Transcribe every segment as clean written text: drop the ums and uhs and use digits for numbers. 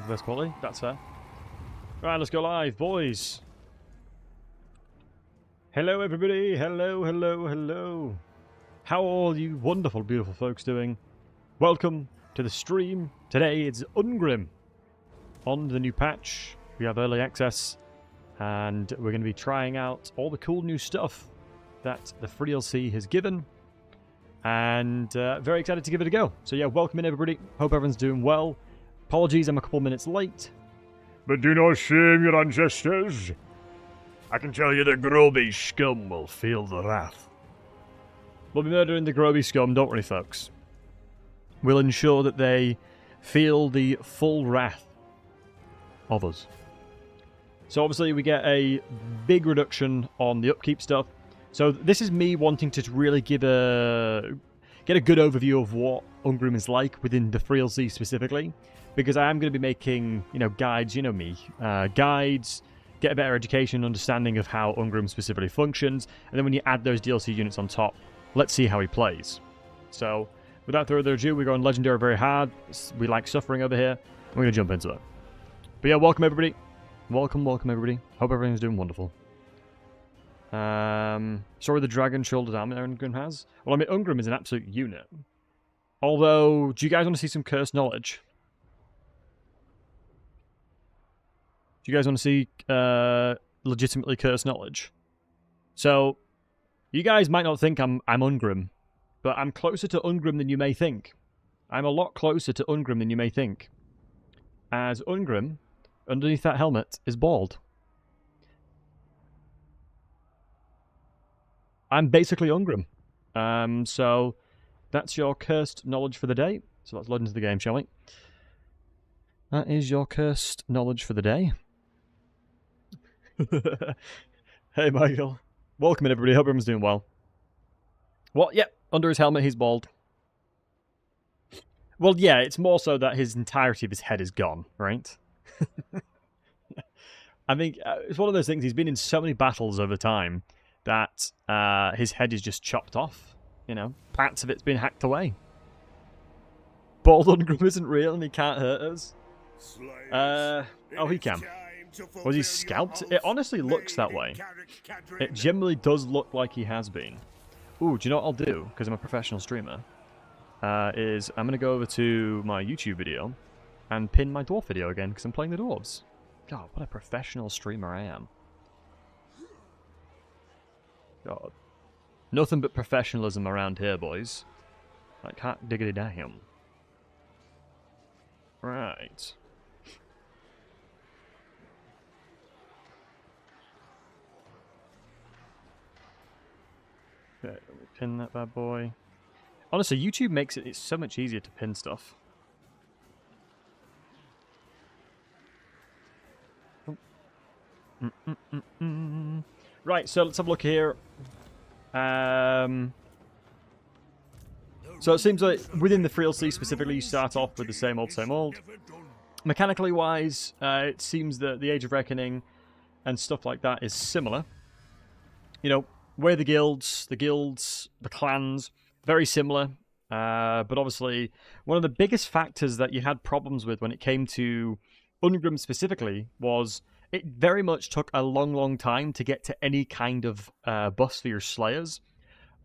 best quality. That's fair. Right, let's go live, boys. Hello, everybody. Hello, hello, hello. How are all you wonderful, beautiful folks doing? Welcome to the stream. Today, it's Ungrim. On the new patch, we have early access, and we're going to be trying out all the cool new stuff that the DLC has given, and very excited to give it a go. So yeah, welcome in, everybody. Hope everyone's doing well. Apologies, I'm a couple minutes late. But do not shame your ancestors. I can tell you the Groby scum will feel the wrath. We'll be murdering the Groby scum, don't worry, folks. We'll ensure that they feel the full wrath of us. So obviously we get a big reduction on the upkeep stuff. So this is me wanting to really get a good overview of what Ungrim is like within the DLC specifically, because I am going to be making, guides, me, guides, get a better education, understanding of how Ungrim specifically functions, and then when you add those DLC units on top, let's see how he plays. So without further ado, we're going Legendary very hard. We like suffering over here. We're going to jump into it. But yeah, welcome everybody. Welcome everybody. Hope everything's doing wonderful. Sorry the dragon shouldered armor Ungrim has. Well, I mean, Ungrim is an absolute unit. Although, do you guys want to see some cursed knowledge? Do you guys want to see legitimately cursed knowledge? So, you guys might not think I'm Ungrim, but I'm closer to Ungrim than you may think. I'm a lot closer to Ungrim than you may think. As Ungrim, underneath that helmet, is bald. I'm basically Ungrim. So that's your cursed knowledge for the day. So let's load into the game, shall we? That is your cursed knowledge for the day. Hey, Michael. Welcome in, everybody. Hope everyone's doing well. What? Yep. Under his helmet, he's bald. Well, yeah, it's more so that his entirety of his head is gone, right? I think it's one of those things. He's been in so many battles over time that his head is just chopped off. Parts of it's been hacked away. Bald Ungrim isn't real and he can't hurt us. Oh, he can. Was he scalped? It honestly looks that way. It generally does look like he has been. Ooh, do you know what I'll do? Because I'm a professional streamer. Is I'm going to go over to my YouTube video and pin my dwarf video again because I'm playing the dwarves. God, what a professional streamer I am. God. Nothing but professionalism around here, boys. Like, hot diggity damn. Right. Okay, let me pin that bad boy. Honestly, YouTube makes it's so much easier to pin stuff. Right, so let's have a look here. So it seems like within the DLC specifically, you start off with the same old. Mechanically wise, it seems that the Age of Reckoning and stuff like that is similar. Where the guilds, the clans, very similar. But obviously, one of the biggest factors that you had problems with when it came to Ungrim specifically was it very much took a long time to get to any kind of buffs for your Slayers.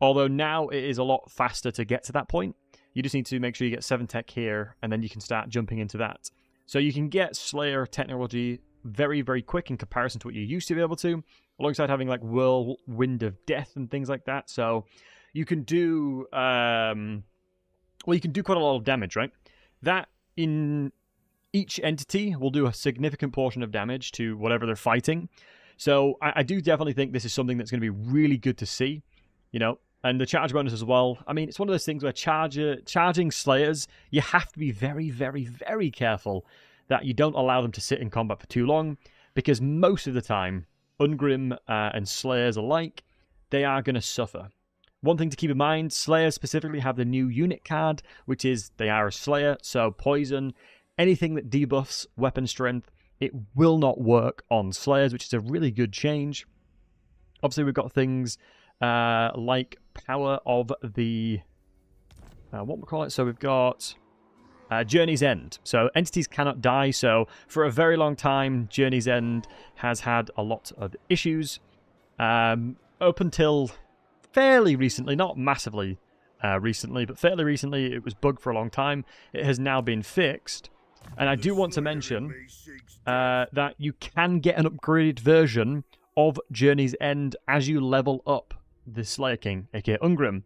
Although now it is a lot faster to get to that point. You just need to make sure you get 7 tech here, and then you can start jumping into that. So you can get Slayer technology very, very quick in comparison to what you used to be able to, alongside having like Whirlwind of Death and things like that. So you can do, you can do quite a lot of damage, right? That in each entity will do a significant portion of damage to whatever they're fighting. So I do definitely think this is something that's going to be really good to see, and the charge bonus as well. I mean, it's one of those things where charging Slayers, you have to be very, very, very careful that you don't allow them to sit in combat for too long, because most of the time, Ungrim and Slayers alike, they are going to suffer. One thing to keep in mind, Slayers specifically have the new unit card, which is they are a Slayer, so poison, anything that debuffs weapon strength, it will not work on Slayers, which is a really good change. Obviously, we've got things like power of the... what we call it? So we've got Journey's End. So entities cannot die. So for a very long time, Journey's End has had a lot of issues. Up until fairly recently, not massively recently, but fairly recently, it was bugged for a long time. It has now been fixed. And I do want to mention that you can get an upgraded version of Journey's End as you level up the Slayer King, aka Ungrim.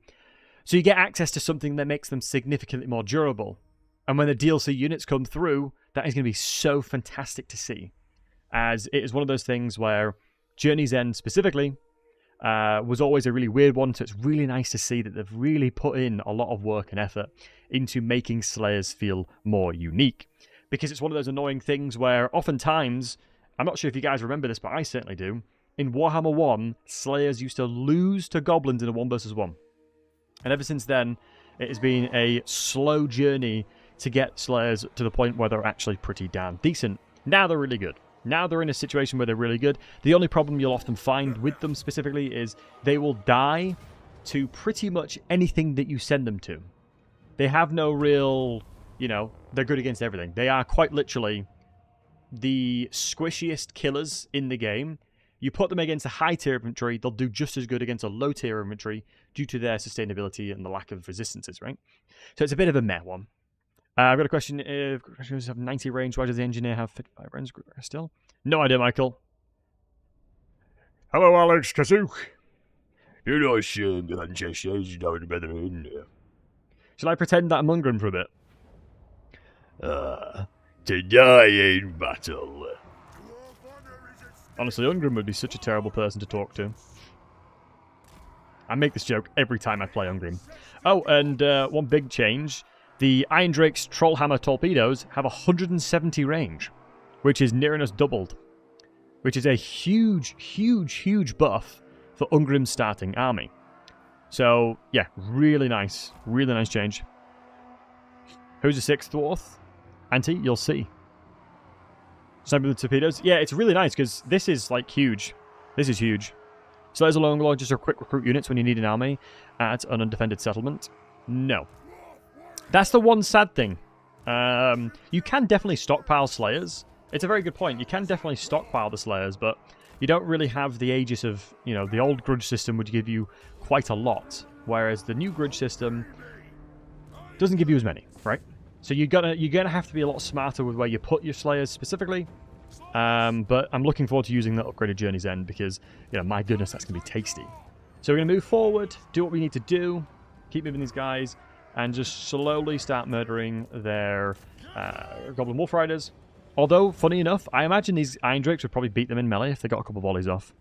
So you get access to something that makes them significantly more durable. And when the DLC units come through, that is going to be so fantastic to see. As it is one of those things where Journey's End specifically was always a really weird one, so it's really nice to see that they've really put in a lot of work and effort into making Slayers feel more unique. Because it's one of those annoying things where oftentimes, I'm not sure if you guys remember this, but I certainly do, in Warhammer 1, Slayers used to lose to Goblins in a 1 versus 1. And ever since then, it has been a slow journey to get Slayers to the point where they're actually pretty damn decent. Now they're really good. Now they're in a situation where they're really good. The only problem you'll often find with them specifically is they will die to pretty much anything that you send them to. They have no real, they're good against everything. They are quite literally the squishiest killers in the game. You put them against a high-tier infantry, they'll do just as good against a low-tier infantry due to their sustainability and the lack of resistances, right? So it's a bit of a meh one. I've got a question. If have 90 range, why does the engineer have 55 range still? No idea, Michael. Hello, Alex Kazook. You know, Manchester's down better in there. Shall I pretend that I'm Ungrim for a bit? To die in battle. Honestly, Ungrim would be such a terrible person to talk to. I make this joke every time I play Ungrim. Oh, and one big change. The Iron Drake's Trollhammer torpedoes have 170 range, which is near enough doubled. Which is a huge, huge, huge buff for Ungrim's starting army. So, yeah, really nice change. Who's the 6th dwarf? Auntie, you'll see. Sniper with the torpedoes. Yeah, it's really nice because this is, like, huge. This is huge. So there's a long log just for quick recruit units when you need an army at an undefended settlement. No. That's the one sad thing. You can definitely stockpile Slayers. It's a very good point. You can definitely stockpile the Slayers, but you don't really have the aegis of, the old Grudge system would give you quite a lot, whereas the new Grudge system doesn't give you as many, right? So you're gonna have to be a lot smarter with where you put your Slayers specifically. But I'm looking forward to using the upgraded Journey's End because, my goodness, that's gonna be tasty. So we're gonna move forward, do what we need to do, keep moving these guys, and just slowly start murdering their Goblin Wolf Riders. Although, funny enough, I imagine these Iron Drakes would probably beat them in melee if they got a couple of volleys off.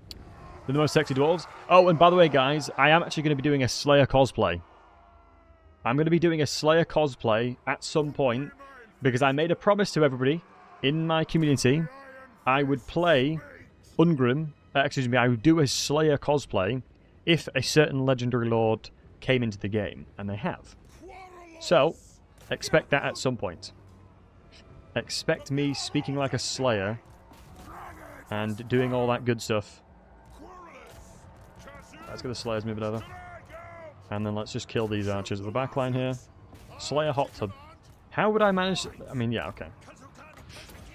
They're the most sexy dwarves. Oh, and by the way, guys, I am actually going to be doing a Slayer cosplay. I'm going to be doing a Slayer cosplay at some point because I made a promise to everybody in my community. I would play Ungrim, I would do a Slayer cosplay if a certain legendary lord came into the game, and they have. So, expect that at some point. Expect me speaking like a Slayer and doing all that good stuff. Let's get the Slayers moving over. And then let's just kill these archers at the back line here. Slayer hot tub. How would I manage... yeah, okay.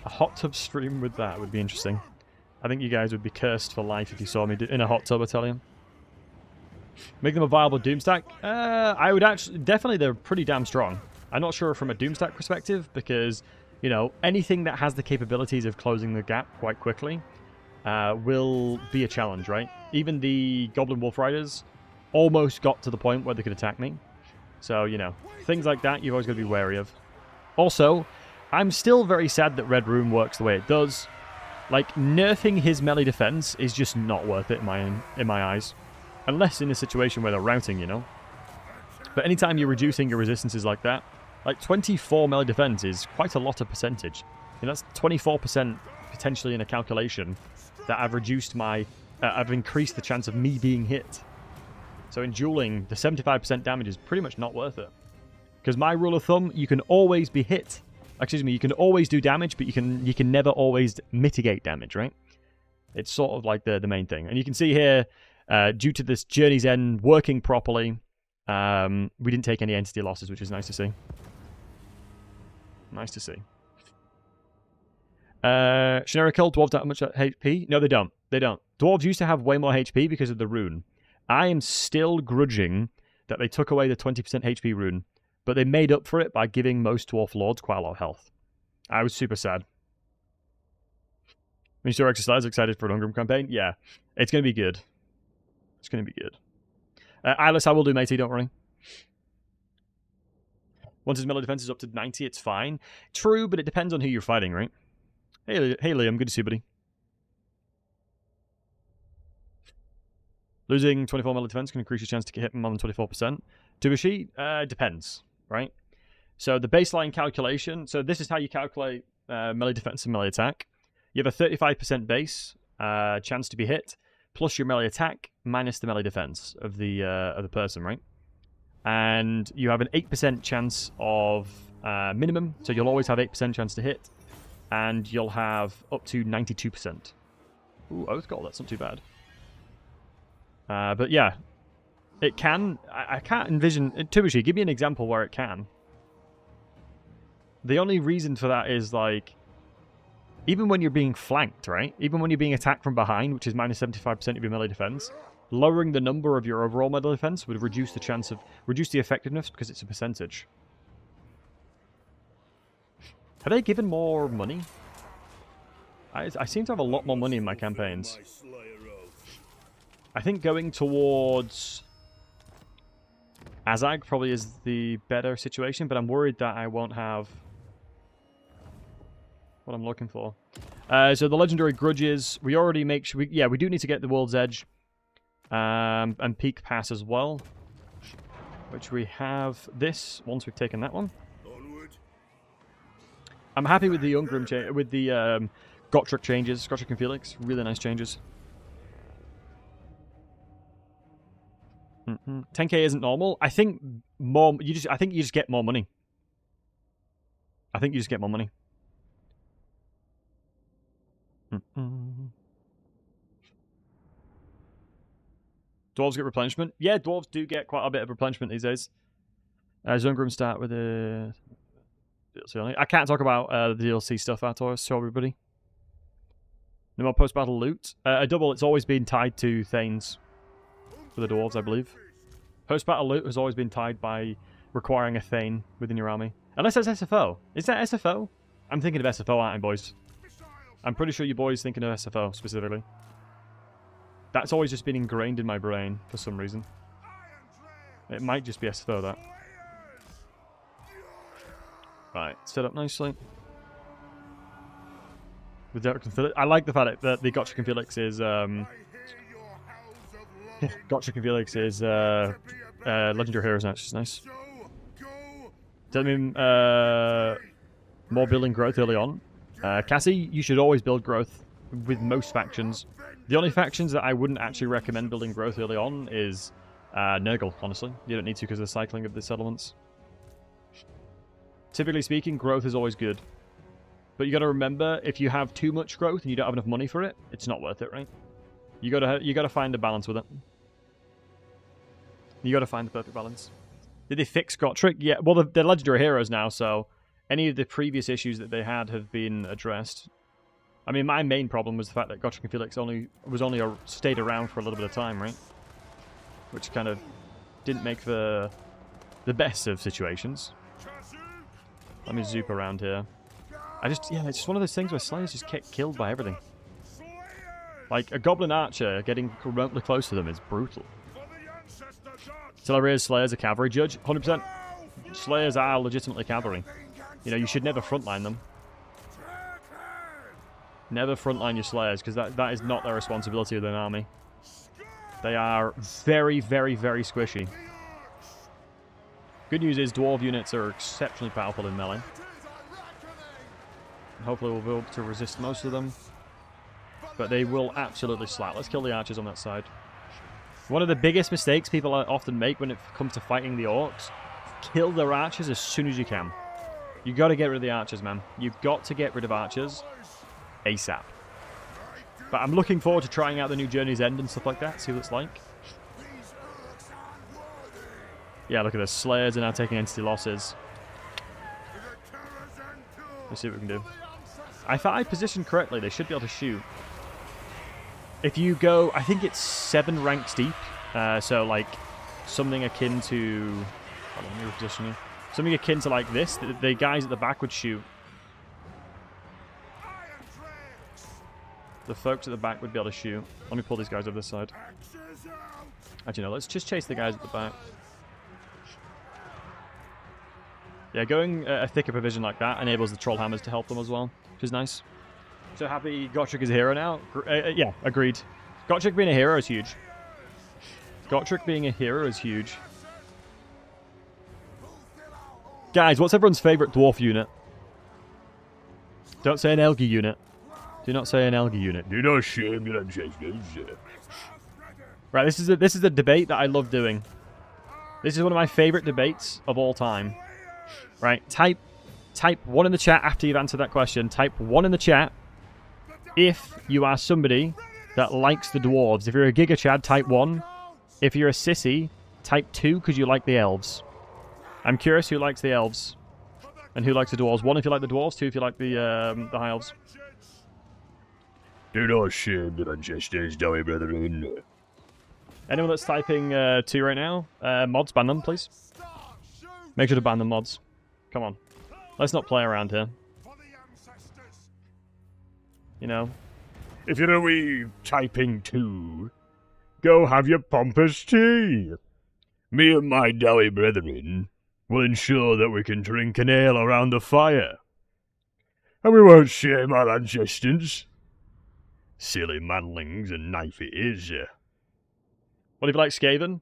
A hot tub stream with that would be interesting. I think you guys would be cursed for life if you saw me in a hot tub, I tell you. Make them a viable Doomstack? I would actually... Definitely, they're pretty damn strong. I'm not sure from a Doomstack perspective, because, anything that has the capabilities of closing the gap quite quickly will be a challenge, right? Even the Goblin Wolf Riders almost got to the point where they could attack me. So, things like that you've always got to be wary of. Also, I'm still very sad that Red Room works the way it does. Like, nerfing his melee defense is just not worth it in my eyes. Unless in a situation where they're routing, But anytime you're reducing your resistances like that, like 24 melee defense is quite a lot of percentage. That's 24% potentially in a calculation that I've reduced I've increased the chance of me being hit. So in dueling, the 75% damage is pretty much not worth it. Because my rule of thumb, you can always be hit. Excuse me, you can always do damage, but you can never always mitigate damage, right? It's sort of like the main thing. And you can see here, due to this Journey's End working properly, we didn't take any entity losses, which is nice to see. Nice to see. Generic kill, dwarves don't have much HP? No, they don't. They don't. Dwarves used to have way more HP because of the rune. I am still grudging that they took away the 20% HP rune, but they made up for it by giving most dwarf lords quite a lot of health. I was super sad. When you saw exercise, excited for an Ungrim campaign? Yeah, it's going to be good. It's going to be good. Eyeless, I will do, matey, don't worry. Once his melee defense is up to 90, it's fine. True, but it depends on who you're fighting, right? Hey Liam, good to see you, buddy. Losing 24 melee defense can increase your chance to get hit more than 24%. Tubashi, depends, right? So the baseline calculation, so this is how you calculate melee defense and melee attack. You have a 35% base chance to be hit, plus your melee attack, minus the melee defense of the person, right? And you have an 8% chance of minimum, so you'll always have 8% chance to hit, and you'll have up to 92%. Ooh, Oath Gold, that's not too bad. But yeah, it can. I can't envision. Tubashi, give me an example where it can. The only reason for that is, like, even when you're being flanked, right? Even when you're being attacked from behind, which is minus 75% of your melee defense, lowering the number of your overall melee defense would reduce the effectiveness because it's a percentage. Have they given more money? I seem to have a lot more money in my campaigns. I think going towards Azag probably is the better situation, but I'm worried that I won't have what I'm looking for. So the legendary grudges, we already make sure. We do need to get the World's Edge and Peak Pass as well, which we have this once we've taken that one. I'm happy with the Ungrim with the Gotrek changes, Gotrek and Felix, really nice changes. 10k isn't normal. I think more. I think you just get more money. I think you just get more money. Dwarves get replenishment. Yeah, dwarves do get quite a bit of replenishment these days. Ungrim start with the DLC only. I can't talk about the DLC stuff at all, so everybody. No more post-battle loot. A double, it's always been tied to Thanes for the dwarves, I believe. Post-battle loot has always been tied by requiring a Thane within your army. Unless that's SFO. Is that SFO? I'm thinking of SFO, aren't I, boys? I'm pretty sure you boys thinking of SFO, specifically. That's always just been ingrained in my brain, for some reason. It might just be SFO, that. Right, set up nicely. With Derek and Felix. I like the fact that the Gotrek and Felix is... Gotrek and Felix is legendary heroes now, which is nice. Does that mean more building growth early on? Cassie, you should always build growth with most factions. The only factions that I wouldn't actually recommend building growth early on is Nurgle, honestly. You don't need to because of the cycling of the settlements. Typically speaking, growth is always good. But you got to remember, if you have too much growth and you don't have enough money for it, it's not worth it, right? You gotta find a balance with it. You gotta find the perfect balance. Did they fix Gotrek? Yeah, well, they're legendary heroes now, so any of the previous issues that they had have been addressed. I mean, my main problem was the fact that Gotrek and Felix stayed around for a little bit of time, right? Which kind of didn't make the best of situations. Let me zoop around here. It's just one of those things where Slayers just get killed by everything. Like, a Goblin Archer getting remotely close to them is brutal. Teleria's Slayers a cavalry judge? 100%. Slayers are legitimately cavalry. You know, you should never frontline them. Never frontline your Slayers, because that is not their responsibility of an army. They are very, very, very squishy. Good news is Dwarf units are exceptionally powerful in melee. Hopefully we'll be able to resist most of them. But they will absolutely slap. Let's kill the archers on that side. One of the biggest mistakes people often make when it comes to fighting the orcs, kill their archers as soon as you can. You got to get rid of the archers, man. You've got to get rid of archers ASAP. But I'm looking forward to trying out the new Journey's End and stuff like that, see what it's like. Yeah, look at this. Slayers are now taking entity losses. Let's see what we can do. If I position correctly, they should be able to shoot. If you go, I think it's 7 ranks deep. So, like, something akin to... Hold on, let me reposition you. Something akin to, like, this. The guys at the back would shoot. The folks at the back would be able to shoot. Let me pull these guys over this side. Actually, no, let's just chase the guys at the back. Yeah, going a thicker provision like that enables the troll hammers to help them as well, which is nice. So happy Gotrek is a hero now? Yeah, agreed. Gotrek being a hero is huge. Gotrek being a hero is huge. Guys, what's everyone's favourite dwarf unit? Don't say an Elgi unit. Do not say an Elgi unit. Do not shame your ancestors. Right, this is a debate that I love doing. This is one of my favourite debates of all time. Right, type 1 in the chat after you've answered that question. Type 1 in the chat if you are somebody that likes the dwarves. If you're a Giga Chad, type 1. If you're a sissy, type 2 because you like the elves. I'm curious who likes the elves and who likes the dwarves. 1 if you like the dwarves, 2 if you like the high elves. Do not shame your ancestors, doughy brethren. Anyone that's typing 2 right now, mods, ban them, please. Make sure to ban the mods. Come on. Let's not play around here. You know? If you're a wee typing 2, go have your pompous tea. Me and my doughy brethren will ensure that we can drink an ale around the fire. And we won't shame our ancestors. Silly manlings and knife eaters. What if you like Skaven?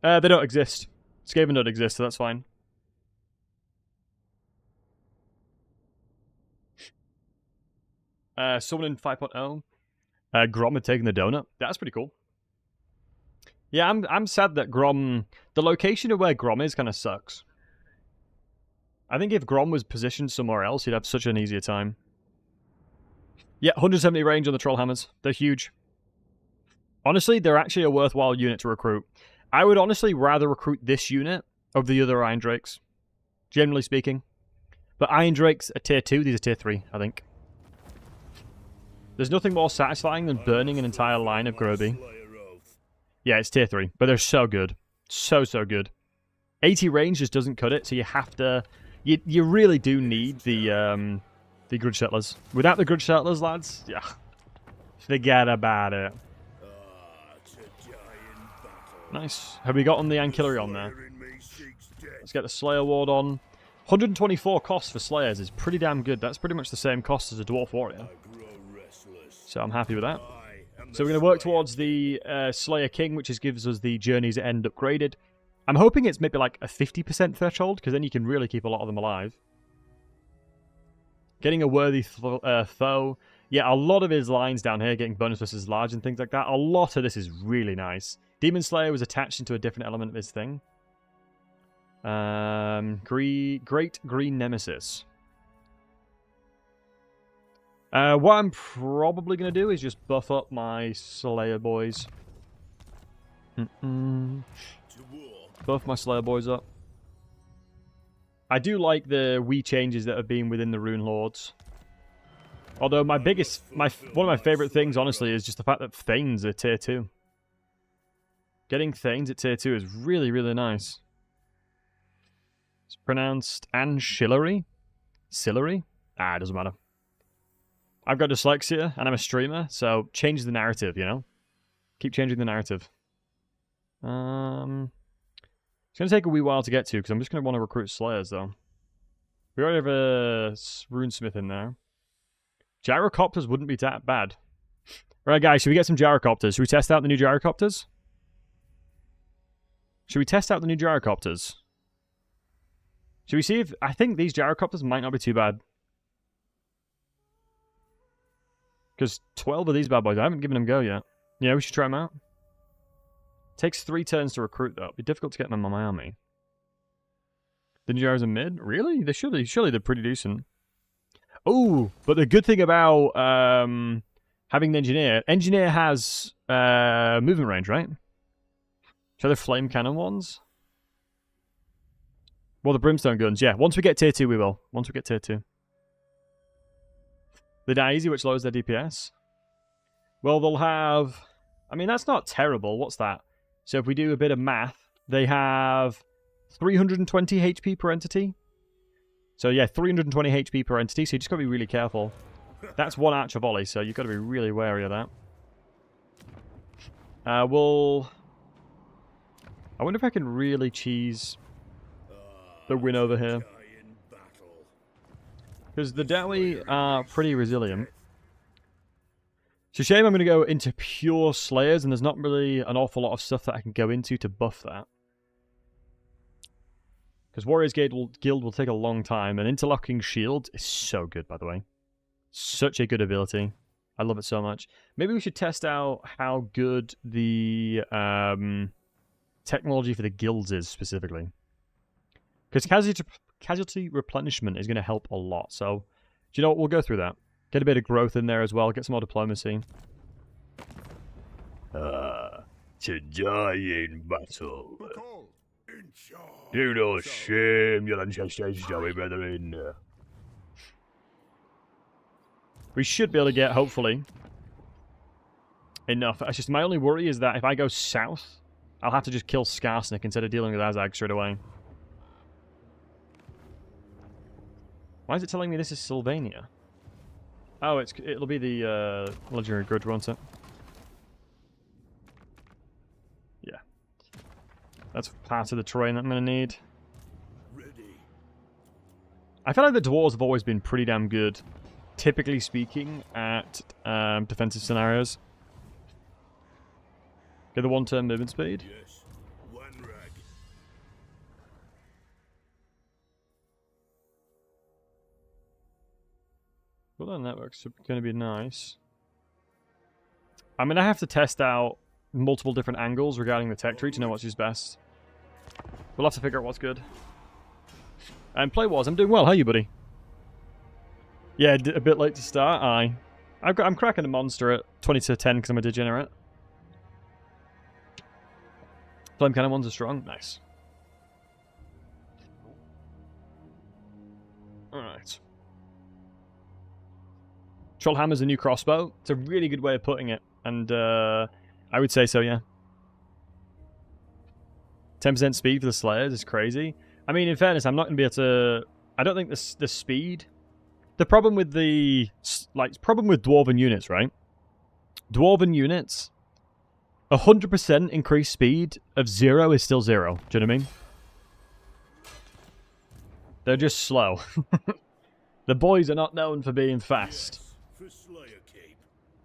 They don't exist. Skaven don't exist, so that's fine. Someone in 5.0. Grom had taken the donut. That's pretty cool. Yeah, I'm sad that Grom... The location of where Grom is kind of sucks. I think if Grom was positioned somewhere else, he'd have such an easier time. Yeah, 170 range on the troll hammers. They're huge. Honestly, they're actually a worthwhile unit to recruit. I would honestly rather recruit this unit over the other Iron Drakes. Generally speaking. But Iron Drakes are tier 2, these are tier 3, I think. There's nothing more satisfying than burning an entire line of Groby. Yeah, it's tier 3, but they're so good. So good. 80 range just doesn't cut it, so you have to... You really do need the Grudge Settlers. Without the Grudge Settlers, lads, yeah, forget about it. Nice. Have we gotten the Ankillery on there? Let's get the Slayer Ward on. 124 costs for Slayers is pretty damn good. That's pretty much the same cost as a Dwarf Warrior. So I'm happy with that. So we're going to work towards the Slayer King, which gives us the Journey's End upgraded. I'm hoping it's maybe like a 50% threshold, because then you can really keep a lot of them alive. Getting a worthy foe. Yeah, a lot of his lines down here, getting bonus versus large and things like that. A lot of this is really nice. Demon Slayer was attached into a different element of his thing. Great Green Nemesis. What I'm probably going to do is just buff up my Slayer boys. Buff my Slayer boys up. I do like the wee changes that have been within the Rune Lords. Although one of my favourite things, honestly, is just the fact that Thanes are tier 2. Getting Thanes at tier 2 is really, really nice. It's pronounced Anshillery? Sillery? Ah, it doesn't matter. I've got dyslexia, and I'm a streamer, so change the narrative, you know? Keep changing the narrative. It's going to take a wee while to get to, because I'm just going to want to recruit Slayers, though. We already have a Runesmith in there. Gyrocopters wouldn't be that bad. Right, guys, should we get some Gyrocopters? Should we test out the new Gyrocopters? Should we test out the new Gyrocopters? Should we see if... I think these Gyrocopters might not be too bad. Because 12 of these bad boys, I haven't given them a go yet. Yeah, we should try them out. Takes 3 turns to recruit, though. It'd be difficult to get them on my army. The Gyros are mid? Really? They should be. Surely they're pretty decent. Oh, but the good thing about having the Engineer has movement range, right? So they're flame cannon ones? Well, the brimstone guns, yeah. Once we get tier 2, we will. Once we get tier 2. They die easy, which lowers their DPS. Well, they'll have... I mean, that's not terrible. What's that? So if we do a bit of math, they have 320 HP per entity. So yeah, 320 HP per entity, so you just got to be really careful. That's one archer volley, so you've got to be really wary of that. I wonder if I can really cheese the win over here. Because the Dowie are pretty resilient. It's a shame I'm going to go into pure Slayers, and there's not really an awful lot of stuff that I can go into to buff that. Because Warriors Guild will take a long time, and Interlocking Shield is so good, by the way. Such a good ability. I love it so much. Maybe we should test out how good the technology for the guilds is, specifically. Because casualty replenishment is going to help a lot. So, do you know what? We'll go through that. Get a bit of growth in there as well. Get some more diplomacy. To die in battle. Do not shame your ancestors, Joey brethren. We should be able to get, hopefully, enough. It's just my only worry is that if I go south, I'll have to just kill Skarsnik instead of dealing with Azag straight away. Why is it telling me this is Sylvania? Oh, it'll be the Legendary Grudge, won't it? Yeah. That's part of the terrain that I'm going to need. I feel like the Dwarves have always been pretty damn good, typically speaking, at defensive scenarios. Get the one-turn movement speed. Yes. One rag. Well, that network's going to be nice. I'm going to have to test out multiple different angles regarding the tech tree to know what's his best. We'll have to figure out what's good. And Play Wars, I'm doing well. How are you, buddy? Yeah, a bit late to start. I'm cracking a monster at 20 to 10 because I'm a degenerate. Flame cannon ones are strong. Nice. Alright. Trollhammer's a new crossbow. It's a really good way of putting it. And I would say so, yeah. 10% speed for the Slayers is crazy. I mean, in fairness, I'm not going to be able to... I don't think the speed... The problem with the... problem with Dwarven units, right? Dwarven units... 100% increased speed of 0 is still 0. Do you know what I mean? They're just slow. The boys are not known for being fast.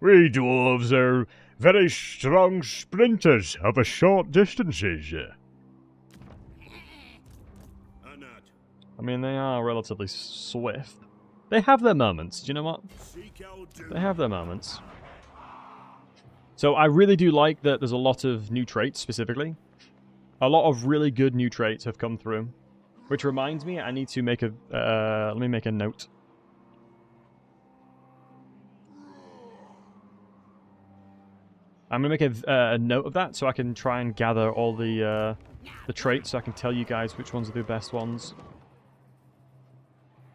We dwarves are very strong sprinters over short distances. I mean, they are relatively swift. They have their moments. Do you know what? They have their moments. So I really do like that there's a lot of new traits, specifically. A lot of really good new traits have come through. Which reminds me, I need to make a... let me make a note. I'm going to make a note of that so I can try and gather all the traits so I can tell you guys which ones are the best ones.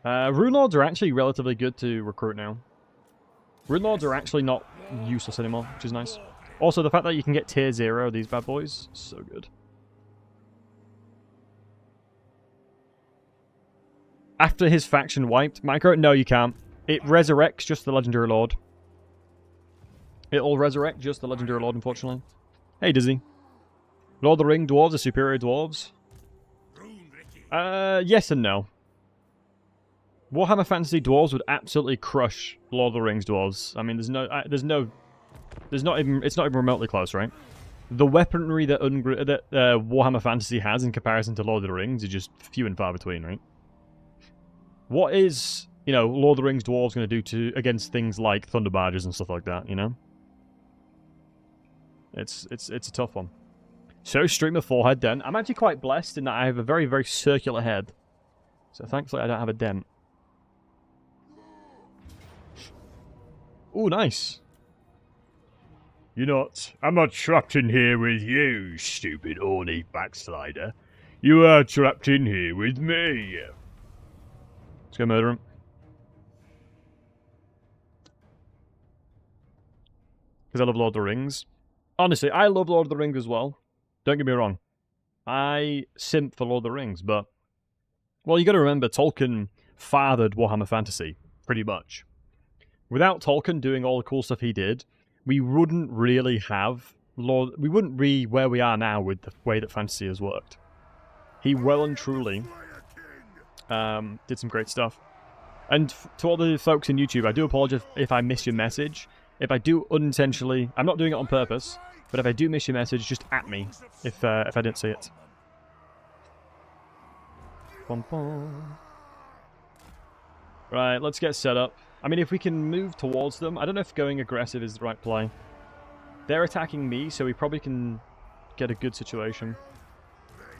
Rune Lords are actually relatively good to recruit now. Rune Lords are actually not useless anymore, which is nice. Also, the fact that you can get tier 0 of these bad boys, so good. After his faction wiped, Micro? No, you can't. It resurrects just the Legendary Lord. It'll resurrect just the Legendary Lord, unfortunately. Hey, Dizzy. Lord of the Ring dwarves are superior dwarves? Yes and no. Warhammer Fantasy dwarves would absolutely crush Lord of the Rings dwarves. I mean, it's not even remotely close, right? The weaponry that Warhammer Fantasy has in comparison to Lord of the Rings is just few and far between, right? What is, Lord of the Rings dwarves going to do against things like Thunder Barges and stuff like that, you know? It's a tough one. So, streamer forehead then. I'm actually quite blessed in that I have a very, very circular head. So, thankfully, I don't have a dent. Ooh, nice. I'm not trapped in here with you, stupid horny backslider. You are trapped in here with me. Let's go murder him. because I love Lord of the Rings. Honestly, I love Lord of the Rings as well. Don't get me wrong. I simp for Lord of the Rings, but... Well, you got to remember, Tolkien fathered Warhammer Fantasy, pretty much. Without Tolkien doing all the cool stuff he did, we wouldn't really have... We wouldn't be where we are now with the way that fantasy has worked. He well and truly did some great stuff. And to all the folks in YouTube, I do apologize if I miss your message. If I do unintentionally... I'm not doing it on purpose, but if I do miss your message, just at me if I didn't see it. Bum, bum. Right, let's get set up. I mean, if we can move towards them... I don't know if going aggressive is the right play. They're attacking me, so we probably can get a good situation.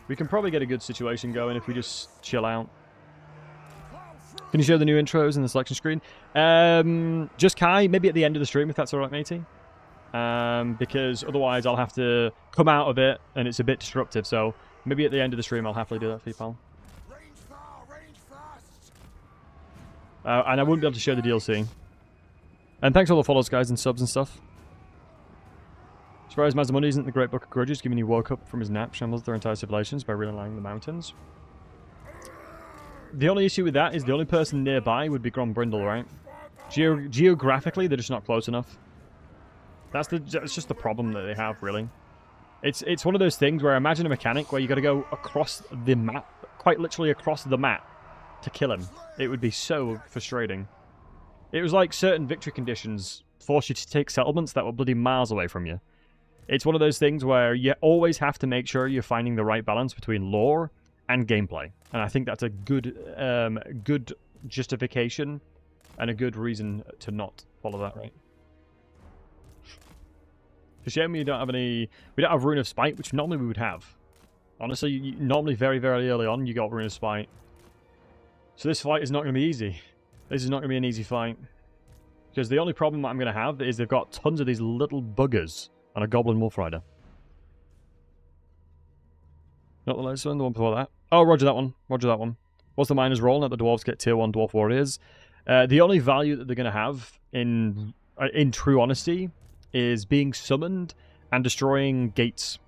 We can probably get a good situation going if we just chill out. Can you show the new intros in the selection screen? Just Kai, maybe at the end of the stream, if that's alright, matey. Because otherwise I'll have to come out of it, and it's a bit disruptive, so maybe at the end of the stream I'll happily do that for you, pal. And I wouldn't be able to show the DLC. And thanks for all the follows, guys, and subs and stuff. Surprised Mazamuni isn't the Great Book of Grudges, given he woke up from his nap, shambles their entire civilizations by realigning the mountains. The only issue with that is the only person nearby would be Grombrindle, right? Geographically, they're just not close enough. That's just the problem that they have, really. It's one of those things where imagine a mechanic where you got to go across the map, quite literally across the map, to kill him. It would be so frustrating. It was like certain victory conditions force you to take settlements that were bloody miles away from you. It's one of those things where you always have to make sure you're finding the right balance between lore and gameplay. And I think that's a good good justification and a good reason to not follow that, right? It's a shame we don't have any... We don't have Rune of Spite, which normally we would have. Honestly, normally very, very early on, you got Rune of Spite. So this fight is not going to be easy. This is not going to be an easy fight. Because the only problem that I'm going to have is they've got tons of these little buggers on a Goblin Wolf Rider. Not the latest one, the one before that. Oh, roger that one. Roger that one. What's the miner's role now that the dwarves get tier 1 dwarf warriors? The only value that they're going to have, in true honesty, is being summoned and destroying gates.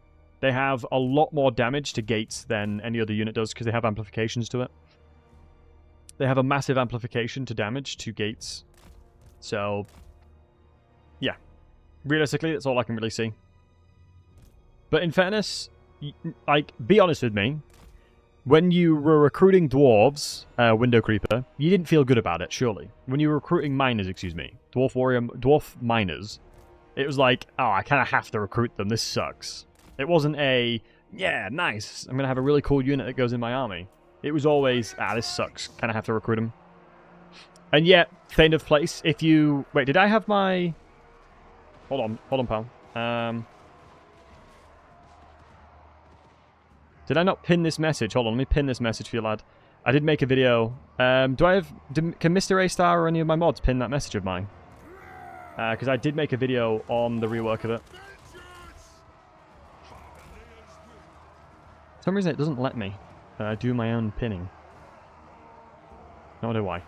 They have a lot more damage to gates than any other unit does because they have amplifications to it. They have a massive amplification to damage to gates. So, yeah. Realistically, that's all I can really see. But in fairness, like, be honest with me. When you were recruiting dwarves, Window Creeper, you didn't feel good about it, surely. When you were recruiting miners, excuse me, dwarf miners, it was like, oh, I kind of have to recruit them, this sucks. It wasn't a, yeah, nice, I'm going to have a really cool unit that goes in my army. It was always, this sucks, kind of have to recruit them. And yet, Thane of Place, if you... Wait, did I have my... Hold on, pal. Did I not pin this message? Hold on, let me pin this message for you, lad. I did make a video. Can Mr. A-Star or any of my mods pin that message of mine? Because I did make a video on the rework of it. For some reason it doesn't let me do my own pinning. No idea why.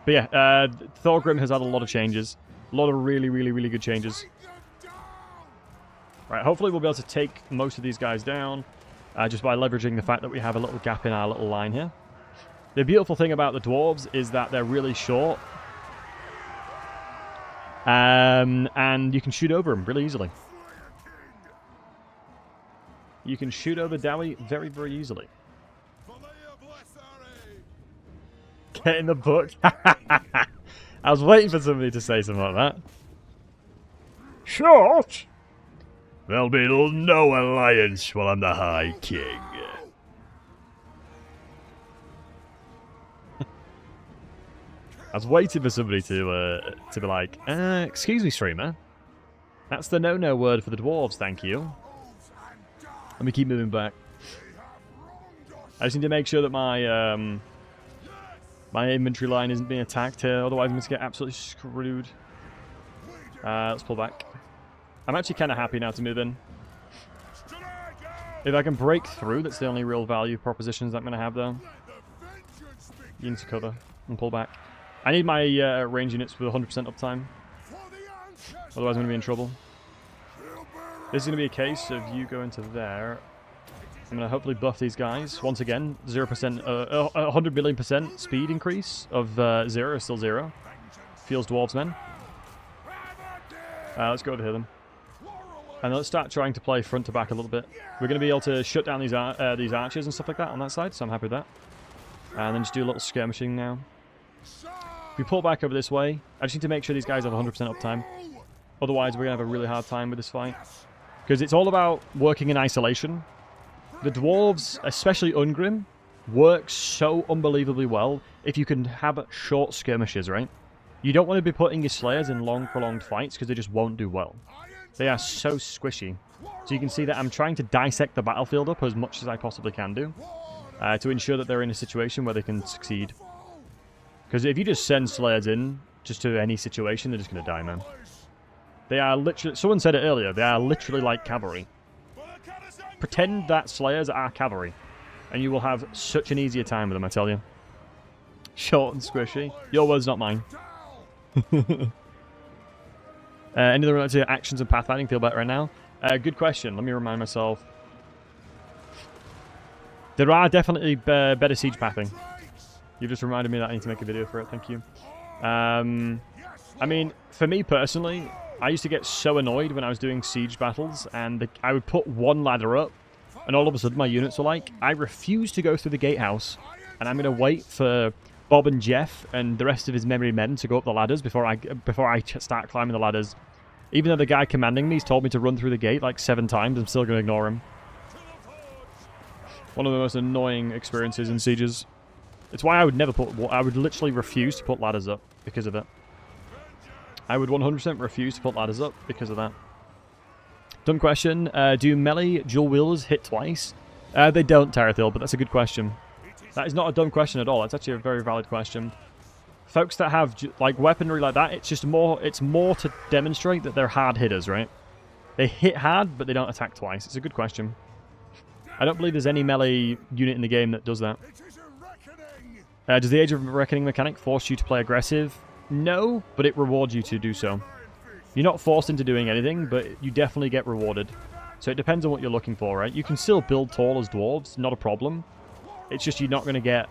But yeah, Thorgrim has had a lot of changes. A lot of really, really, really good changes. Right, hopefully we'll be able to take most of these guys down. Just by leveraging the fact that we have a little gap in our little line here. The beautiful thing about the dwarves is that they're really short. And you can shoot over them really easily. You can shoot over Dowie very, very easily. Get in the book. I was waiting for somebody to say something like that. Short? There'll be no alliance while I'm the High King. I was waiting for somebody to be like, excuse me, streamer. That's the no-no word for the dwarves, thank you. Let me keep moving back. I just need to make sure that my my inventory line isn't being attacked here, otherwise I'm going to get absolutely screwed. Let's pull back. I'm actually kind of happy now to move in. If I can break through, that's the only real value propositions that I'm going to have, though. Into cover and pull back. I need my range units with 100% uptime. Otherwise I'm going to be in trouble. This is going to be a case of you go into there. I'm going to hopefully buff these guys. Once again, 0%, 100 million% speed increase of 0 is still 0. Feels dwarves, men. Let's go over here then. And let's start trying to play front to back a little bit. We're going to be able to shut down these archers and stuff like that on that side, so I'm happy with that. And then just do a little skirmishing now. If we pull back over this way, I just need to make sure these guys have 100% uptime. Otherwise, we're going to have a really hard time with this fight. Because it's all about working in isolation. The dwarves, especially Ungrim, work so unbelievably well if you can have short skirmishes, right? You don't want to be putting your slayers in long, prolonged fights because they just won't do well. They are so squishy. So you can see that I'm trying to dissect the battlefield up as much as I possibly can do to ensure that they're in a situation where they can succeed. Because if you just send slayers in just to any situation, they're just going to die, man. They are literally... Someone said it earlier. They are literally like cavalry. Pretend that slayers are cavalry, and you will have such an easier time with them, I tell you. Short and squishy. Your words, not mine. Anything related to actions and pathfinding feel better right now? Good question. Let me remind myself. There are definitely better siege pathing. You've just reminded me that I need to make a video for it. Thank you. I mean, for me personally, I used to get so annoyed when I was doing siege battles, and I would put one ladder up, and all of a sudden my units were like, I refuse to go through the gatehouse, and I'm going to wait for Bob and Jeff and the rest of his merry men to go up the ladders before I start climbing the ladders. Even though the guy commanding me has told me to run through the gate like 7 times, I'm still going to ignore him. One of the most annoying experiences in sieges. It's why I would never put... I would literally refuse to put ladders up because of it. I would 100% refuse to put ladders up because of that. Dumb question. Do melee dual wielders hit twice? They don't, Tarathil, but that's a good question. That is not a dumb question at all. That's actually a very valid question. Folks that have like weaponry like that, it's more to demonstrate that they're hard hitters, right? They hit hard, but they don't attack twice. It's a good question. I don't believe there's any melee unit in the game that does that. Does the Age of Reckoning mechanic force you to play aggressive? No, but it rewards you to do so. You're not forced into doing anything, but you definitely get rewarded. So it depends on what you're looking for, right? You can still build tall as dwarves, not a problem. It's just you're not going to get...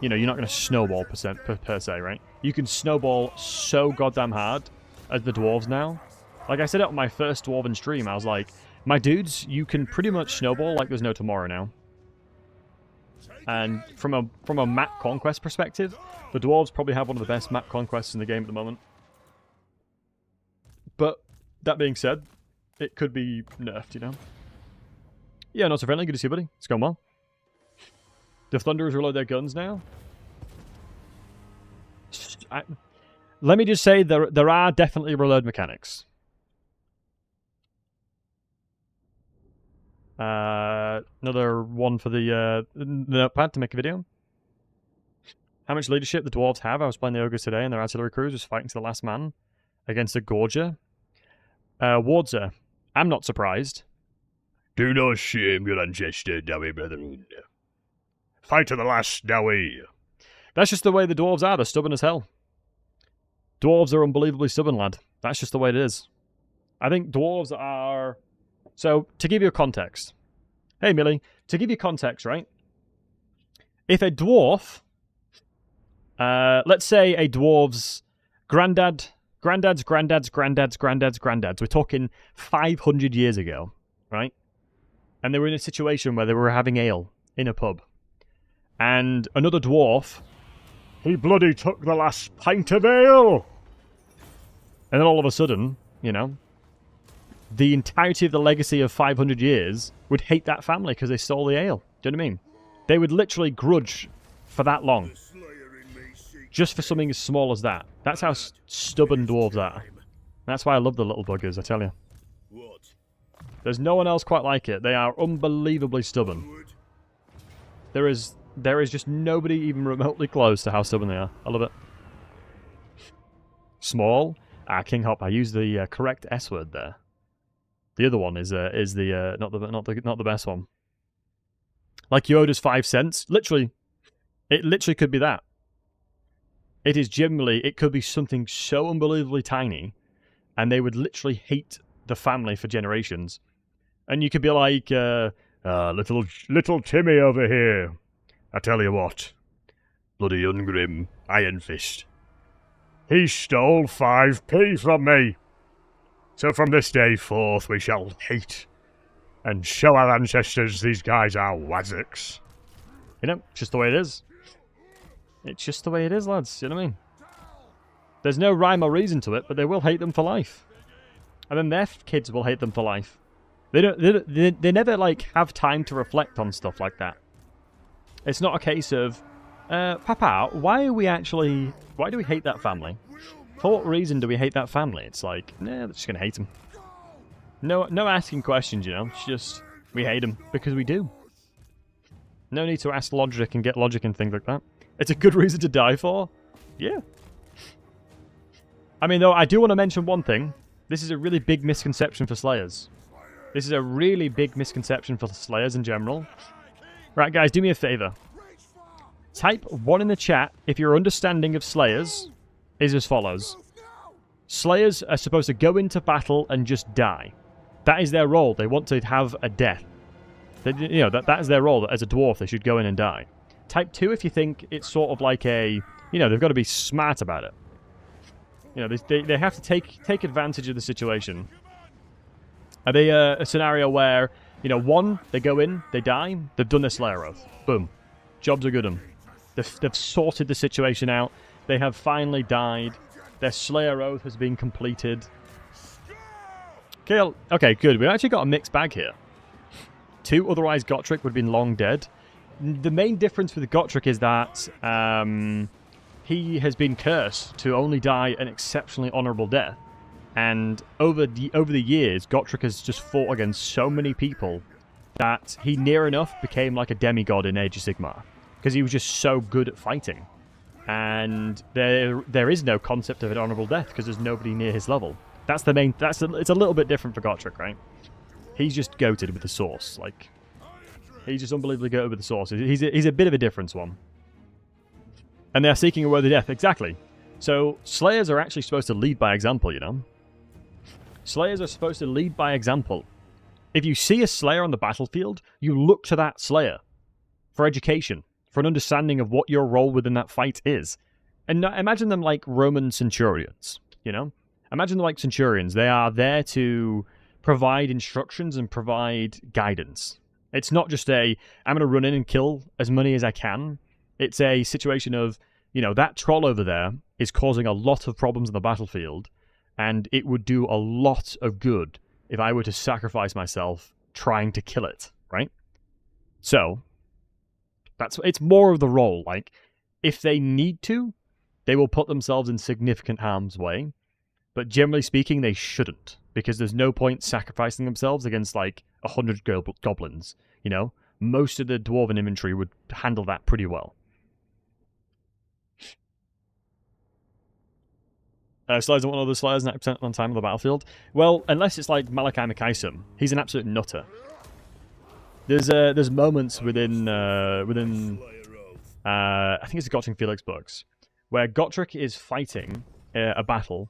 You know, you're not going to snowball per se, right? You can snowball so goddamn hard as the dwarves now. Like I said it on my first dwarven stream, I was like, my dudes, you can pretty much snowball like there's no tomorrow now. And from a map conquest perspective, the dwarves probably have one of the best map conquests in the game at the moment. But that being said, it could be nerfed, you know? Yeah, not so friendly. Good to see you, buddy. It's going well. Do Thunderers reload their guns now? Let me just say there are definitely reload mechanics. Another one for the notepad to make a video. How much leadership the dwarves have? I was playing the ogres today, and their artillery crews was fighting to the last man against a gorger. Wardser, I'm not surprised. Do not shame your ancestor, dowie brethren. Fight to the last, dowie. That's just the way the dwarves are. They're stubborn as hell. Dwarves are unbelievably stubborn, lad. That's just the way it is. I think dwarves are... So, to give you a context. Hey, Millie. To give you context, right? If a dwarf... let's say a dwarf's granddad's granddads. We're talking 500 years ago, right? And they were in a situation where they were having ale in a pub. And another dwarf... He bloody took the last pint of ale! And then all of a sudden, you know... The entirety of the legacy of 500 years would hate that family because they stole the ale. Do you know what I mean? They would literally grudge for that long. Just for something as small as that. That's how stubborn dwarves are. That's why I love the little buggers, I tell you. There's no one else quite like it. They are unbelievably stubborn. There is just nobody even remotely close to how stubborn they are. I love it. Small. King Hop. I used the correct S word there. The other one is the not the best one. Like Yoda's 5 cents. Literally, it literally could be that. It is generally, it could be something so unbelievably tiny, and they would literally hate the family for generations. And you could be like, little Timmy over here. I tell you what, bloody Ungrim, Iron Fist. He stole 5p from me. So from this day forth we shall hate and show our ancestors these guys are wazzocks. you know, just the way it is. It's just the way it is, lads. You know what I mean? There's no rhyme or reason to it, but they will hate them for life. And then their kids will hate them for life. They never, like, have time to reflect on stuff like that. It's not a case of, Papa, why do we hate that family? For what reason do we hate that family? It's like, nah, they're just going to hate them. No asking questions, you know. It's just, we hate them because we do. No need to ask logic and get logic and things like that. It's a good reason to die for. Yeah. I mean, though, I do want to mention one thing. This is a really big misconception for Slayers. This is a really big misconception for Slayers in general. Right, guys, do me a favor. Type 1 in the chat if your understanding of Slayers is as follows. Slayers are supposed to go into battle and just die. That is their role. They want to have a death. You know, that is their role. As a dwarf, they should go in and die. Type 2 if you think it's sort of like a... You know, they've got to be smart about it. You know, they have to take advantage of the situation. Are they a scenario where, you know, 1, they go in, they die, they've done their Slayer Oath. Boom. Jobs are good 'em. They've sorted the situation out. They have finally died. Their Slayer Oath has been completed. Okay, good. We've actually got a mixed bag here. 2, otherwise Gotrek would have been long dead. The main difference with Gotrek is that he has been cursed to only die an exceptionally honourable death. And over the years, Gotrek has just fought against so many people that he near enough became like a demigod in Age of Sigmar. Because he was just so good at fighting. And there is no concept of an honourable death because there's nobody near his level. That's the main... it's a little bit different for Gotrek, right? He's just goated with the Source. Like, he's just unbelievably goated with the Source. He's a bit of a different one. And they're seeking a worthy death. Exactly. So, Slayers are actually supposed to lead by example, you know? Slayers are supposed to lead by example. If you see a Slayer on the battlefield, you look to that Slayer for education, for an understanding of what your role within that fight is. And imagine them like Roman centurions, you know? Imagine them like centurions. They are there to provide instructions and provide guidance. It's not just I'm going to run in and kill as many as I can. It's a situation of, you know, that troll over there is causing a lot of problems on the battlefield, and it would do a lot of good if I were to sacrifice myself trying to kill it, right? So, it's more of the role. Like, if they need to, they will put themselves in significant harm's way, but generally speaking, they shouldn't, because there's no point sacrificing themselves against, like, 100 goblins, you know? Most of the Dwarven infantry would handle that pretty well. Slayers don't want other Slayers 90% on time on the battlefield. Well, unless it's like Malachi McIsam. He's an absolute nutter. There's moments within I think it's the Gotrek Felix books, where Gotrek is fighting a battle,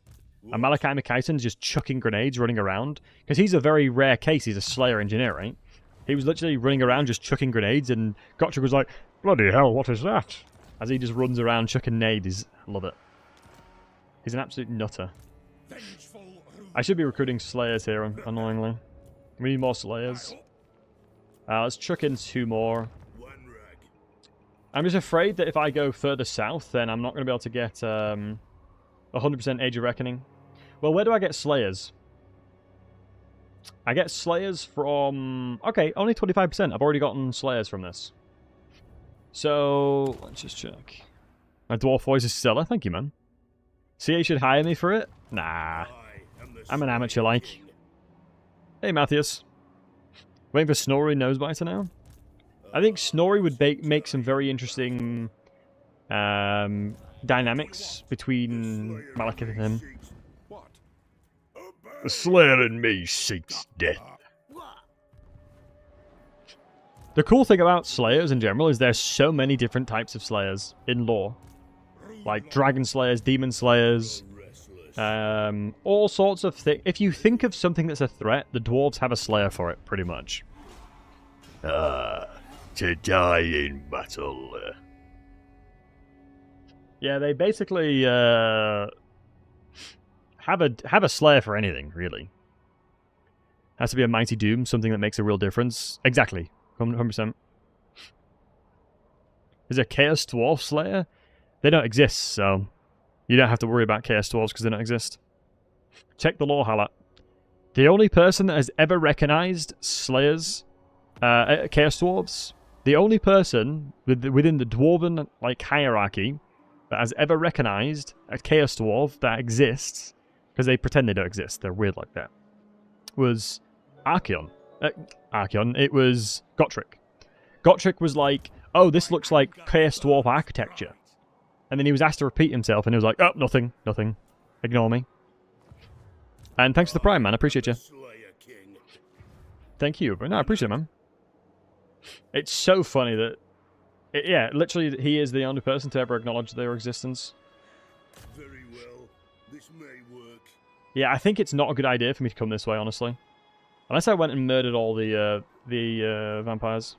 and Malachi McIsam just chucking grenades, running around, because he's a very rare case. He's a Slayer engineer, right? He was literally running around just chucking grenades, and Gotrek was like, Bloody hell, what is that? as he just runs around chucking nades. I love it. He's an absolute nutter. I should be recruiting Slayers here, annoyingly. We need more Slayers. Let's chuck in 2 more. I'm just afraid that if I go further south, then I'm not going to be able to get 100% Age of Reckoning. Well, where do I get Slayers? I get Slayers from... Okay, only 25%. I've already gotten Slayers from this. So, let's just check. My Dwarf voice is stellar. Thank you, man. CA should hire me for it? Nah. I'm an amateur, like. Hey, Matthias. Waiting for Snorri Nosebiter now? I think Snorri would make some very interesting dynamics between Malekith and him. The Slayer in me seeks death. The cool thing about Slayers in general is there's so many different types of Slayers in lore. Like Dragon Slayers, Demon Slayers, All sorts of things. If you think of something that's a threat, the dwarves have a slayer for it, pretty much. To die in battle. Yeah, they basically have a slayer for anything, really. Has to be a mighty doom, something that makes a real difference. Exactly, 100%. Is a chaos dwarf slayer? They don't exist, so you don't have to worry about chaos dwarves because they don't exist. Check the lore, Halat. The only person that has ever recognized slayers, chaos dwarves, the only person within the dwarven hierarchy that has ever recognized a chaos dwarf that exists, because they pretend they don't exist, they're weird like that, was Archeon. It was Gotrek. Gotrek was like, oh, this looks like chaos dwarf architecture. And then he was asked to repeat himself, and he was like, oh, nothing. Ignore me. And thanks for the prime, man. I appreciate you. Thank you. No, I appreciate it, man. It's so funny that... yeah, literally, he is the only person to ever acknowledge their existence. Very well. This may work. Yeah, I think it's not a good idea for me to come this way, honestly. Unless I went and murdered all the vampires.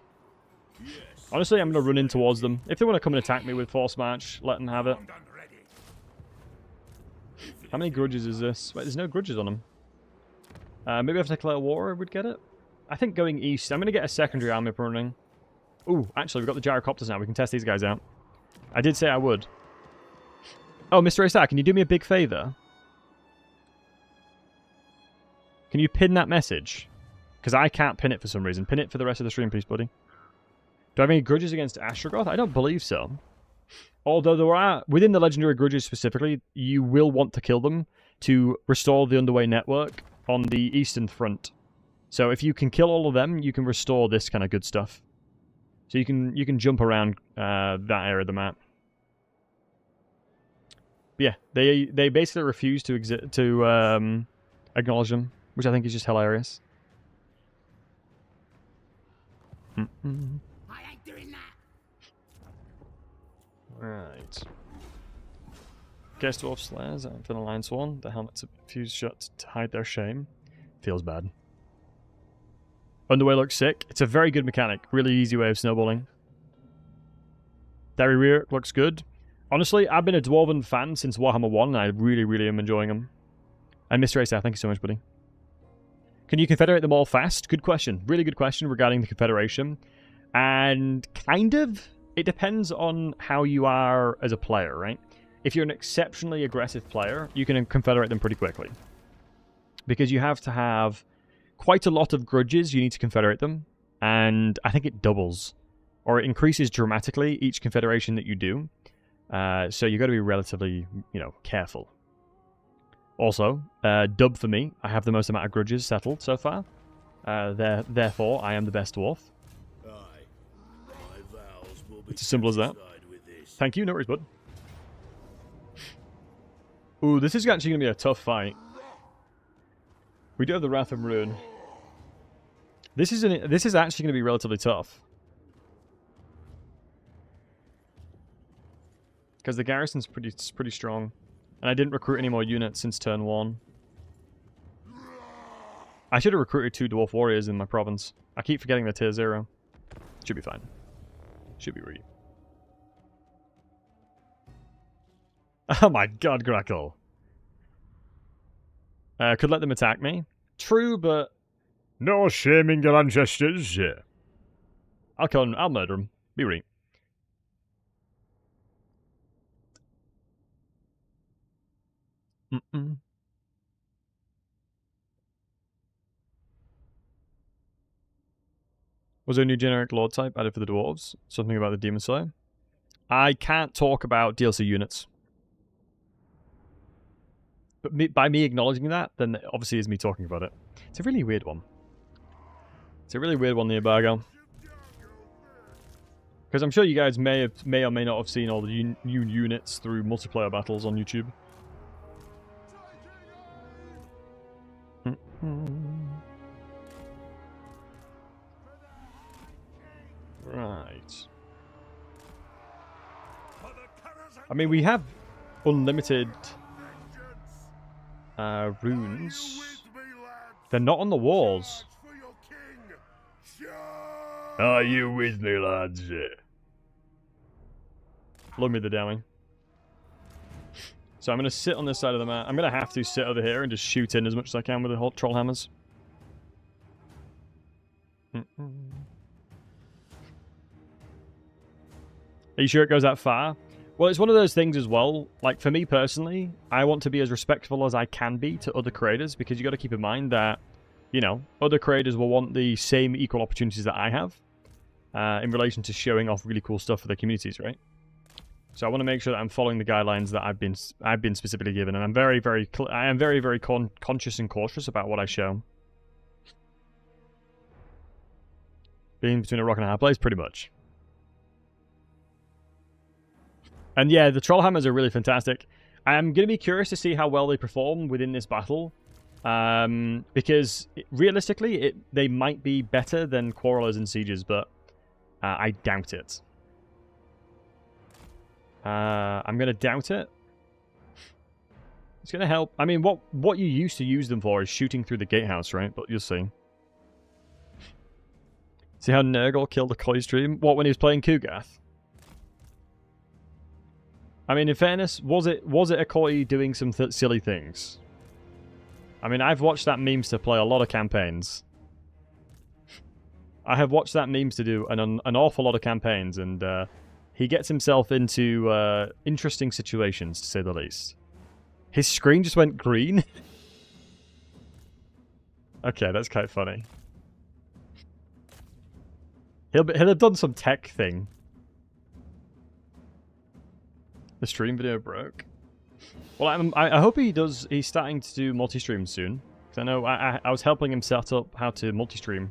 Yes. Honestly, I'm going to run in towards them. If they want to come and attack me with force march, let them have it. How many grudges is this? Wait, there's no grudges on them. Maybe if I declare war, I would get it. I think going east, I'm going to get a secondary army up and running. Ooh, actually, we've got the gyrocopters now. We can test these guys out. I did say I would. Oh, Mr. A-Star, can you do me a big favor? Can you pin that message? Because I can't pin it for some reason. Pin it for the rest of the stream, please, buddy. Do I have any grudges against Astrogoth? I don't believe so. Although there are, within the legendary grudges specifically, you will want to kill them to restore the underway network on the eastern front. So if you can kill all of them, you can restore this kind of good stuff. So you can jump around that area of the map. But yeah, they basically refuse to acknowledge them, which I think is just hilarious. I ain't doing that. Right. Chaos Dwarf Slayers out for the Lion Sworn. The helmets are fused shut to hide their shame. Feels bad. Underway looks sick. It's a very good mechanic. Really easy way of snowballing. Derry Rear looks good. Honestly, I've been a Dwarven fan since Warhammer 1, and I really, really am enjoying them. And Mr. Ace, thank you so much, buddy. Can you confederate them all fast? Good question. Really good question regarding the confederation. And kind of, it depends on how you are as a player, right? If you're an exceptionally aggressive player, you can confederate them pretty quickly. Because you have to have quite a lot of grudges, you need to confederate them. And I think it doubles, or it increases dramatically each confederation that you do. So you've got to be relatively, careful. Also, dub for me. I have the most amount of grudges settled so far. Therefore, I am the best dwarf. It's as simple as that. Thank you, no worries, bud. Ooh, this is actually going to be a tough fight. We do have the Wrath of Ruin. This is actually going to be relatively tough. Because the garrison's pretty strong. And I didn't recruit any more units since turn 1. I should have recruited 2 Dwarf Warriors in my province. I keep forgetting the tier 0. Should be fine. Should be ready. Oh my god, Grackle. Could let them attack me. True, but... No shaming your ancestors. I'll murder them. Be ready. Was there a new generic lord type added for the dwarves? Something about the Demon Slayer? I can't talk about DLC units. But by me acknowledging that, then it obviously is me talking about it. It's a really weird one. It's a really weird one, the embargo. Because I'm sure you guys may or may not have seen all the new units through multiplayer battles on YouTube. Right. I mean, we have unlimited runes. They're not on the walls. Are you with me, lads? Love me the dowing. So I'm going to sit on this side of the map. I'm going to have to sit over here and just shoot in as much as I can with the troll hammers. Are you sure it goes that far? Well, it's one of those things as well. Like, for me personally, I want to be as respectful as I can be to other creators, because you got to keep in mind that, you know, other creators will want the same equal opportunities that I have in relation to showing off really cool stuff for their communities, right? So I want to make sure that I'm following the guidelines that I've been specifically given, and I'm very conscious and cautious about what I show. Being between a rock and a hard place, pretty much. And yeah, the troll hammers are really fantastic. I'm going to be curious to see how well they perform within this battle. Because realistically, they might be better than quarrelers and sieges, but I doubt it. I'm going to doubt it. It's going to help. I mean, what you used to use them for is shooting through the gatehouse, right? But you'll see. See how Nurgle killed the Koi stream? What, when he was playing Kugath? I mean, in fairness, was it a Koi doing some silly things? I mean, I've watched that memester play a lot of campaigns. I have watched that memester do an awful lot of campaigns, and he gets himself into interesting situations, to say the least. His screen just went green? Okay, that's quite funny. He'll have done some tech thing. The stream video broke. Well, I hope he does. He's starting to do multi-stream soon. Because I know I was helping him set up how to multi-stream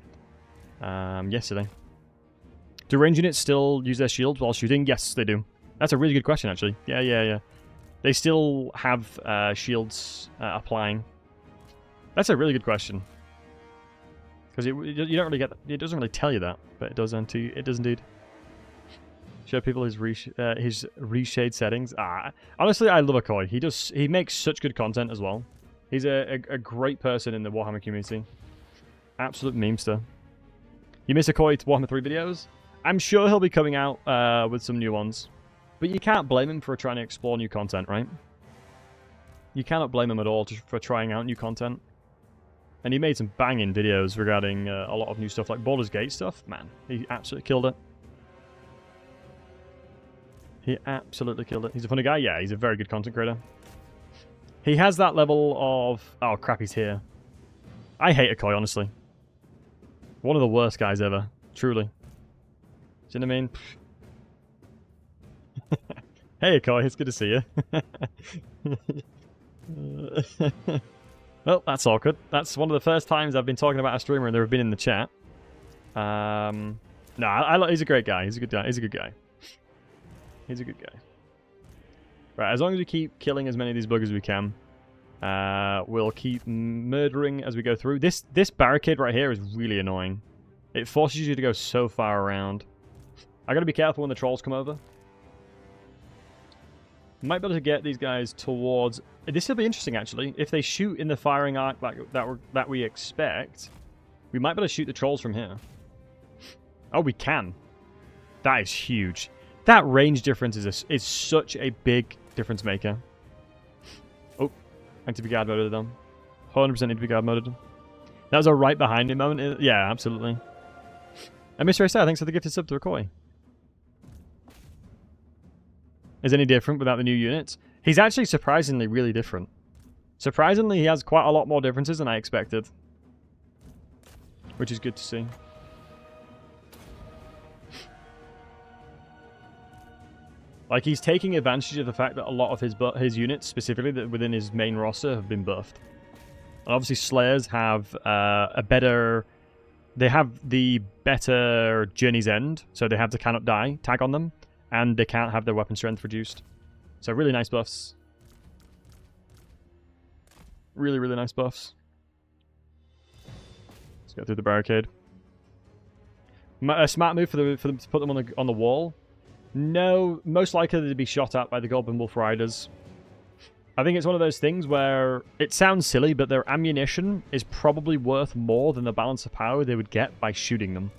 yesterday. Do range units still use their shields while shooting? Yes, they do. That's a really good question, actually. Yeah. They still have shields applying. That's a really good question. Because you don't really get. It doesn't really tell you that, but it does. It does indeed. Show people his reshade settings. Honestly, I love Akoi. He makes such good content as well. He's a great person in the Warhammer community. Absolute memester. You miss Akoi to Warhammer 3 videos? I'm sure he'll be coming out with some new ones. But you can't blame him for trying to explore new content, right? You cannot blame him at all for trying out new content. And he made some banging videos regarding a lot of new stuff, like Baldur's Gate stuff. Man, he absolutely killed it. He absolutely killed it. He's a funny guy? Yeah, he's a very good content creator. He has that level of... Oh, crap, he's here. I hate Akoi, honestly. One of the worst guys ever. Truly. Do you know what I mean? Hey, Akoi, it's good to see you. Well, that's awkward. That's one of the first times I've been talking about a streamer and they've been in the chat. No, he's a great guy. He's a good guy. He's a good guy. He's a good guy. Right, as long as we keep killing as many of these buggers as we can, we'll keep murdering as we go through. This barricade right here is really annoying. It forces you to go so far around. I gotta be careful when the trolls come over. Might be able to get these guys towards... This will be interesting, actually. If they shoot in the firing arc that we expect, we might be able to shoot the trolls from here. Oh, we can. That is huge. That range difference is such a big difference maker. Oh, I need to be guard moded them. 100% need to be guard moded. That was a right behind me moment. Yeah, absolutely. And Mr. Star, thanks for the gifted sub to Akoi. Is any different without the new units? He's actually surprisingly really different. Surprisingly, he has quite a lot more differences than I expected. Which is good to see. Like, he's taking advantage of the fact that a lot of his units, specifically that within his main roster, have been buffed. And obviously, Slayers have a better... They have the better Journey's End, so they have the Cannot Die tag on them. And they can't have their weapon strength reduced. So really nice buffs. Really, really nice buffs. Let's go through the barricade. A smart move for them to put them on the wall. No, most likely they'd be shot at by the Goblin Wolf Riders. I think it's one of those things where it sounds silly, but their ammunition is probably worth more than the balance of power they would get by shooting them.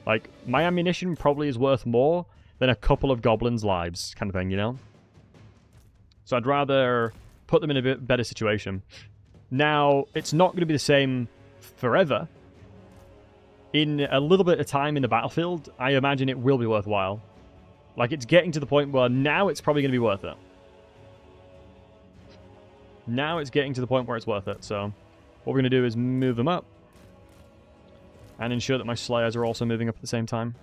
Like, my ammunition probably is worth more than a couple of goblins' lives, kind of thing, you know? So I'd rather put them in a bit better situation. Now, it's not going to be the same forever. In a little bit of time in the battlefield, I imagine it will be worthwhile. Like, it's getting to the point where now it's probably going to be worth it. Now it's getting to the point where it's worth it, so what we're going to do is move them up and ensure that my Slayers are also moving up at the same time.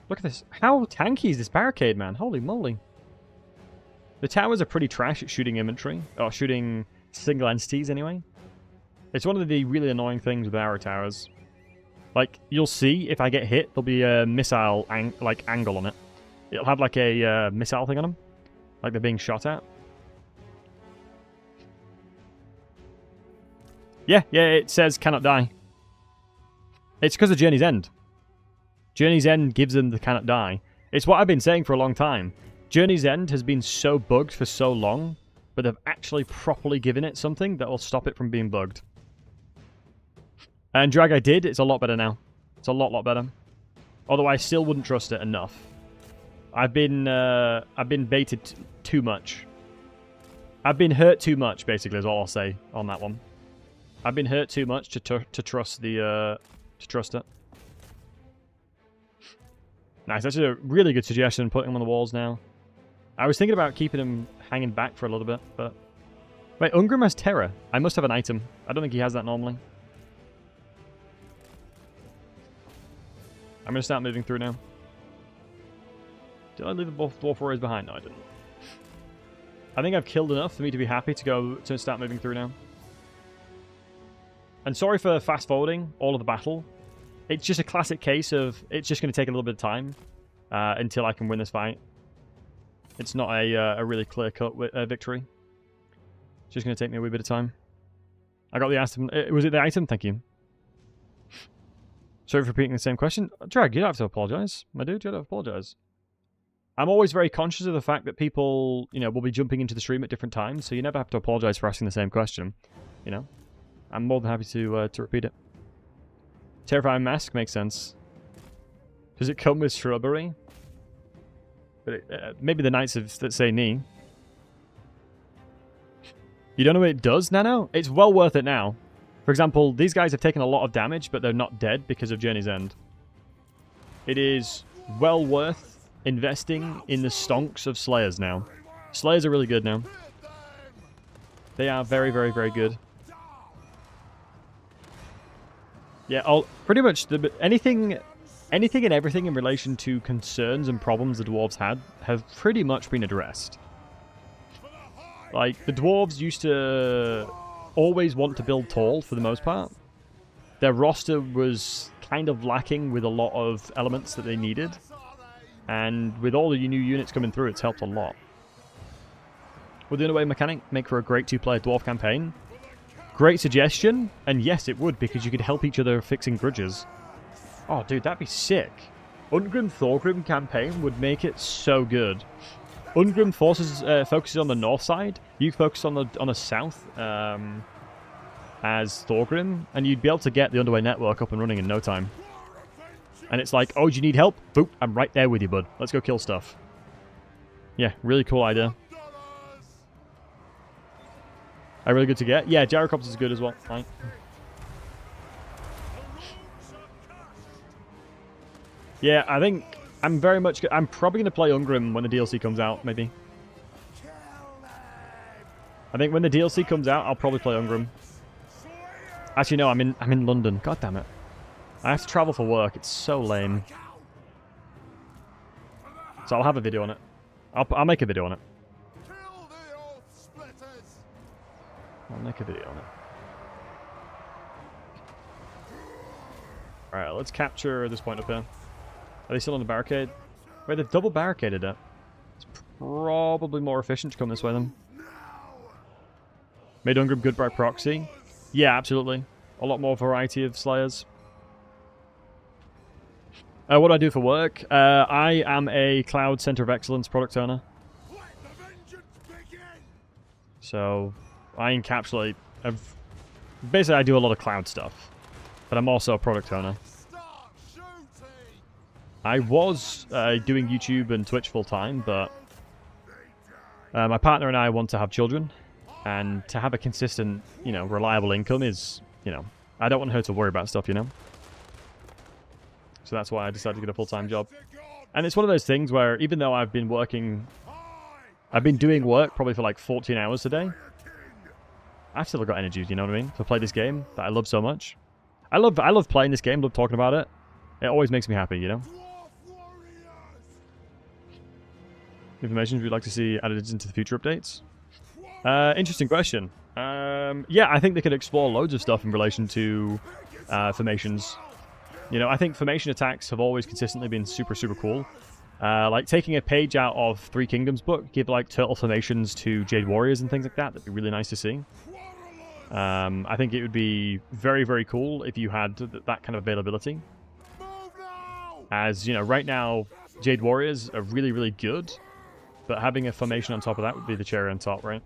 Look at this. How tanky is this barricade, man? Holy moly. The towers are pretty trash at shooting infantry, or shooting single entities anyway. It's one of the really annoying things with arrow towers. Like, you'll see if I get hit, there'll be a missile angle on it. It'll have like a missile thing on them, like they're being shot at. Yeah, it says cannot die. It's because of Journey's End. Journey's End gives them the cannot die. It's what I've been saying for a long time. Journey's End has been so bugged for so long, but they've actually properly given it something that will stop it from being bugged. And Drag I did, it's a lot better now. It's a lot better. Although I still wouldn't trust it enough. I've been baited too much. I've been hurt too much, basically, is all I'll say on that one. I've been hurt too much to trust the to trust it. Nice, that's a really good suggestion, putting them on the walls now. I was thinking about keeping him hanging back for a little bit, but... Wait, Ungrim has terror. I must have an item. I don't think he has that normally. I'm going to start moving through now. Did I leave the Dwarf Warriors behind? No, I didn't. I think I've killed enough for me to be happy to start moving through now. And sorry for fast-forwarding all of the battle. It's just a classic case of it's just going to take a little bit of time until I can win this fight. It's not a really clear-cut victory. It's just going to take me a wee bit of time. I got the item. Was it the item? Thank you. Sorry for repeating the same question. Drag, you don't have to apologize. My dude, you don't have to apologize. I'm always very conscious of the fact that people, you know, will be jumping into the stream at different times, so you never have to apologize for asking the same question. You know? I'm more than happy to repeat it. Terrifying mask makes sense. Does it come with shrubbery? But maybe the Knights that say knee. You don't know what it does, Nano? It's well worth it now. For example, these guys have taken a lot of damage, but they're not dead because of Journey's End. It is well worth investing in the stonks of Slayers now. Slayers are really good now. They are very, very, very good. Yeah, pretty much anything and everything in relation to concerns and problems the dwarves had have pretty much been addressed. Like, the dwarves used to always want to build tall for the most part. Their roster was kind of lacking with a lot of elements that they needed. And with all the new units coming through, it's helped a lot. Would the Underway mechanic make for a great two-player dwarf campaign? Great suggestion, and yes, it would, because you could help each other fixing grudges. Oh, dude, that'd be sick. Ungrim Thorgrim campaign would make it so good. Ungrim focuses on the north side. You focus on the south as Thorgrim, and you'd be able to get the Underway network up and running in no time. And it's like, oh, do you need help? Boop, I'm right there with you, bud. Let's go kill stuff. Yeah, really cool idea. Really good to get? Yeah, gyrocopter is good as well. Fine. Yeah, I think I'm very much... I'm probably going to play Ungrim when the DLC comes out, maybe. I think when the DLC comes out, I'll probably play Ungrim. Actually, no, I'm in London. God damn it. I have to travel for work. It's so lame. So I'll have a video on it. I'll make a video on it. I'll make a video on it. Alright, let's capture this point up here. Are they still on the barricade? Wait, they've double barricaded it. It's probably more efficient to come this way then. Made Ungrim good by proxy? Yeah, absolutely. A lot more variety of Slayers. What do I do for work? I am a Cloud Center of Excellence product owner. So I encapsulate... Basically, I do a lot of cloud stuff. But I'm also a product owner. I was doing YouTube and Twitch full-time, but my partner and I want to have children. And to have a consistent, you know, reliable income is, you know... I don't want her to worry about stuff, you know? So that's why I decided to get a full-time job. And it's one of those things where, even though I've been working... I've been doing work probably for like 14 hours a day. I've still got energy, you know what I mean? To play this game that I love so much. I love playing this game, love talking about it. It always makes me happy, you know? Information we'd like to see added into the future updates? Interesting question. Yeah, I think they could explore loads of stuff in relation to formations. You know, I think formation attacks have always consistently been super, super cool. Like taking a page out of Three Kingdoms book, give like turtle formations to Jade Warriors and things like that. That'd be really nice to see. I think it would be very, very cool if you had that kind of availability. As, you know, right now, Jade Warriors are really, really good. But having a formation on top of that would be the cherry on top, right?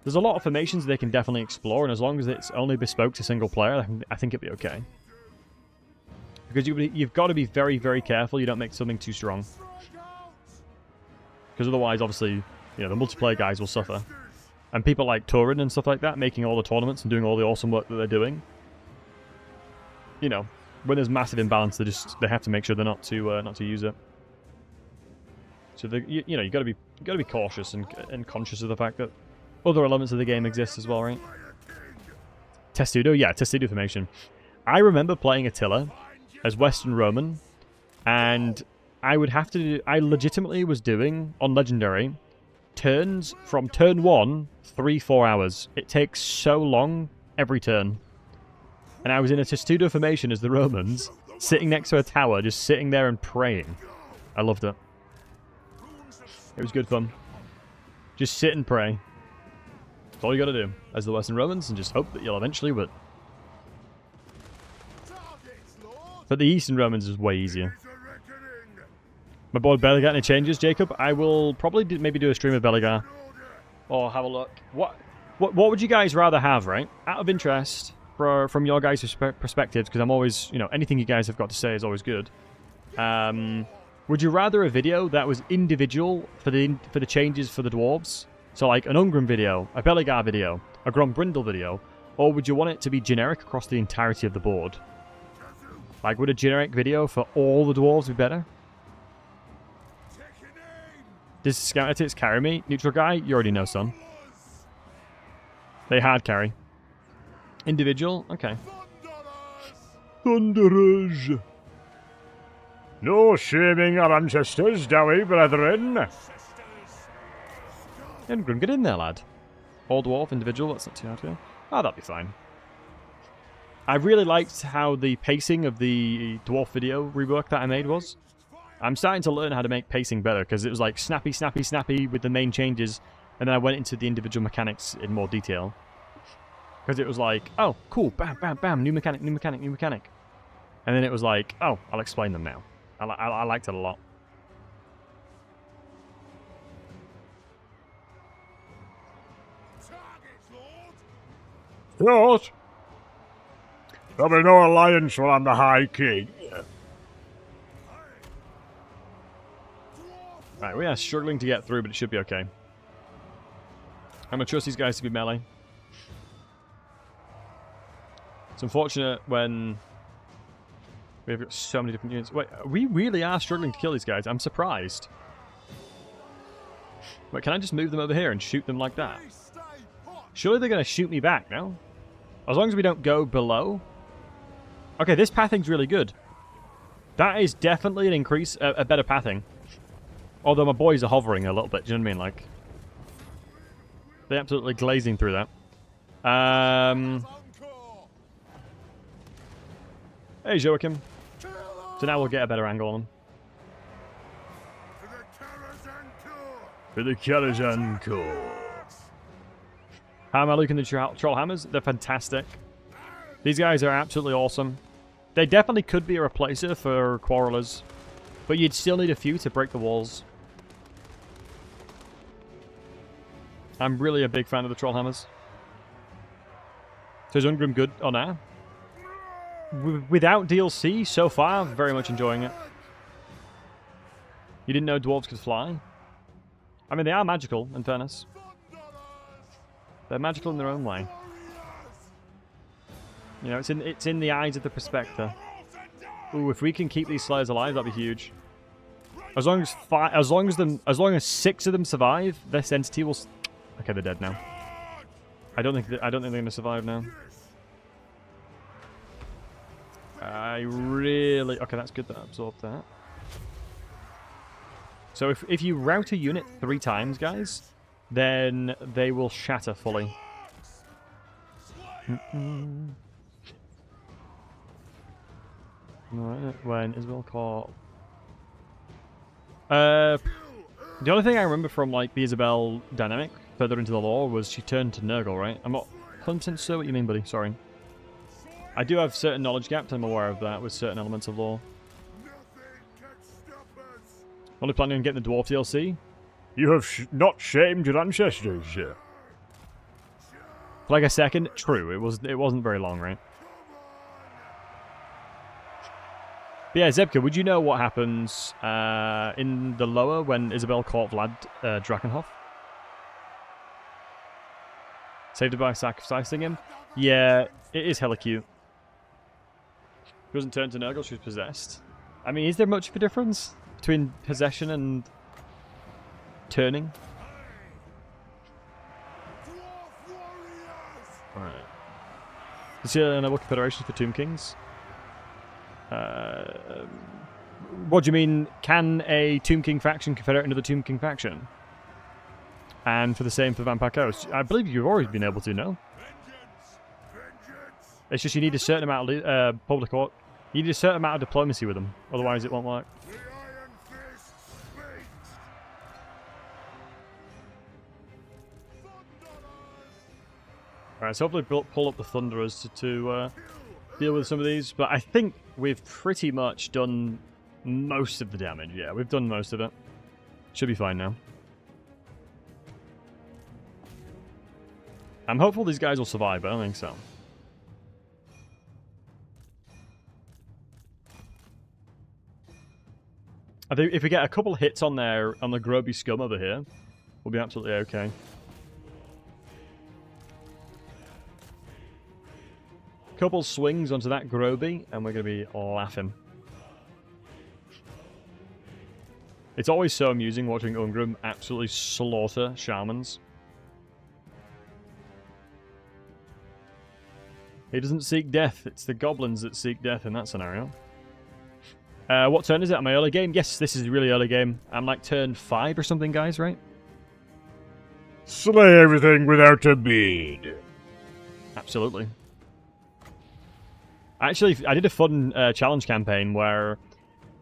There's a lot of formations they can definitely explore, and as long as it's only bespoke to single player, I think it'd be okay. Because you've got to be very, very careful you don't make something too strong. Because otherwise, obviously, you know, the multiplayer guys will suffer. And people like Turin and stuff like that, making all the tournaments and doing all the awesome work that they're doing. You know, when there's massive imbalance, they have to make sure they're not to use it. So you know, you got to be cautious and conscious of the fact that other elements of the game exist as well, right? Testudo, yeah, Testudo formation. I remember playing Attila as Western Roman, and I legitimately was doing, on Legendary, turns from turn 1, 3-4 hours. It takes so long every turn. And I was in a Testudo formation as the Romans, sitting next to a tower, just sitting there and praying. I loved it. It was good fun. Just sit and pray. That's all you gotta do as the Western Romans, and just hope that you'll eventually win. But the Eastern Romans is way easier. My boy Beligar, any changes, Jacob? I will probably maybe do a stream of Beligar. Or have a look. What would you guys rather have, right? Out of interest, from your guys' perspectives, because I'm always, you know, anything you guys have got to say is always good. Would you rather a video that was individual for the changes for the dwarves? So like an Ungrim video, a Beligar video, a Grombrindle video, or would you want it to be generic across the entirety of the board? Like, would a generic video for all the dwarves be better? Does Scout Attacks carry me? Neutral guy? You already know, son. They hard carry. Individual? Okay. Thunderers! No shaming our ancestors, dowie brethren. Ungrim, get in there, lad. All dwarf, individual, that's not too hard to do. Oh, that'll be fine. I really liked how the pacing of the dwarf video rework that I made was. I'm starting to learn how to make pacing better, because it was like snappy, snappy, snappy with the main changes, and then I went into the individual mechanics in more detail. Because it was like, oh, cool, bam, bam, bam, new mechanic, new mechanic, new mechanic. And then it was like, oh, I'll explain them now. I liked it a lot. What? There'll be no alliance while I'm the High King. Right, we are struggling to get through, but it should be okay. I'm going to trust these guys to be melee. It's unfortunate when we've got so many different units. Wait, we really are struggling to kill these guys. I'm surprised. Wait, can I just move them over here and shoot them like that? Surely they're going to shoot me back, no? As long as we don't go below. Okay, this pathing's really good. That is definitely an increase, a better pathing. Although my boys are hovering a little bit, do you know what I mean? Like, they're absolutely glazing through that. Hey, Joachim. So now we'll get a better angle on them. For the Karazhan Corps. How am I looking at the troll hammers? They're fantastic. These guys are absolutely awesome. They definitely could be a replacer for Quarrelers, but you'd still need a few to break the walls. I'm really a big fan of the troll hammers. So is Ungrim good on air? Without DLC, so far, very much enjoying it. You didn't know dwarves could fly? I mean, they are magical, in fairness. They're magical in their own way. You know, it's in the eyes of the prospector. Ooh, if we can keep these slayers alive, that'd be huge. As long as 6 of them survive, this entity will. Okay, they're dead now. I don't think they're gonna survive now. Okay, that's good that I absorbed that. So if you route a unit 3 times, guys, then they will shatter fully. When Isabel caught. The only thing I remember from like the Isabel dynamic further into the lore was she turned to Nurgle, right? I'm not 100% sure what you mean, buddy. Sorry. I do have certain knowledge gaps. I'm aware of that with certain elements of lore. Only planning on getting the Dwarf DLC. You have not shamed your ancestors, sir. For like a second, true. It wasn't very long, right? But yeah, Zebka, would you know what happens in the lower when Isabel caught Vlad Drakenhof? Saved it by sacrificing him? Yeah, it is hella cute. She wasn't turned to Nurgle, she was possessed. I mean, is there much of a difference between possession and turning? Alright. Is there another confederation for Tomb Kings? What do you mean? Can a Tomb King faction confederate another Tomb King faction? And for the same for Vampire Coast? I believe you've always been able to, no? It's just you need a certain amount of you need a certain amount of diplomacy with them, otherwise it won't work. Alright, so hopefully pull up the Thunderers to deal with some of these, but I think we've pretty much done most of the damage. Yeah, we've done most of it. Should be fine now. I'm hopeful these guys will survive, but I don't think so. I think if we get a couple hits on the Groby scum over here, we'll be absolutely okay. Couple swings onto that Groby, and we're going to be laughing. It's always so amusing watching Ungrim absolutely slaughter shamans. He doesn't seek death, it's the goblins that seek death in that scenario. What turn is it? Am I early game? Yes, this is really early game. I'm like turn 5 or something, guys, right? Slay everything without a beard. Absolutely. Actually, I did a fun challenge campaign where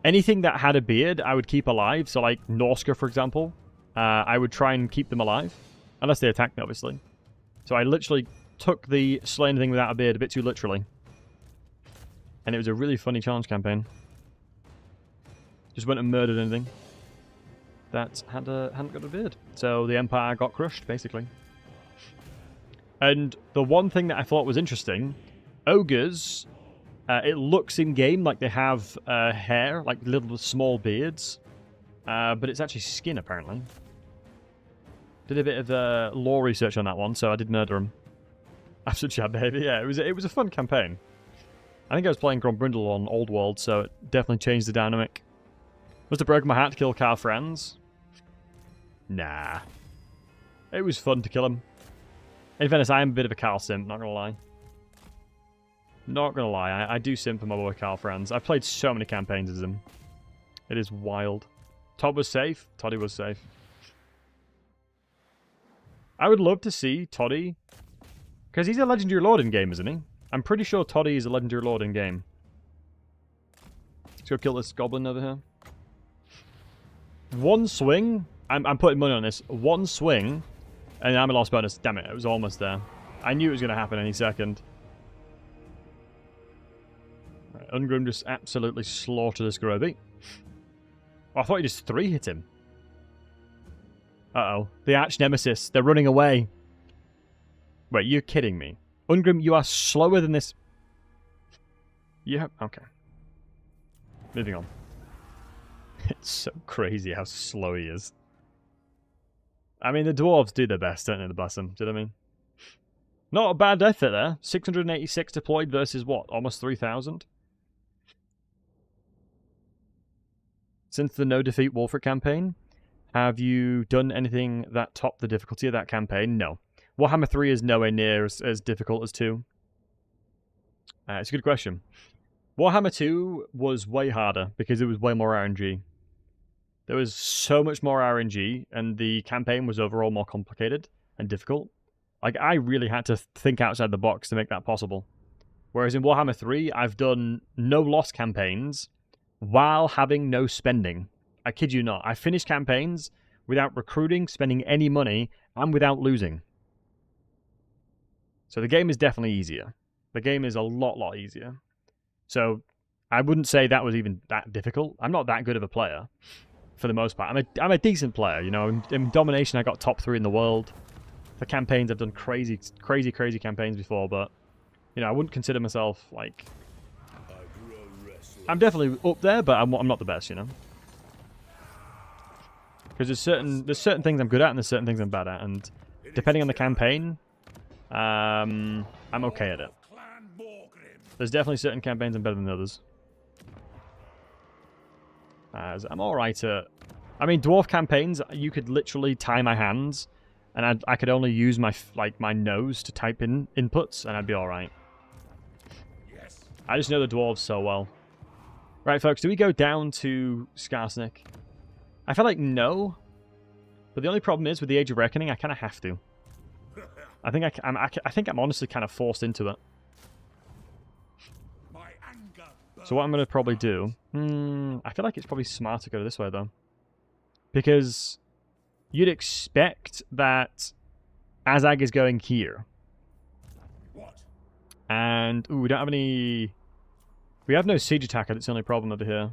anything that had a beard, I would keep alive. So like Norska, for example, I would try and keep them alive. Unless they attacked me, obviously. So I literally took the slay anything without a beard a bit too literally. And it was a really funny challenge campaign. Just went and murdered anything that hadn't got a beard. So the Empire got crushed, basically. And the one thing that I thought was interesting, ogres, it looks in-game like they have hair, like little small beards. But it's actually skin, apparently. Did a bit of lore research on that one, so I did murder them. Absolute chat behavior. Yeah, it was a fun campaign. I think I was playing Grombrindle on Old World, so it definitely changed the dynamic. Must have broken my heart to kill Carl Franz. Nah. It was fun to kill him. In fairness, I am a bit of a Carl simp, not gonna lie. Not gonna lie, I do simp for my boy Carl Franz. I've played so many campaigns as him. It is wild. Todd was safe. Toddy was safe. I would love to see Toddy, because he's a Legendary Lord in-game, isn't he? I'm pretty sure Toddy is a Legendary Lord in-game. Let's go kill this goblin over here. One swing, I'm putting money on this. One swing, and I'm a lost bonus. Damn it, it was almost there. I knew it was going to happen any second. Right, Ungrim just absolutely slaughtered this Groby. Oh, I thought he just 3-hit him. Uh-oh. The arch nemesis. They're running away. Wait, you're kidding me. Ungrim, you are slower than this. Yeah, okay. Moving on. It's so crazy how slow he is. I mean, the dwarves do their best, don't they, to bless them? Do you know what I mean? Not a bad effort there. 686 deployed versus what? Almost 3,000? Since the no defeat Warfare campaign, have you done anything that topped the difficulty of that campaign? No. Warhammer 3 is nowhere near as difficult as 2. It's a good question. Warhammer 2 was way harder because it was way more RNG. There was so much more RNG, and the campaign was overall more complicated and difficult. Like, I really had to think outside the box to make that possible. Whereas in Warhammer 3, I've done no loss campaigns while having no spending. I kid you not. I finished campaigns without recruiting, spending any money, and without losing. So the game is definitely easier. The game is a lot easier. So I wouldn't say that was even that difficult. I'm not that good of a player, for the most part. I'm a decent player, you know. In Domination, I got top 3 in the world. For campaigns, I've done crazy campaigns before, but, you know, I wouldn't consider myself, like... I'm definitely up there, but I'm not the best, you know. Because there's certain things I'm good at, and there's certain things I'm bad at, and depending on the campaign, I'm okay at it. There's definitely certain campaigns I'm better than others. As I'm alright at... I mean, dwarf campaigns, you could literally tie my hands, and I could only use my nose to type in inputs, and I'd be alright. I just know the dwarves so well. Right, folks, do we go down to Skarsnik? I feel like no, but the only problem is with the Age of Reckoning, I kind of have to. I think I'm honestly kind of forced into it. So what I'm going to probably do... I feel like it's probably smarter to go this way, though. Because you'd expect that Azag is going here. And, ooh, we don't have any... We have no siege attacker, that's the only problem over here.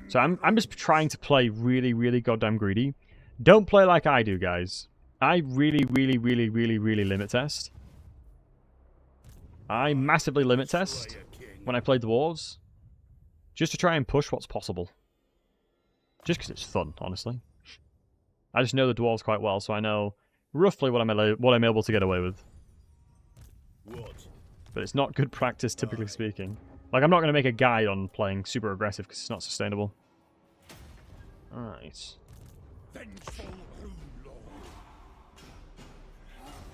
So I'm just trying to play really goddamn greedy. Don't play like I do, guys. I really limit test. I massively limit test when I play dwarves. Just to try and push what's possible. Just because it's fun, honestly. I just know the dwarves quite well, so I know roughly what I'm able to get away with. But it's not good practice, typically speaking. Like, I'm not going to make a guide on playing super aggressive because it's not sustainable. Alright.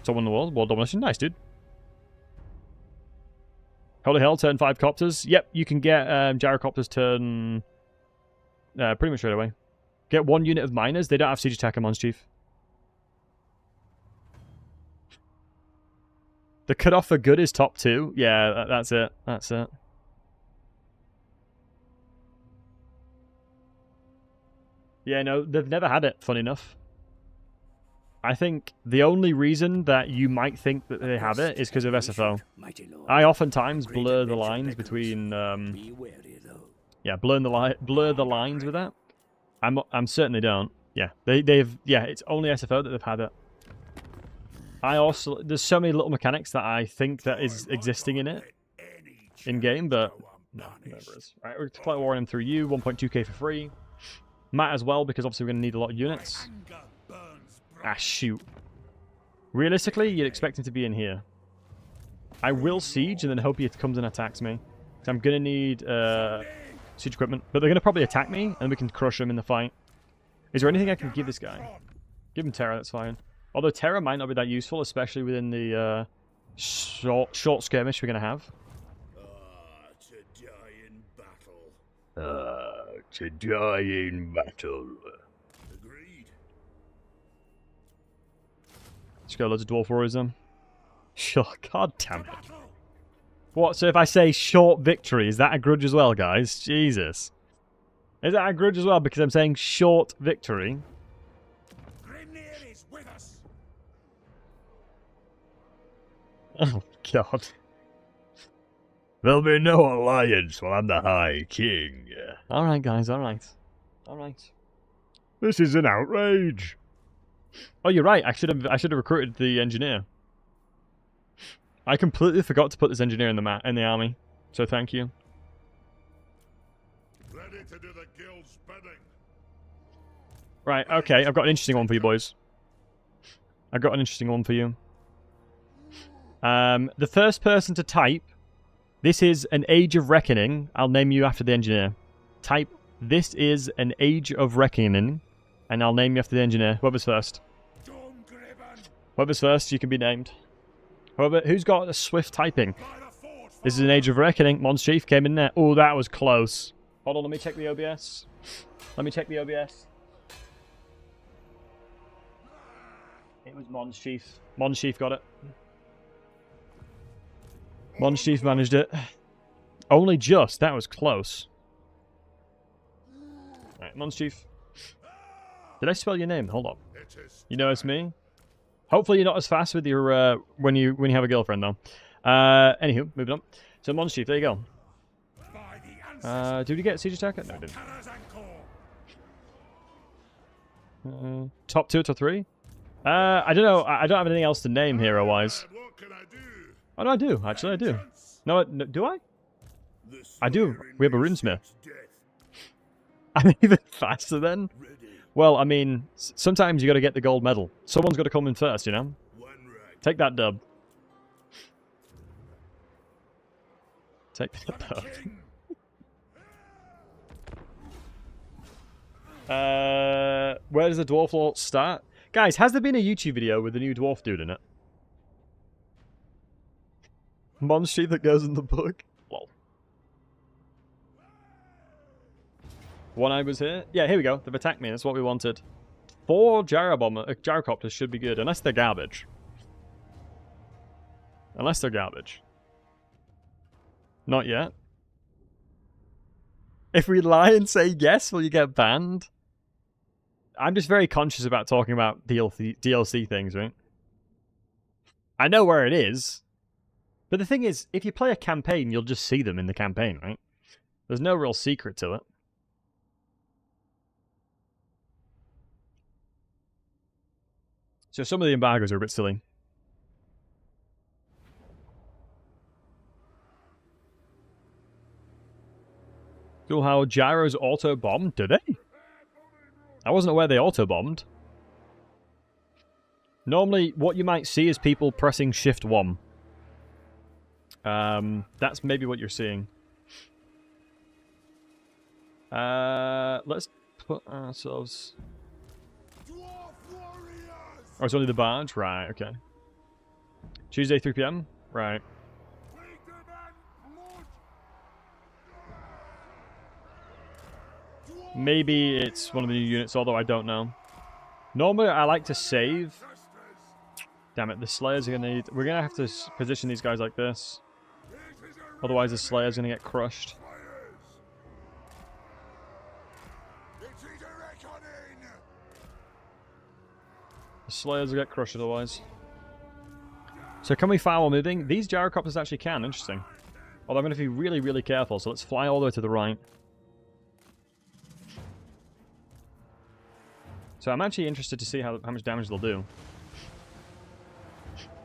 Someone in the world. World domination. Nice, dude. Holy hell, turn 5 copters. Yep, you can get gyrocopters turn... pretty much straight away. Get 1 unit of miners. They don't have siege attacker, Mons Chief. The cutoff for good is top 2. Yeah, that's it. That's it. Yeah, no, they've never had it, fun enough. I think the only reason that you might think that they have it is because of SFO. I oftentimes blur the lines between... yeah, blur the lines with that. I'm certain they don't. Yeah, yeah, it's only SFO that they've had it. I also... There's so many little mechanics that I think that is existing in it. In-game, but... No, whatever it is. Right, we're going to play Warhammer through you. 1.2k for free. Matt as well, because obviously we're going to need a lot of units. Ah, shoot. Realistically, you'd expect him to be in here. I will siege and then hope he comes and attacks me. Because I'm going to need siege equipment. But they're going to probably attack me, and we can crush him in the fight. Is there anything I can give this guy? Give him Terror, that's fine. Although Terror might not be that useful, especially within the short skirmish we're going to have. To die in battle. To die in battle. Agreed. Let's go, loads of dwarf warriors then. Sure, god damn it. What, so if I say short victory, is that a grudge as well, guys? Jesus. Is that a grudge as well because I'm saying short victory? Is with us. Oh, God. There'll be no alliance while I'm the High King. Alright, guys, alright. Alright. This is an outrage. Oh, you're right. I should have recruited the engineer. I completely forgot to put this engineer in the army. So thank you. Ready to do the guild's bidding. Right, okay, I've got an interesting one for you boys. I've got an interesting one for you. The first person to type, this is an Age of Reckoning. I'll name you after the engineer. Type, this is an Age of Reckoning, and I'll name you after the engineer. Whoever's first. Whoever's first, you can be named. Who's got a swift typing? This is an Age of Reckoning. Mons Chief came in there. Oh, that was close. Hold on, let me check the OBS. Let me check the OBS. It was Mons Chief. Mons Chief got it. Mons Chief managed it. Only just. That was close. Right, Mons Chief. Did I spell your name? Hold on. You know it's me. Hopefully you're not as fast with your when you have a girlfriend though. Anywho, moving on. So Mons Chief, there you go. Did we get siege attacker? No, we didn't. Top 2 to 3? I don't know. I don't have anything else to name hero-wise. Oh, no, I do. Actually, I do. No, do I? I do. We have a runesmith. I'm even faster then? Well, I mean, sometimes you got to get the gold medal. Someone's got to come in first, you know? Take that dub. Take that dub. Where does the dwarf lore start? Guys, has there been a YouTube video with the new dwarf dude in it? Mons Chief that goes in the book? Lol. One eye was here? Yeah, here we go. They've attacked me. That's what we wanted. 4 gyrocopters should be good, unless they're garbage. Unless they're garbage. Not yet. If we lie and say yes, will you get banned? I'm just very conscious about talking about DLC things, right? I know where it is. But the thing is, if you play a campaign, you'll just see them in the campaign, right? There's no real secret to it. So some of the embargoes are a bit silly. Cool how gyros auto-bombed, do they? I wasn't aware they auto-bombed. Normally, what you might see is people pressing Shift 1. That's maybe what you're seeing. Let's put ourselves... Oh, it's only the barge? Right, okay. Tuesday, 3 PM? Right. Maybe it's one of the new units, although I don't know. Normally, I like to save. Damn it, the Slayers are going to need... We're going to have to position these guys like this. Otherwise, the Slayer's going to get crushed. The Slayers will get crushed otherwise. So can we fire while moving? These gyrocopters actually can. Interesting. Although I'm going to be really, really careful. So let's fly all the way to the right. So I'm actually interested to see how much damage they'll do.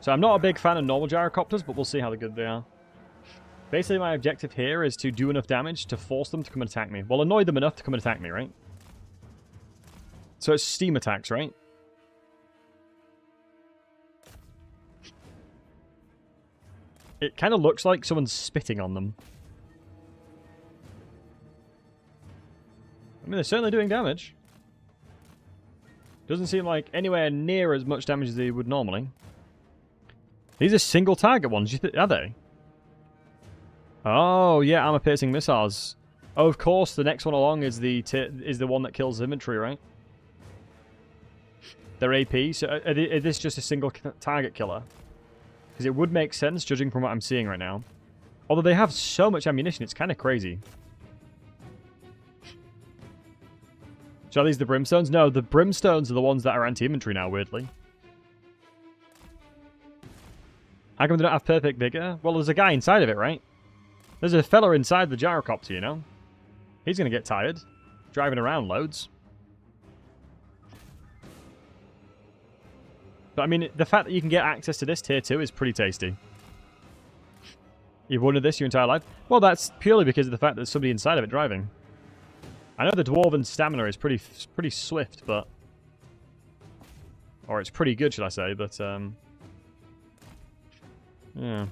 So I'm not a big fan of normal gyrocopters, but we'll see how good they are. Basically, my objective here is to do enough damage to force them to come and attack me. Well, annoy them enough to come and attack me, right? So it's steam attacks, right? It kind of looks like someone's spitting on them. I mean, they're certainly doing damage. Doesn't seem like anywhere near as much damage as they would normally. These are single target ones, are they? Oh, yeah, armor-piercing missiles. Oh, of course, the next one along is the one that kills infantry, right? They're AP, so is this just a single target killer? Because it would make sense, judging from what I'm seeing right now. Although they have so much ammunition, it's kind of crazy. So are these the brimstones? No, the brimstones are the ones that are anti-infantry now, weirdly. How come they don't have perfect vigor? Well, there's a guy inside of it, right? There's a fella inside the gyrocopter, you know? He's going to get tired. Driving around loads. But I mean, the fact that you can get access to this tier 2 is pretty tasty. You've wanted this your entire life? Well, that's purely because of the fact that there's somebody inside of it driving. I know the Dwarven stamina is pretty swift, but... Or it's pretty good, should I say, but, yeah.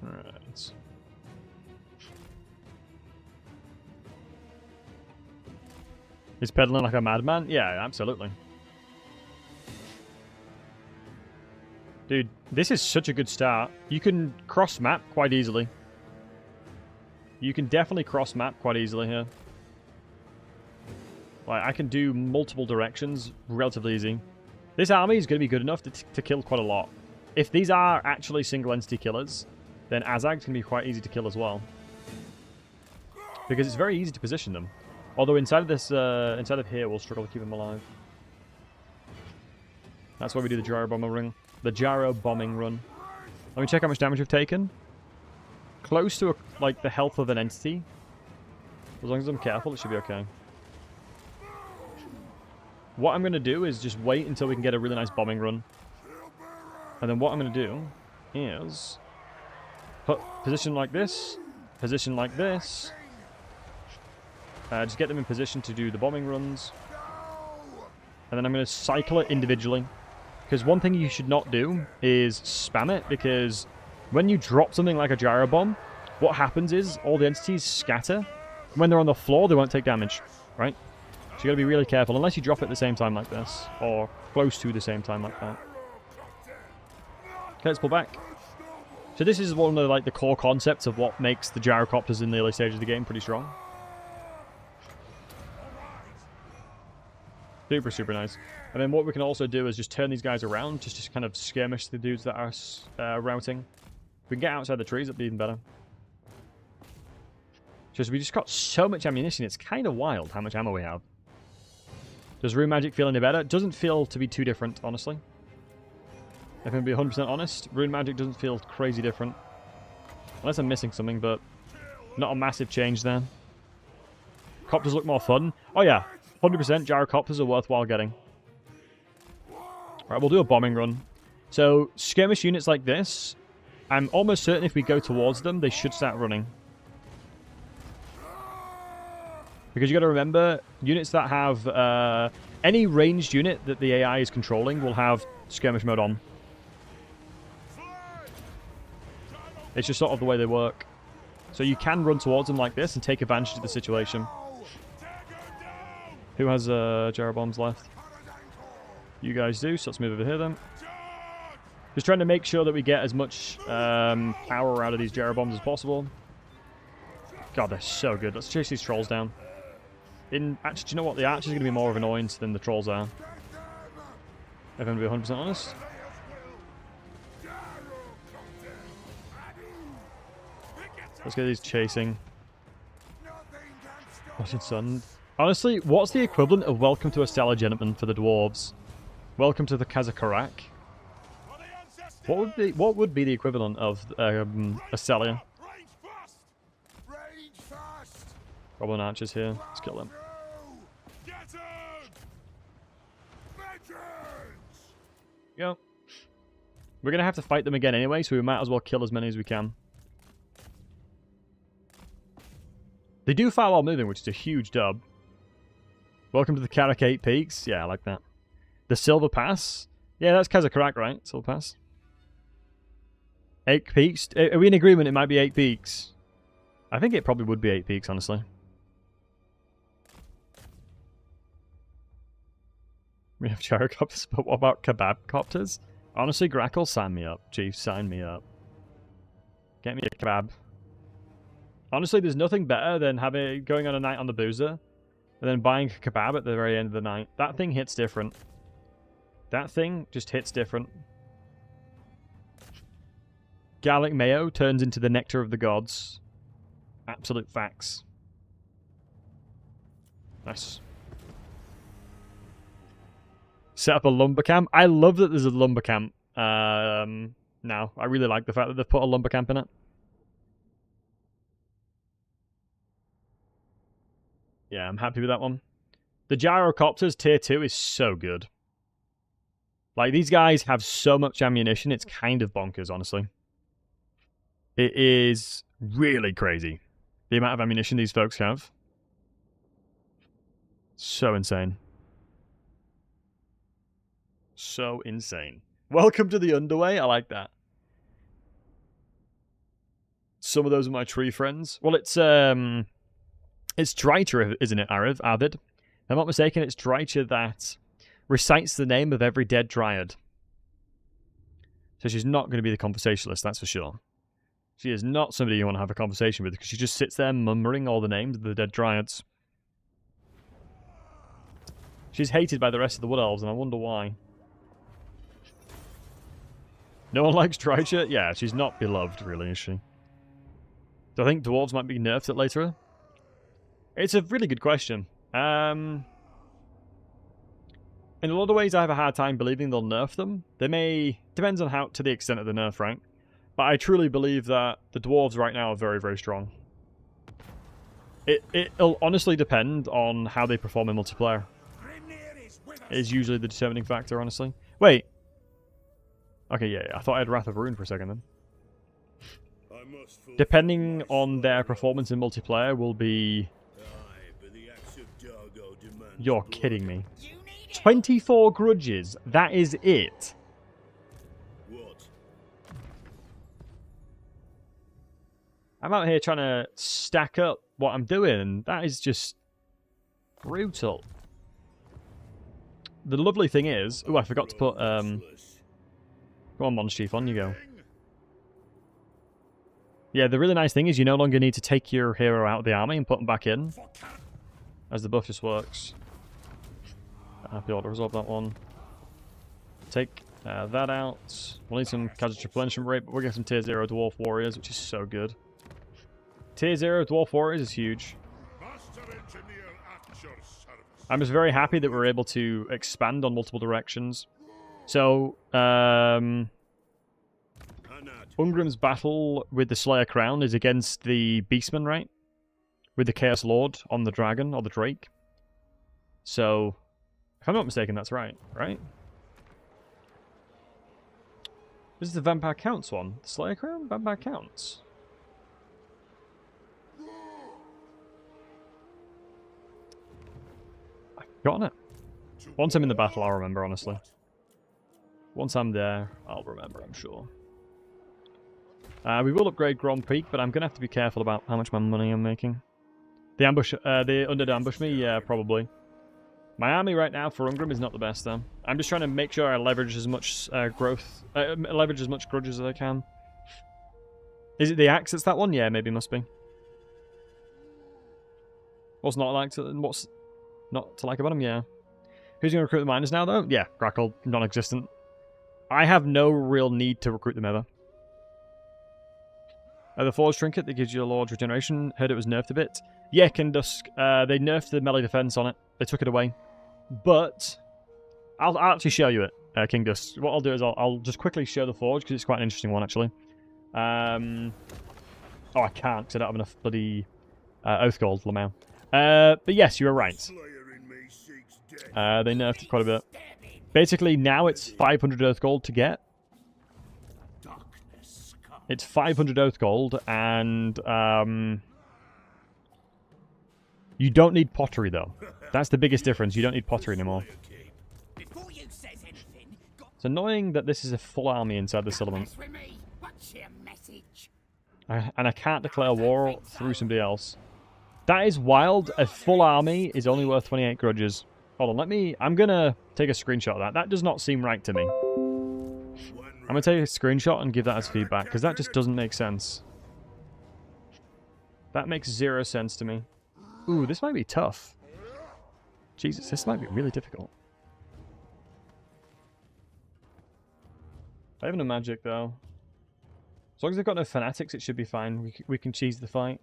Alright. He's pedaling like a madman? Yeah, absolutely. Dude, this is such a good start. You can cross-map quite easily. You can definitely cross-map quite easily here. Like, I can do multiple directions relatively easy. This army is going to be good enough to kill quite a lot. If these are actually single-entity killers, then Azag's going to be quite easy to kill as well. Because it's very easy to position them. Although inside of this, inside of here, we'll struggle to keep them alive. That's why we do the gyro bombing run. The gyro bombing run. Let me check how much damage we've taken. Close to like the health of an entity. As long as I'm careful, it should be okay. What I'm going to do is just wait until we can get a really nice bombing run. And then what I'm going to do is put position like this, position like this. Just get them in position to do the bombing runs. And then I'm going to cycle it individually. Because one thing you should not do is spam it, because when you drop something like a gyro bomb, what happens is all the entities scatter. When they're on the floor, they won't take damage, right? So you got to be really careful, unless you drop it at the same time like this, or close to the same time like that. Okay, let's pull back. So this is one of the core concepts of what makes the gyrocopters in the early stages of the game pretty strong. Super, super nice. And then what we can also do is just turn these guys around, just to kind of skirmish the dudes that are routing. If we can get outside the trees, that'd be even better. Just we just got so much ammunition, it's kind of wild how much ammo we have. Does Rune Magic feel any better? It doesn't feel to be too different, honestly. If I'm going to be 100% honest, Rune Magic doesn't feel crazy different. Unless I'm missing something, but not a massive change there. Copters look more fun. Oh yeah, 100% gyrocopters are worthwhile getting. Right, we'll do a bombing run. So, skirmish units like this, I'm almost certain if we go towards them, they should start running. Because you got to remember, units that have any ranged unit that the AI is controlling will have skirmish mode on. It's just sort of the way they work. So you can run towards them like this and take advantage of the situation. Who has gyro bombs left? You guys do, so let's move over here then. Just trying to make sure that we get as much power out of these gyro bombs as possible. God, they're so good. Let's chase these trolls down. Actually, do you know what? The archers are going to be more of an annoyance than the trolls are. If I'm going to be 100% honest. Let's get these chasing. Watching sun. Honestly, what's the equivalent of Welcome to a Stellar Gentleman for the dwarves? Welcome to the Kazakarak. What would be the equivalent of a Stellar? Goblin archers here. Let's kill them. Go. We're gonna have to fight them again anyway, so we might as well kill as many as we can. They do fire while moving, which is a huge dub. Welcome to the Karak 8 Peaks. Yeah, I like that. The Silver Pass. Yeah, that's Kazakarak, right? Silver Pass. 8 Peaks. Are we in agreement it might be 8 Peaks? I think it probably would be 8 Peaks, honestly. We have gyrocopters, but what about kebab copters? Honestly, Grackle, sign me up. Chief, sign me up. Get me a kebab. Honestly, there's nothing better than going on a night on the boozer and then buying a kebab at the very end of the night. That thing hits different. That thing just hits different. Garlic mayo turns into the nectar of the gods. Absolute facts. Nice. Set up a lumber camp. I love that there's a lumber camp now. I really like the fact that they've put a lumber camp in it. Yeah, I'm happy with that one. The gyrocopters tier 2 is so good. Like, these guys have so much ammunition, it's kind of bonkers, honestly. It is really crazy, the amount of ammunition these folks have. So insane. So insane. Welcome to the underway, I like that. Some of those are my tree friends. Well, it's Drycha, isn't it, Arvid? If I'm not mistaken, it's Drycha that recites the name of every dead dryad. So she's not going to be the conversationalist, that's for sure. She is not somebody you want to have a conversation with, because she just sits there murmuring all the names of the dead dryads. She's hated by the rest of the wood elves, and I wonder why. No one likes Drycha? Yeah, she's not beloved, really, is she? Do I think dwarves might be nerfed at later? It's a really good question. In a lot of ways, I have a hard time believing they'll nerf them. They may... Depends on how, to the extent of the nerf, right? But I truly believe that the dwarves right now are very, very strong. It'll honestly depend on how they perform in multiplayer. It is usually the determining factor, honestly. Wait. Okay, yeah, I thought I had Wrath of Ruin for a second then. Depending on their performance in multiplayer will be... You're kidding me. 24 grudges. That is it. I'm out here trying to stack up what I'm doing, and that is just brutal. The lovely thing is... Oh, I forgot to put... Come on, Monster Chief, on you go. Yeah, the really nice thing is you no longer need to take your hero out of the army and put them back in, as the buff just works. I'll be able to resolve that one. Take that out. We'll need some casualty replenishment rate, but we'll get some tier 0 dwarf warriors, which is so good. Tier 0 dwarf warriors is huge. I'm just very happy that we're able to expand on multiple directions. So, Ungrim's battle with the Slayer Crown is against the Beastman, right? With the Chaos Lord on the dragon, or the Drake. So, if I'm not mistaken, that's right, right? This is the Vampire Counts one. The Slayer Crown? Vampire Counts. I've forgotten it. Once I'm in the battle, I'll remember, honestly. Once I'm there, I'll remember, I'm sure. We will upgrade Grand Peak, but I'm going to have to be careful about how much money I'm making. The ambush, the undead ambush me? Yeah, probably. My army right now for Ungrim is not the best, though. I'm just trying to make sure I leverage as much leverage as much grudges as I can. Is it the axe that's that one? Yeah, maybe must be. What's not to like about him? Yeah. Who's going to recruit the miners now, though? Yeah, Grackle, non-existent. I have no real need to recruit them ever. The Forge Trinket that gives you a large regeneration. Heard it was nerfed a bit. Yeah, Kindusk. They nerfed the melee defense on it. They took it away. But I'll actually show you it, King Dust. What I'll do is I'll just quickly show the Forge, because it's quite an interesting one, actually. Oh, I can't, because I don't have enough bloody Oath Gold, Lamau. But yes, you were right. They nerfed it quite a bit. Basically, now it's 500 Earth Gold to get. It's 500 Oath Gold, and you don't need pottery, though. That's the biggest difference. You don't need pottery anymore. It's annoying that this is a full army inside the settlement. And I can't declare war through somebody else. That is wild. A full army is only worth 28 grudges. Hold on, I'm going to take a screenshot of that. That does not seem right to me. I'm going to take a screenshot and give that as feedback, because that just doesn't make sense. That makes 0 sense to me. Ooh, this might be tough. Jesus, this might be really difficult. I have no magic, though. As long as they've got no fanatics, it should be fine. We can cheese the fight.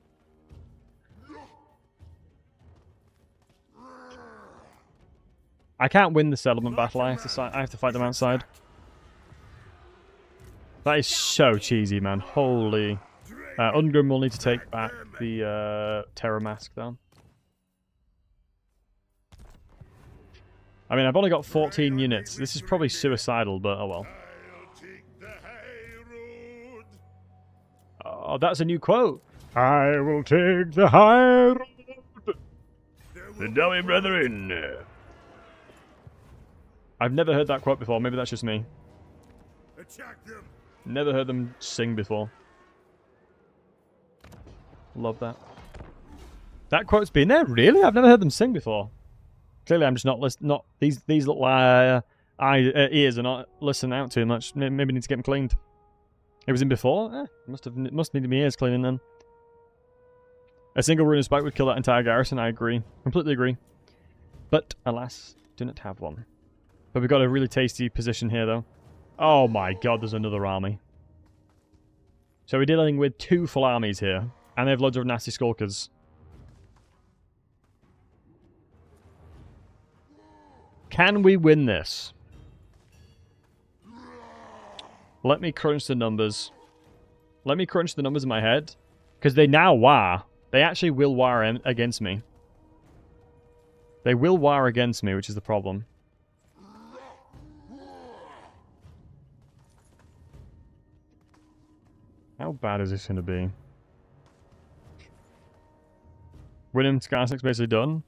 I can't win the settlement battle. I have to fight them outside. That is so cheesy, man. Holy. Ungrim will need to take back the Terror Mask, though. I mean, I've only got 14 units. This is probably suicidal, but oh well. Oh, that's a new quote. I will take the high road. The dummy brethren. I've never heard that quote before. Maybe that's just me. Attack them. Never heard them sing before. Love that. That quote's been there? Really? I've never heard them sing before. Clearly, I'm just not listening. Not these little ears are not listening out too much. Maybe need to get them cleaned. It was in before. Must need my ears cleaning then. A single rune of spike would kill that entire garrison. I agree. Completely agree. But alas, do not have one. But we've got a really tasty position here, though. Oh my god, there's another army. So we're dealing with 2 full armies here. And they have loads of nasty skulkers. Can we win this? Let me crunch the numbers. Let me crunch the numbers in my head. Because they now war. They actually will war against me. They will war against me, which is the problem. How bad is this going to be? Winning Scarsick's basically done.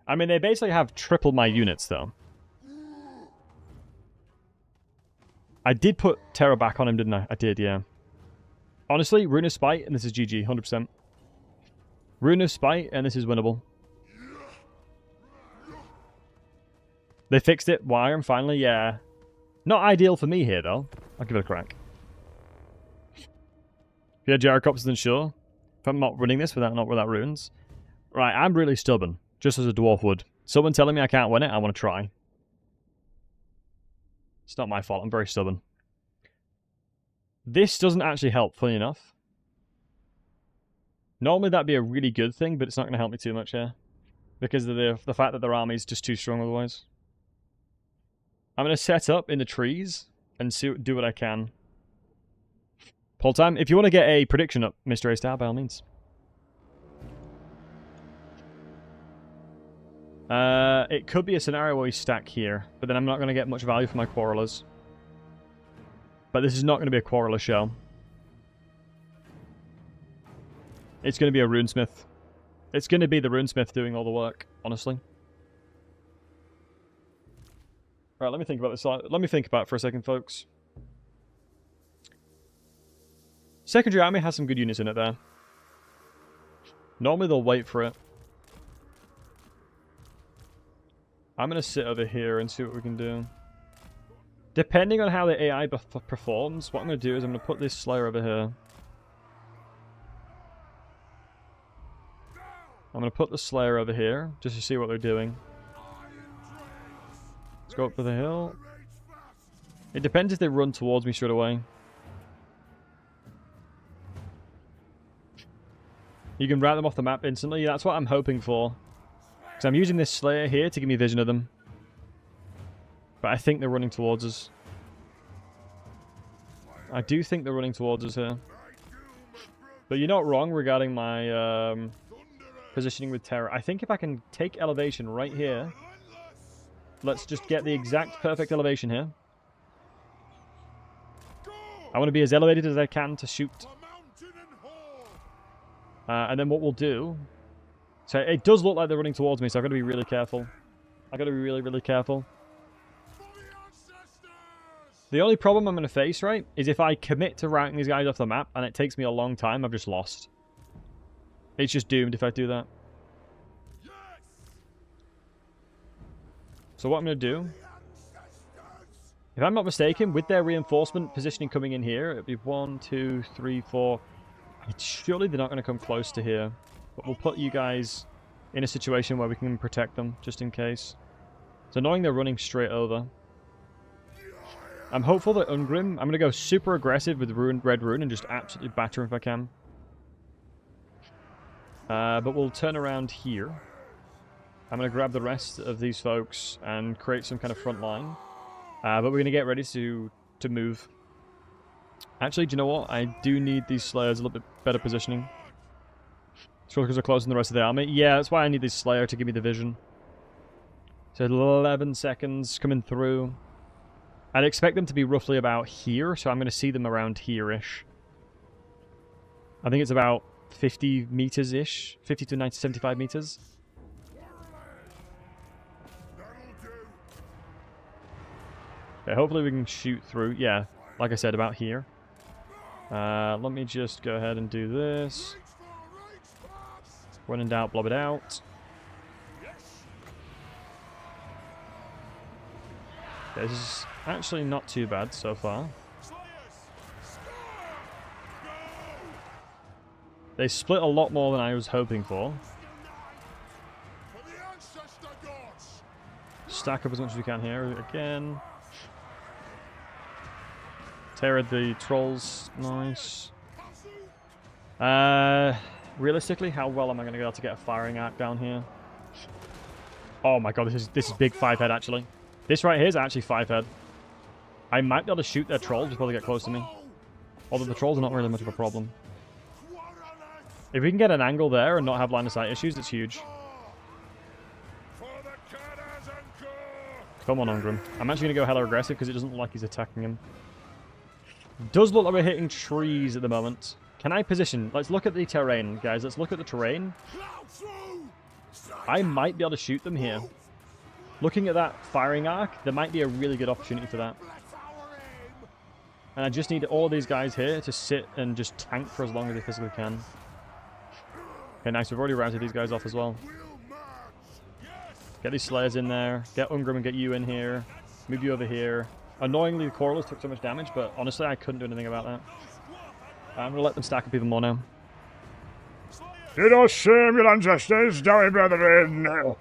I mean, they basically have triple my units, though. I did put Terror back on him, didn't I? I did, yeah. Honestly, Rune of Spite, and this is GG, 100%. Rune of Spite, and this is winnable. They fixed it. Wire, and finally, yeah. Not ideal for me here, though. I'll give it a crack. If you had gyrocopters, then sure. If I'm not running this not without runes. Right, I'm really stubborn. Just as a dwarf would. Someone telling me I can't win it, I want to try. It's not my fault, I'm very stubborn. This doesn't actually help, funny enough. Normally that'd be a really good thing, but it's not going to help me too much here. Because of the fact that their army's just too strong otherwise. I'm going to set up in the trees and do what I can. Poll time. If you want to get a prediction up, Mr. A-Star, by all means. It could be a scenario where we stack here, but then I'm not going to get much value for my quarrelers. But this is not going to be a quarreler show. It's going to be a runesmith. It's going to be the runesmith doing all the work, honestly. Alright, let me think about this. Let me think about it for a second, folks. Secondary army has some good units in it there. Normally they'll wait for it. I'm going to sit over here and see what we can do. Depending on how the AI performs, what I'm going to do is I'm going to put this Slayer over here. I'm going to put the Slayer over here, just to see what they're doing. Let's go up for the hill. It depends if they run towards me straight away. You can write them off the map instantly. That's what I'm hoping for. Because I'm using this Slayer here to give me vision of them. But I think they're running towards us. I do think they're running towards us here. But you're not wrong regarding my positioning with Terror. I think if I can take elevation right here. Let's just get the exact perfect elevation here. I want to be as elevated as I can to shoot. And then what we'll do... So it does look like they're running towards me, so I've got to be really careful. I've got to be really, really careful. The only problem I'm going to face, right, is if I commit to routing these guys off the map and it takes me a long time, I've just lost. It's just doomed if I do that. So what I'm going to do, if I'm not mistaken, with their reinforcement positioning coming in here, it'll be 1, 2, 3, 4. Surely they're not going to come close to here. But we'll put you guys in a situation where we can protect them, just in case. It's annoying they're running straight over. I'm hopeful that Ungrim... I'm going to go super aggressive with Red Rune and just absolutely batter him if I can. But we'll turn around here. I'm going to grab the rest of these folks and create some kind of front line. But we're going to get ready to move. Actually, do you know what? I do need these Slayers a little bit better positioning. It's because they're closing the rest of the army. Yeah, that's why I need this Slayer to give me the vision. So 11 seconds coming through. I'd expect them to be roughly about here, so I'm going to see them around here-ish. I think it's about 50 meters-ish. 50 to 90, 75 meters. Okay, hopefully we can shoot through. Yeah, like I said, about here. Let me just go ahead and do this. When in doubt, blob it out. Okay, this is actually not too bad so far. They split a lot more than I was hoping for. Stack up as much as we can here again. Tear at the trolls. Nice. Realistically, how well am I going to be able to get a firing arc down here? Oh my god, this is big 5-head actually. This right here is actually 5-head. I might be able to shoot their trolls before they get close to me. Although the trolls are not really much of a problem. If we can get an angle there and not have line of sight issues, it's huge. Come on, Ungrim. I'm actually going to go hella aggressive because it doesn't look like he's attacking him. Does look like we're hitting trees at the moment. Can I position? Let's look at the terrain, guys. Let's look at the terrain. I might be able to shoot them here. Looking at that firing arc, there might be a really good opportunity for that. And I just need all of these guys here to sit and just tank for as long as they physically can. Okay, nice. We've already routed these guys off as well. Get these Slayers in there. Get Ungrim and get you in here. Move you over here. Annoyingly, the Corals took so much damage, but honestly, I couldn't do anything about that. I'm going to let them stack up even more now. Do not shame your ancestors, doughy brethren.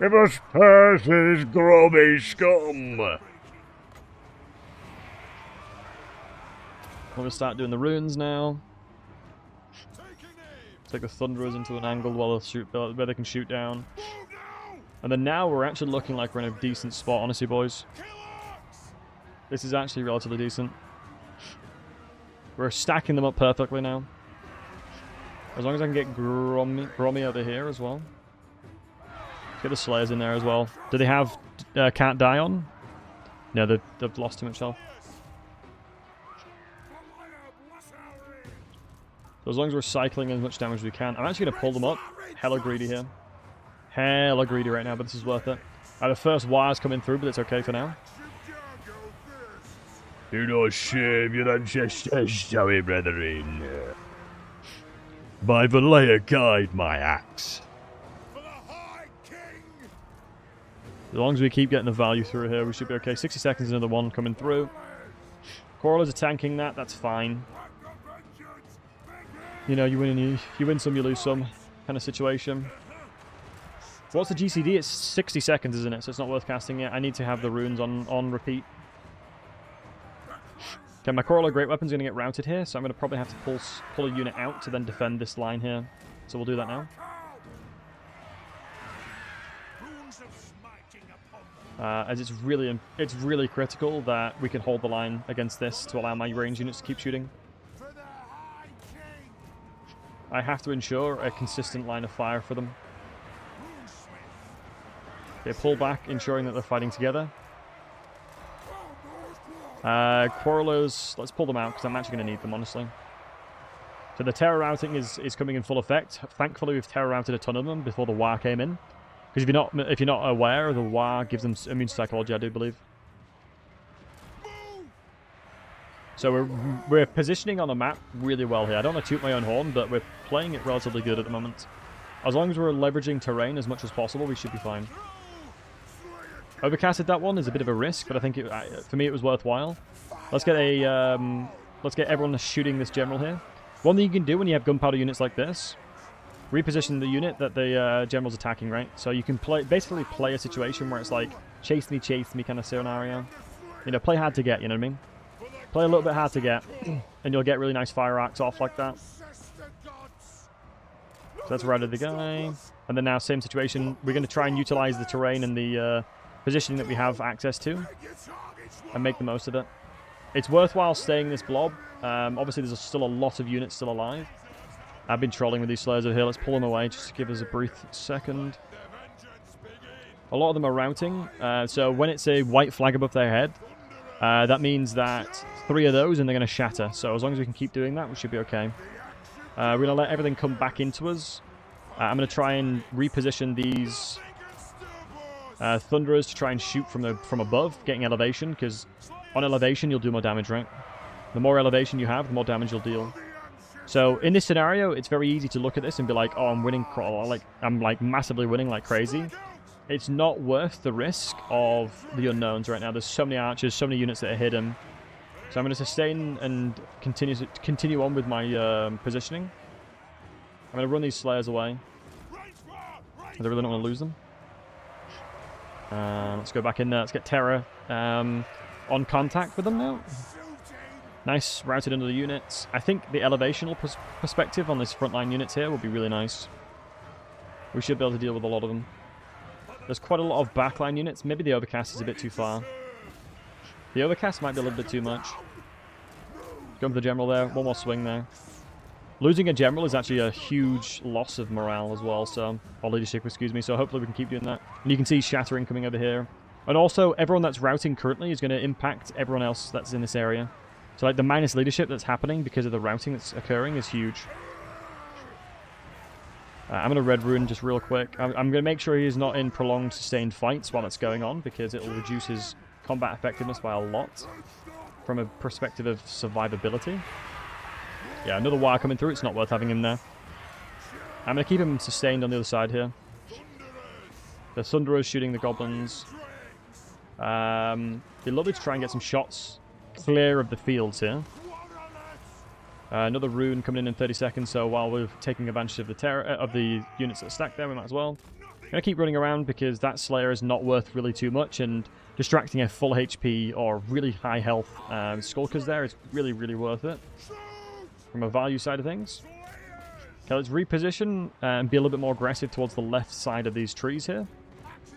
It was Percy's grubby scum. We're going to start doing the runes now. Take the Thunderers into an angle while where they can shoot down. And then now we're actually looking like we're in a decent spot, honestly, boys. This is actually relatively decent. We're stacking them up perfectly now. As long as I can get Grommy over here as well. Get the Slayers in there as well. Do they have Can't Die on? No, they've lost too much health. So as long as we're cycling as much damage as we can. I'm actually going to pull them up. Hella greedy here. Hella greedy right now, but this is worth it. The first wire's coming through, but it's okay for now. Do not shame your ancestors, doughy brethren. By the layer guide my axe. As long as we keep getting the value through here, we should be okay. 60 seconds, another one coming through. Coralers are tanking that, that's fine. You know, you win some, you lose some kind of situation. What's the GCD? It's 60 seconds, isn't it? So it's not worth casting yet. I need to have the runes on repeat. Okay, my Coralar Great Weapon's going to get routed here, so I'm going to probably have to pull a unit out to then defend this line here. So we'll do that now. As it's really critical that we can hold the line against this to allow my range units to keep shooting. I have to ensure a consistent line of fire for them. Okay, pull back, ensuring that they're fighting together. Quarrelers, let's pull them out because I'm actually going to need them, honestly. So the terror routing is coming in full effect. Thankfully, we've terror routed a ton of them before the war came in. Because if you're not aware, the war gives them immune psychology, I do believe. So we're positioning on the map really well here. I don't want to toot my own horn, but we're playing it relatively good at the moment. As long as we're leveraging terrain as much as possible, we should be fine. Overcasted that one is a bit of a risk, but I think for me it was worthwhile. Let's get everyone shooting this general here. One thing you can do when you have gunpowder units like this, reposition the unit that the general's attacking, right? So you can basically play a situation where it's like chase me kind of scenario. You know, play hard to get, you know what I mean? Play a little bit hard to get, and you'll get really nice fire arcs off like that. So that's routed the guy. And then now, same situation. We're going to try and utilize the terrain and the positioning that we have access to and make the most of it. It's worthwhile staying in this blob. Obviously, there's still a lot of units still alive. I've been trolling with these Slayers over here. Let's pull them away just to give us a brief second. A lot of them are routing, so when it's a white flag above their head, that means that 3 of those and they're going to shatter. So as long as we can keep doing that, we should be okay. We're going to let everything come back into us. I'm going to try and reposition these Thunderers to try and shoot from above, getting elevation, because on elevation you'll do more damage, right? The more elevation you have, the more damage you'll deal. So in this scenario, it's very easy to look at this and be like, oh, I'm winning, I'm like massively winning like crazy. It's not worth the risk of the unknowns right now. There's so many archers, so many units that are hidden. So I'm going to sustain and continue on with my positioning. I'm going to run these Slayers away. I really don't want to lose them. Let's go back in there. Let's get Terror on contact with them now. Nice, routed into the units. I think the elevational perspective on this frontline units here will be really nice. We should be able to deal with a lot of them. There's quite a lot of backline units. Maybe the overcast is a bit too far. The overcast might be a little bit too much. Going for the general there. One more swing there. Losing a general is actually a huge loss of morale as well, so, or leadership, excuse me, so hopefully we can keep doing that. And you can see shattering coming over here. And also, everyone that's routing currently is going to impact everyone else that's in this area. So like the minus leadership that's happening because of the routing that's occurring is huge. I'm going to Red Rune just real quick. I'm going to make sure he's not in prolonged sustained fights while it's going on, because it'll reduce his combat effectiveness by a lot from a perspective of survivability. Yeah, another wire coming through. It's not worth having him there. I'm going to keep him sustained on the other side here. The Thunderers shooting the goblins. It'd be lovely to try and get some shots clear of the fields here. Another rune coming in 30 seconds, so while we're taking advantage of the units that are stacked there, we might as well. I'm going to keep running around because that Slayer is not worth really too much, and distracting a full HP or really high health Skulkers there is really, really worth it from a value side of things. Okay, let's reposition and be a little bit more aggressive towards the left side of these trees here.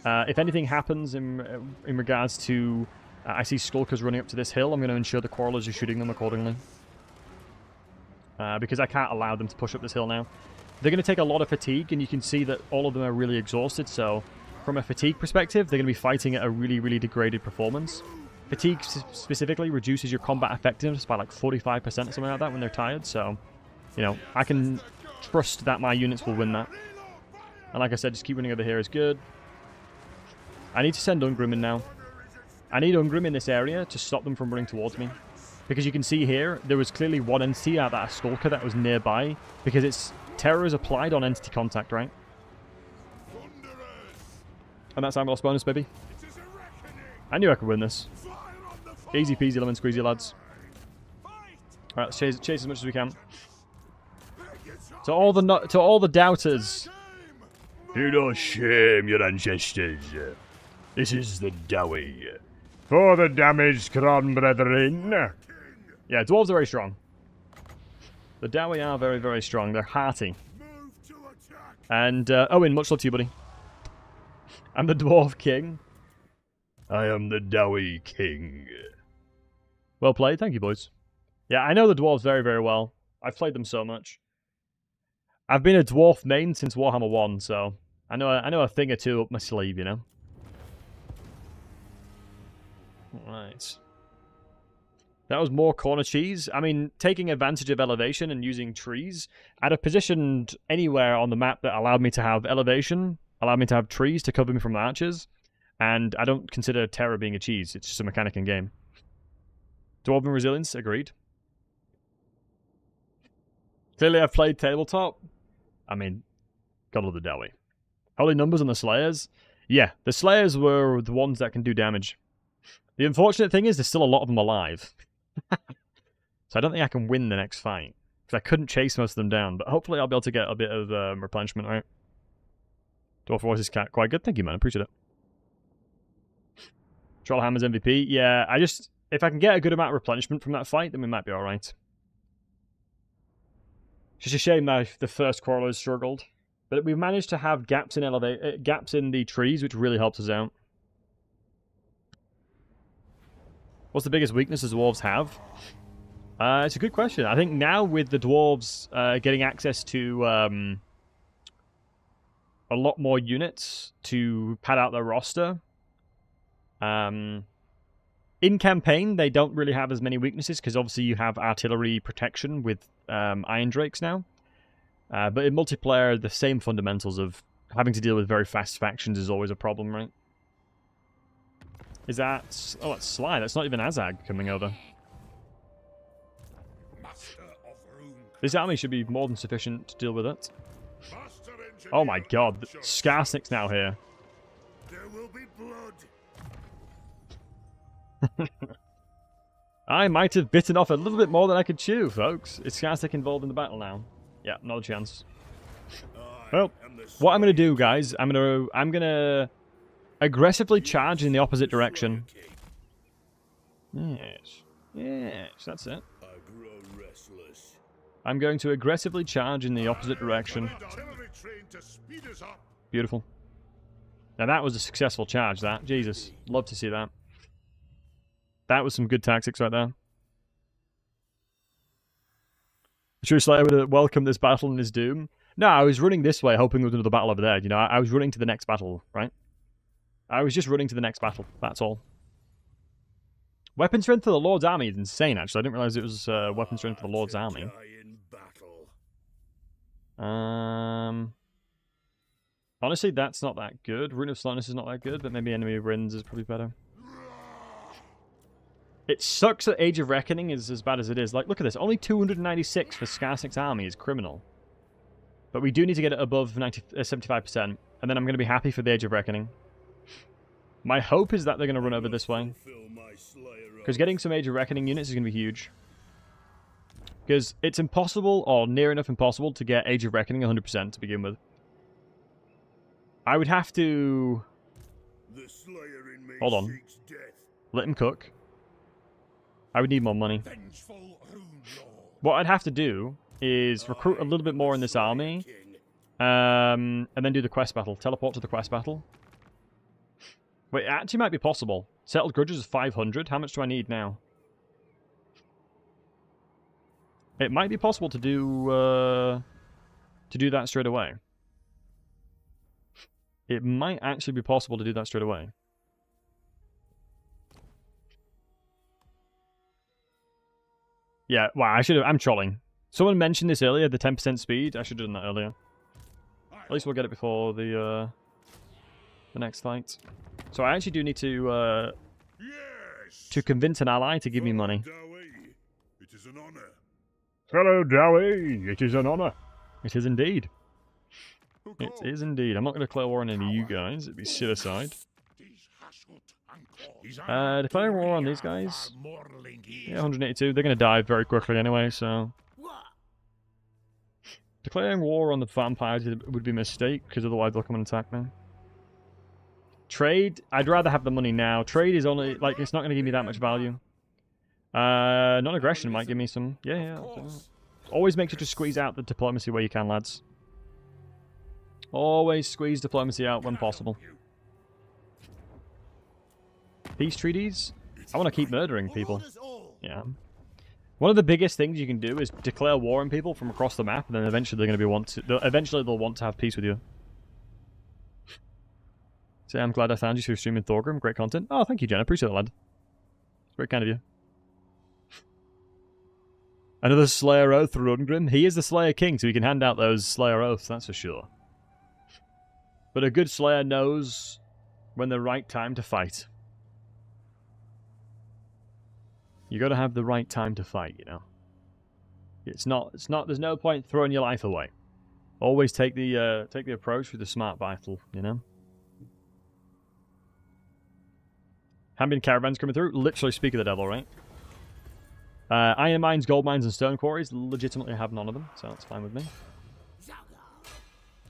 If anything happens in regards to I see Skulkers running up to this hill, I'm going to ensure the Quarrelers are shooting them accordingly. Because I can't allow them to push up this hill now. They're going to take a lot of fatigue, and you can see that all of them are really exhausted, so from a fatigue perspective, they're going to be fighting at a really, really degraded performance. Fatigue specifically reduces your combat effectiveness by like 45% or something like that when they're tired, so, you know, I can trust that my units will win that. And like I said, just keep running over here is good. I need to send Ungrim in now. I need Ungrim in this area to stop them from running towards me. Because you can see here, there was clearly one entity out that Skulker that was nearby, because its terror is applied on entity contact, right? And that's armor loss bonus, baby. I knew I could win this. Easy peasy lemon squeezy, lads. Alright, let's chase as much as we can. To all the doubters. Do not shame your ancestors. This is the Dowie. For the damaged crown brethren. Yeah, dwarves are very strong. The Dowie are very, very strong. They're hearty. And, Owen, much love to you, buddy. I'm the Dwarf King. I am the Dowie King. Well played. Thank you, boys. Yeah, I know the dwarves very, very well. I've played them so much. I've been a dwarf main since Warhammer 1, so I know a thing or two up my sleeve, you know. Right. That was more corner cheese. I mean, taking advantage of elevation and using trees. I'd have positioned anywhere on the map that allowed me to have elevation, allowed me to have trees to cover me from the archers, and I don't consider terror being a cheese. It's just a mechanic in game. Dwarven resilience, agreed. Clearly I've played tabletop. I mean, gotta love the Dowie. Holy numbers on the Slayers. Yeah, the Slayers were the ones that can do damage. The unfortunate thing is there's still a lot of them alive. So I don't think I can win the next fight. Because I couldn't chase most of them down. But hopefully I'll be able to get a bit of replenishment, right? Dwarf voice is quite good. Thank you, man. I appreciate it. Trollhammer's MVP. Yeah, if I can get a good amount of replenishment from that fight, then we might be alright. It's just a shame that the first Quarrelers struggled. But we've managed to have gaps in the trees, which really helps us out. What's the biggest weakness the dwarves have? It's a good question. I think now with the dwarves getting access to a lot more units to pad out their roster. In campaign, they don't really have as many weaknesses because obviously you have artillery protection with Iron Drakes now. But in multiplayer, the same fundamentals of having to deal with very fast factions is always a problem, right? Is that... Oh, that's Sly. That's not even Azag coming over. This army should be more than sufficient to deal with it. Oh my god, Skarsnik's now here. There will be blood. I might have bitten off a little bit more than I could chew, folks. Is Skarsnik involved in the battle now? Yeah, not a chance. Well, what I'm gonna do, guys, I'm gonna aggressively charge in the opposite direction. Yes, that's it. I'm going to aggressively charge in the opposite direction. Beautiful. Now that was a successful charge, that. Jesus, love to see that. That was some good tactics right there. True Slayer would have welcomed this battle in his doom. No, I was running this way, hoping there was another battle over there. You know, I was running to the next battle, right? I was just running to the next battle, that's all. Weapon strength for the Lord's army is insane, actually. I didn't realize it was weapon strength for the Lord's army. Honestly, that's not that good. Rune of Slowness is not that good, but maybe Enemy of Winds is probably better. It sucks that Age of Reckoning is as bad as it is. Like, look at this. Only 296 for Skarsnik's army is criminal. But we do need to get it above 75%. And then I'm going to be happy for the Age of Reckoning. My hope is that they're going to run over this way. Because getting some Age of Reckoning units is going to be huge. Because it's impossible, or near enough impossible, to get Age of Reckoning 100% to begin with. I would have to... Hold on. Let him cook. I would need more money. What I'd have to do is recruit a little bit more in this army. And then do the quest battle. Teleport to the quest battle. Wait, it actually might be possible. Settled Grudges is 500. How much do I need now? It might be possible to do that straight away. It might actually be possible to do that straight away. Yeah, wow, I should have... I'm trolling. Someone mentioned this earlier, the 10% speed. I should have done that earlier. At least we'll get it before the next fight. So I actually do need to convince an ally to give me money. It is an honor. Hello, Dowie. It is an honor. It is indeed. It is indeed. I'm not going to declare war on any of you guys. It'd be suicide. Declaring war on these guys. Yeah, 182. They're going to die very quickly anyway, so... Declaring war on the vampires would be a mistake, because otherwise they'll come and attack me. Trade, I'd rather have the money now. Trade is only, like, it's not going to give me that much value. Non-aggression might give me some... Yeah. Always make sure to squeeze out the diplomacy where you can, lads. Always squeeze diplomacy out when possible. Peace treaties? I want to keep murdering people. Yeah. One of the biggest things you can do is declare war on people from across the map, and then eventually they're going to be eventually they'll want to have peace with you. Say, I'm glad I found you through streaming Thorgrim. Great content. Oh, thank you, Jen. I appreciate that, lad. It's very kind of you. Another Slayer Oath for Ungrim. He is the Slayer King, so he can hand out those Slayer Oaths, that's for sure. But a good Slayer knows when the right time to fight. You got to have the right time to fight, you know. It's not, there's no point throwing your life away. Always take the approach with the smart battle, you know. Ambient caravans coming through. Literally speak of the devil, right? Iron mines, gold mines, and stone quarries. Legitimately have none of them, so that's fine with me.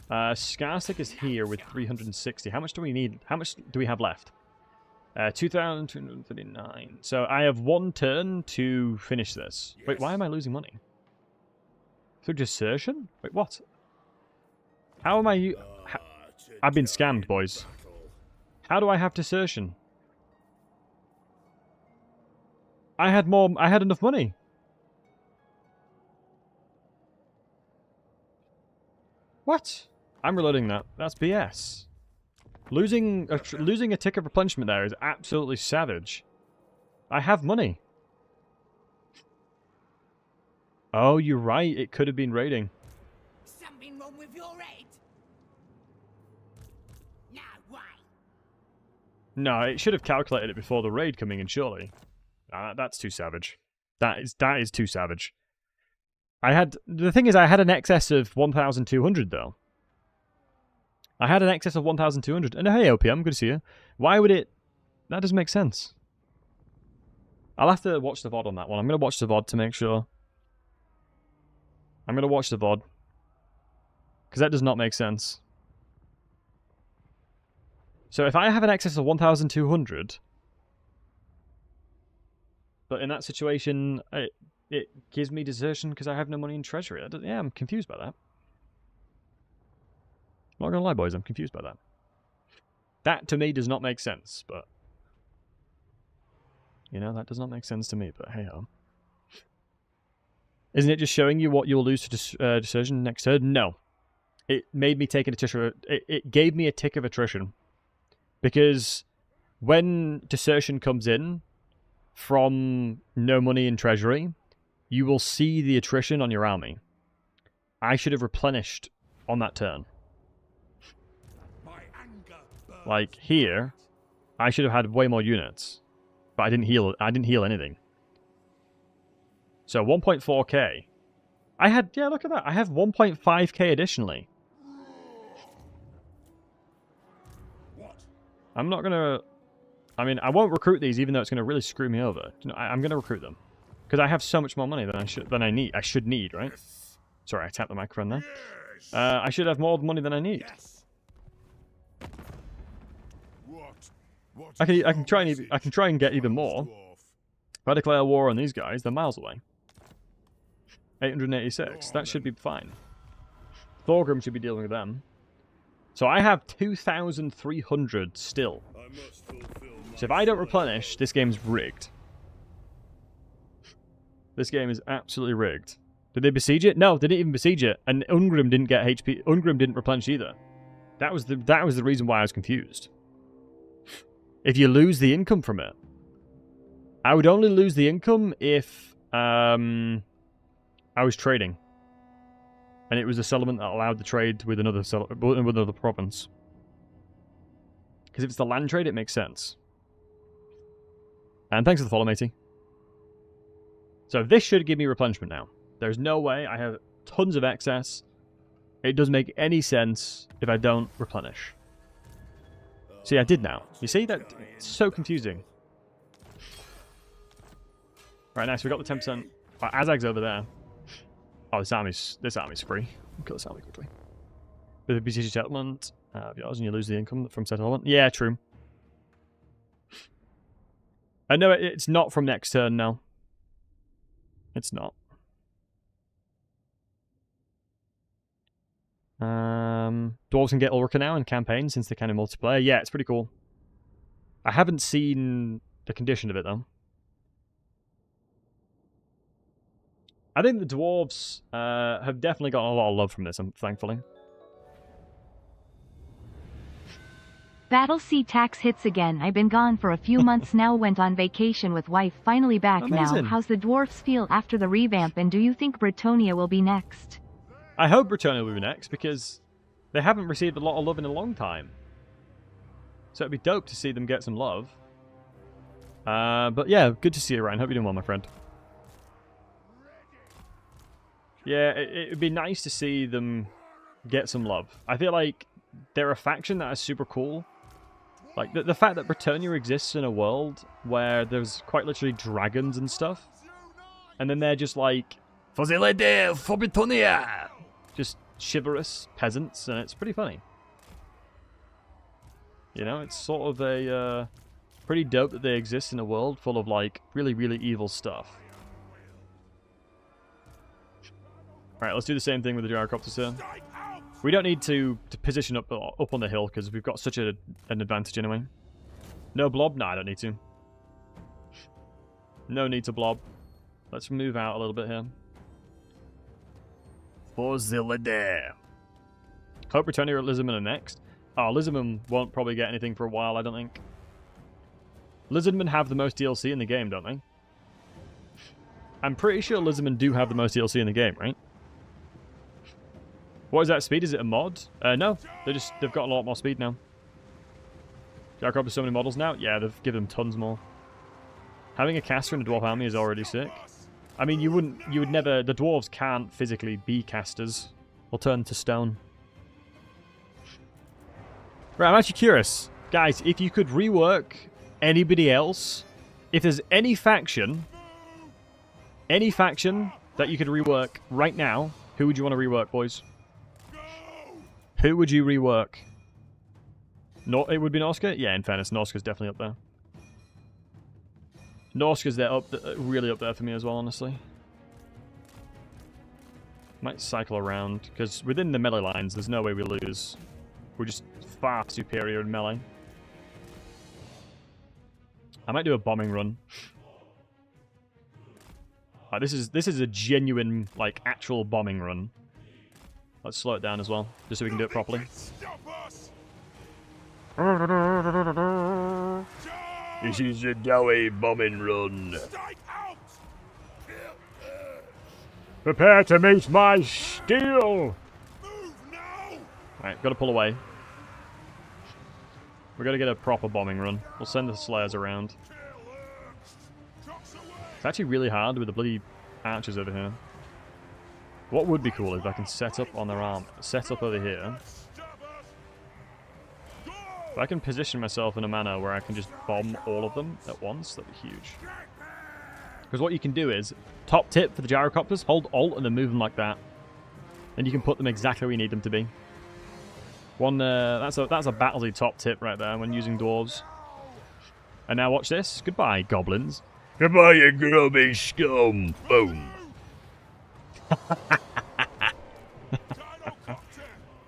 Skarsnik is here with 360. How much do we need? How much do we have left? 2,239. So I have one turn to finish this. Wait, why am I losing money? Through desertion? Wait, what? How am I... I've been scammed, boys. How do I have desertion? I had enough money. What? I'm reloading that. That's BS. Losing a tick of replenishment there is absolutely savage. I have money. Oh, you're right. It could have been raiding. Something wrong with your head? No way. No, it should have calculated it before the raid coming in, surely. That's too savage. That is too savage. The thing is, I had an excess of 1,200 though. I had an excess of 1,200. And hey, OPM, good to see you. Why would it... That doesn't make sense. I'll have to watch the VOD on that one. I'm going to watch the VOD to make sure. I'm going to watch the VOD. Because that does not make sense. So if I have an excess of 1,200... But in that situation, it gives me desertion because I have no money in treasury. Yeah, I'm confused by that. Not gonna lie, boys, I'm confused by that. That, to me, does not make sense, but... You know, that does not make sense to me, but hey-ho. Isn't it just showing you what you'll lose to desertion next turn? No. It made me take an attrition... It gave me a tick of attrition. Because when desertion comes in from no money in treasury, you will see the attrition on your army. I should have replenished on that turn. Like here, I should have had way more units, but I didn't heal anything. So 1.4k. I had, yeah, look at that. I have 1.5k additionally. I'm not gonna. I mean, I won't recruit these, even though it's gonna really screw me over. I'm gonna recruit them because I have so much more money than I should need, right? Sorry, I tapped the microphone there. I should have more money than I need. I can try and get even more. If I declare war on these guys, they're miles away. 886. That should be fine. Thorgrim should be dealing with them. So I have 2,300 still. So if I don't replenish, this game's rigged. This game is absolutely rigged. Did they besiege it? No, they didn't even besiege it. And Ungrim didn't get HP. Ungrim didn't replenish either. That was the reason why I was confused. If you lose the income from it, I would only lose the income if I was trading, and it was a settlement that allowed the trade with another province. Because if it's the land trade, it makes sense. And thanks for the follow, matey. So this should give me replenishment now. There's no way. I have tons of excess. It doesn't make any sense if I don't replenish. See, I did now. You see? That's so confusing. Right, nice. We got the 10%. Right, Azag's over there. Oh, this army's free. Kill this army quickly. With a BCG settlement of yours, and you lose the income from settlement. Yeah, true. I know it's not from next turn now. It's not. Dwarves can get Ulrika now in campaign since they can in multiplayer. Yeah, it's pretty cool. I haven't seen the condition of it though. I think the dwarves have definitely got a lot of love from this, thankfully. Battlesey tax hits again. I've been gone for a few months now, went on vacation with wife, finally back. Amazing. Now. How's the dwarfs feel after the revamp, and do you think Bretonnia will be next? I hope Bretonnia will be next, because they haven't received a lot of love in a long time. So it'd be dope to see them get some love. But yeah, good to see you, Ryan. Hope you're doing well, my friend. Yeah, it'd be nice to see them get some love. I feel like they're a faction that is super cool. Like, the fact that Bretonnia exists in a world where there's quite literally dragons and stuff. And then they're just like, for the lady, for Bretonnia! Just chivalrous peasants, and it's pretty funny. You know, it's sort of a pretty dope that they exist in a world full of, like, really, really evil stuff. Alright, let's do the same thing with the gyrocopters here. We don't need to position up on the hill, because we've got such an advantage anyway. No blob? No, I don't need to. No need to blob. Let's move out a little bit here. For the lady. Hope Returning or Lizardmen are next. Oh, Lizardmen won't probably get anything for a while, I don't think. Lizardmen have the most DLC in the game, don't they? I'm pretty sure Lizardmen do have the most DLC in the game, right? What is that speed? Is it a mod? No. They've got a lot more speed now. Gyrocopter so many models now? Yeah, they've given them tons more. Having a caster in a dwarf army is already sick. I mean, you would never... The dwarves can't physically be casters. They'll turn to stone. Right, I'm actually curious. Guys, if you could rework anybody else, if there's any faction that you could rework right now, who would you want to rework, boys? Who would you rework? No, it would be Norska? Yeah, in fairness, Norska's definitely up there. Norska's really up there for me as well, honestly. Might cycle around, because within the melee lines, there's no way we lose. We're just far superior in melee. I might do a bombing run. This is a genuine, like, actual bombing run. Let's slow it down as well, just so we can do it properly. This is a doughy bombing run. Prepare to meet my steel! Alright, gotta pull away. We gotta get a proper bombing run. We'll send the Slayers around. It's actually really hard with the bloody archers over here. What would be cool is if I can set up on their arm. Set up over here. If I can position myself in a manner where I can just bomb all of them at once, that'd be huge. Because what you can do is, top tip for the gyrocopters, hold Alt and then move them like that. And you can put them exactly where you need them to be. That's a Battlesey top tip right there when using dwarves. And now watch this. Goodbye, goblins. Goodbye, you grubby scum. Boom.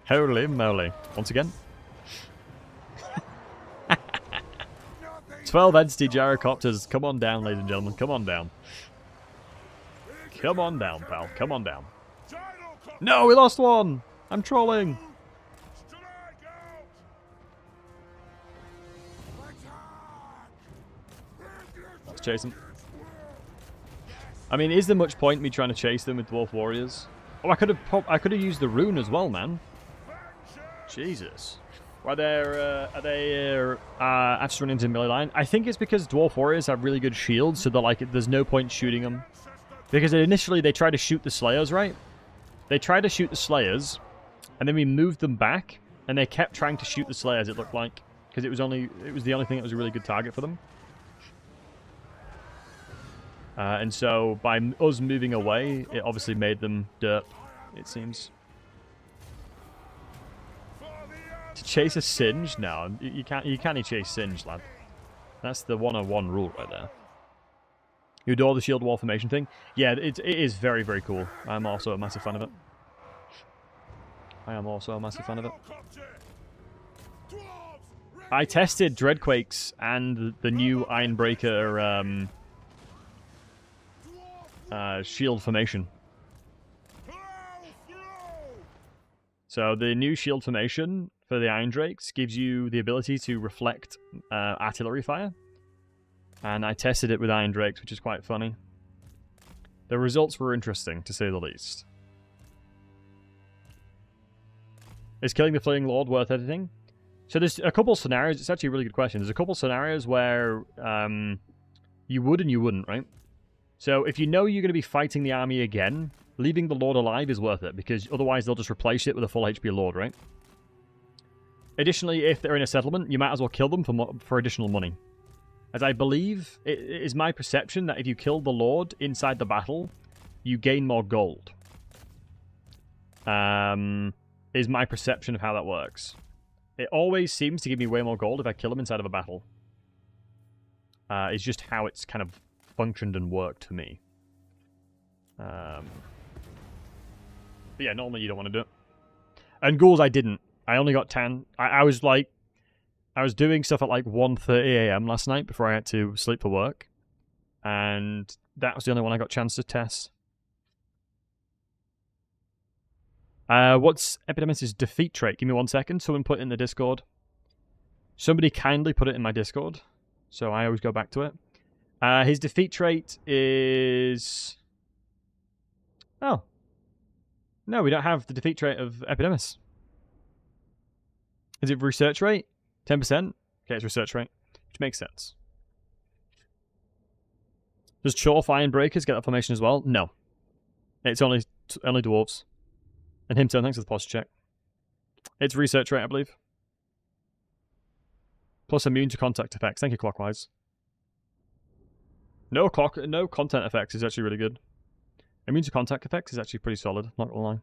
Holy moly. Once again. 12 entity gyrocopters. Come on down, ladies and gentlemen. Come on down. Come on down, pal. Come on down. No, we lost one. I'm trolling. Let's chase them. I mean, is there much point in me trying to chase them with dwarf warriors? Oh, I could have used the rune as well, man. Jesus. Are they after running into melee line? I think it's because dwarf warriors have really good shields, so they're like, there's no point shooting them. Because initially they tried to shoot the slayers, right? They tried to shoot the slayers, and then we moved them back, and they kept trying to shoot the slayers. It looked like, because it was the only thing that was a really good target for them. And so by us moving away, it obviously made them derp. It seems. To chase a Singe? No, you can't chase Singe, lad. That's the 101 rule right there. You adore the shield wall formation thing? Yeah, it is very, very cool. I'm also a massive fan of it. I tested Dreadquakes and the new Ironbreaker shield formation. So the new shield formation for the Iron Drakes gives you the ability to reflect artillery fire. And I tested it with Iron Drakes, which is quite funny. The results were interesting, to say the least. Is killing the Fleeing Lord worth editing? So there's a couple scenarios. It's actually a really good question. There's a couple scenarios where you would and you wouldn't, right? So if you know you're going to be fighting the army again, leaving the Lord alive is worth it, because otherwise they'll just replace it with a full HP Lord, right? Additionally, if they're in a settlement, you might as well kill them for additional money. As I believe, it is my perception that if you kill the Lord inside the battle, you gain more gold. Is my perception of how that works. It always seems to give me way more gold if I kill him inside of a battle. It's just how it's kind of functioned and worked for me. But yeah, normally you don't want to do it. And ghouls, I didn't. I only got 10. I was doing stuff at like 1:30 AM last night before I had to sleep for work. And that was the only one I got a chance to test. What's Epidemis' defeat trait? Give me 1 second. Someone put it in the Discord. Somebody kindly put it in my Discord, so I always go back to it. His defeat trait is... Oh. No, we don't have the defeat trait of Epidemis. Is it research rate? 10%? Okay, it's research rate, which makes sense. Does Chorf Iron Breakers get that formation as well? No. It's only dwarves. And him too, thanks for the posture check. It's research rate, I believe. Plus immune to contact effects. Thank you, Clockwise. No content effects is actually really good. Immune to contact effects is actually pretty solid, not gonna lie.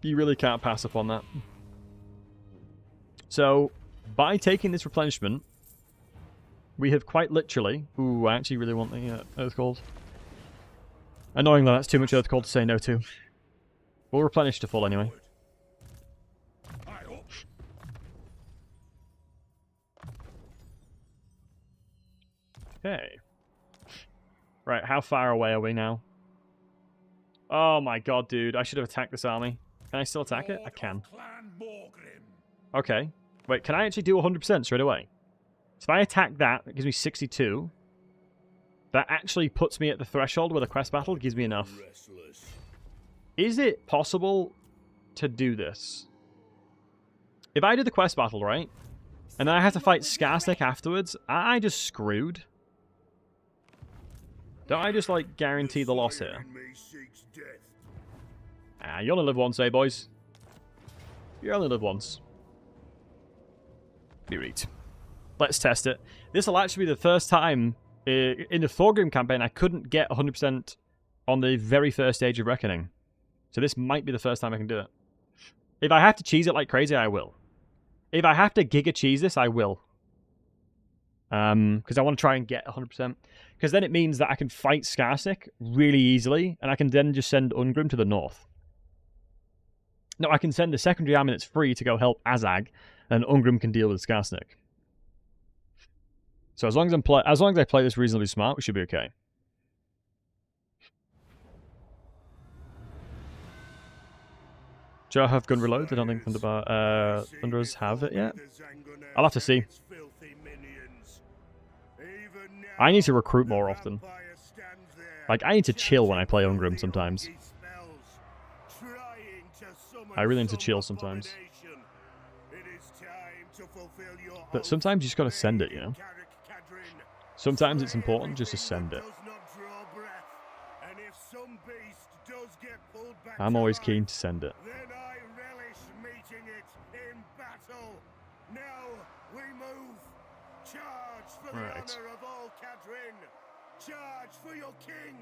You really can't pass up on that. So, by taking this replenishment, we have quite literally... Ooh, I actually really want the Earth Gold. Annoyingly, that's too much Earth Gold to say no to. We'll replenish to full anyway. Okay. Right, how far away are we now? Oh my god, dude. I should have attacked this army. Can I still attack it? I can. Okay. Wait, can I actually do 100% straight away? So if I attack that, it gives me 62. That actually puts me at the threshold where the quest battle gives me enough. Is it possible to do this? If I do the quest battle, right? And then I have to fight Skarsnik afterwards, I just screwed. Don't I just, like, guarantee the loss here? Ah, you only live once, eh, boys? You only live once. Be right. Let's test it. This will actually be the first time in the Thorgrim campaign I couldn't get 100% on the very first Age of Reckoning. So this might be the first time I can do it. If I have to cheese it like crazy, I will. If I have to giga cheese this, I will. Because I want to try and get 100%. Because then it means that I can fight Skarsnik really easily, and I can then just send Ungrim to the north. No, I can send the secondary army that's free to go help Azag, and Ungrim can deal with Skarsnik. So as long as I play this reasonably smart, we should be okay. Do I have gun reload? I don't think Thunderers have it yet. I'll have to see. I need to recruit more often. Like, I need to chill when I play Ungrim sometimes. I really need to chill sometimes. But sometimes you just gotta send it, you know? Sometimes it's important just to send it. I'm always keen to send it. Right. Charge for your king!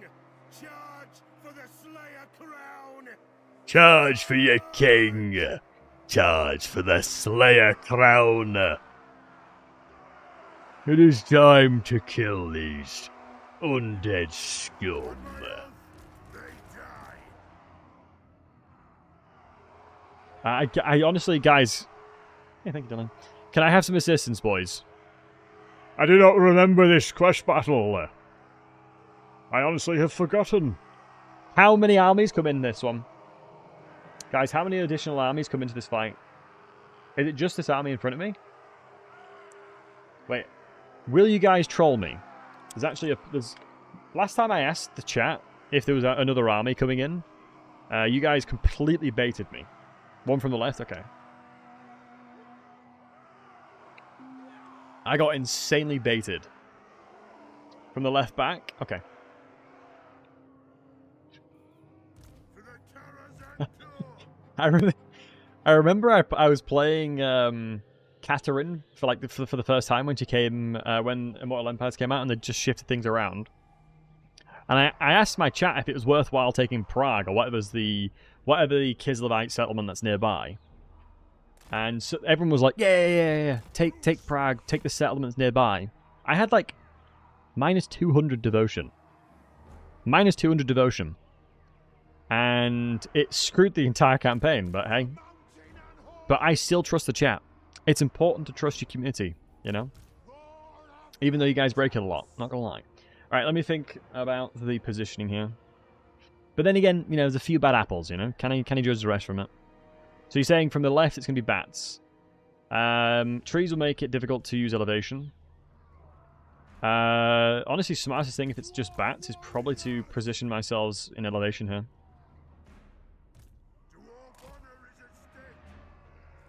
Charge for the Slayer crown! Charge for your king! Charge for the Slayer crown! It is time to kill these undead scum. I honestly, guys... Hey, thank you, darling. Can I have some assistance, boys? I do not remember this quest battle. I honestly have forgotten. How many armies come in this one? Guys, how many additional armies come into this fight? Is it just this army in front of me? Wait. Will you guys troll me? There's actually last time I asked the chat if there was another army coming in, you guys completely baited me. One from the left? Okay. I got insanely baited. From the left back? Okay. I remember I was playing Katarine for the first time when she came when Immortal Empires came out, and they just shifted things around. And I asked my chat if it was worthwhile taking Prague or whatever the Kislevite settlement that's nearby. And so everyone was like, yeah. Take Prague, take the settlements nearby. I had like minus 200 devotion. Minus 200 devotion. And it screwed the entire campaign, but hey. But I still trust the chat. It's important to trust your community, you know? Even though you guys break it a lot, not gonna lie. Alright, let me think about the positioning here. But then again, you know, there's a few bad apples, you know? Can he judge the rest from it? So you're saying from the left it's going to be bats. Trees will make it difficult to use elevation. Honestly, smartest thing if it's just bats is probably to position myself in elevation here.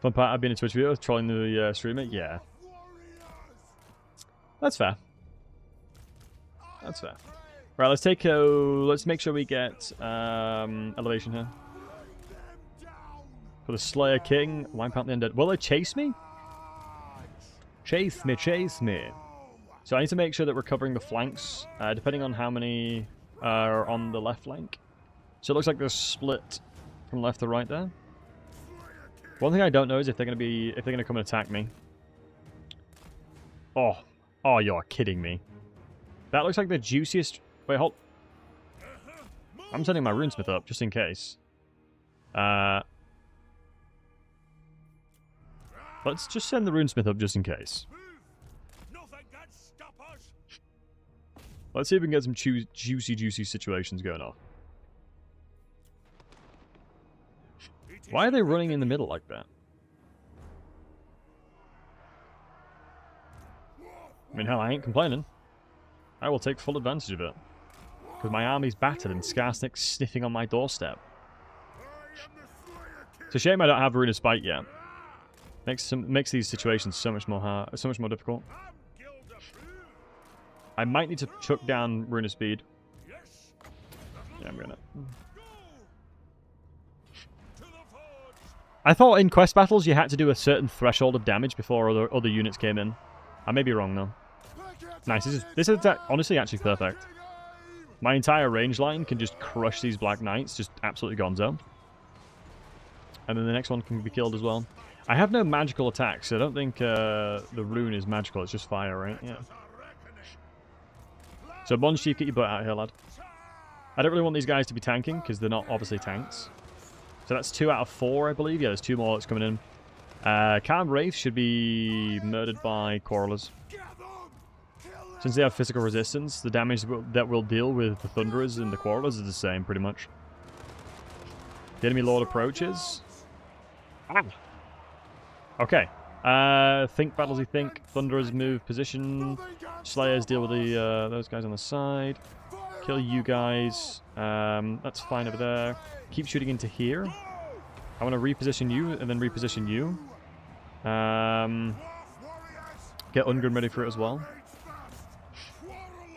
Fun part, I've been in Twitch video trolling the streamer. Yeah. That's fair. That's fair. Right, let's take a... Let's make sure we get elevation here. For the Slayer King, wipe out the undead. Will they chase me? Chase me, chase me. So I need to make sure that we're covering the flanks, depending on how many are on the left flank. So it looks like they're split from left to right there. One thing I don't know is if they're gonna come and attack me. Oh, you're kidding me. That looks like the juiciest. Wait, hold. I'm setting my runesmith up just in case. Let's just send the runesmith up just in case. Let's see if we can get some juicy situations going on. Why are they running in the middle like that? I mean, hell, I ain't complaining. I will take full advantage of it. Because my army's battered and Skarsnik's sniffing on my doorstep. It's a shame I don't have Rune of Spite yet. Makes these situations so much more difficult. I might need to chuck down Rune of Speed. Yeah, I'm gonna. I thought in quest battles you had to do a certain threshold of damage before other units came in. I may be wrong though. Nice. This is honestly actually perfect. My entire range line can just crush these Black Knights, just absolutely gonzo. And then the next one can be killed as well. I have no magical attacks, so I don't think the rune is magical. It's just fire, right? Yeah. So Bonds Chief, get your butt out here, lad. I don't really want these guys to be tanking, because they're not obviously tanks. So that's 2 out of 4, I believe. Yeah, there's 2 more that's coming in. Calm Wraith should be murdered by Quarrelers. Since they have physical resistance, the damage that we'll deal with the Thunderers and the Quarrelers is the same, pretty much. The enemy Lord approaches. Ah. Okay. Think, Battlesey, think. Thunderers move position. Slayers deal with the those guys on the side. Kill you guys. That's fine over there. Keep shooting into here. I want to reposition you and then reposition you. Get Ungrim ready for it as well.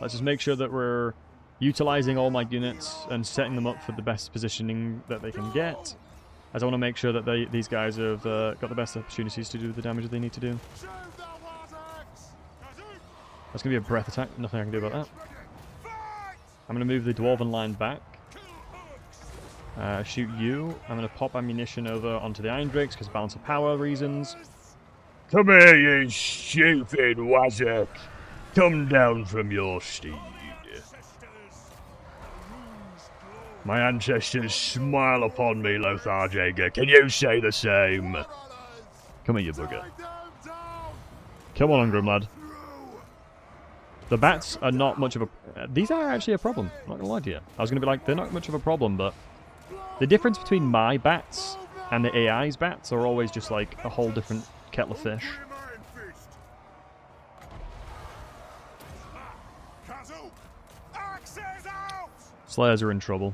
Let's just make sure that we're utilizing all my units and setting them up for the best positioning that they can get. As I want to make sure that these guys have got the best opportunities to do the damage that they need to do. That's going to be a breath attack. Nothing I can do about that. I'm going to move the Dwarven line back. Shoot you. I'm going to pop ammunition over onto the Iron Drakes because balance of power reasons. Come here, you stupid wazzock. Come down from your steed. My ancestors smile upon me, Lothar Jaeger. Can you say the same? Come here, you bugger. Come on, Ungrim, lad. The bats are not much of a... these are actually a problem. I'm not going to lie to you. I was going to be like, they're not much of a problem, but... the difference between my bats and the AI's bats are always just like a whole different kettle of fish. Slayers are in trouble.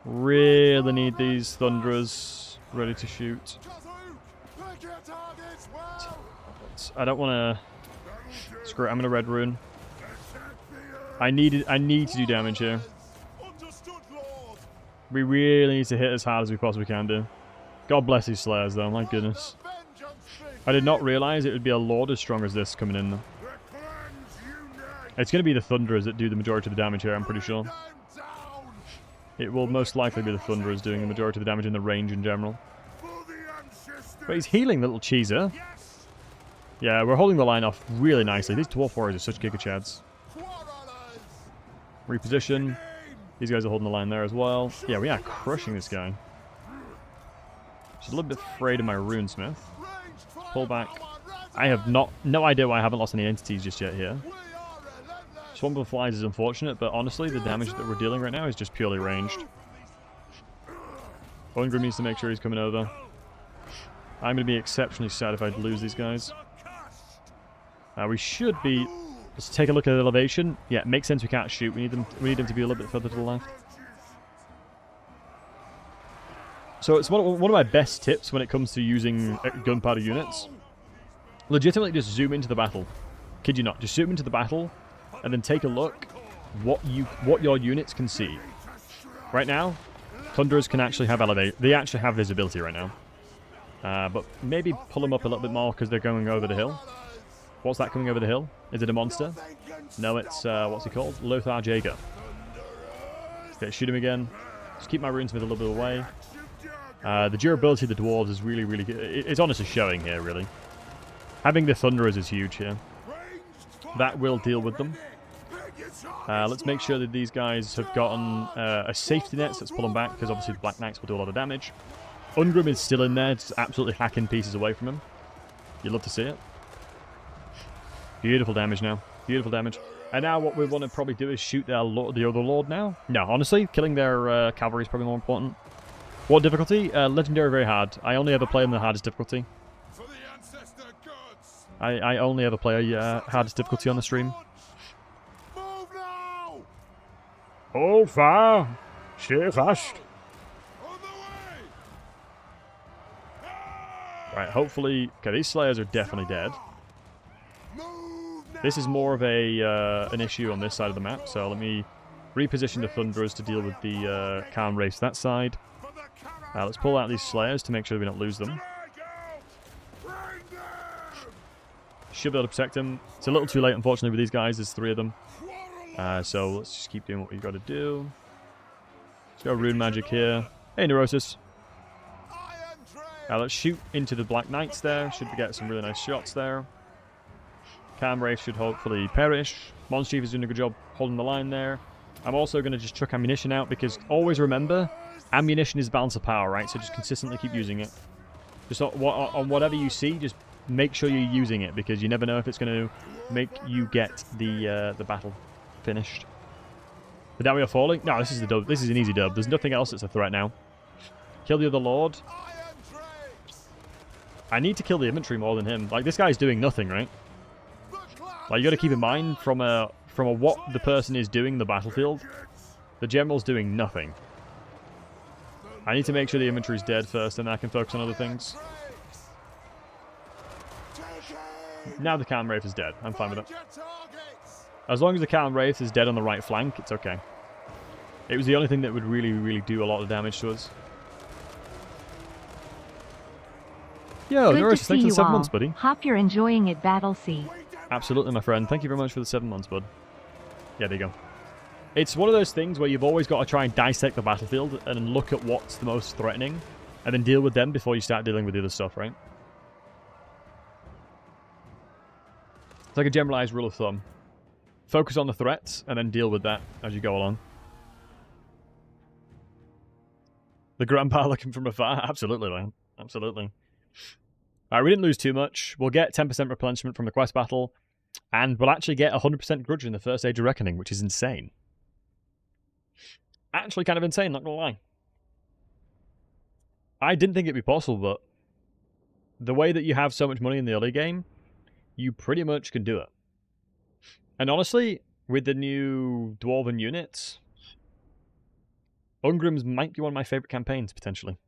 Really need these Thunderers ready to shoot. I don't want to... screw it, I'm going to Red Rune. I need to do damage here. We really need to hit as hard as we possibly can do. God bless these Slayers though, my goodness. I did not realize it would be a Lord as strong as this coming in though. It's going to be the Thunderers that do the majority of the damage here, I'm pretty sure. It will most likely be the Thunderers doing the majority of the damage in the range in general. But he's healing, little cheeser. Yeah, we're holding the line off really nicely. These Dwarf Warriors are such giga-chads. Reposition. These guys are holding the line there as well. Yeah, we are crushing this guy. Just a little bit afraid of my Runesmith. Pull back. I have no idea why I haven't lost any entities just yet here. Swamp of Flies is unfortunate, but honestly, the damage that we're dealing right now is just purely ranged. Ungrim needs to make sure he's coming over. I'm going to be exceptionally sad if I lose these guys. We should be... Let's take a look at the elevation. Yeah, it makes sense we can't shoot. We need them to be a little bit further to the left. So it's one of my best tips when it comes to using gunpowder units. Legitimately just zoom into the battle. Kid you not, just zoom into the battle and then take a look what your units can see. Right now, Thunderers can actually have they actually have visibility right now. But maybe pull them up a little bit more because they're going over the hill. What's that coming over the hill? Is it a monster? No, it's, what's he called? Lothar Jaeger. Okay, shoot him again. Just keep my runesmith a little bit away. The durability of the dwarves is really, really good. It's honestly showing here, really. Having the Thunderers is huge here. That will deal with them. Let's make sure that these guys have gotten a safety net, so let's pull them back, because obviously the Black Knights will do a lot of damage. Ungrim is still in there, just absolutely hacking pieces away from him. You'd love to see it. Beautiful damage now. Beautiful damage. And now what we want to probably do is shoot the other lord now. No, honestly, killing their cavalry is probably more important. What difficulty? Legendary, very hard. I only ever play on the hardest difficulty. I only ever play hardest difficulty on the stream. Hold fire. Stay fast. Right, hopefully... Okay, these Slayers are definitely dead. This is more of an issue on this side of the map, so let me reposition the Thunderers to deal with the Khan Wraiths that side. Let's pull out these Slayers to make sure we don't lose them. Should be able to protect them. It's a little too late, unfortunately, with these guys. There's 3 of them. So let's just keep doing what we've got to do. Let's go Rune Magic here. Hey, Neurosis. Let's shoot into the Black Knights there. Should get some really nice shots there. Khan Wraith should hopefully perish. Monster Chief is doing a good job holding the line there. I'm also going to just chuck ammunition out because always remember, ammunition is balance of power, right? So just consistently keep using it. Just on whatever you see, just make sure you're using it because you never know if it's going to make you get the battle finished. But now we are falling. No, this is the dub. This is an easy dub. There's nothing else that's a threat now. Kill the other lord. I need to kill the infantry more than him. Like, this guy's doing nothing, right? Like, you got to keep in mind from a what the person is doing in the battlefield, the general's doing nothing. I need to make sure the infantry's dead first, and then I can focus on other things. Now the Khan Wraith is dead. I'm fine with it. As long as the Khan Wraith is dead on the right flank, it's okay. It was the only thing that would really, really do a lot of damage to us. Yo, Norris, thanks for the 7 months, buddy. Hope you're enjoying it, Battlesey. Absolutely, my friend. Thank you very much for the 7 months, bud. Yeah, there you go. It's one of those things where you've always got to try and dissect the battlefield and look at what's the most threatening, and then deal with them before you start dealing with the other stuff, right? It's like a generalized rule of thumb. Focus on the threats, and then deal with that as you go along. The grandpa looking from afar? Absolutely, man. Absolutely. Alright, we didn't lose too much. We'll get 10% replenishment from the quest battle, and we'll actually get 100% grudge in the first Age of Reckoning, which is insane. Actually kind of insane, not gonna lie. I didn't think it'd be possible, but the way that you have so much money in the early game, you pretty much can do it. And honestly, with the new Dwarven units, Ungrim's might be one of my favourite campaigns, potentially.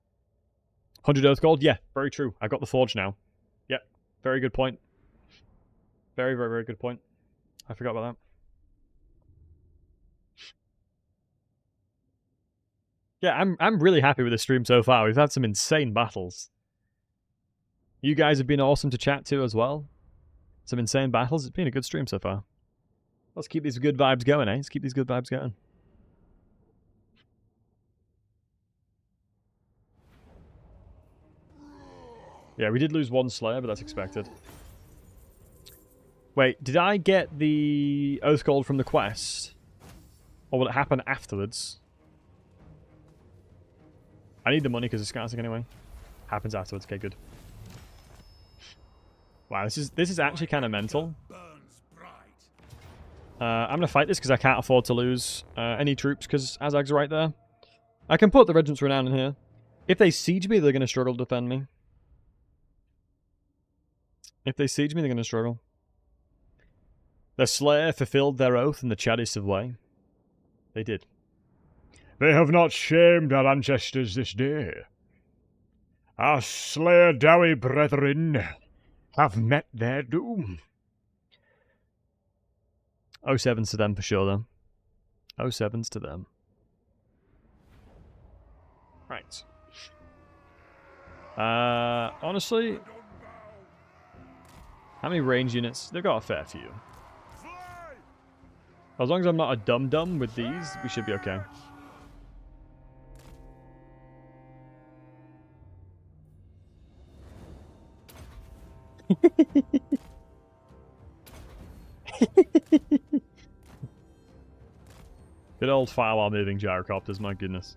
100 Earth Gold? Yeah, very true. I got the Forge now. Yep, very good point. Very, very, very good point. I forgot about that. Yeah, I'm really happy with the stream so far. We've had some insane battles. You guys have been awesome to chat to as well. Some insane battles. It's been a good stream so far. Let's keep these good vibes going, eh? Let's keep these good vibes going. Yeah, we did lose 1 Slayer, but that's expected. Wait, did I get the Oath Gold from the quest? Or will it happen afterwards? I need the money because it's scarcing anyway. Happens afterwards, okay, good. Wow, this is actually kind of mental. I'm going to fight this because I can't afford to lose any troops because Azag's right there. I can put the regiments renowned in here. If they siege me, they're going to struggle to defend me. If they siege me, they're going to struggle. The Slayer fulfilled their oath in the Chalice way. They did. They have not shamed our ancestors this day. Our Slayer Dowie brethren have met their doom. 07's to them for sure, though. 07's to them. Right. Honestly, how many range units? They've got a fair few. As long as I'm not a dum-dum with these, we should be okay. Good old firewall moving gyrocopters, my goodness.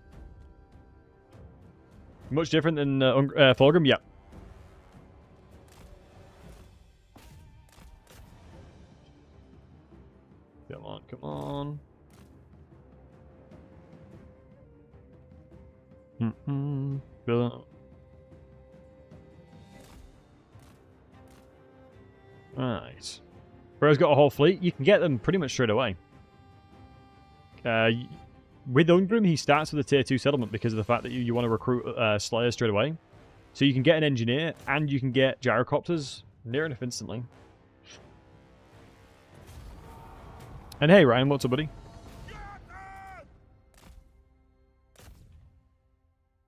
Much different than Ungrim? Yep. Come on, come on. Right. Bro's got a whole fleet. You can get them pretty much straight away. With Ungrim, he starts with a tier 2 settlement because of the fact that you want to recruit Slayers straight away. So you can get an engineer and you can get gyrocopters near enough instantly. And hey, Ryan, what's up, buddy?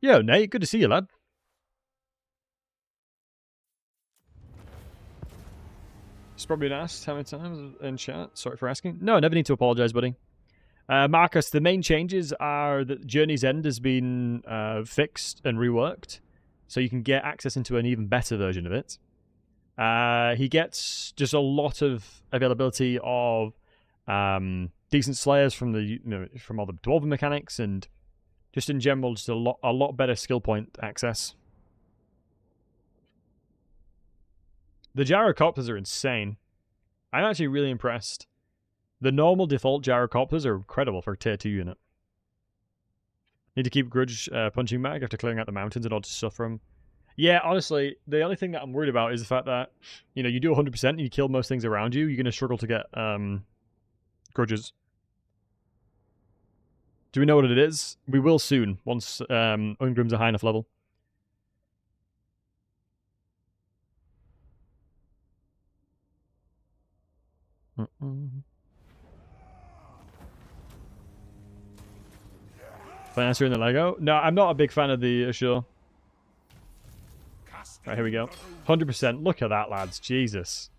Yo, Nate, good to see you, lad. It's probably been asked how many times in chat. Sorry for asking. No, I never need to apologize, buddy. Marcus, the main changes are that Journey's End has been fixed and reworked, so you can get access into an even better version of it. He gets just a lot of availability of decent Slayers from the from all the Dwarven mechanics, and just in general, just a lot better skill point access. The gyrocopters are insane. I'm actually really impressed. The normal default gyrocopters are incredible for a tier 2 unit. Need to keep Grudge punching bag after clearing out the mountains in order to suffer them. Yeah, honestly, the only thing that I'm worried about is the fact that, you do 100% and you kill most things around you, you're going to struggle to get Grudges. Do we know what it is? We will soon, once Ungrim's a high enough level. Faster in the Lego? No, I'm not a big fan of the Ashore. Right, here we go. 100%. Look at that, lads. Jesus.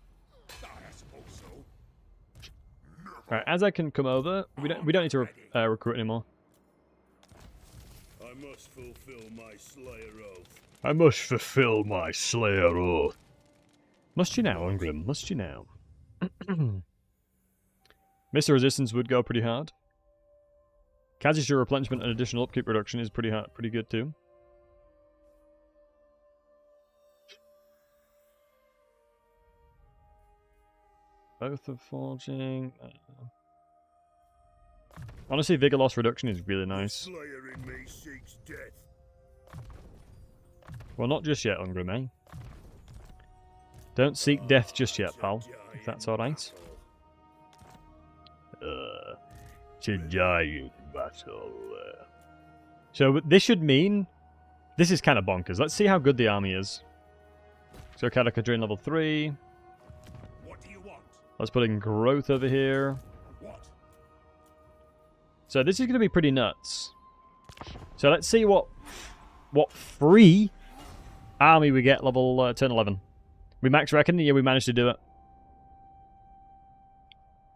Right, as I can come over, we don't need to recruit anymore. I must fulfill my Slayer oath. I must fulfill my Slayer oath. Must you now, Ungrim? Must you now? Missile resistance would go pretty hard. Casualty replenishment and additional upkeep reduction is pretty good too. Both of forging. Honestly, vigor loss reduction is really nice. Slayer in me seeks death. Well, not just yet, Ungrim, eh? Don't seek death just yet, pal. If that's alright. To die in battle. So this should mean... This is kind of bonkers. Let's see how good the army is. So Cadica drain level 3. What do you want? Let's put in growth over here. What? So this is going to be pretty nuts. So let's see what free army we get level turn 11. We max reckon? Yeah, we managed to do it.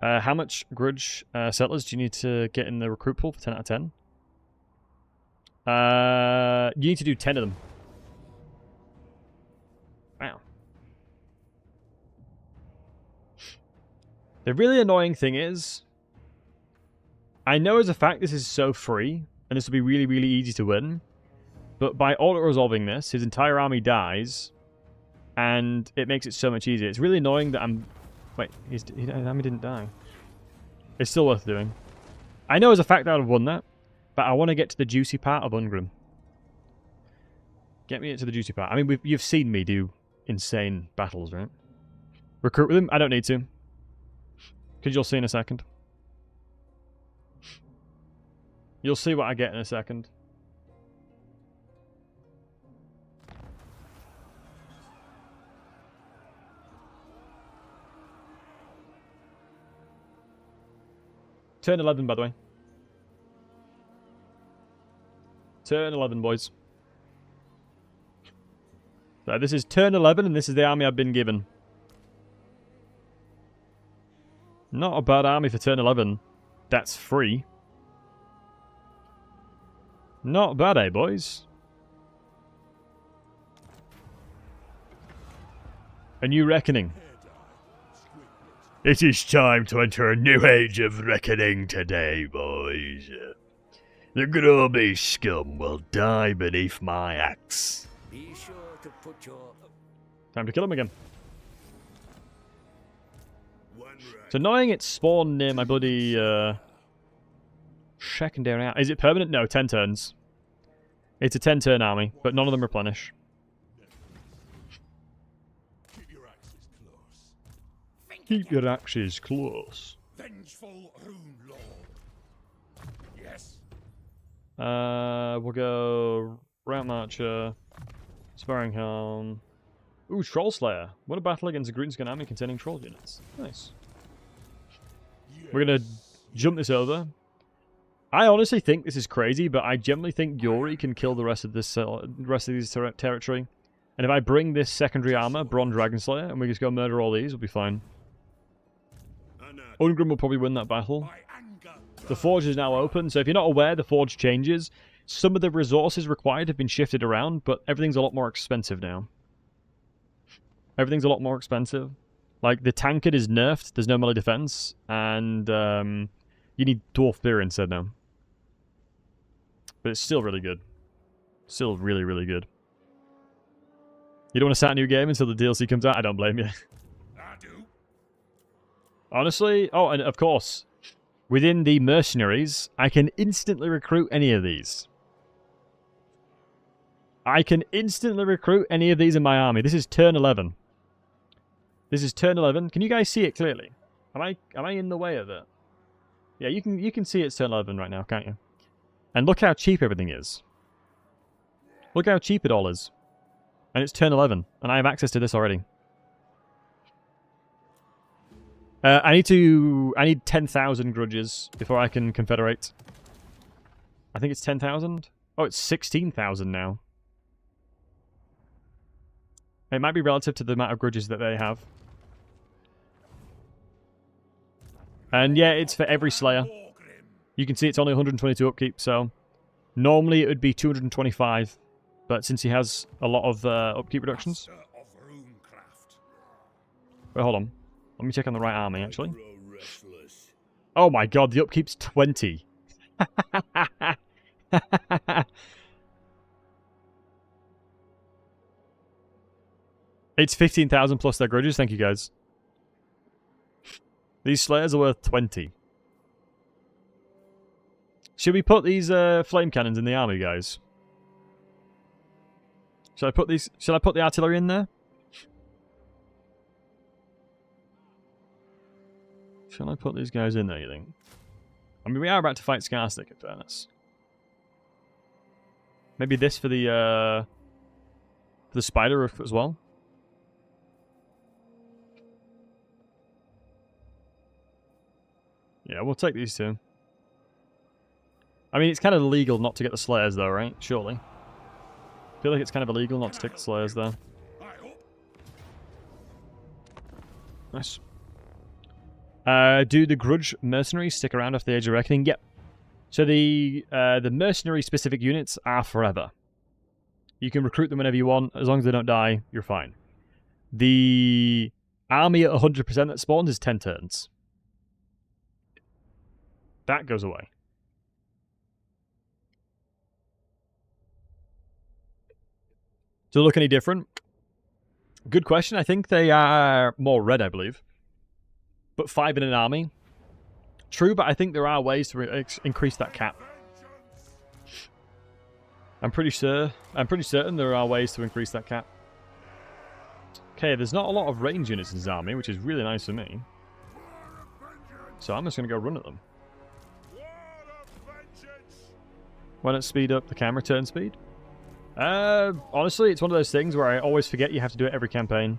How much Grudge settlers do you need to get in the recruit pool for 10 out of 10? You need to do 10 of them. Wow. The really annoying thing is, I know as a fact this is so free, and this will be really, really easy to win, but by auto-resolving this, his entire army dies, and it makes it so much easier. It's really annoying that I'm... Wait, his army didn't die. It's still worth doing. I know as a fact I would have won that, but I want to get to the juicy part of Ungrim. Get me into the juicy part. I mean, you've seen me do insane battles, right? Recruit with him? I don't need to. Because you'll see in a second. You'll see what I get in a second. Turn 11, by the way. Turn 11, boys. So this is turn 11, and this is the army I've been given. Not a bad army for turn 11. That's free. Not bad, eh, boys? A new reckoning. It is time to enter a new age of reckoning today, boys. The grubby scum will die beneath my axe. Be sure to put your... Time to kill him again. One right. It's annoying it's spawned near my bloody secondary army. Is it permanent? No, 10 turns. It's a 10-turn army, but none of them replenish. Keep your axes close. Keep your axes close. Vengeful Rune Lord. Yes. We'll go Route Marcher, Sparring Helm. Ooh, Troll Slayer. What a battle against a Greenskin army containing troll units. Nice. We're gonna jump this over. I honestly think this is crazy, but I generally think Yori can kill the rest of this, territory. And if I bring this secondary armor, Bronze Dragon Slayer, and we just go murder all these, we'll be fine. Ungrim will probably win that battle. The Forge is now open, so if you're not aware, the Forge changes. Some of the resources required have been shifted around, but everything's a lot more expensive now. Everything's a lot more expensive. Like, the tankard is nerfed, there's no melee defense, and you need Dwarf Spear instead now. But it's still really good. Still really, really good. You don't want to start a new game until the DLC comes out? I don't blame you. I do. Honestly, oh, and of course, within the mercenaries, I can instantly recruit any of these. I can instantly recruit any of these in my army. This is turn 11. This is turn 11. Can you guys see it clearly? Am I in the way of it? Yeah, you can see it's turn 11 right now, can't you? And look how cheap everything is. Look how cheap it all is. And it's turn 11, and I have access to this already. I need 10,000 grudges before I can confederate. I think it's 10,000. Oh, it's 16,000 now. It might be relative to the amount of grudges that they have. And yeah, it's for every Slayer. You can see it's only 122 upkeep, so normally it would be 225. But since he has a lot of upkeep reductions... Wait, hold on. Let me check on the right army, actually. Oh my god, the upkeep's 20. It's 15,000 plus their grudges, thank you guys. These Slayers are worth 20. Should we put these flame cannons in the army, guys? Should I put the artillery in there? Shall I put these guys in there, you think? I mean, we are about to fight Scarstick, in fairness. Maybe this for the spider as well? Yeah, we'll take these two. I mean, it's kind of illegal not to get the Slayers, though, right? Surely. I feel like it's kind of illegal not to take the Slayers, though. Nice. Do the Grudge mercenaries stick around after the Age of Reckoning? Yep. So the mercenary-specific units are forever. You can recruit them whenever you want. As long as they don't die, you're fine. The army at 100% that spawns is 10 turns. That goes away. Do they look any different? Good question. I think they are more red, I believe. But 5 in an army. True, but I think there are ways to increase that cap. I'm pretty certain there are ways to increase that cap. Okay, there's not a lot of range units in his army, which is really nice for me. So I'm just going to go run at them. Why not speed up the camera turn speed? Honestly, it's one of those things where I always forget you have to do it every campaign.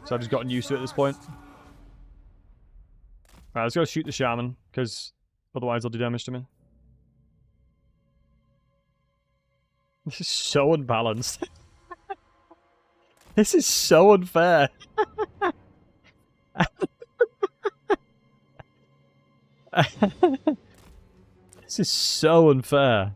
So I've just gotten used to it at this point. Alright, let's go shoot the shaman, because otherwise they'll do damage to me. This is so unbalanced. This is so unfair. This is so unfair.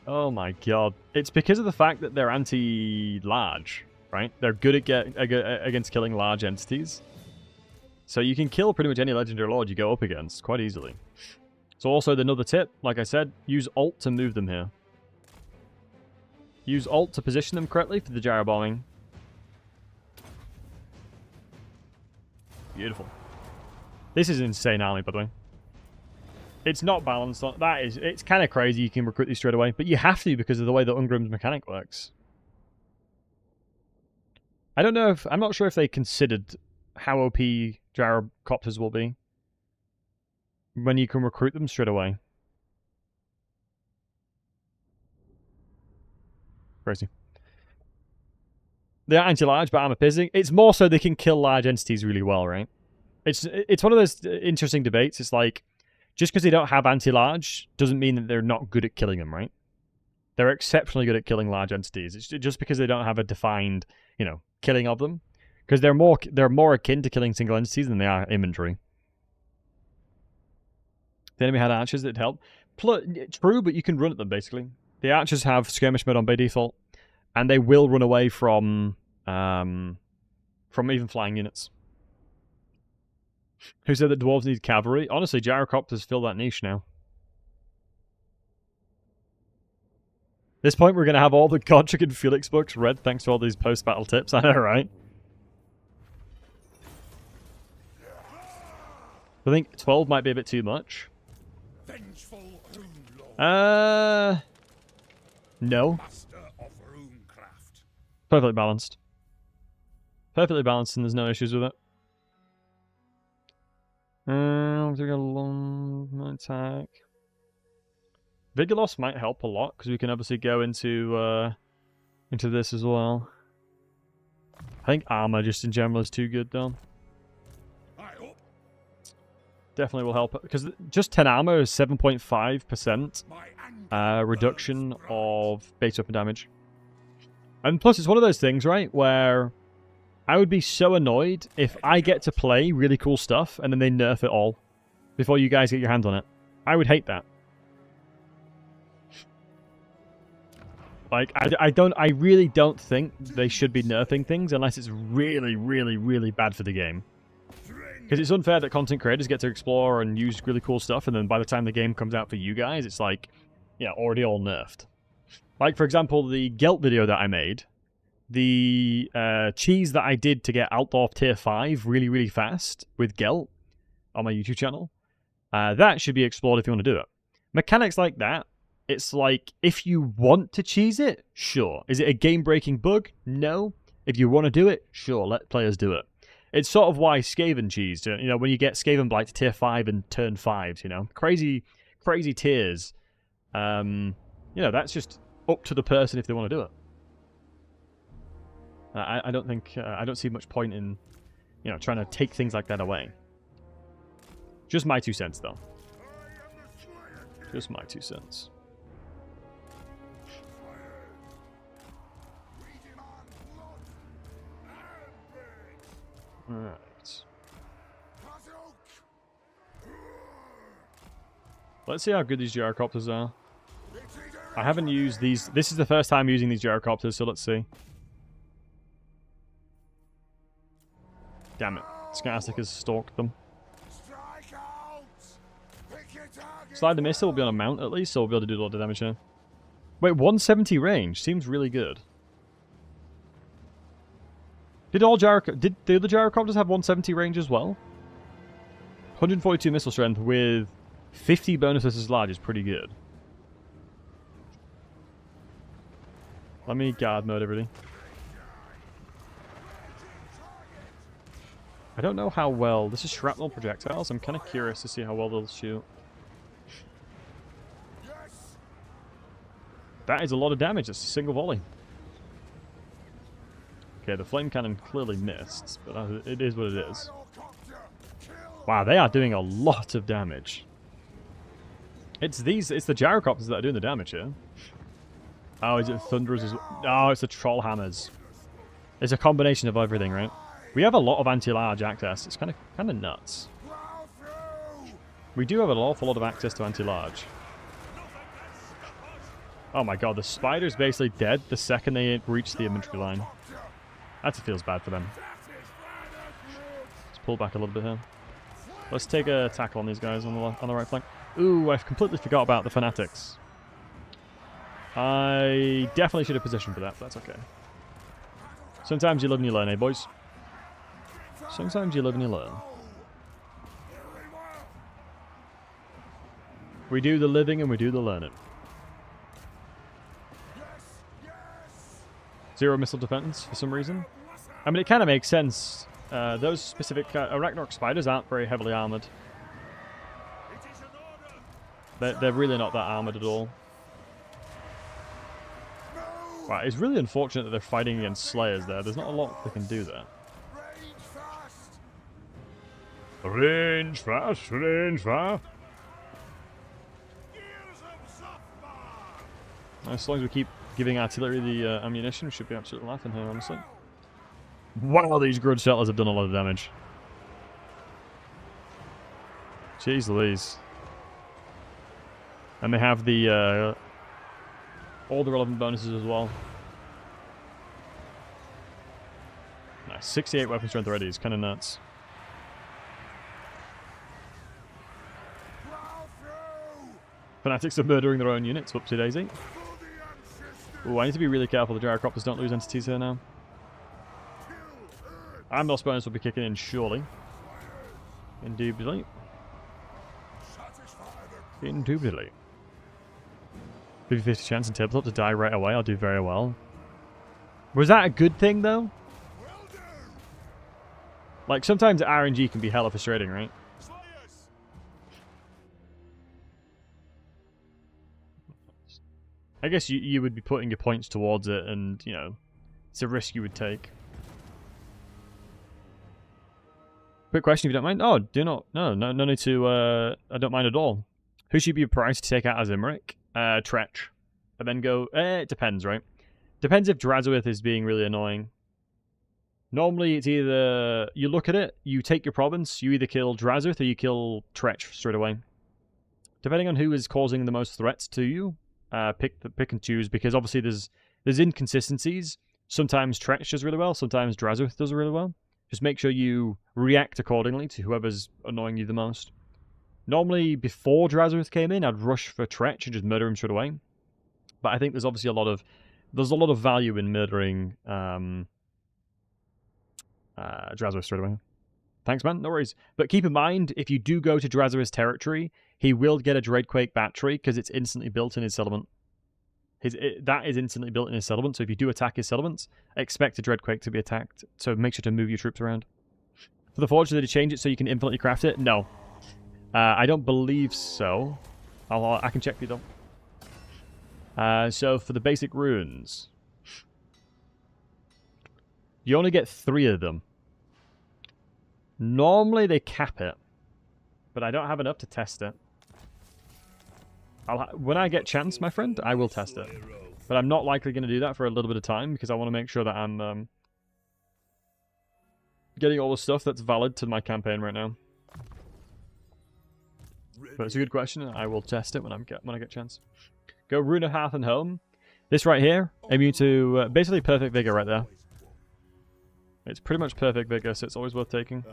Oh my god. It's because of the fact that they're anti-large, right? They're good at against killing large entities. So you can kill pretty much any legendary lord you go up against quite easily. So also another tip, like I said, use alt to move them here. Use alt to position them correctly for the gyrobombing. Beautiful. This is an insane army, by the way. It's not balanced. It's kind of crazy you can recruit these straight away, but you have to because of the way that Ungrim's mechanic works. I'm not sure if they considered how OP gyrocopters will be when you can recruit them straight away. Crazy. They are anti-large, but armor piercing. It's more so they can kill large entities really well, right? It's one of those interesting debates. It's like, just because they don't have anti-large doesn't mean that they're not good at killing them, right? They're exceptionally good at killing large entities. It's just because they don't have a defined, killing of them. Because they're more akin to killing single entities than they are infantry. The enemy had archers that help. True, but you can run at them, basically. The archers have skirmish mode on by default. And they will run away from even flying units. Who said that dwarves need cavalry? Honestly, gyrocopters fill that niche now. At this point, we're going to have all the Godric and Felix books read thanks to all these post-battle tips. I know, right? I think 12 might be a bit too much. No. Perfectly balanced. Perfectly balanced and there's no issues with it. I'll take a long attack. Vigilos might help a lot, because we can obviously go into this as well. I think armor just in general is too good though. Definitely will help, because just 10 armor is 7.5% reduction of base weapon damage. And plus it's one of those things, right, where I would be so annoyed if I get to play really cool stuff and then they nerf it all before you guys get your hands on it. I would hate that. Like, I really don't think they should be nerfing things unless it's really, really, really bad for the game. Because it's unfair that content creators get to explore and use really cool stuff, and then by the time the game comes out for you guys, it's like, yeah, already all nerfed. Like, for example, the Gelt video that I made, the cheese that I did to get Altdorf tier 5 really, really fast with Gelt on my YouTube channel, that should be explored if you want to do it. Mechanics like that, it's like, if you want to cheese it, sure. Is it a game-breaking bug? No. If you want to do it, sure, let players do it. It's sort of why Skaven cheesed, when you get Skaven Blight to tier 5 and turn 5s, Crazy, crazy tiers. That's just up to the person if they want to do it. I don't think, I don't see much point in, trying to take things like that away. Just my 2 cents, though. Just my 2 cents. Alright. Let's see how good these gyrocopters are. I haven't used these. This is the first time using these gyrocopters, so let's see. Damn it. Scarsic has stalked them. Slide the missile will be on a mount at least, so we'll be able to do a lot of damage here. Wait, 170 range seems really good. Did the other gyrocopters have 170 range as well? 142 missile strength with 50 bonuses as large is pretty good. Let me guard mode everything. I don't know how well... This is shrapnel projectiles. I'm kind of curious to see how well they'll shoot. That is a lot of damage. That's a single volley. Okay, the flame cannon clearly missed, but it is what it is. Wow, they are doing a lot of damage. It's the gyrocopters that are doing the damage here. Oh, is it thunderers as well? Oh, it's the troll hammers. It's a combination of everything, right? We have a lot of anti-large access. It's kind of nuts. We do have an awful lot of access to anti-large. Oh my god, the spider's basically dead the second they reach the infantry line. That feels bad for them. Let's pull back a little bit here. Let's take a tackle on these guys on the right flank. Ooh, I completely forgot about the fanatics. I definitely should have positioned for that, but that's okay. Sometimes you live and you learn, eh, boys? Sometimes you live and you learn. We do the living and we do the learning. Zero missile defense for some reason. I mean, it kind of makes sense. Those specific Arachnarch spiders aren't very heavily armored. They're really not that armored at all. Wow, it's really unfortunate that they're fighting against Slayers there. There's not a lot they can do there. Range fast, range fast. As long as we keep giving artillery the ammunition, we should be absolutely laughing here, honestly. Wow, These grudge settlers have done a lot of damage. Jeez Louise. And they have the all the relevant bonuses as well. Nice, 68 weapon strength already is kind of nuts. Fanatics are murdering their own units. Whoopsie daisy. Ooh, I need to be really careful the gyrocopters don't lose entities here now. Ambush bonus will be kicking in surely. Indubitably. Indubitably. 50-50 chance in tabletop to die right away. I'll do very well. Was that a good thing, though? Like, sometimes RNG can be hella frustrating, right? I guess you would be putting your points towards it, and, you know, it's a risk you would take. Quick question, if you don't mind. Oh, do not. No need to. I don't mind at all. Who should be priced to take out as Imric? Tretch. And then go. It depends, right? Depends if Drazowith is being really annoying. Normally, it's either you look at it, you take your province, you either kill Drazowith or you kill Tretch straight away. Depending on who is causing the most threats to you, pick and choose, because obviously there's inconsistencies. Sometimes Tretch does really well, sometimes Drazowith does really well. Just make sure you react accordingly to whoever's annoying you the most. Normally, before Drazowith came in, I'd rush for Tretch and just murder him straight away. But I think there's obviously a lot of value in murdering Drazowith straight away. Thanks, man. No worries. But keep in mind, if you do go to Drazowith's territory, he will get a Dreadquake battery because it's instantly built in his settlement. That is instantly built in his settlement, so if you do attack his settlements, expect a Dreadquake to be attacked. So make sure to move your troops around. For the Forge, did they change it so you can infinitely craft it? No. I don't believe so. I can check for you though. So for the basic runes, you only get 3 of them. Normally they cap it, but I don't have enough to test it. When I get chance, my friend, I will test it. But I'm not likely going to do that for a little bit of time because I want to make sure that I'm getting all the stuff that's valid to my campaign right now. But it's a good question, and I will test it when I get chance. Go Rune of Hearth and Home. This right here, immune to basically perfect vigor right there. It's pretty much perfect vigor, so it's always worth taking.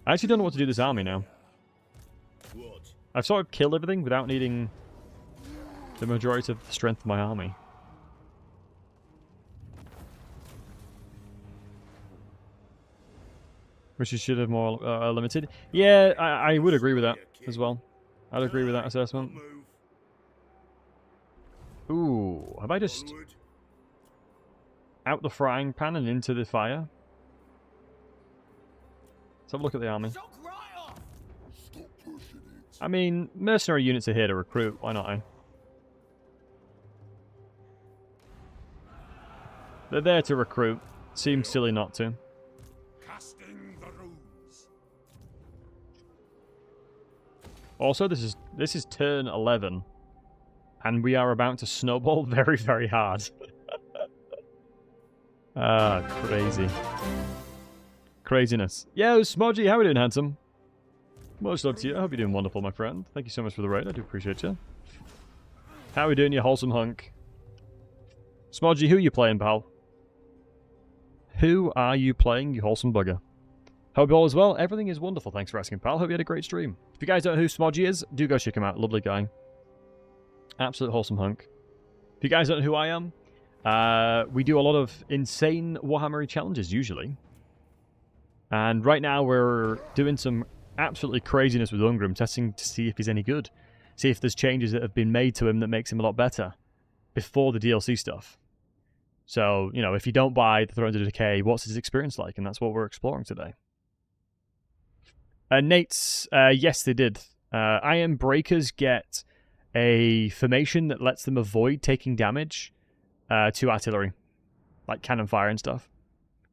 I actually don't know what to do this army now. I've sort of killed everything without needing the majority of the strength of my army. Which you should have more limited. Yeah, I would agree with that as well. I'd agree with that assessment. Ooh, have I just out the frying pan and into the fire? Let's have a look at the army. I mean, mercenary units are here to recruit. Why not, eh? They're there to recruit. Seems silly not to. Also, this is turn 11, and we are about to snowball very, very hard. Crazy. Craziness. Yo, Smodgy, how are we doing, handsome? Much love to you. I hope you're doing wonderful, my friend. Thank you so much for the raid. I do appreciate you. How are we doing, you wholesome hunk? Smodgy, who are you playing, pal? Who are you playing, you wholesome bugger? Hope all is well. Everything is wonderful. Thanks for asking, pal. Hope you had a great stream. If you guys don't know who Smodgy is, do go check him out. Lovely guy. Absolute wholesome hunk. If you guys don't know who I am, we do a lot of insane Warhammer challenges, usually. And right now we're doing some absolutely craziness with Ungrim, testing to see if he's any good. See if there's changes that have been made to him that makes him a lot better before the DLC stuff. So, you know, if you don't buy the Thrones of Decay, what's his experience like? And that's what we're exploring today. Nate's, yes, they did. Iron Breakers get a formation that lets them avoid taking damage to artillery, like cannon fire and stuff.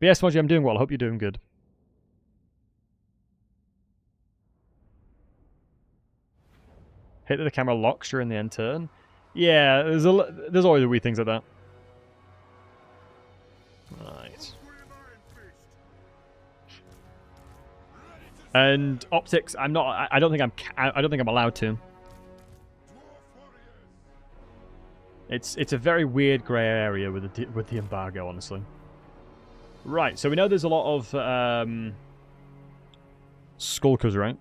But yes, Moji, I'm doing well. I hope you're doing good. Hit that the camera locks during the end turn. Yeah, there's always wee things like that. Right. And optics, I'm not. I don't think I'm allowed to. It's a very weird grey area with the embargo, honestly. Right. So we know there's a lot of skulkers, right?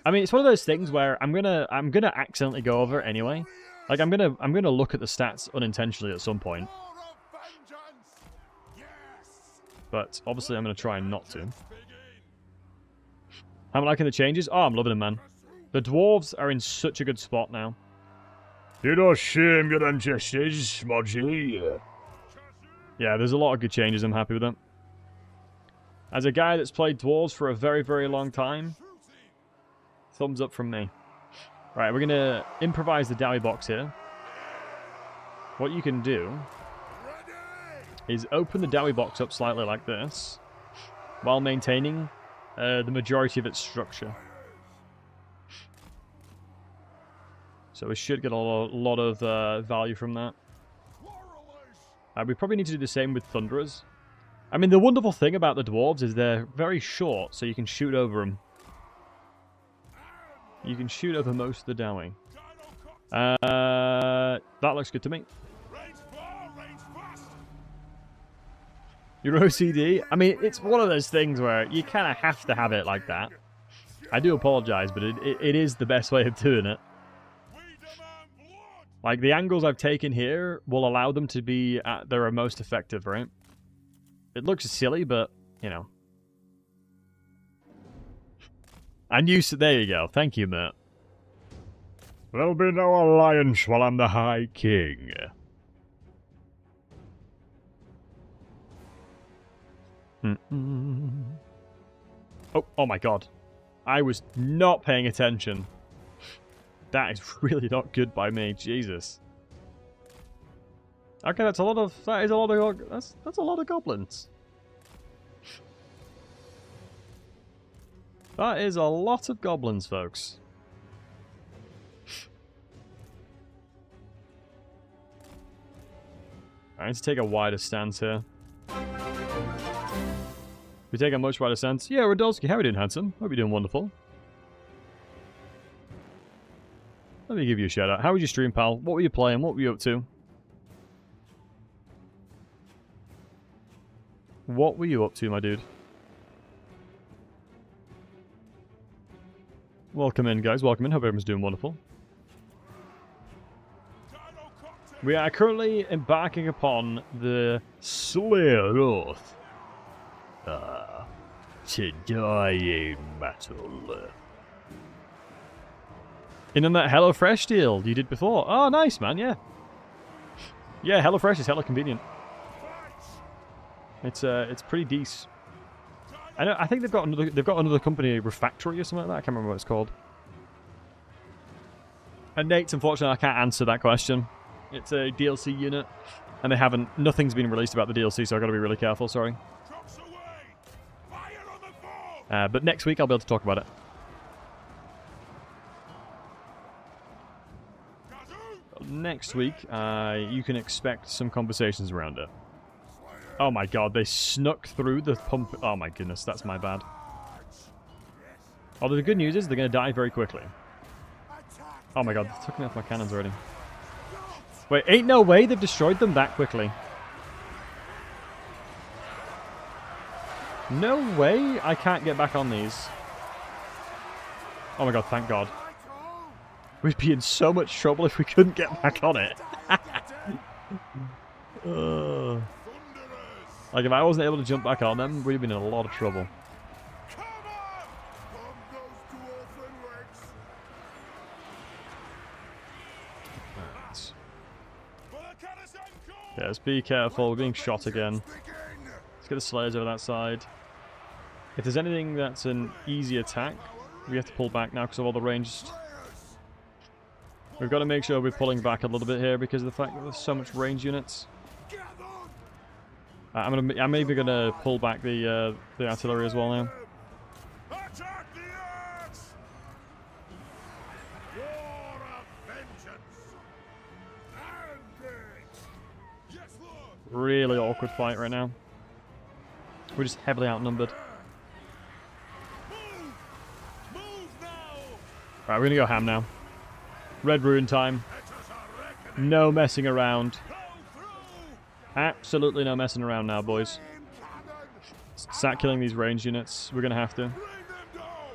I mean, it's one of those things where I'm gonna accidentally go over it anyway. Like I'm gonna look at the stats unintentionally at some point. But obviously I'm gonna try not to. I'm liking the changes. Oh, I'm loving them, man. The dwarves are in such a good spot now. You don't shame your ancestors, Smodgy. Yeah, there's a lot of good changes. I'm happy with them. As a guy that's played dwarves for a very, very long time, thumbs up from me. Right, we're going to improvise the Dowie box here. What you can do is open the Dowie box up slightly like this, while maintaining the majority of its structure. So we should get a lot of value from that. We probably need to do the same with Thunderers. I mean, the wonderful thing about the dwarves is they're very short, so you can shoot over them. You can shoot over most of the Dowie. That looks good to me. Your OCD? I mean, it's one of those things where you kind of have to have it like that. I do apologize, but it is the best way of doing it. Like, the angles I've taken here will allow them to be at their most effective, right? It looks silly, but, you know. And you said, there you go. Thank you, Mert. There'll be no alliance while I'm the High King. Oh my god. I was not paying attention. That is really not good by me. Jesus. Okay, that's a lot of that's a lot of goblins. That is a lot of goblins, folks. I need to take a wider stance here. We take a much wider stance. Yeah, Radolski, how are you doing, handsome? Hope you're doing wonderful. Let me give you a shout out. How was your stream, pal? What were you playing? What were you up to? What were you up to, my dude? Welcome in, guys. Welcome in. Hope everyone's doing wonderful. We are currently embarking upon the Slayer Oath. To die in battle. in that HelloFresh deal you did before. Oh, nice, man. Yeah. Yeah, HelloFresh is hella convenient. It's pretty decent. I think they've got another company, Refactory or something like that. I can't remember what it's called. And Nate, unfortunately, I can't answer that question. It's a DLC unit, and nothing's been released about the DLC, so I've got to be really careful. Sorry. But next week I'll be able to talk about it. Next week, you can expect some conversations around it. Oh my god, they snuck through the pump. Oh my goodness, that's my bad. Although the good news is they're going to die very quickly. Oh my god, they took me off my cannons already. Wait, ain't no way they've destroyed them that quickly. No way I can't get back on these. Oh my god, thank god. We'd be in so much trouble if we couldn't get back on it. Like, if I wasn't able to jump back on them, we'd have been in a lot of trouble. Right. Yeah, let's be careful. We're being shot again. Let's get the Slayers over that side. If there's anything that's an easy attack, we have to pull back now because of all the ranged. We've got to make sure we're pulling back a little bit here because of the fact that there's so much range units. I'm maybe gonna pull back the artillery as well now. Really awkward fight right now. We're just heavily outnumbered. Right, we're gonna go ham now. Red Rune time. No messing around. Absolutely no messing around now, boys. Start killing these range units. We're going to have to.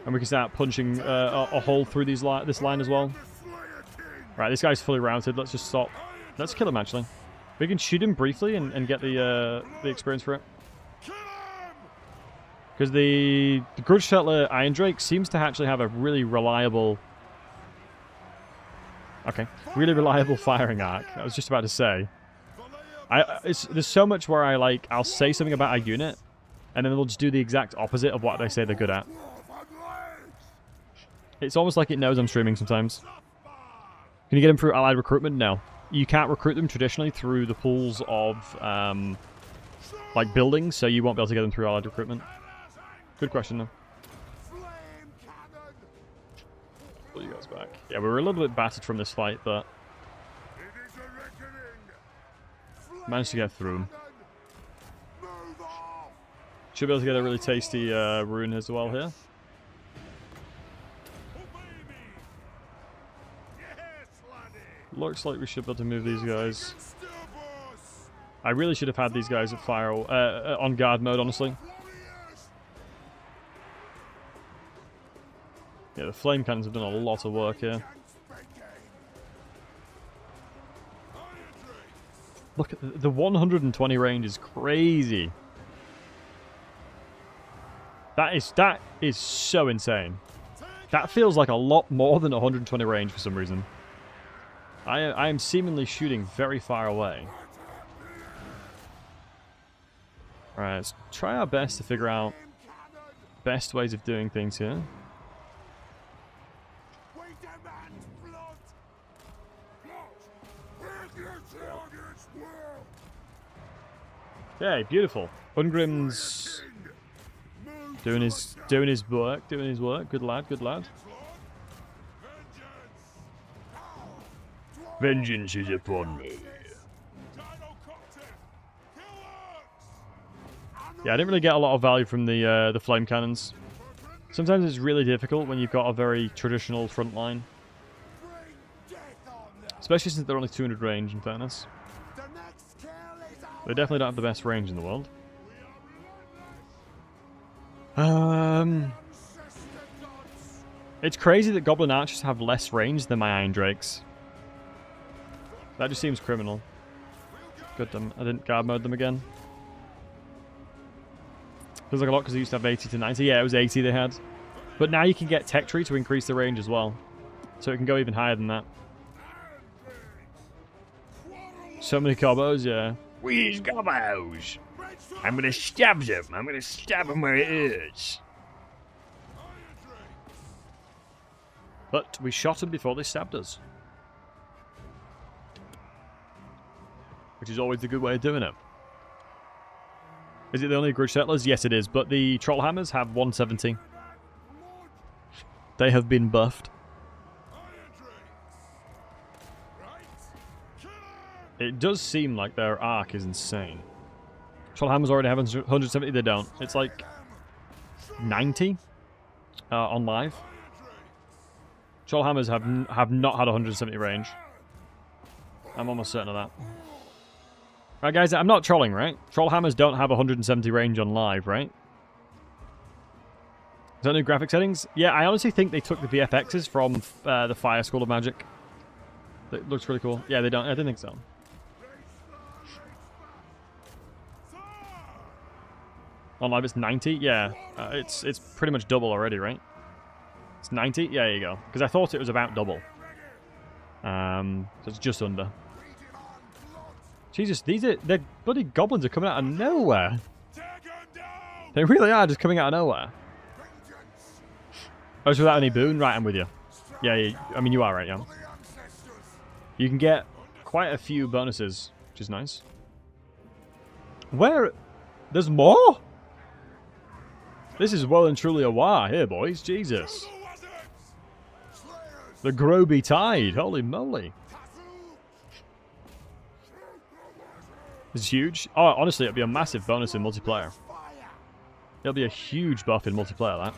And we can start punching a hole through this line as well. Right, this guy's fully routed. Let's just stop. Let's kill him, actually. We can shoot him briefly and get the experience for it. Because the Grudge Settler Iron Drake seems to actually have a really reliable... Okay. Really reliable firing arc. I was just about to say. There's so much where I'll say something about a unit, and then they'll just do the exact opposite of what they say they're good at. It's almost like it knows I'm streaming sometimes. Can you get them through allied recruitment? No. You can't recruit them traditionally through the pools of, like, buildings, so you won't be able to get them through allied recruitment. Good question, though. Pull you guys back. Yeah, we were a little bit battered from this fight, but... managed to get through him. Should be able to get a really tasty rune as well here. Looks like we should be able to move these guys. I really should have had these guys at fire on guard mode, honestly. Yeah, the flame cannons have done a lot of work here. Look at the 120 range is crazy. That is so insane. That feels like a lot more than 120 range for some reason. I am seemingly shooting very far away. Alright, let's try our best to figure out best ways of doing things here. Okay, beautiful. Ungrim's doing his work. Good lad, good lad. Vengeance is upon me. Yeah, I didn't really get a lot of value from the flame cannons. Sometimes it's really difficult when you've got a very traditional front line. Especially since they're only 200 range, in fairness. They definitely don't have the best range in the world. It's crazy that Goblin Archers have less range than my Iron Drakes. That just seems criminal. Good, I didn't guard mode them again. Feels like a lot because they used to have 80 to 90. Yeah, it was 80 they had. But now you can get Tech Tree to increase the range as well. So it can go even higher than that. So many combos, yeah. These gobos. I'm gonna stab them. I'm gonna stab them where it hurts. But we shot them before they stabbed us. Which is always a good way of doing it. Is it the only Grudge Settlers? Yes, it is. But the Trollhammers have 170. They have been buffed. It does seem like their arc is insane. Trollhammers already have 170. They don't. It's like 90 on live. Trollhammers have not had 170 range. I'm almost certain of that. Right, guys, I'm not trolling, right? Trollhammers don't have 170 range on live, right? Is that new graphic settings? Yeah, I honestly think they took the VFXs from the Fire School of Magic. It looks really cool. Yeah, they don't. I didn't think so. On live, it's 90. Yeah, it's pretty much double already, right? It's 90. Yeah, there you go. Because I thought it was about double. So it's just under. Jesus, the bloody goblins are coming out of nowhere. They really are just coming out of nowhere. Oh, it's without any boon? Right, I'm with you. Yeah, I mean, you are right, yeah. You can get quite a few bonuses, which is nice. Where? There's more? This is well and truly a war here, boys. Jesus. The Groby Tide. Holy moly. It's huge. Oh, honestly, it'll be a massive bonus in multiplayer. It'll be a huge buff in multiplayer, that.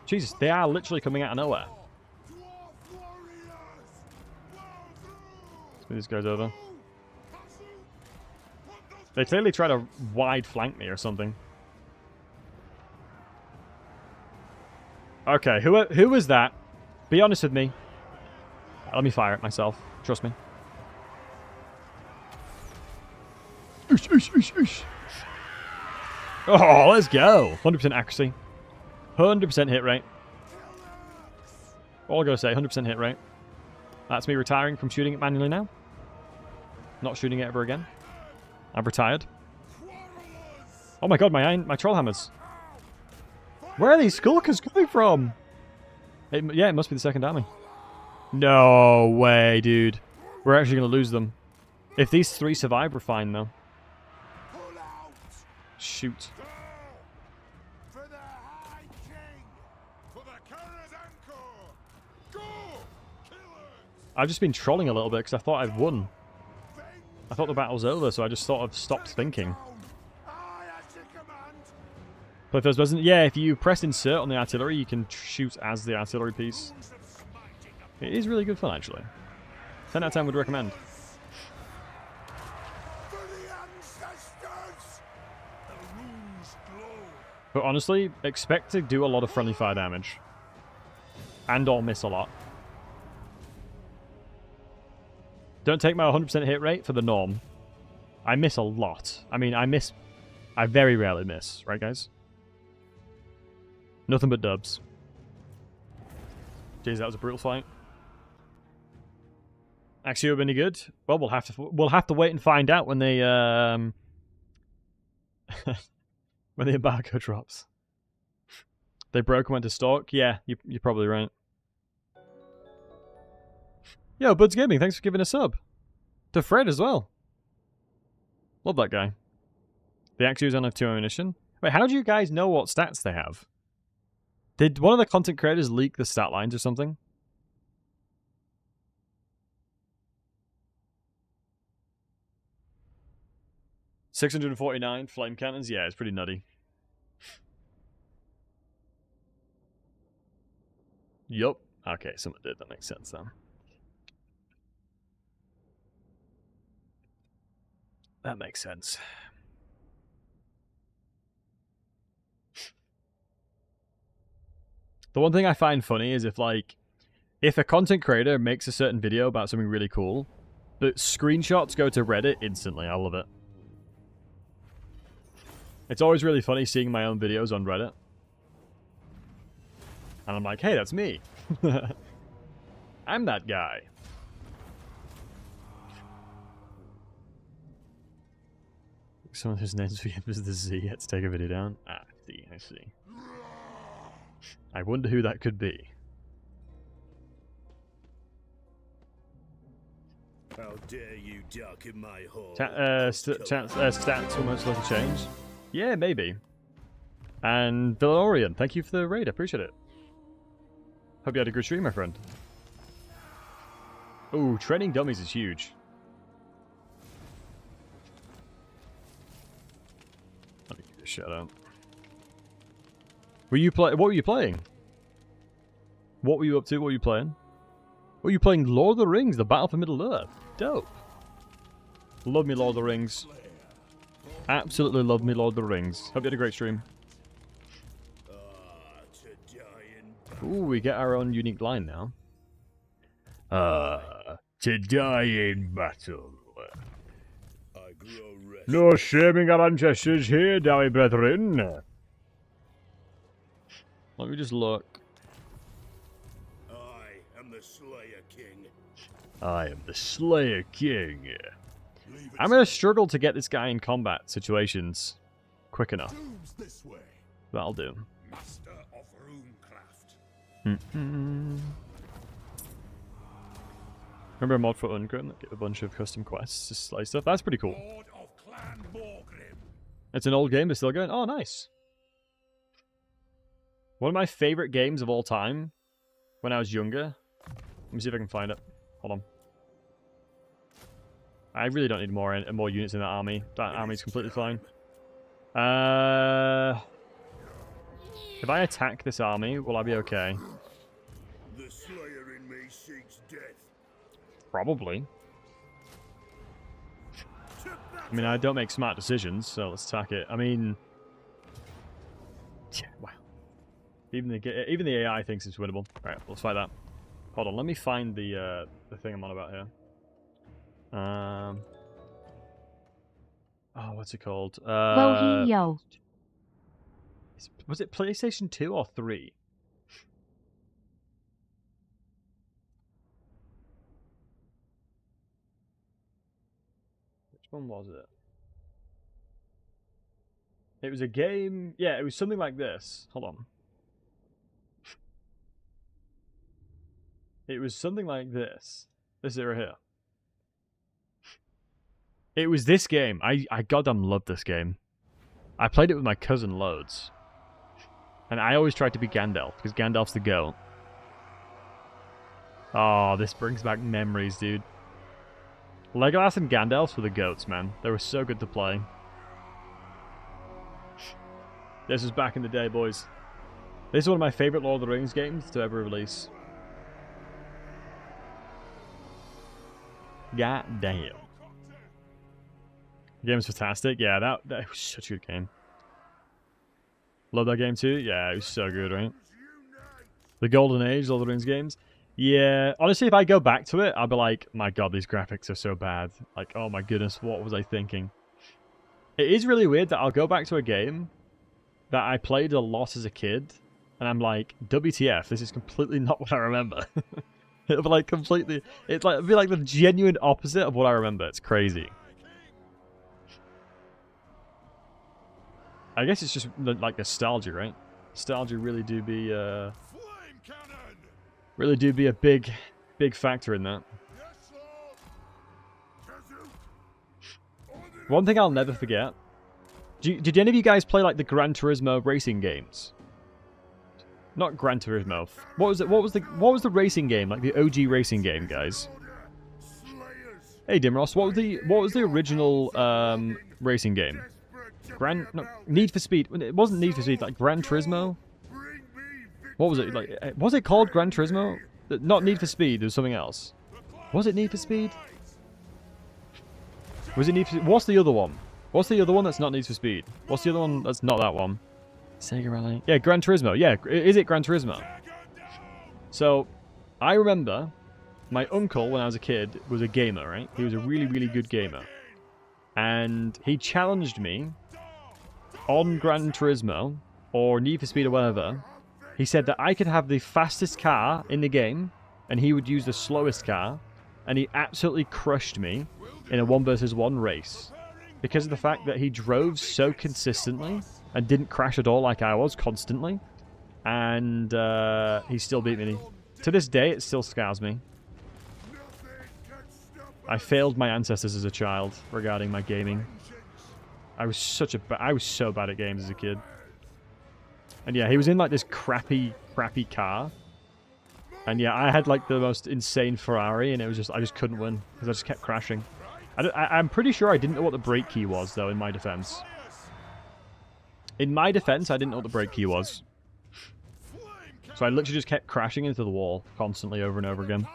Jesus, they are literally coming out of nowhere. Let's move these guys over. They clearly try to wide flank me or something. Okay, who was that? Be honest with me. Let me fire it myself. Trust me. Oosh, oosh, oosh, oosh. Oh, let's go. 100% accuracy. 100% hit rate. All I gotta say, 100% hit rate. That's me retiring from shooting it manually now. Not shooting it ever again. I've retired. Oh my god, my troll hammers. Where are these skulkers coming from? Yeah, it must be the second army. No way, dude. We're actually gonna lose them. If these three survive, we're fine though. Shoot. I've just been trolling a little bit because I thought I'd won. I thought the battle was over, so I just sort of stopped thinking. Play first person. Yeah, if you press insert on the artillery, you can shoot as the artillery piece. It is really good fun, actually. 10 out of 10 would recommend. But honestly, expect to do a lot of friendly fire damage. And or miss a lot. Don't take my 100% hit rate for the norm. I miss a lot. I mean, I very rarely miss. Right, guys? Nothing but dubs. Jeez, that was a brutal fight. Axio any good? Well, we'll have to wait and find out when they when the embargo drops. They broke and went to stalk. Yeah, you're probably right. Yo, Buds Gaming, thanks for giving a sub. To Fred as well. Love that guy. The Axios only have 2 ammunition. Wait, how do you guys know what stats they have? Did one of the content creators leak the stat lines or something? $649 flame cannons? Yeah, it's pretty nutty. Yup. Okay, someone did. That makes sense then. That makes sense. The one thing I find funny is if a content creator makes a certain video about something really cool, the screenshots go to Reddit instantly. I love it. It's always really funny seeing my own videos on Reddit. And I'm like, hey, that's me. I'm that guy. Someone whose name's begins the Z had to take a video down. Ah, I see. I wonder who that could be. How dare you darken my hall? Stats almost like a change. Yeah, maybe. And Valorian, thank you for the raid. I appreciate it. Hope you had a good stream, my friend. Ooh, training dummies is huge. Let me give you a shout out. What were you playing? What were you up to? What were you playing? Were you playing Lord of the Rings, The Battle for Middle-earth? Dope. Love me Lord of the Rings. Absolutely love me Lord of the Rings. Hope you had a great stream. Ooh, we get our own unique line now. To die in battle. No shaming our ancestors here, dowie brethren. Let me just look. I am the Slayer King. I am the Slayer King. I'm gonna struggle to get this guy in combat situations quick enough. This way. That'll do. Master of runecraft. Remember a mod for Ungrim that gave a bunch of custom quests to slice stuff? That's pretty cool. Lord of Clan Ungrim. It's an old game, but still going. Oh, nice. One of my favorite games of all time when I was younger. Let me see if I can find it. Hold on. I really don't need more units in that army. That army's completely fine. If I attack this army, will I be okay? The Slayer in me seeks death. Probably. I mean, I don't make smart decisions, so let's attack it. I mean, yeah, wow. Even the AI thinks it's winnable. All right, let's fight that. Hold on, let me find the thing I'm on about here. Oh, what's it called? Yo. Was it PlayStation 2 or 3? Which one was it? It was a game... Yeah, it was something like this. Hold on. It was something like this. This era here. It was this game. I goddamn loved this game. I played it with my cousin loads. And I always tried to be Gandalf, because Gandalf's the goat. Oh, this brings back memories, dude. Legolas and Gandalf were the goats, man. They were so good to play. This was back in the day, boys. This is one of my favorite Lord of the Rings games to ever release. God damn. The game was fantastic. Yeah, that was such a good game. Love that game too. Yeah, it was so good, right? The Golden Age, Lord of the Rings games. Yeah, honestly, if I go back to it, I'll be like, my god, these graphics are so bad. Like, oh my goodness, what was I thinking? It is really weird that I'll go back to a game that I played a lot as a kid, and I'm like, WTF, this is completely not what I remember. It'll be like completely, it'll be like the genuine opposite of what I remember. It's crazy. I guess it's just like nostalgia, right? Nostalgia really do be a big factor in that. One thing I'll never forget. Did any of you guys play like the Gran Turismo racing games? Not Gran Turismo. What was it? What was the racing game? Like the OG racing game, guys. Hey Dimros, what was the original racing game? Need for Speed. It wasn't Need for Speed, like Gran Turismo. What was it? Like, was it called Gran Turismo? Not Need for Speed, there was something else. Was it Need for Speed? Was it Need for Speed? What's the other one? What's the other one that's not Need for Speed? What's the other one that's not that one? Sega Rally. Yeah, Gran Turismo. Yeah, is it Gran Turismo? So, I remember my uncle, when I was a kid, was a gamer, right? He was a really, really good gamer. And he challenged me on Gran Turismo, or Need for Speed or whatever. He said that I could have the fastest car in the game, and he would use the slowest car. And he absolutely crushed me in a 1 versus 1 race. Because of the fact that he drove so consistently and didn't crash at all like I was constantly. And he still beat me. To this day, it still scars me. I failed my ancestors as a child regarding my gaming. I was so bad at games as a kid. And yeah, he was in like this crappy car. And yeah, I had like the most insane Ferrari, and it was just I just couldn't win because I just kept crashing. I'm pretty sure I didn't know what the brake key was, though. In my defense, I didn't know what the brake key was. So I literally just kept crashing into the wall constantly over and over again.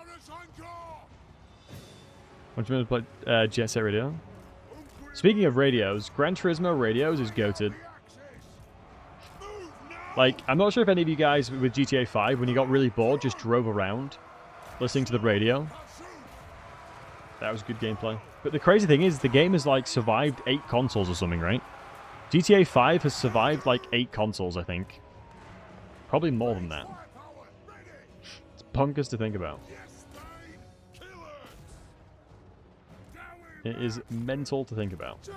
Want to play Jet Set Radio? Speaking of radios, Gran Turismo radios is goated. Like, I'm not sure if any of you guys with GTA 5, when you got really bored, just drove around listening to the radio. That was good gameplay. But the crazy thing is, the game has, like, survived 8 consoles or something, right? GTA 5 has survived, like, 8 consoles, I think. Probably more than that. It's bonkers to think about. It is mental to think about.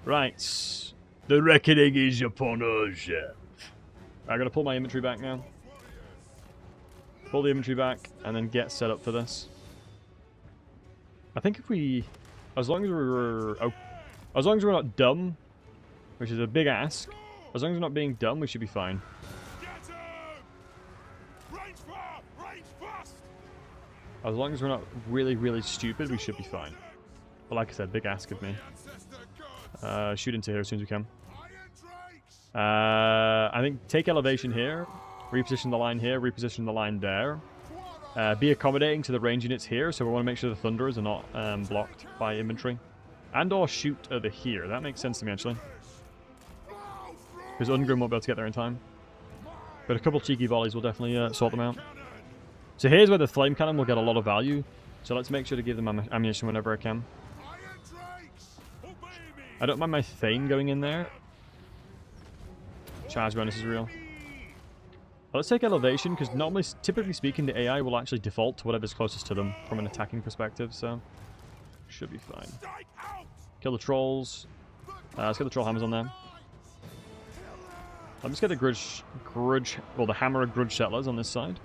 Right. The reckoning is upon us. I gotta pull my inventory back now. Pull the inventory back and then get set up for this. I think if we, as long as we're not dumb, which is a big ask, as long as we're not being dumb, we should be fine. As long as we're not really, really stupid, we should be fine. But like I said, big ask of me. Shoot into here as soon as we can. I think take elevation here, reposition the line here, reposition the line there. Be accommodating to the range units here, so we want to make sure the Thunderers are not blocked by infantry. And or shoot over here. That makes sense to me, actually. Because Ungrim won't be able to get there in time. But a couple cheeky volleys will definitely sort them out. So here's where the flame cannon will get a lot of value. So let's make sure to give them ammunition whenever I can. I don't mind my Thane going in there. Charge bonus is real. But let's take elevation, because normally, typically speaking, the AI will actually default to whatever's closest to them from an attacking perspective, so should be fine. Kill the trolls. Let's get the troll hammers on there. Let's get the the hammer of grudge settlers on this side.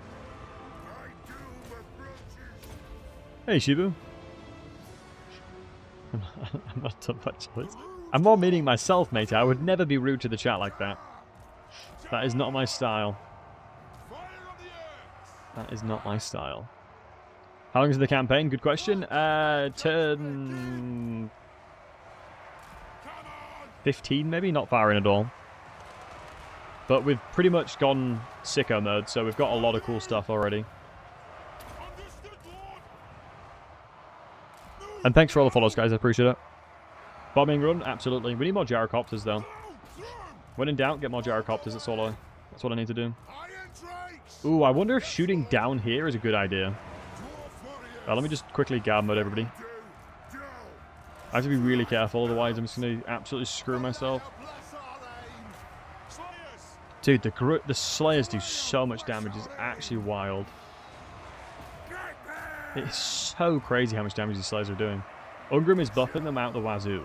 Hey, Shibu. I'm not done by choice. I'm more meaning myself, mate. I would never be rude to the chat like that. That is not my style. That is not my style. How long is the campaign? Good question. Turn 15, maybe? Not far in at all. But we've pretty much gone sicko mode, so we've got a lot of cool stuff already. And thanks for all the follows, guys. I appreciate it. Bombing run? Absolutely. We need more gyrocopters, though. When in doubt, get more gyrocopters. That's what I need to do. Ooh, I wonder if shooting down here is a good idea. Let me just quickly guard mode everybody. I have to be really careful, otherwise I'm just going to absolutely screw myself. Dude, the Slayers do so much damage. It's actually wild. It's so crazy how much damage these Slayers are doing. Ungrim is buffing them out the wazoo.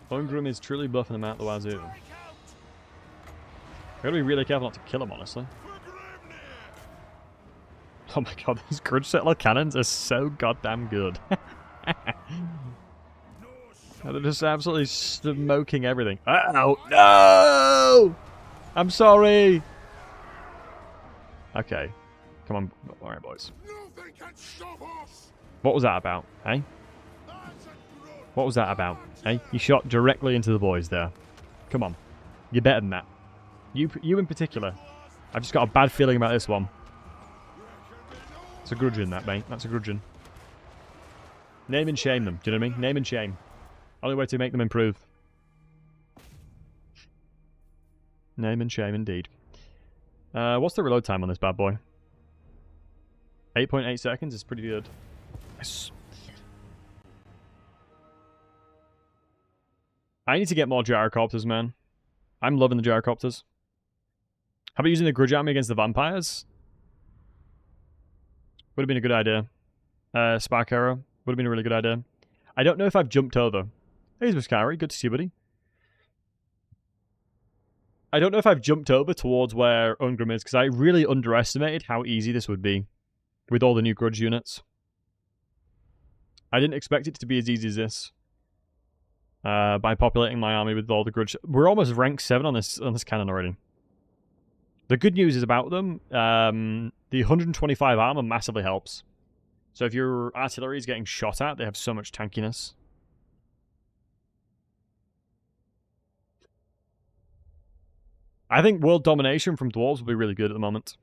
Ungrim is truly buffing them out the wazoo. I gotta be really careful not to kill him, honestly. Oh my god, those grudge settler cannons are so goddamn good. They're just absolutely smoking everything. Uh-oh, no! I'm sorry! Okay. Come on. Alright, boys. What was that about, eh? What was that about, eh? You shot directly into the boys there. Come on. You're better than that. You in particular. I've just got a bad feeling about this one. It's a grudging, that, mate. That's a grudging. Name and shame them. Do you know what I mean? Name and shame. Only way to make them improve. Name and shame indeed. What's the reload time on this bad boy? 8.8 seconds is pretty good. Yes. I need to get more gyrocopters, man. I'm loving the gyrocopters. How about using the Grudge Army against the vampires? Would have been a good idea. Spark Arrow would have been a really good idea. I don't know if I've jumped over. Hey, Muscari, good to see you, buddy. I don't know if I've jumped over towards where Ungrim is, because I really underestimated how easy this would be with all the new Grudge units. I didn't expect it to be as easy as this. By populating my army with all the Grudge... We're almost rank 7 on this cannon already. The good news is about them, the 125 armor massively helps. So if your artillery is getting shot at, they have so much tankiness. I think world domination from dwarves will be really good at the moment.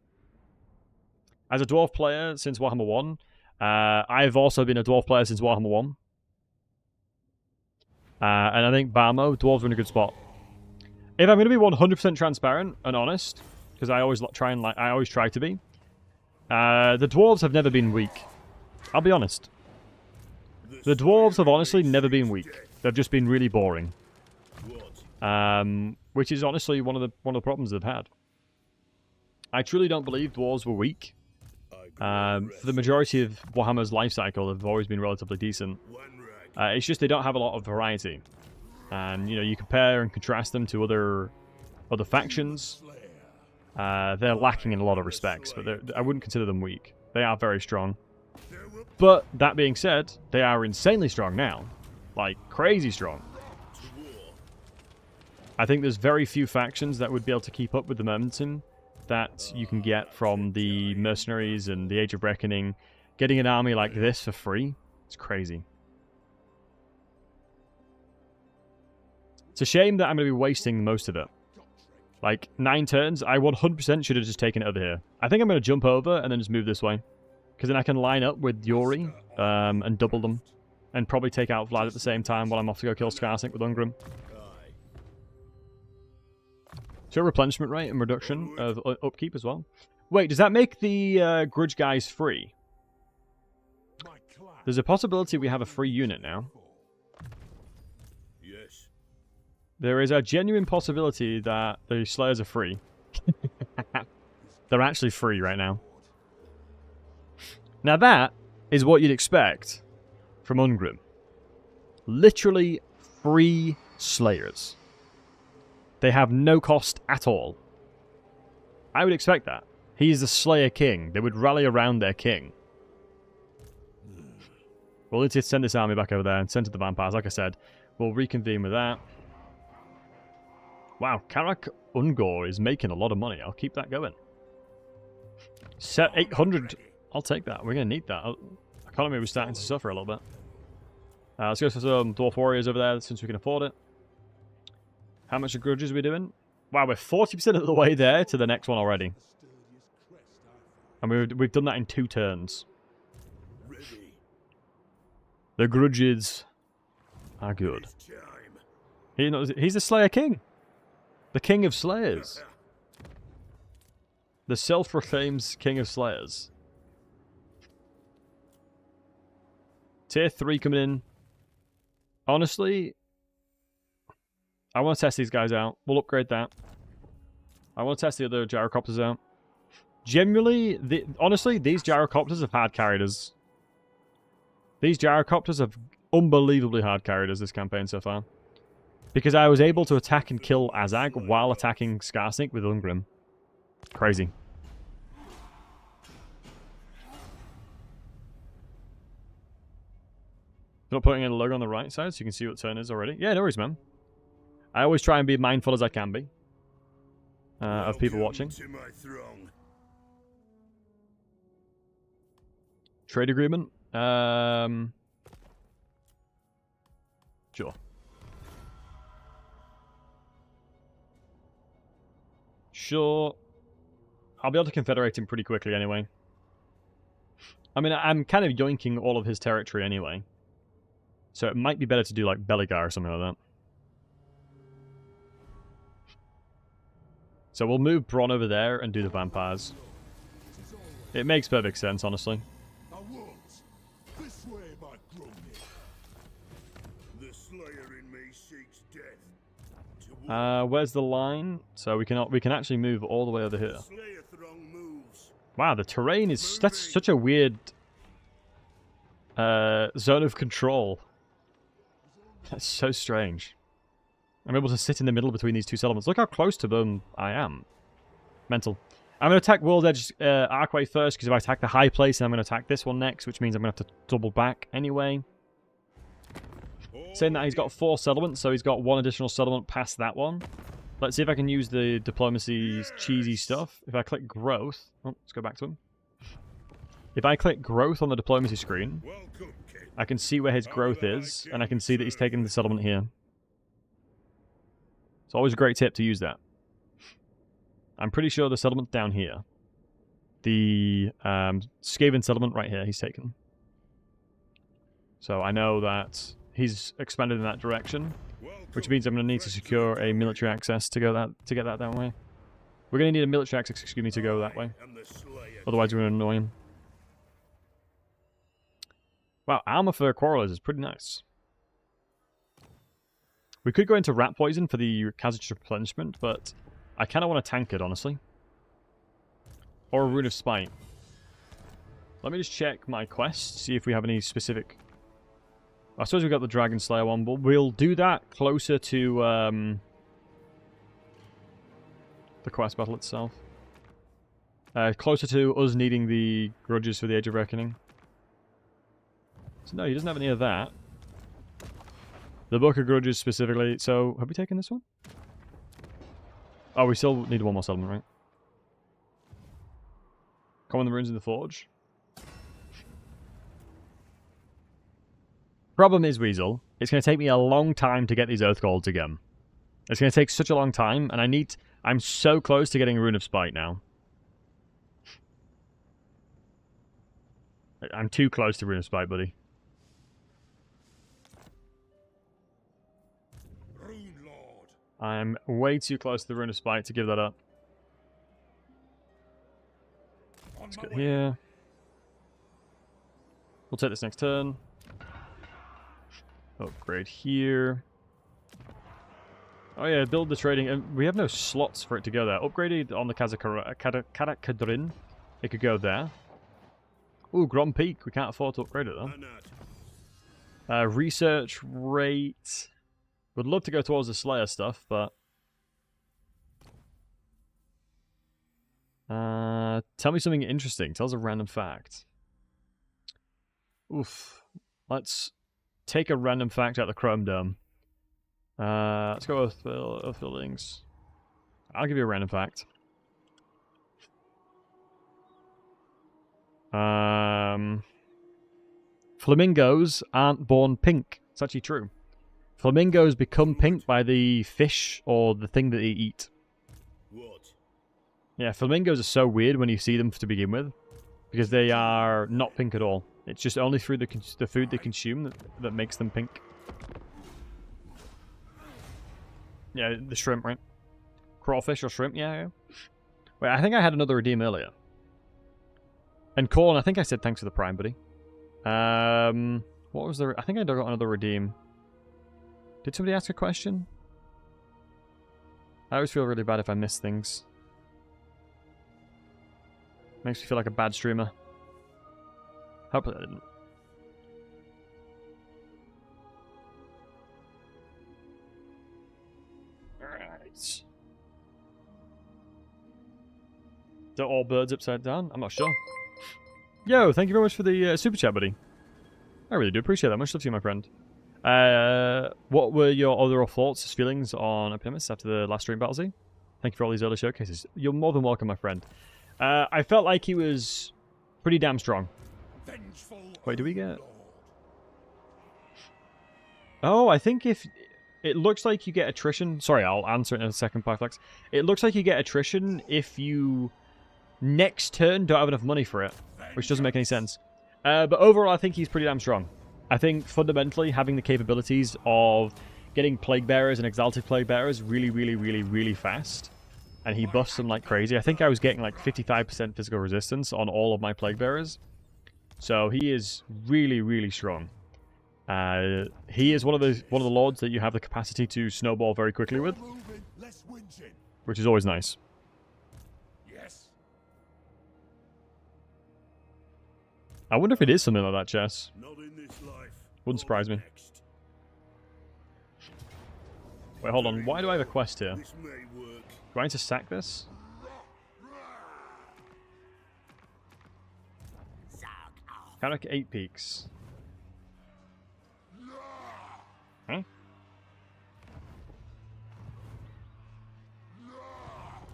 As a dwarf player since Warhammer 1, I've also been a dwarf player since Warhammer 1. And I think Barmo, dwarves are in a good spot. If I'm going to be 100% transparent and honest, because I always try to be, the dwarves have never been weak. I'll be honest. The dwarves have honestly never been weak. They've just been really boring. Which is honestly one of the problems they've had. I truly don't believe dwarves were weak. For the majority of Warhammer's life cycle, they've always been relatively decent. It's just they don't have a lot of variety. And, you know, you compare and contrast them to other factions. They're lacking in a lot of respects, but I wouldn't consider them weak. They are very strong. But, that being said, they are insanely strong now. Like, crazy strong. I think there's very few factions that would be able to keep up with the momentum that you can get from the mercenaries and the Age of Reckoning. Getting an army like this for free, it's crazy. It's a shame that I'm going to be wasting most of it. Like, 9 turns, I 100% should have just taken it over here. I think I'm going to jump over and then just move this way. Because then I can line up with Yuri and double them. And probably take out Vlad at the same time while I'm off to go kill Skarsnik with Ungrim. So replenishment rate and reduction of upkeep as well. Wait, does that make the Grudge guys free? There's a possibility we have a free unit now. Yes. There is a genuine possibility that the Slayers are free. They're actually free right now. Now that is what you'd expect from Ungrim. Literally free Slayers. They have no cost at all. I would expect that. He's the Slayer King. They would rally around their king. We'll need to send this army back over there and send to the vampires. Like I said, we'll reconvene with that. Wow, Karak Ungor is making a lot of money. I'll keep that going. Set 800. I'll take that. We're going to need that. Economy was starting to suffer a little bit. Let's go for some Dwarf Warriors over there since we can afford it. How much of Grudges are we doing? Wow, we're 40% of the way there to the next one already. And we've done that in 2 turns. The Grudges are good. He's the Slayer King. The King of Slayers. The self-proclaimed King of Slayers. Tier 3 coming in. Honestly, I want to test these guys out. We'll upgrade that. I want to test the other gyrocopters out. Generally, honestly, these gyrocopters have hard carried us. These gyrocopters have unbelievably hard carried us this campaign so far. Because I was able to attack and kill Azag while attacking Skarsnik with Ungrim. Crazy. Not putting in a logo on the right side so you can see what turn is already. Yeah, no worries, man. I always try and be mindful as I can be of people watching. Trade agreement? Sure. Sure. I'll be able to confederate him pretty quickly anyway. I mean, I'm kind of yoinking all of his territory anyway. So it might be better to do like Beligar or something like that. So we'll move Bronn over there and do the vampires. It makes perfect sense, honestly. Now, wolves, this way, my crony. The slayer in me seeks death. Where's the line? So we can actually move all the way over here. Slayer throng moves. Wow, the terrain is that's such a weird zone of control. That's so strange. I'm able to sit in the middle between these two settlements. Look how close to them I am. Mental. I'm going to attack World Edge Archway first, because if I attack the high place, I'm going to attack this one next, which means I'm going to have to double back anyway. Saying that, he's got 4 settlements, so he's got 1 additional settlement past that one. Let's see if I can use the diplomacy's cheesy stuff. If I click growth... Oh, let's go back to him. If I click growth on the diplomacy screen, I can see where his growth is, and I can see that he's taken the settlement here. It's always a great tip to use that. I'm pretty sure the settlement's down here. The Skaven settlement right here, he's taken. So I know that he's expanded in that direction, which means I'm going to need to secure a military access to get that that way. We're going to need a military access, excuse me, to go that way. Otherwise we're going to annoy him. Wow, armor for quarrelers is pretty nice. We could go into rat poison for the Khazach replenishment, but I kind of want to tank it, honestly. Or a rune of spite. Let me just check my quest, see if we have any specific... I suppose we've got the Dragon Slayer one, but we'll do that closer to the quest battle itself. Closer to us needing the grudges for the Age of Reckoning. So no, he doesn't have any of that. The Book of Grudges specifically. So, have we taken this one? Oh, we still need one more settlement, right? Common the runes in the forge. Problem is, Weasel, it's going to take me a long time to get these Earth Golds again. It's going to take such a long time, and I'm so close to getting a Rune of Spite now. I'm too close to Rune of Spite, buddy. I'm way too close to the Rune of Spite to give that up. Let's get here. We'll take this next turn. Upgrade here. Oh yeah, build the trading. And we have no slots for it to go there. Upgraded on the Karakadrin. It could go there. Ooh, Grom Peak. We can't afford to upgrade it though. Research rate. Would love to go towards the Slayer stuff, but... tell me something interesting. Tell us a random fact. Oof. Let's take a random fact out of the Chrome Dome. Let's go with Earth Buildings. I'll give you a random fact. Flamingos aren't born pink. It's actually true. Flamingos become pink by the fish or the thing that they eat. What? Yeah, flamingos are so weird when you see them to begin with, because they are not pink at all. It's just only through the food they consume that makes them pink. Yeah, the shrimp, right? Crawfish or shrimp, yeah. Wait, I think I had another redeem earlier. And Corn, I think I said thanks for the Prime, buddy. What was the... I think I got another redeem. Did somebody ask a question? I always feel really bad if I miss things. Makes me feel like a bad streamer. Hopefully I didn't. Alright. Are all birds upside down? I'm not sure. Yo, thank you very much for the super chat, buddy. I really do appreciate that. Much love to you, my friend. What were your other thoughts, feelings on Epidemus after the last stream, Battlesey? Thank you for all these early showcases. You're more than welcome, my friend. I felt like he was pretty damn strong. Wait, do we get... Oh, I think if... It looks like you get attrition... Sorry, I'll answer it in a second, Pyflex. It looks like you get attrition if you... Next turn don't have enough money for it. Which doesn't make any sense. But overall, I think he's pretty damn strong. I think, fundamentally, having the capabilities of getting Plague Bearers and Exalted Plague Bearers really, really, really, really fast and he buffs them like crazy. I think I was getting like 55% physical resistance on all of my plague bearers. So he is really, really strong. He is one of the lords that you have the capacity to snowball very quickly with, which is always nice. Yes. I wonder if it is something like that, Chess. Not in this life. Wouldn't surprise me. Next. Wait, hold on. Why do I have a quest here? This may work. Do I need to sack this? Karak 8 peaks. Huh?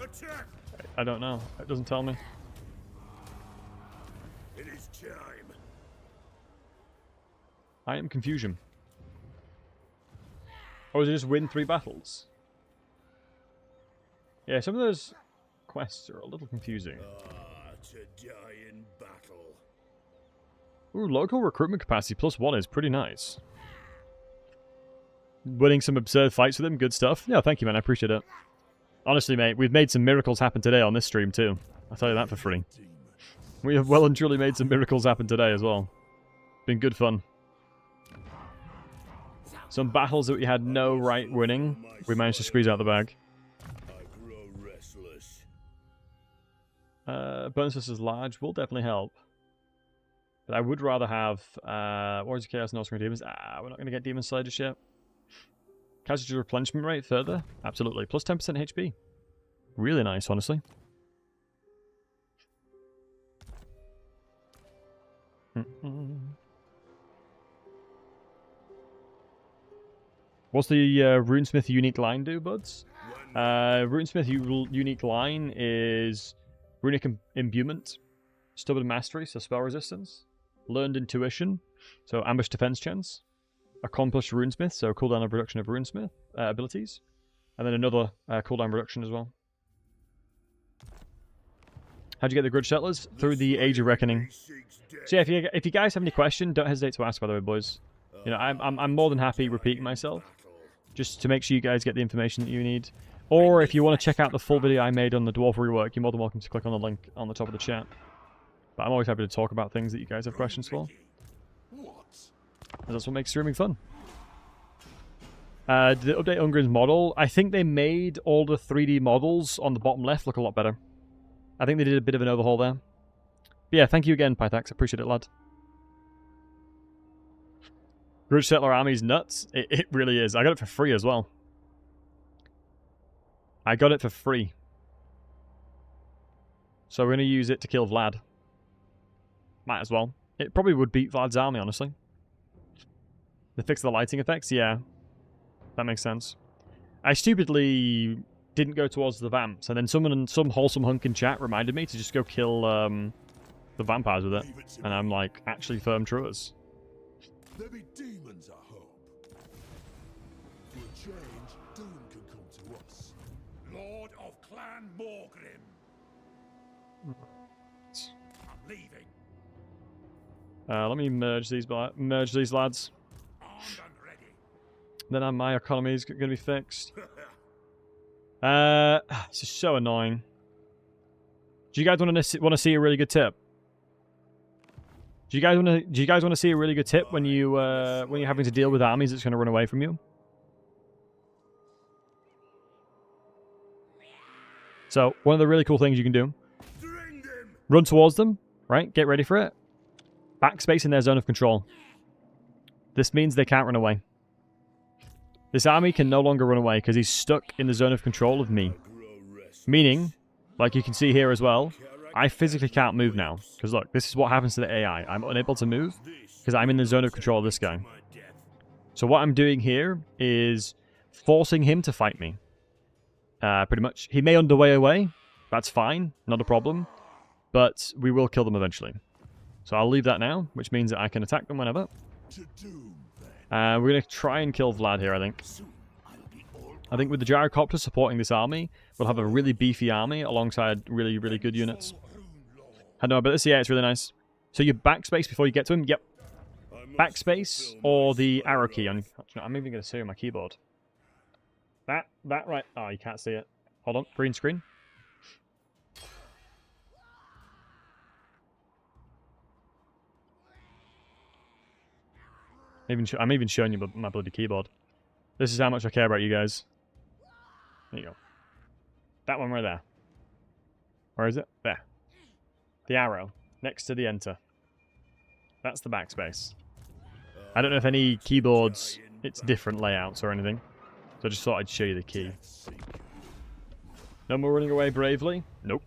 Attack! I don't know. It doesn't tell me. It is time. I am confusion. Or is it just win 3 battles? Yeah, some of those quests are a little confusing. To die in battle. Ooh, local recruitment capacity +1 is pretty nice. Winning some absurd fights with him, good stuff. Yeah, thank you, man. I appreciate it. Honestly, mate, we've made some miracles happen today on this stream, too. I'll tell you that for free. We have well and truly made some miracles happen today as well. Been good fun. Some battles that we had no right winning, we managed to squeeze out the bag. I grow restless. Bonus versus large will definitely help. But I would rather have Warriors of Chaos and Oscar Demons. We're not going to get Demon Slayer just yet. Casualty replenishment rate further? Absolutely. Plus 10% HP. Really nice, honestly. What's the Runesmith unique line do, buds? Runesmith unique line is Runic Imbuement, Stubborn Mastery, so spell resistance, Learned Intuition, so ambush defense chance, Accomplished Runesmith, so cooldown of reduction of Runesmith abilities, and then another cooldown reduction as well. How'd you get the Grudge Settlers? Through the Age of Reckoning. So yeah, if you guys have any questions, don't hesitate to ask, by the way, boys. You know, I'm more than happy repeating myself, just to make sure you guys get the information that you need. Or if you want to check out the full video I made on the Dwarf rework, you're more than welcome to click on the link on the top of the chat. But I'm always happy to talk about things that you guys have questions for. That's what makes streaming fun. Did they update Ungrim's model? I think they made all the 3D models on the bottom left look a lot better. I think they did a bit of an overhaul there. But yeah, thank you again, Pythax. Appreciate it, lad. Grudge Settler Army's nuts. It really is. I got it for free as well. I got it for free. So we're going to use it to kill Vlad. Might as well. It probably would beat Vlad's army, honestly. They fixed the lighting effects? Yeah. That makes sense. I stupidly didn't go towards the vamps, and then some wholesome hunk in chat reminded me to just go kill the vampires with it. And I'm like, actually firm truers. There be demons, I hope. For a change, doom can come to us. Lord of Clan Morgrim. I'm leaving. Let me merge these lads. Armed and ready. Then my economy is going to be fixed. This is so annoying. Do you guys want to see a really good tip? Do you guys want to see a really good tip when you're having to deal with armies that's going to run away from you? So one of the really cool things you can do: run towards them, right? Get ready for it. Backspace in their zone of control. This means they can't run away. This army can no longer run away because he's stuck in the zone of control of me. Meaning, like you can see here as well, I physically can't move now. Because look, this is what happens to the AI. I'm unable to move because I'm in the zone of control of this guy. So what I'm doing here is forcing him to fight me. Pretty much. He may underway away. That's fine. Not a problem. But we will kill them eventually. So I'll leave that now, which means that I can attack them whenever. We're going to try and kill Vlad here, I think. I think with the gyrocopter supporting this army, we'll have a really beefy army alongside really, really good units. I know about this. Yeah, it's really nice. So you backspace before you get to him. Yep. Backspace or the arrow key. I'm even going to say on my keyboard. That right. Oh, you can't see it. Hold on. Green screen. I'm even showing you my bloody keyboard. This is how much I care about you guys. There you go. That one right there. Where is it? There. The arrow. Next to the enter. That's the backspace. I don't know if any keyboards, it's different layouts or anything. So I just thought I'd show you the key. No more running away bravely? Nope.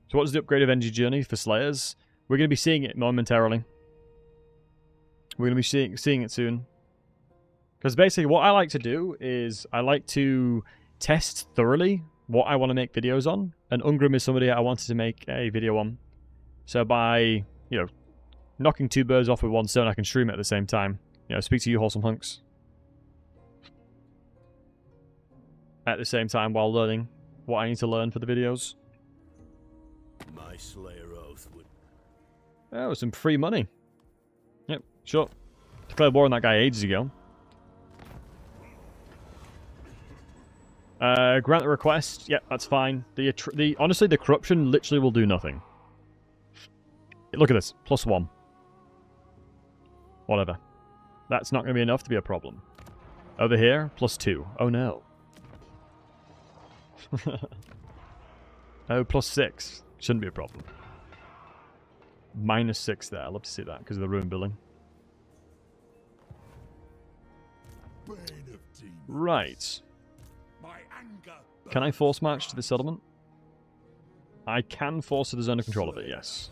So what is the upgrade of Energy Journey for Slayers? We're going to be seeing it momentarily. We're going to be seeing it soon. Because basically what I like to do is I like to test thoroughly what I want to make videos on. And Ungrim is somebody I wanted to make a video on. So by, knocking two birds off with one stone, I can stream it at the same time. Speak to you wholesome hunks. At the same time while learning what I need to learn for the videos. My Slayer oath would... Oh, some free money. Yep, sure. Declared war on that guy ages ago. Grant the request. Yep, that's fine. Honestly, the corruption literally will do nothing. Look at this. +1. Whatever. That's not going to be enough to be a problem. Over here, +2. Oh no. Oh, +6. Shouldn't be a problem. -6 there. I'd love to see that because of the ruined building. Right. Can I force march to the settlement? I can force to the zone of control of it, yes.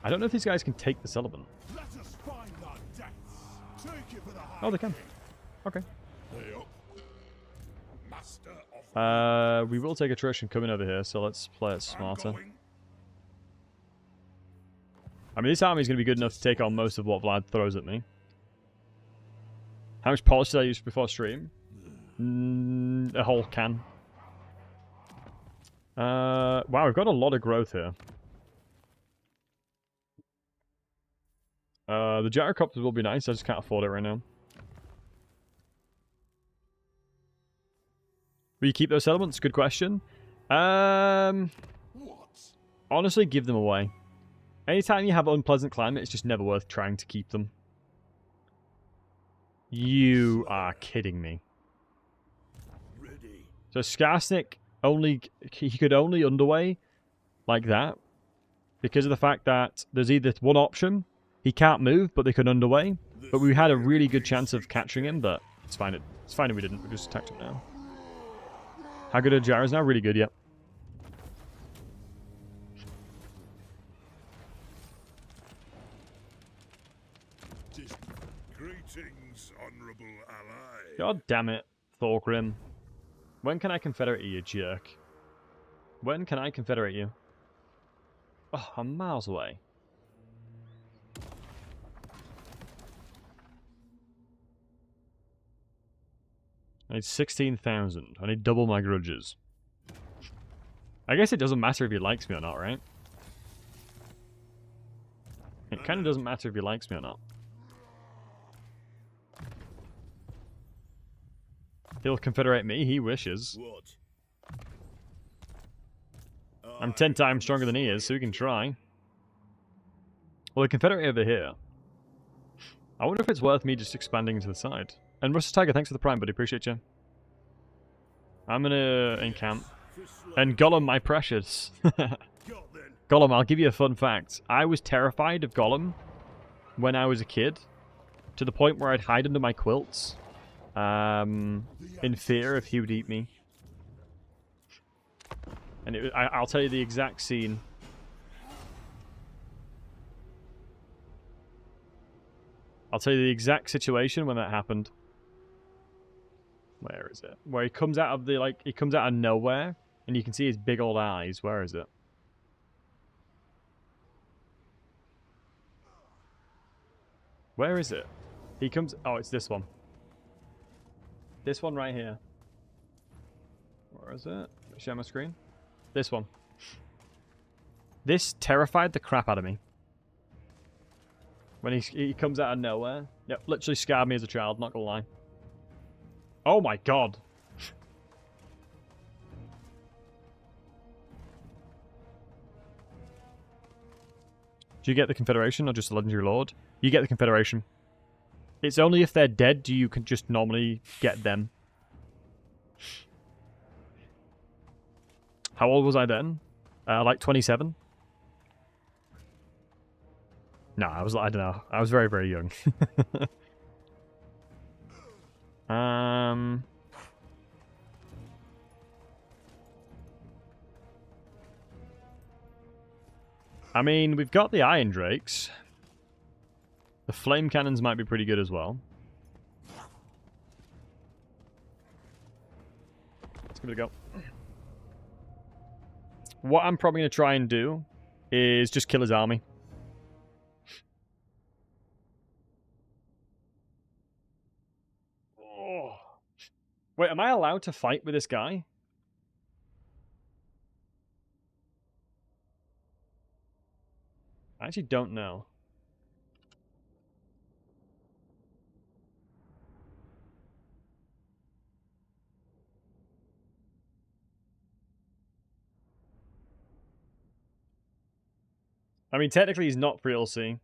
I don't know if these guys can take the settlement. Oh, they can. Okay. We will take attrition coming over here, so let's play it smarter. I mean, this army is going to be good enough to take on most of what Vlad throws at me. How much polish did I use before stream? A whole can. Wow, we've got a lot of growth here. The gyrocopters will be nice, I just can't afford it right now. Will you keep those settlements? Good question. Honestly, give them away. Anytime you have unpleasant climate, it's just never worth trying to keep them. You are kidding me. So Skarsnik he could only underway like that because of the fact that there's either one option, he can't move, but they could underway. But we had a really good chance of catching him, but it's fine. It's fine if we didn't. We just attacked him now. How good are gyros now? Really good, yep. Greetings, honorable ally. God damn it, Thorgrim. When can I confederate you, jerk? When can I confederate you? Oh, I'm miles away. I need 16,000. I need double my grudges. I guess it doesn't matter if he likes me or not, right? It kind of doesn't matter if he likes me or not. He'll confederate me, he wishes. I'm 10 times stronger than he is, so we can try. Well, the confederate over here. I wonder if it's worth me just expanding to the side. And Rustus Tiger, thanks for the prime, buddy. Appreciate you. I'm gonna encamp. And Gollum, my precious. Gollum, I'll give you a fun fact. I was terrified of Gollum when I was a kid. To the point where I'd hide under my quilts. In fear if he would eat me. And I'll tell you the exact scene. I'll tell you the exact situation when that happened. Where is it? Where he comes out of he comes out of nowhere, and you can see his big old eyes. Where is it? Where is it? He comes... Oh, it's this one. This one right here. Where is it? Share my screen. This one. This terrified the crap out of me. When he comes out of nowhere. Yep, literally scarred me as a child, not gonna lie. Oh my god. Do you get the Confederation or just the Legendary Lord? You get the Confederation. It's only if they're dead do you can just normally get them. How old was I then? Like 27? No, I don't know. I was very, very young. I mean, we've got the Iron Drakes. The Flame Cannons might be pretty good as well. Let's give it a go. What I'm probably going to try and do is just kill his army. Oh. Wait, am I allowed to fight with this guy? I actually don't know. I mean, technically he's not pre-LC.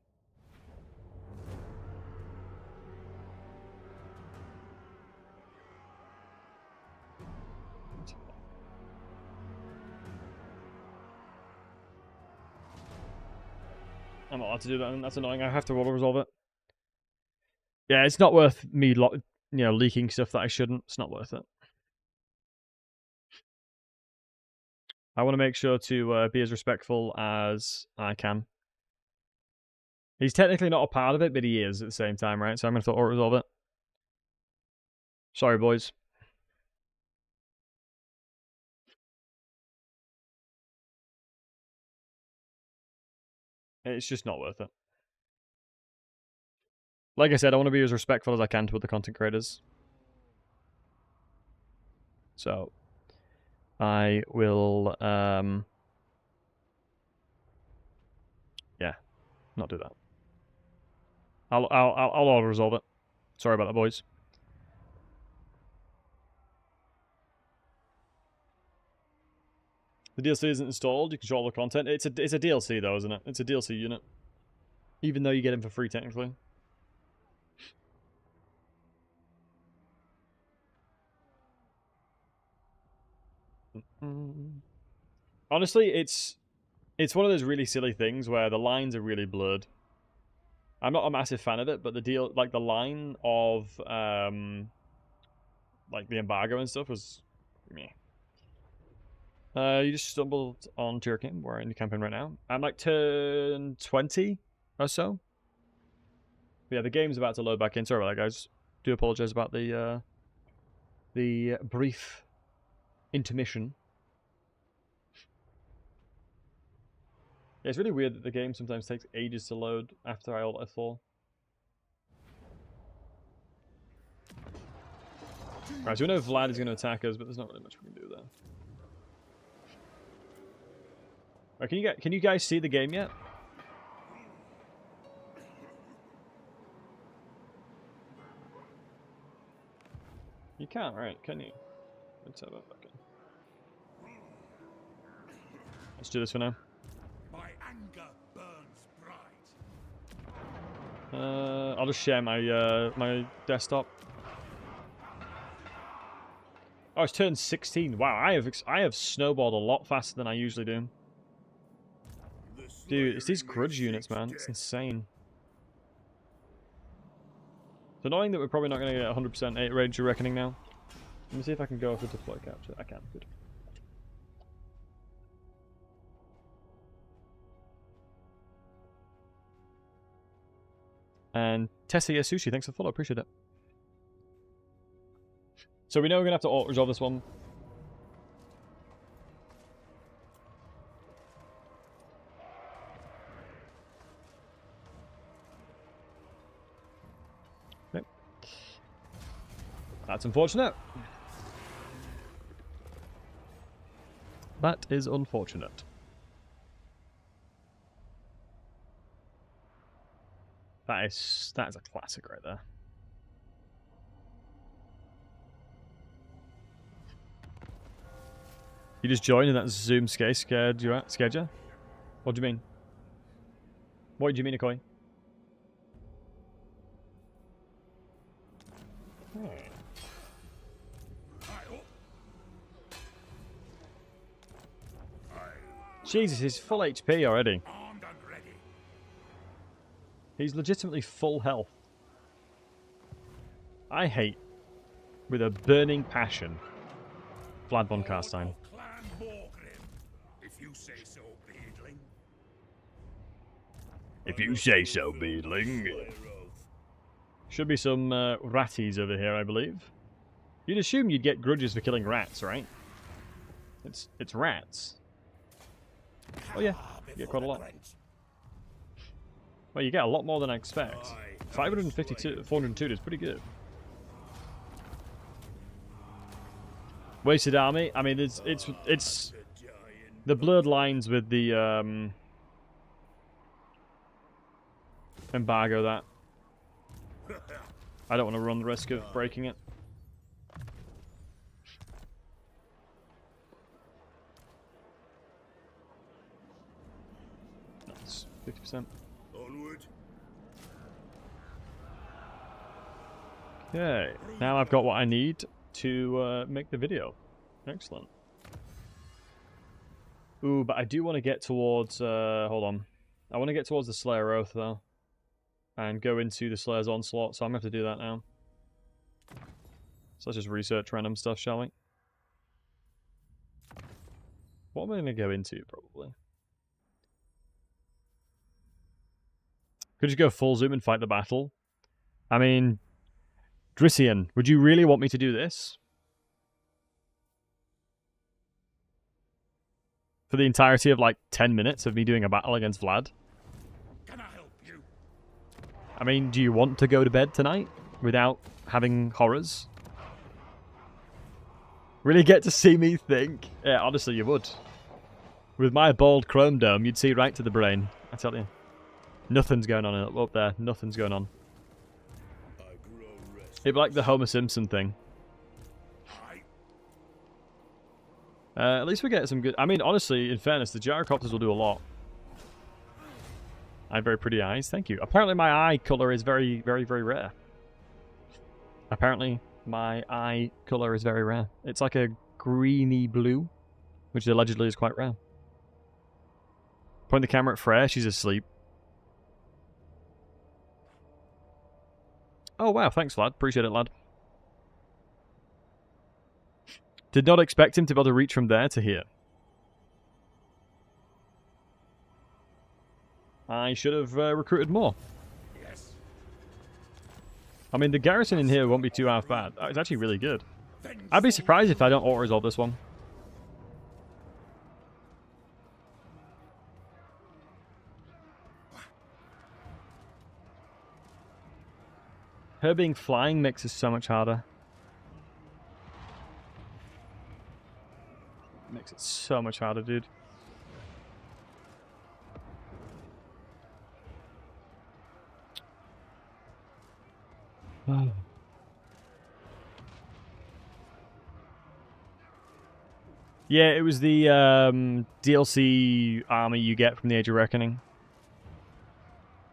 I'm not allowed to do that, and that's annoying. I have to auto-resolve it. Yeah, it's not worth me leaking stuff that I shouldn't. It's not worth it. I want to make sure to be as respectful as I can. He's technically not a part of it, but he is at the same time, right? So I'm going to auto-resolve it. Sorry, boys. It's just not worth it. Like I said, I want to be as respectful as I can to other content creators. So, I will, yeah, not do that. I'll auto-resolve it. Sorry about that, boys. The DLC isn't installed. You control all the content. It's a DLC though, isn't it? It's a DLC unit, even though you get him for free technically. Honestly, it's one of those really silly things where the lines are really blurred. I'm not a massive fan of it, but the line of like the embargo and stuff was meh. You just stumbled onto your game. We're in the campaign right now. I'm like turn 20 or so. But yeah, the game's about to load back in. Sorry about that, guys. Do apologize about the brief intermission. Yeah, it's really weird that the game sometimes takes ages to load after I alt F4. Right, so we know Vlad is going to attack us, but there's not really much we can do there. Right, can you guys see the game yet? You can't, right? Can you? Let's have a fucking. Let's do this for now. My anger burns bright. I'll just share my my desktop. Oh, it's turned 16. Wow, I have snowballed a lot faster than I usually do. Dude, it's these grudge units, man. It's insane. It's annoying that we're probably not going to get 100% Rage of Reckoning now. Let me see if I can go for deploy capture. I can. Good. And Tessie Sushi, thanks for the follow. Appreciate it. So we know we're going to have to auto-resolve this one. Okay. That's unfortunate. That is unfortunate. That is a classic right there. You just joined and that Zoom scared you? What do you mean? What do you mean, Akoi? Jesus, he's full HP already. Armed and ready. He's legitimately full health. I hate, with a burning passion, Vlad von Karstein. Of Clan Morgrim, if you say so, Beedling. If you say so, Beedling. Should be some ratties over here, I believe. You'd assume you'd get grudges for killing rats, right? It's rats. Oh yeah, you get quite a lot. Well, you get a lot more than I expect. 552, 402 is pretty good. Wasted army. I mean, it's the blurred lines with the embargo that. I don't want to run the risk of breaking it. That's 50%. Onward. Okay, now I've got what I need to make the video. Excellent. Ooh, but I do want to get towards... hold on. I want to get towards the Slayer Oath, though. And go into the Slayer's Onslaught, so I'm going to have to do that now. So let's just research random stuff, shall we? What am I going to go into, probably? Could you go full zoom and fight the battle? I mean... Drissian, would you really want me to do this? For the entirety of like 10 minutes of me doing a battle against Vlad? Can I help you? I mean, do you want to go to bed tonight without having horrors? Really get to see me think? Yeah, honestly, you would. With my bald chrome dome, you'd see right to the brain. I tell you. Nothing's going on up there. Nothing's going on. It'd be like the Homer Simpson thing. At least we get some good... I mean, honestly, in fairness, the gyrocopters will do a lot. I have very pretty eyes. Thank you. Apparently my eye colour is very, very, very rare. Apparently my eye colour is very rare. It's like a greeny blue, which allegedly is quite rare. Point the camera at Freya. She's asleep. Oh, wow. Thanks, lad. Appreciate it, lad. Did not expect him to be able to reach from there to here. I should have recruited more. Yes. I mean, the garrison in here won't be too half bad. It's actually really good. I'd be surprised if I don't auto-resolve this one. Her being flying makes it so much harder. Makes it so much harder, dude. Yeah, it was the DLC army you get from the Age of Reckoning.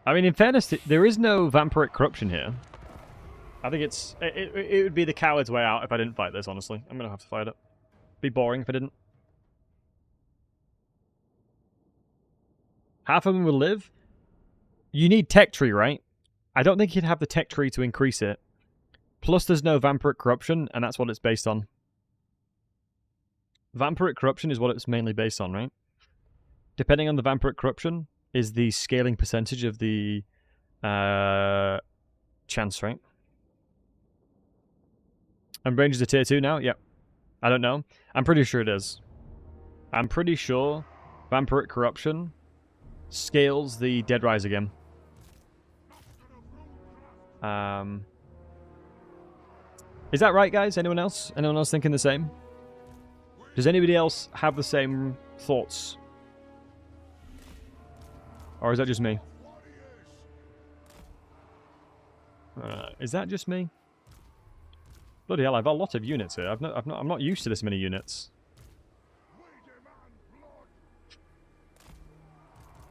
I mean, in fairness, there is no vampiric corruption here. I think it would be the coward's way out if I didn't fight this, honestly. I'm going to have to fight it. Be boring if I didn't. Half of them will live. You need tech tree, right? I don't think you'd have the tech tree to increase it. Plus, there's no vampiric corruption, and that's what it's based on. Vampiric corruption is what it's mainly based on, right? Depending on the vampiric corruption is the scaling percentage of the chance, right? And range is a tier 2 now? Yep. I don't know. I'm pretty sure it is. I'm pretty sure vampiric corruption scales the Dead Rise again. Is that right, guys? Anyone else? Anyone else thinking the same? Does anybody else have the same thoughts? Or is that just me? Is that just me? Bloody hell, I've a lot of units here. I'm not used to this many units.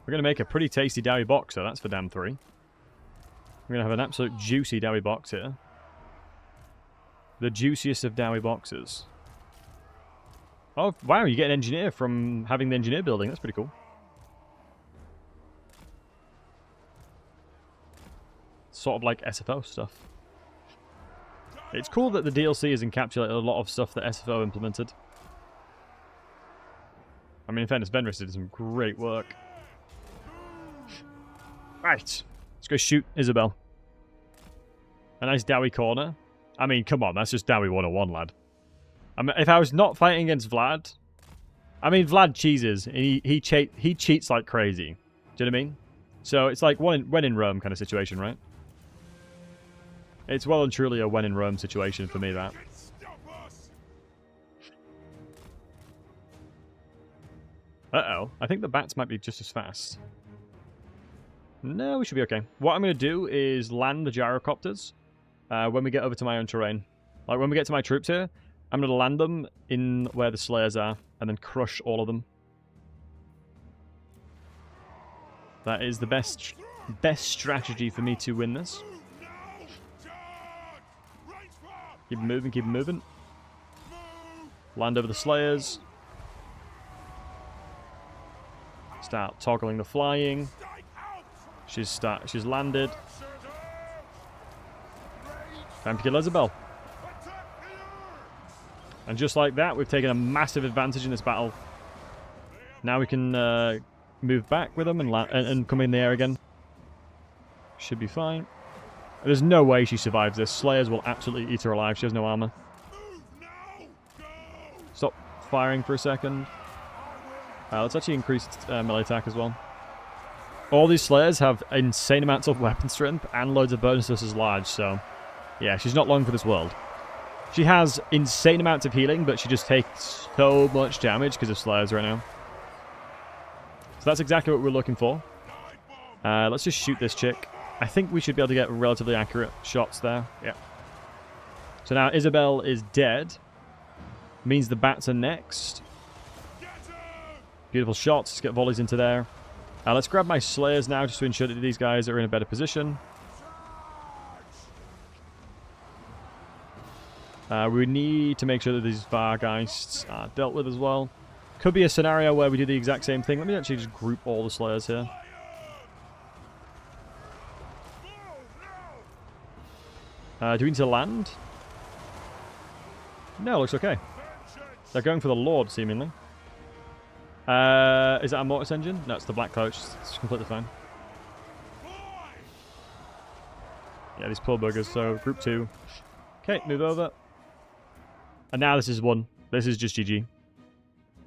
We're going to make a pretty tasty Dowie boxer, that's for damn three. We're going to have an absolute juicy Dowie box here. The juiciest of Dowie boxes. Oh, wow, you get an engineer from having the engineer building. That's pretty cool. Sort of like SFO stuff. It's cool that the DLC has encapsulated a lot of stuff that SFO implemented. I mean, in fairness, Venris did some great work. Right. Let's go shoot Isabel. A nice Dowie corner. I mean, come on, that's just Dowie 101, lad. I mean, if I was not fighting against Vlad... I mean, Vlad cheeses. He cheats like crazy. Do you know what I mean? So it's like when in Rome kind of situation, right? It's well and truly a when in Rome situation for me, that. Uh-oh. I think the bats might be just as fast. No, we should be okay. What I'm going to do is land the gyrocopters when we get over to my own terrain. Like, when we get to my troops here, I'm going to land them in where the Slayers are and then crush all of them. That is the best strategy for me to win this. Keep moving, keep moving. Land over the Slayers. Start toggling the flying. She's landed. Time to kill Isabel. And just like that, we've taken a massive advantage in this battle. Now we can move back with them and come in the air again. Should be fine. There's no way she survives this. Slayers will absolutely eat her alive. She has no armor. Stop firing for a second. Let's actually increase melee attack as well. All these Slayers have insane amounts of weapon strength and loads of bonuses as large, so... yeah, she's not long for this world. She has insane amounts of healing, but she just takes so much damage because of Slayers right now. So that's exactly what we're looking for. Let's just shoot this chick. I think we should be able to get relatively accurate shots there. Yeah. So now Isabel is dead. Means the bats are next. Beautiful shots. Let's get volleys into there. Let's grab my Slayers now just to ensure that these guys are in a better position. We need to make sure that these Vargeists are dealt with as well. Could be a scenario where we do the exact same thing. Let me actually just group all the Slayers here. Do we need to land? No, looks okay. They're going for the Lord, seemingly. Is that a Mortis engine? No, it's the Black Coach. It's completely fine. Yeah, these poor buggers. So, group 2. Okay, move over. And now this is 1. This is just GG.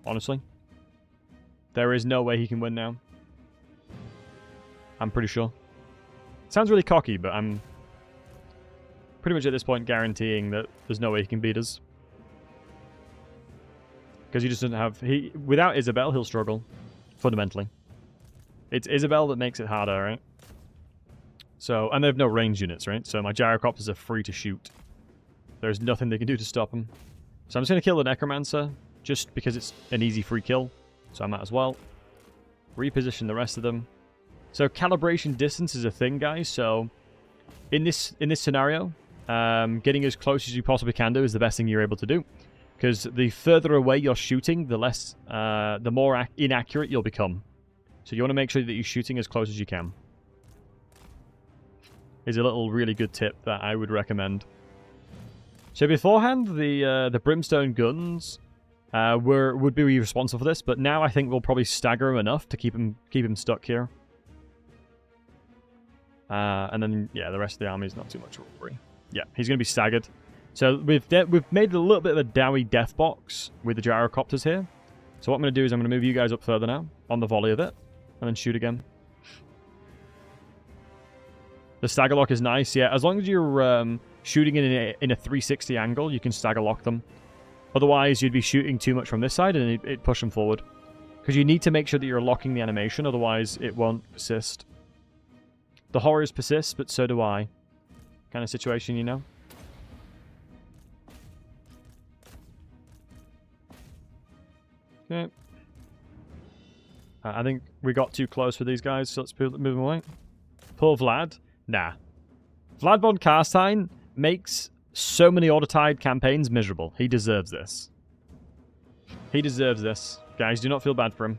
Honestly. There is no way he can win now. I'm pretty sure. Sounds really cocky, but I'm pretty much at this point guaranteeing that there's no way he can beat us. Because he just doesn't have... without Isabel, he'll struggle. Fundamentally. It's Isabel that makes it harder, right? So, and they have no range units, right? So my gyrocopters are free to shoot. There's nothing they can do to stop him. So I'm just going to kill the Necromancer, just because it's an easy free kill. So I might as well. Reposition the rest of them. So calibration distance is a thing, guys. So in this scenario, getting as close as you possibly can do is the best thing you're able to do. Because the further away you're shooting, the more inaccurate you'll become. So you want to make sure that you're shooting as close as you can. Is a little really good tip that I would recommend. So beforehand, the brimstone guns would be responsible for this, but now I think we'll probably stagger him enough to keep him stuck here. And then yeah, the rest of the army is not too much worry. Yeah, he's going to be staggered. So we've made a little bit of a Dowie death box with the gyrocopters here. So what I'm going to do is I'm going to move you guys up further now on the volley of it, and then shoot again. The stagger lock is nice, yeah. As long as you're shooting in a 360 angle, you can stagger lock them. Otherwise, you'd be shooting too much from this side, and it'd push them forward. Because you need to make sure that you're locking the animation, otherwise it won't persist. The horrors persist, but so do I. Kind of situation, you know? Okay. I think we got too close for these guys, so let's move them away. Poor Vlad. Nah. Vlad von Karstein makes so many Autotide campaigns miserable. He deserves this. He deserves this. Guys, do not feel bad for him.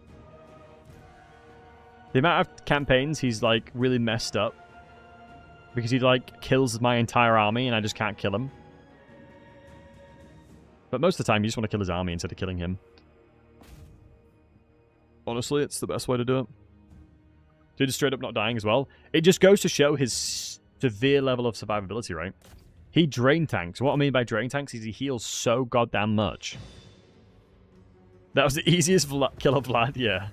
The amount of campaigns he's, like, really messed up. Because he, like, kills my entire army and I just can't kill him. But most of the time, you just want to kill his army instead of killing him. Honestly, it's the best way to do it. Dude is straight up not dying as well. It just goes to show his severe level of survivability, right? He drain tanks. What I mean by drain tanks is he heals so goddamn much. That was the easiest kill of Vlad, yeah.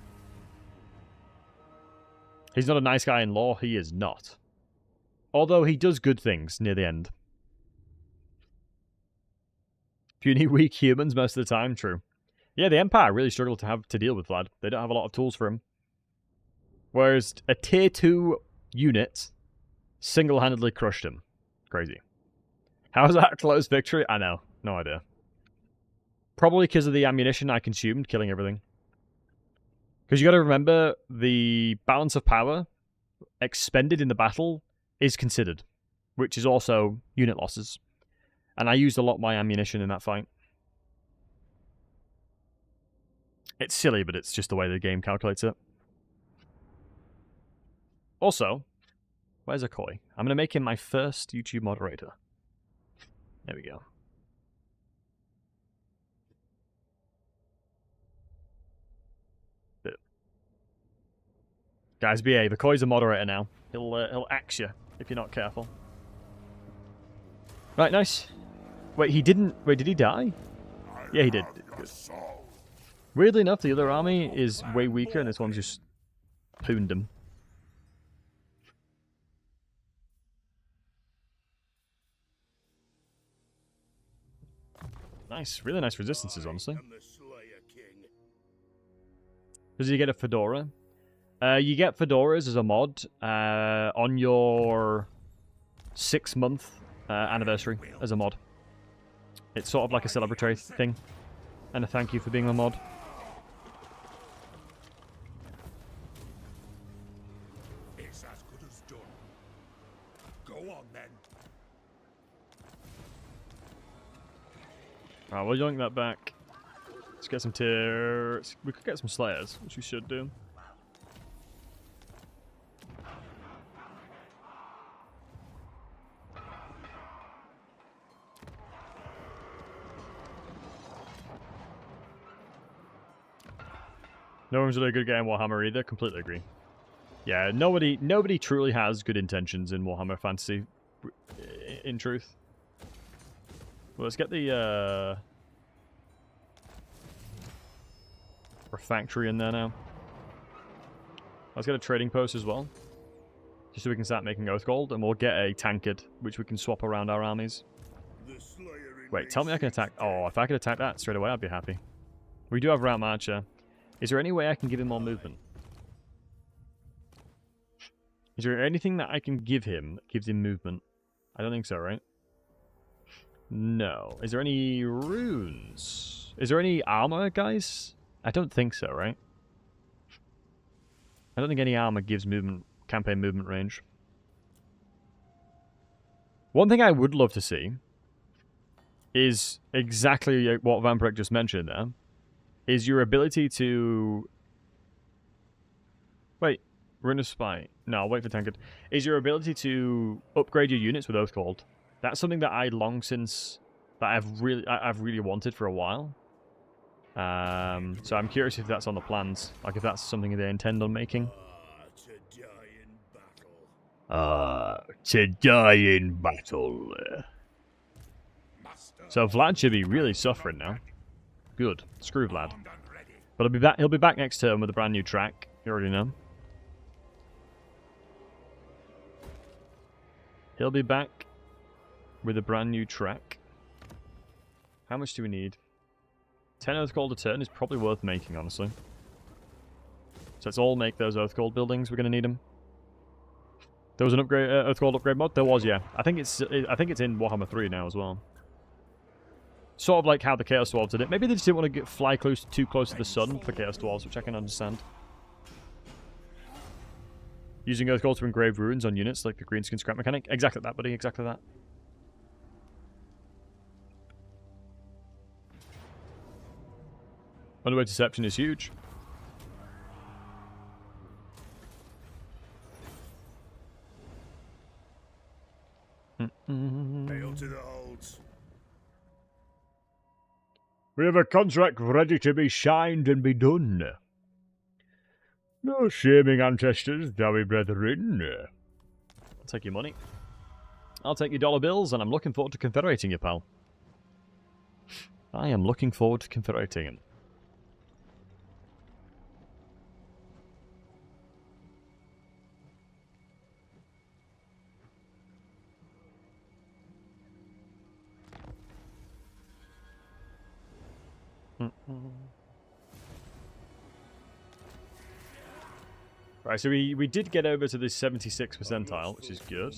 He's not a nice guy in lore. He is not. Although he does good things near the end. Puny weak humans most of the time, true. Yeah, the Empire really struggled to have to deal with Vlad. They don't have a lot of tools for him. Whereas a tier 2 unit single-handedly crushed him. Crazy. How is that a close victory? I know. No idea. Probably because of the ammunition I consumed, killing everything. Because you got to remember, the balance of power expended in the battle is considered, which is also unit losses. And I used a lot of my ammunition in that fight. It's silly, but it's just the way the game calculates it. Also, where's Akoi? I'm going to make him my first YouTube moderator. There we go. Guys, behave. Akoi's a moderator now. He'll axe you if you're not careful. Right, nice. Wait, he didn't... Wait, did he die? Yeah, he did. Good. Weirdly enough, the other army is way weaker, and this one's just pooned him. Nice. Really nice resistances, honestly. Does he get a fedora? You get fedoras as a mod on your 6-month anniversary as a mod. It's sort of like a celebratory thing. And a thank you for being a mod. It's as good as done. Go on then. Alright, we'll yoink that back. Let's get some tiers. We could get some slayers, which we should do. No one's really a good guy in Warhammer either. Completely agree. Yeah, nobody truly has good intentions in Warhammer Fantasy, in truth. Well, let's get the refractory in there now. Let's get a trading post as well, just so we can start making oath gold, and we'll get a tankard, which we can swap around our armies. Wait, tell me I can attack. Oh, if I could attack that straight away, I'd be happy. We do have Route Marcher. Is there any way I can give him more movement? Is there anything that I can give him that gives him movement? I don't think so, right? No. Is there any runes? Is there any armor, guys? I don't think so, right? I don't think any armor gives movement, campaign movement range. One thing I would love to see is exactly what Vampiric just mentioned there. Is your ability to... Wait, we're in a spy. No, I'll wait for tankard. Is your ability to upgrade your units with Oathgold. That's something that I long since... that I've really wanted for a while. So I'm curious if that's on the plans. Like, if that's something they intend on making. To die in battle. So Vlad should be really suffering now. Good. Screw Vlad. But he'll be back next turn with a brand new track. You already know. He'll be back with a brand new track. How much do we need? 10 Oath Gold a turn is probably worth making, honestly. So let's all make those Oath Gold buildings. We're going to need them. There was an upgrade, Oath Gold upgrade mod? There was, yeah. I think it's in Warhammer 3 now as well. Sort of like how the Chaos Dwarves did it. Maybe they just didn't want to fly too close to the sun for Chaos Dwarves, which I can understand. Using Earthgold to engrave runes on units like the greenskin scrap mechanic. Exactly that, buddy. Exactly that. Underway deception is huge. Hail to the holds. We have a contract ready to be signed and be done. No shaming ancestors, dowie brethren. I'll take your money. I'll take your dollar bills, and I'm looking forward to confederating you, pal. I am looking forward to confederating him. Right, so we did get over to the 76th percentile, which is good.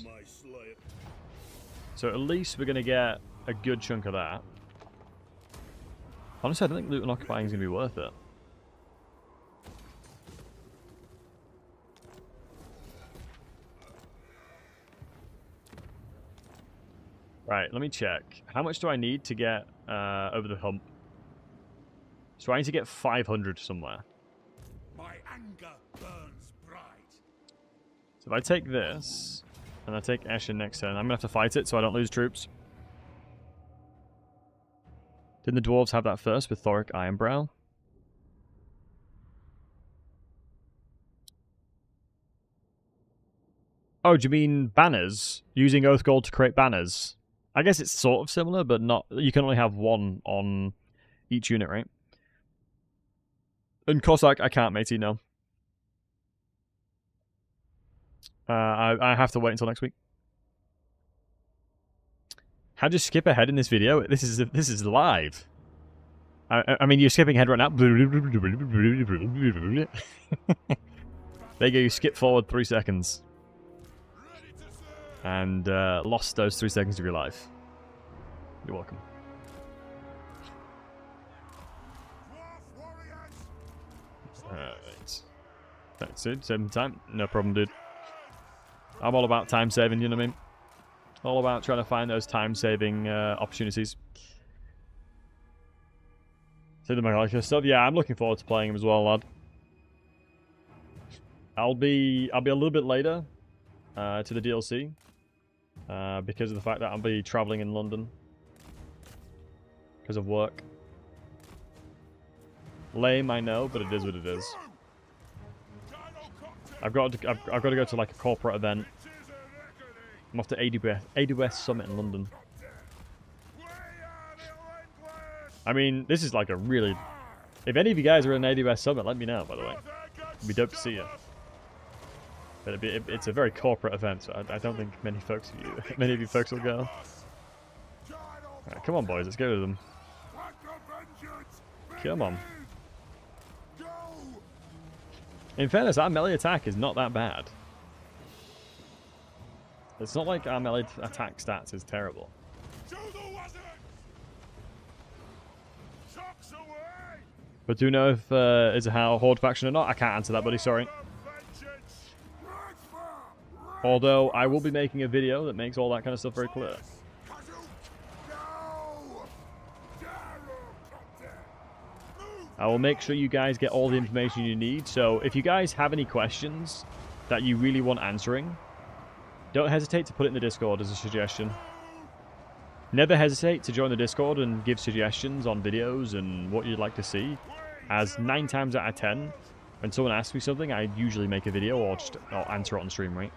So at least we're going to get a good chunk of that. Honestly, I don't think loot and occupying is going to be worth it. Right, let me check. How much do I need to get over the hump? So I need to get 500 somewhere. My anger burns bright. So if I take this, and I take Eshin next turn, I'm going to have to fight it so I don't lose troops. Didn't the dwarves have that first with Thoric Ironbrow? Oh, do you mean banners? Using Oathgold to create banners? I guess it's sort of similar, but not. You can only have one on each unit, right? And Cossack, I can't, matey, no. I have to wait until next week. How'd you skip ahead in this video? This is live. I mean, you're skipping ahead right now. There you go, you skip forward 3 seconds. And lost those 3 seconds of your life. You're welcome. Alright. That's it, saving time. No problem, dude. I'm all about time saving, you know what I mean? All about trying to find those time-saving opportunities. See the Megallica stuff. Yeah, I'm looking forward to playing him as well, lad. I'll be a little bit later to the DLC because of the fact that I'll be traveling in London because of work. Lame, I know, but it is what it is. I've got to go to like a corporate event. I'm off to AWS Summit in London. I mean, this is like a really... If any of you guys are at an AWS Summit, let me know, by the way. It'd be dope to see you. But it's a very corporate event, so I don't think many of you folks will go. Alright, come on, boys, let's go to them. Come on. In fairness, our melee attack is not that bad. It's not like our melee attack stats is terrible. But do you know if it's a Horde faction or not? I can't answer that, buddy, sorry. Although, I will be making a video that makes all that kind of stuff very clear. I will make sure you guys get all the information you need. So if you guys have any questions that you really want answering, don't hesitate to put it in the Discord as a suggestion. Never hesitate to join the Discord and give suggestions on videos and what you'd like to see, as 9 times out of 10, when someone asks me something, I usually make a video or just answer it on stream, right?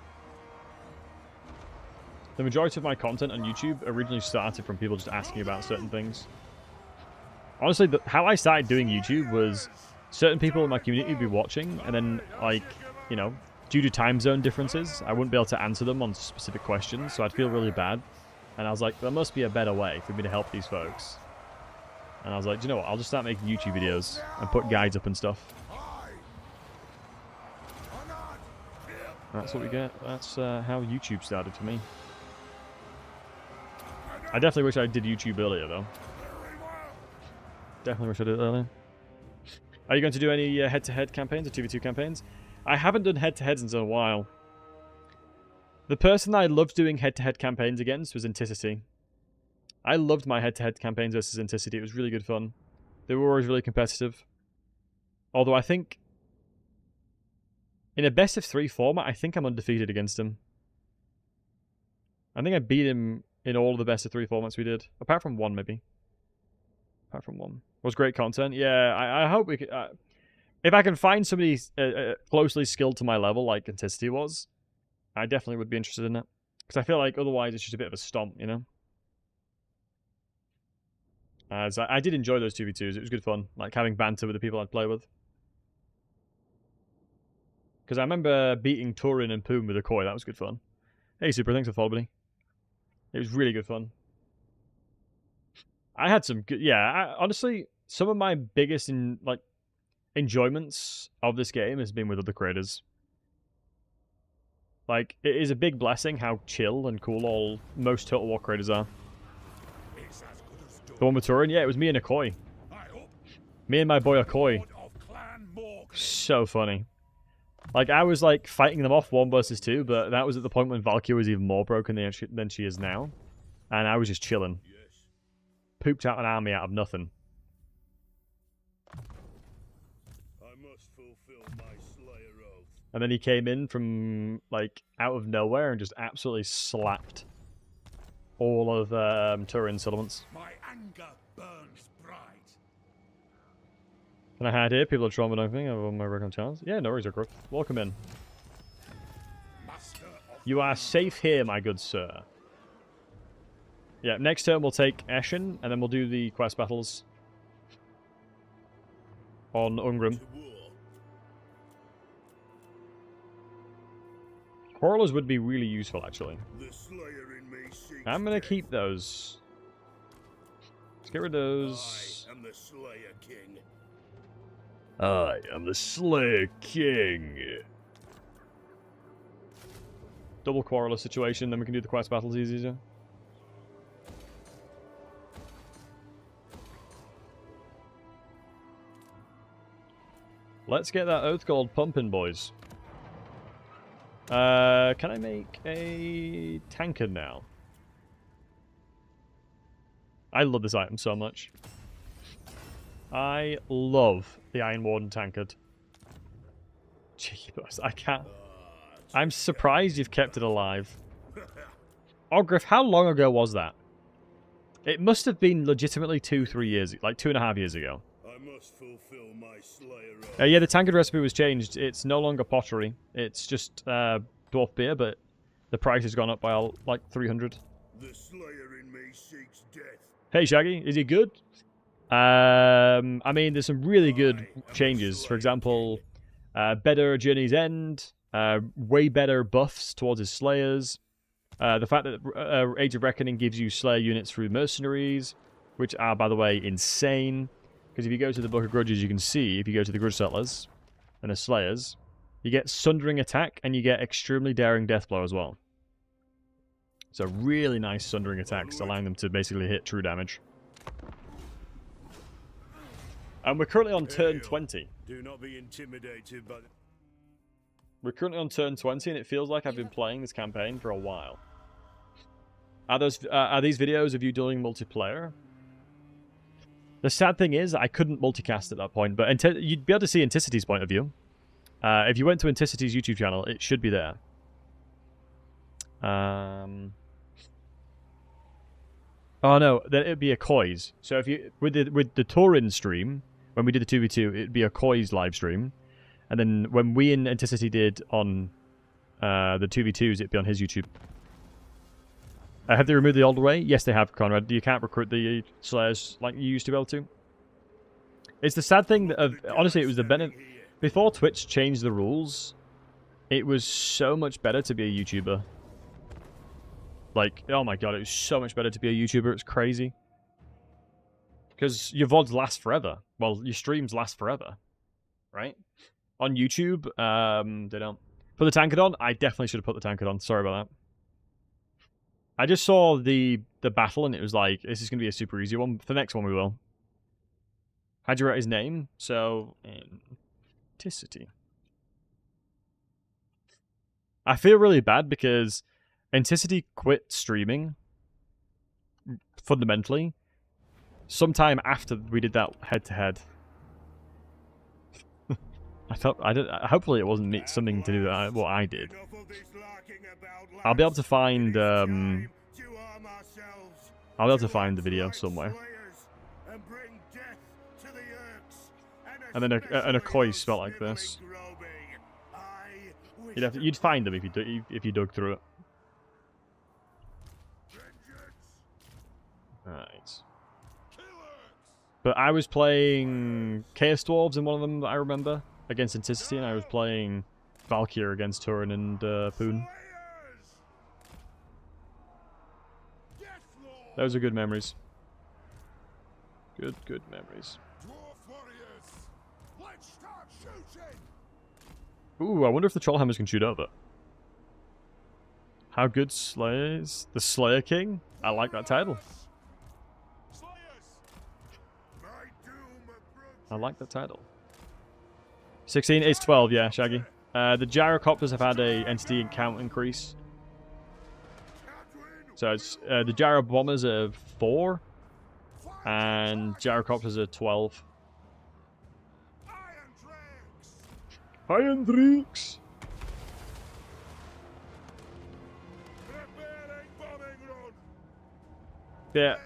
The majority of my content on YouTube originally started from people just asking about certain things. Honestly, how I started doing YouTube was certain people in my community would be watching, and then, like, you know, due to time zone differences, I wouldn't be able to answer them on specific questions, so I'd feel really bad. And I was like, there must be a better way for me to help these folks. And I was like, do you know what, I'll just start making YouTube videos and put guides up and stuff. That's what we get. That's how YouTube started for me. I definitely wish I did YouTube earlier, though. Definitely wish I did it earlier. Are you going to do any head-to-head campaigns or 2v2 campaigns? I haven't done head-to-heads in a while. The person I loved doing head-to-head campaigns against was Anticity. I loved my head-to-head campaigns versus Anticity. It was really good fun. They were always really competitive. Although I think in a best-of-3 format, I think I'm undefeated against him. I think I beat him in all of the best-of-3 formats we did. Apart from one, maybe. Apart from one. It was great content. Yeah, I hope we could... if I can find somebody closely skilled to my level like Anticity was, I definitely would be interested in it. Because I feel like otherwise it's just a bit of a stomp, you know? As I did enjoy those 2v2s. It was good fun. Like having banter with the people I'd play with. Because I remember beating Turin and Poom with a koi. That was good fun. Hey, Super. Thanks for following, buddy. It was really good fun. I had some good... Yeah, honestly, some of my biggest enjoyments of this game has been with other creators. Like, it is a big blessing how chill and cool most Total War creators are. The one with Turin? Yeah, it was me and a koi. Me and my boy a koi. So funny. Like, I was, like, fighting them off 1 versus 2, but that was at the point when Valkyrie was even more broken than she is now. And I was just chilling. Pooped out an army out of nothing. And then he came in from, like, out of nowhere and just absolutely slapped all of Turin's settlements. My anger burns bright. Can I hide here? People are trauma dumping over my recon channels. Yeah, no worries, Crook. Welcome in. You are safe here, my good sir. Yeah, next turn we'll take Eshin, and then we'll do the quest battles on Ungrim. Quarrelers would be really useful, actually. I'm gonna keep those. Let's get rid of those. I am the Slayer King. I am the Slayer King. Double quarreler situation, then we can do the quest battles easier. Let's get that Oath Gold pumping, boys. Can I make a tankard now? I love this item so much. I love the Iron Warden tankard. Jeebus, I can't. I'm surprised you've kept it alive. Ogrif, how long ago was that? It must have been legitimately 2-3 years, like 2.5 years ago. I must fulfill my Slayer. Yeah, the tankard recipe was changed. It's no longer pottery. It's just dwarf beer, but the price has gone up by like 300. The Slayer in me seeks death. Hey, Shaggy, is he good? I mean, there's some really good changes. For example, better Journey's End, way better buffs towards his Slayers. The fact that Age of Reckoning gives you Slayer units through mercenaries, which are, by the way, insane. Because if you go to the Book of Grudges, you can see, if you go to the Grudge Settlers and the Slayers, you get Sundering Attack and you get Extremely Daring Deathblow as well. So really nice Sundering Attacks, allowing them to basically hit true damage. And we're currently on turn 20. Do not be intimidated by We're currently on turn 20, and it feels like I've been playing this campaign for a while. Are these videos of you doing multiplayer? The sad thing is, I couldn't multicast at that point, but you'd be able to see Anticity's point of view. If you went to Anticity's YouTube channel, it should be there. Oh no, then it'd be a Koi's. So if you with the Turin stream, when we did the 2v2, it'd be a Koi's live stream. And then when we in Anticity did on the 2v2s, it'd be on his YouTube. Have they removed the old way? Yes, they have, Conrad. You can't recruit the Slayers like you used to be able to. It's the sad thing that, honestly, it was the benefit. Before Twitch changed the rules, it was so much better to be a YouTuber. Like, oh my god, it was so much better to be a YouTuber. It's crazy. Because your VODs last forever. Well, your streams last forever. Right? On YouTube, they don't. Put the tankard on? I definitely should have put the tankard on. Sorry about that. I just saw the battle and it was like, this is going to be a super easy one. For the next one we will. How'd you write his name? So, Anticity. I feel really bad because Anticity quit streaming, fundamentally, sometime after we did that head-to-head. Hopefully it wasn't something to do with what I did. I'll be able to find, I'll be able to find the video somewhere. And then a koi spelt like this. You'd find them if you dug through it. Alright. But I was playing Chaos Dwarves in one of them that I remember against Anticity, and I was playing Valkyr against Turin and Poon. Those are good memories. Good memories. Ooh, I wonder if the Trollhammers can shoot over. How good Slayers? The Slayer King? I like that title. I like that title. 16, it's 12, yeah, Shaggy. The gyrocopters have had a entity count increase. So it's the gyro bombers are 4, and gyrocopters are 12. Iron Drakes! Yeah.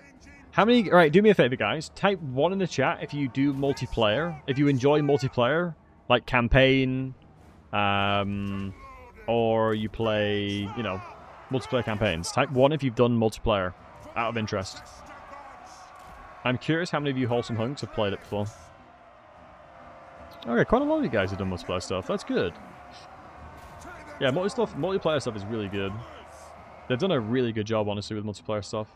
How many... Alright, do me a favor, guys. Type 1 in the chat if you do multiplayer. If you enjoy multiplayer, like campaign, or you play, you know, multiplayer campaigns. Type 1 if you've done multiplayer, out of interest. I'm curious how many of you wholesome hunks have played it before. Okay, quite a lot of you guys have done multiplayer stuff. That's good. Yeah, multiplayer stuff is really good. They've done a really good job, honestly, with multiplayer stuff.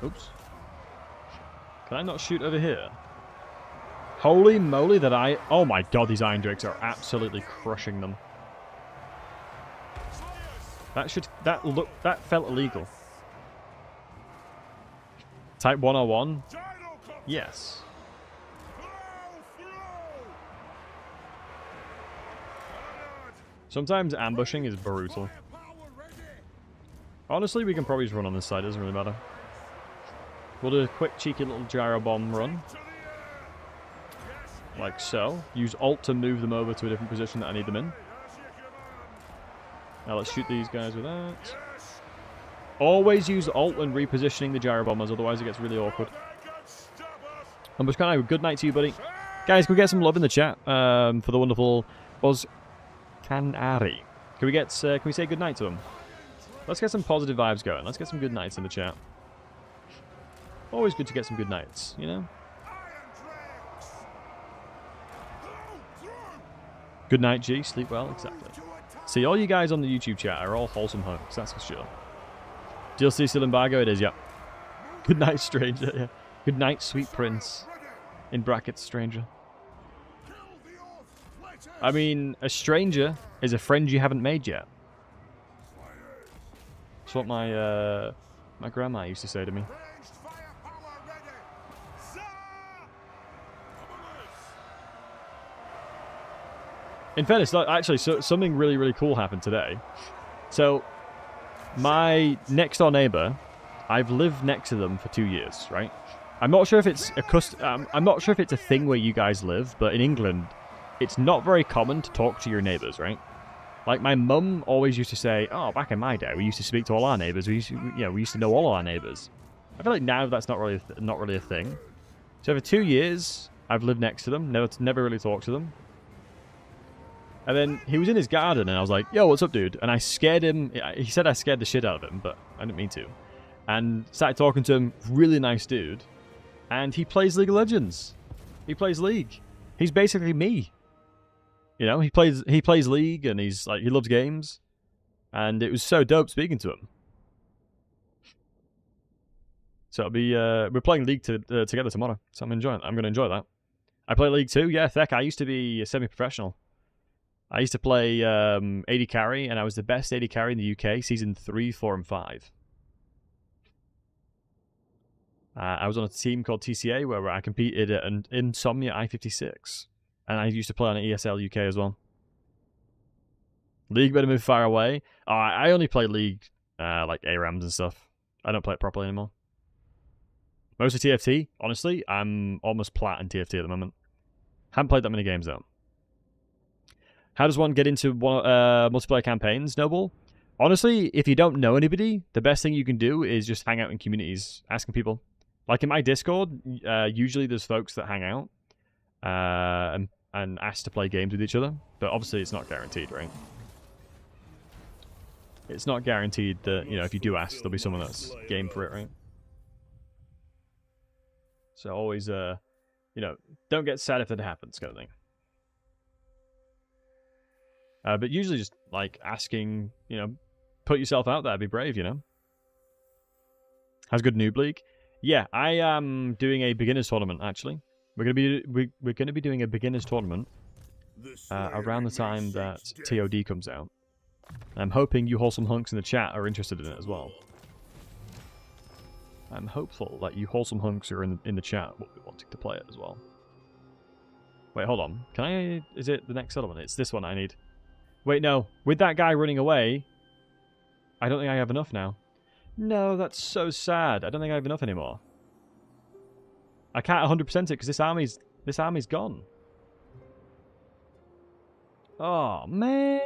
Oops. Can I not shoot over here? Holy moly that I... Oh my god, these Iron Drakes are absolutely crushing them. That felt illegal. Type 101? Yes. Sometimes ambushing is brutal. Honestly, we can probably just run on this side, doesn't really matter. We'll do a quick cheeky little gyro bomb run. Like so. Use Alt to move them over to a different position that I need them in. Now let's shoot these guys with that. Always use Alt when repositioning the gyro bombers, otherwise it gets really awkward. And just kind of good night to you, buddy. Guys, can we get some love in the chat for the wonderful Buzz Canary? Can we say good night to him? Let's get some positive vibes going. Let's get some good nights in the chat. Always good to get some good nights, you know? Good night, G. Sleep well. Exactly. See, all you guys on the YouTube chat are all wholesome hunks, that's for sure. DLC still embargo? It is, yeah. Good night, stranger. Yeah. Good night, sweet prince. In brackets, stranger. I mean, a stranger is a friend you haven't made yet. That's what my grandma used to say to me. In fairness, actually, something really, really cool happened today. So, my next door neighbor, I've lived next to them for 2 years, right? I'm not sure if it's I'm not sure if it's a thing where you guys live, but in England, it's not very common to talk to your neighbors, right? Like my mum always used to say, "Oh, back in my day, we used to speak to all our neighbors. We used to know all our neighbors." I feel like now that's not really a thing. So for 2 years, I've lived next to them, never really talked to them. And then he was in his garden, and I was like, "Yo, what's up, dude?" And I scared him. He said I scared the shit out of him, but I didn't mean to. And started talking to him. Really nice dude. And he plays League of Legends. He plays League. He's basically me. You know, he plays League, and he loves games. And it was so dope speaking to him. So we're playing League together tomorrow. So I'm going to enjoy that. I play League too. Yeah, Thek. I used to be a semi-professional. I used to play AD carry, and I was the best AD carry in the UK, Season 3, 4, and 5. I was on a team called TCA, where I competed at an Insomnia I-56. And I used to play on ESL UK as well. League better move far away. I only play League like ARAMs and stuff. I don't play it properly anymore. Mostly TFT. Honestly, I'm almost plat in TFT at the moment. Haven't played that many games though. How does one get into multiplayer campaigns, Snowball? Honestly, if you don't know anybody, the best thing you can do is just hang out in communities, asking people. Like in my Discord, usually there's folks that hang out and ask to play games with each other. But obviously it's not guaranteed, right? It's not guaranteed that, you know, if you do ask, there'll be someone that's game for it, right? So always, you know, don't get sad if that happens, kind of thing. But usually just, like, asking, you know, put yourself out there, be brave, you know? How's good Noob League? Yeah, I am doing a beginners tournament, actually. We're gonna be doing a beginners tournament around the time that TOD comes out. I'm hoping you wholesome hunks in the chat are interested in it as well. I'm hopeful that you wholesome hunks are in the chat wanting to play it as well. Wait, hold on. Can I... Is it the next settlement? It's this one I need. Wait, no. With that guy running away, I don't think I have enough now. No, that's so sad. I don't think I have enough anymore. I can't 100% it because this army's gone. Oh, man.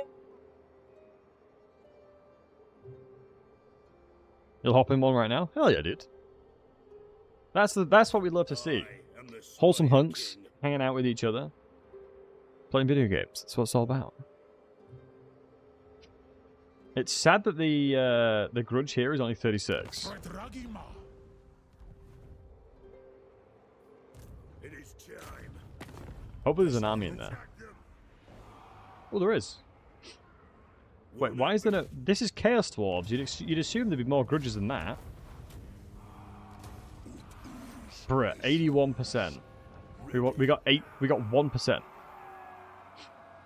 You'll hop in one right now? Hell yeah, dude. That's what we'd love to see. Wholesome hunks hanging out with each other, playing video games. That's what it's all about. It's sad that the grudge here is only 36. Hopefully there's an army in there. Oh, there is. Wait, why is there no... This is Chaos Dwarves. You'd assume there'd be more grudges than that. Bruh, 81%. We got 1%.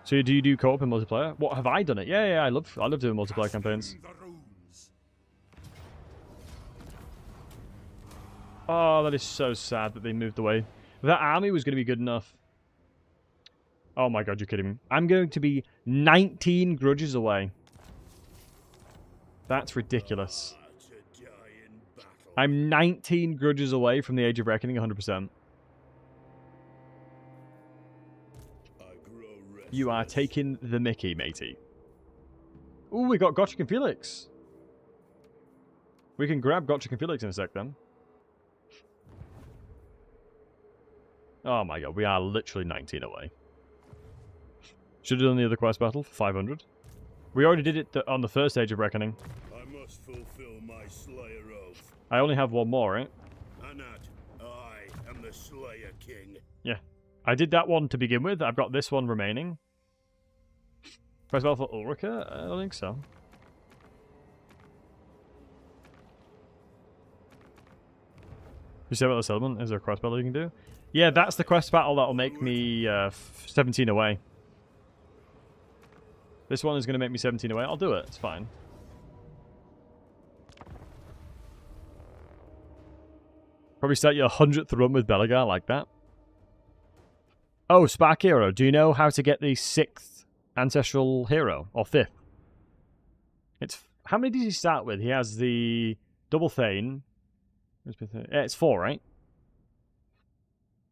So do you do co-op and multiplayer? What, have I done it? Yeah, I love doing multiplayer campaigns. Oh, that is so sad that they moved away. If that army was going to be good enough. Oh my god, you're kidding me. I'm going to be 19 grudges away. That's ridiculous. I'm 19 grudges away from the Age of Reckoning 100%. You are taking the mickey, matey. Ooh, we got Gotchick and Felix. We can grab Gotchick and Felix in a sec, then. Oh my god, we are literally 19 away. Should have done the other quest battle for 500. We already did it on the first Age of Reckoning. I must fulfill my Slayer oath. I only have one more, right? Anat, I am the Slayer King. Yeah. I did that one to begin with. I've got this one remaining. Quest battle for Ulrika? I don't think so. You say about the settlement? Is there a quest battle you can do? Yeah, that's the quest battle that'll make me 17 away. This one is going to make me 17 away. I'll do it. It's fine. Probably start your 100th run with Belagar like that. Oh, Spark Hero. Do you know how to get the 6th Ancestral Hero? Or 5th? It's... How many does he start with? He has the Double Thane. Yeah, it's 4, right?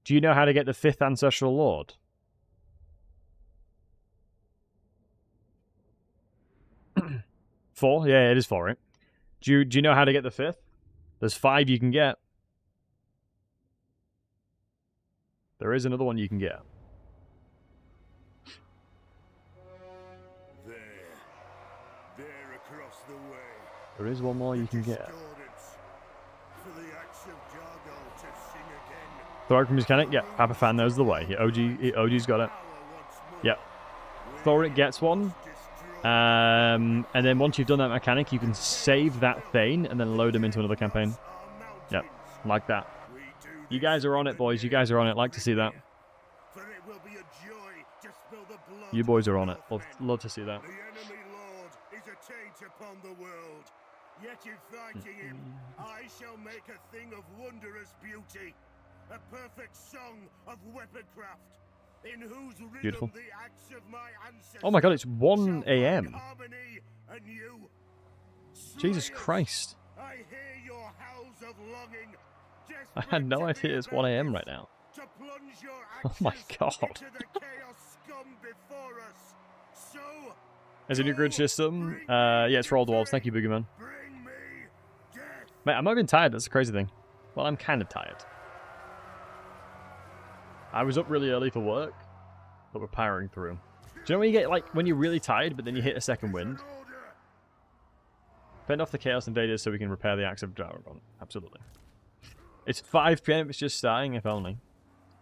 Do you know how to get the 5th Ancestral Lord? Four? Yeah, it is 4, right? Do you know how to get the 5th? There's 5 you can get. There is another one you can get. There across the way. There is one more you can get. For the axe of Jargo to sing again. Thoric mechanic? Yep. Papa Fan knows the way. OG's got it. Yep. Thoric gets one. And then once you've done that mechanic, you can save that Thane and then load him into another campaign. Yep. Like that. You guys are on it, boys. You guys are on it. Like to see that. You boys are on it. Love to see that. The enemy lord is a taint upon the world. Yet in fighting him, I shall make a thing of wondrous beauty. A perfect song of weaponcraft. in whose rhythm Beautiful. the axe of my ancestors Oh my god, it's 1 shall a.m. find harmony anew. Jesus Slayers, Christ. I hear your howls of longing. I had no desperate to idea be it's 1 a.m. avenged, right now. to plunge your Oh my axes god. into the chaos scum before us. So Is it a new grid system? bring me Yeah, it's for all dwarves. victory. Thank you, Boogeyman. Bring me death. Mate, I'm not even tired. That's the crazy thing. Well, I'm kind of tired. I was up really early for work, but we're powering through. Do you know when you get, like, when you're really tired, but then you hit a second wind? Fend off the Chaos Invaders so we can repair the Axe of Dragon. Absolutely. It's 5 p.m. It's just starting, if only.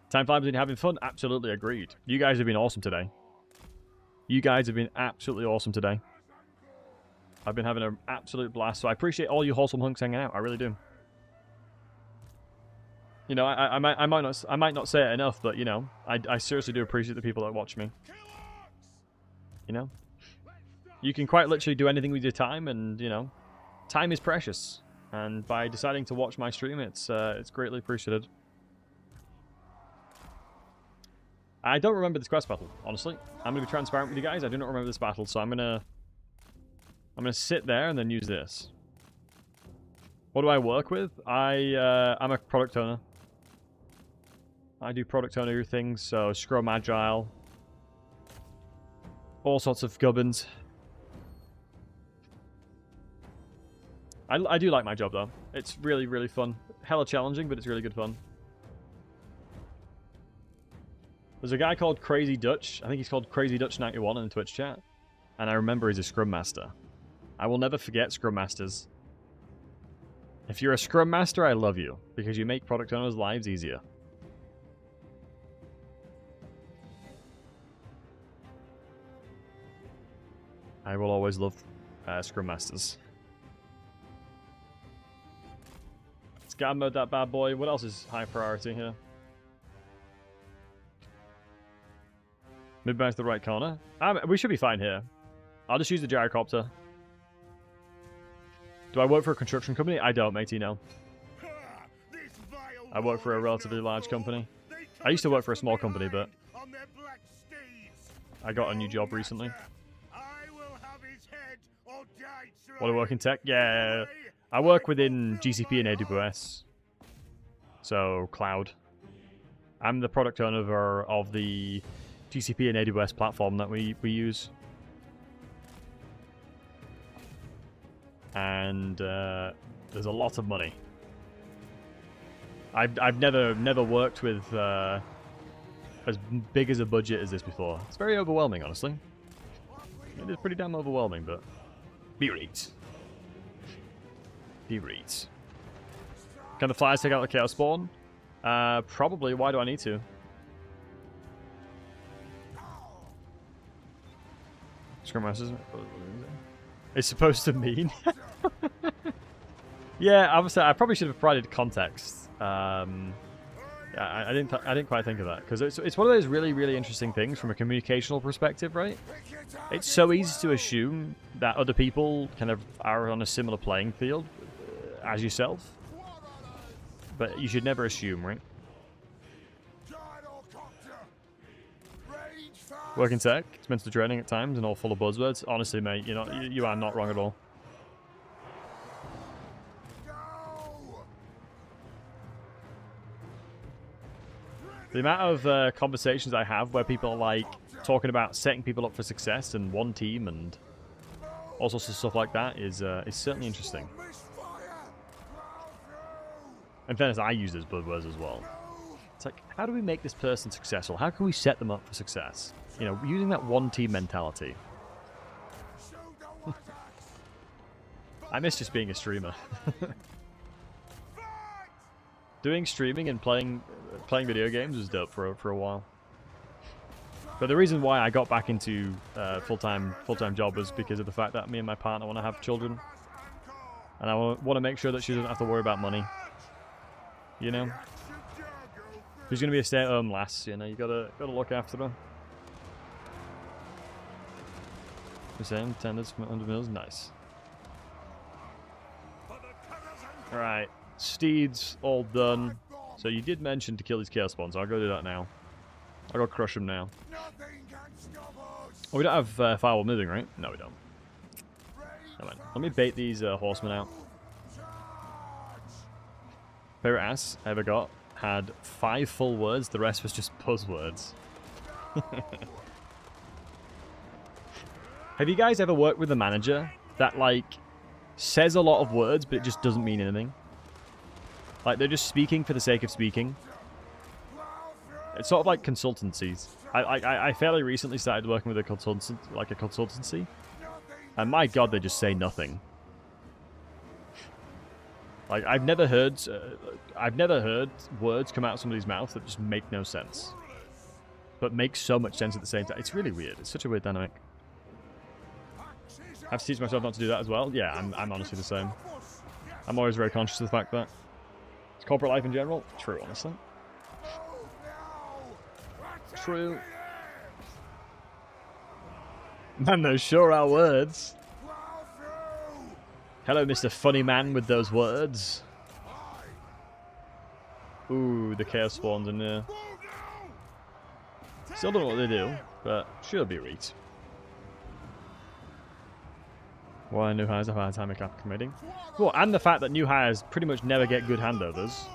Time flies been having fun? Absolutely agreed. You guys have been awesome today. You guys have been absolutely awesome today. I've been having an absolute blast, so I appreciate all you wholesome hunks hanging out. I really do. You know, I might not say it enough, but you know, I seriously do appreciate the people that watch me. You know, you can quite literally do anything with your time, and you know, time is precious. And by deciding to watch my stream, it's greatly appreciated. I don't remember this quest battle, honestly. I'm gonna be transparent with you guys. I do not remember this battle, so I'm gonna sit there and then use this. What do I work with? I'm a product owner. I do product owner things, so Scrum Agile, all sorts of gubbins. I do like my job though. It's really, really fun. Hella challenging, but it's really good fun. There's a guy called Crazy Dutch. I think he's called Crazy Dutch 91 in the Twitch chat. And I remember he's a Scrum Master. I will never forget Scrum Masters. If you're a Scrum Master, I love you. Because you make product owners' lives easier. I will always love Scrum Masters. Scam mode that bad boy. What else is high priority here? Move back to the right corner. We should be fine here. I'll just use the gyrocopter. Do I work for a construction company? I don't, matey, no. I work for a relatively large company. I used to work for a small company, but I got a new job recently. What do I work in tech? Yeah, I work within GCP and AWS. So, cloud. I'm the product owner of the GCP and AWS platform that we use. And there's a lot of money. I've never worked with as big as a budget as this before. It's very overwhelming, honestly. It is pretty damn overwhelming, but be reads. Be reads. Can the flyers take out the chaos spawn? Probably. Why do I need to? Scrum Masters. It's supposed to mean. Yeah, obviously, I probably should have provided context. I didn't quite think of that because it's one of those really, really interesting things from a communicational perspective, right? It's so easy to assume that other people kind of are on a similar playing field as yourself, but you should never assume, right? Working tech, it's mentally draining at times and all full of buzzwords. Honestly, mate, you are not wrong at all. The amount of conversations I have where people are like talking about setting people up for success and one team and all sorts of stuff like that is certainly interesting. In fairness, I use those buzzwords as well. It's like, how do we make this person successful? How can we set them up for success? You know, using that one team mentality. I miss just being a streamer. Doing streaming and playing video games was dope for a while. But the reason why I got back into full-time job was because of the fact that me and my partner want to have children, and I want to make sure that she doesn't have to worry about money. You know, she's gonna be a stay-at-home lass. You know, you gotta look after her. The same tenders from 100 mils, nice. All right. Steeds all done. So you did mention to kill these chaos spawns. I'll go do that now. I'll go crush him now. Nothing can stop us. Oh, we don't have firewall moving, right? No, we don't. Never mind. Let me bait these horsemen out. Favorite ass I ever got had 5 full words. The rest was just buzzwords. Have you guys ever worked with a manager that, like, says a lot of words, but it just doesn't mean anything? Like, they're just speaking for the sake of speaking. It's sort of like consultancies. I fairly recently started working with a consultancy, and my god, they just say nothing. Like, I've never heard words come out of somebody's mouth that just make no sense, but make so much sense at the same time. It's really weird. It's such a weird dynamic. I have to teach myself not to do that as well. Yeah, I'm honestly the same. I'm always very conscious of the fact that it's corporate life in general. True, honestly. True. Man, those sure are words. Hello, Mr. Funny Man with those words. Ooh, the chaos spawns in there. Still don't know what they do, but should be right. Why new hires have a hard time acclimating? Well, and the fact that new hires pretty much never get good handovers.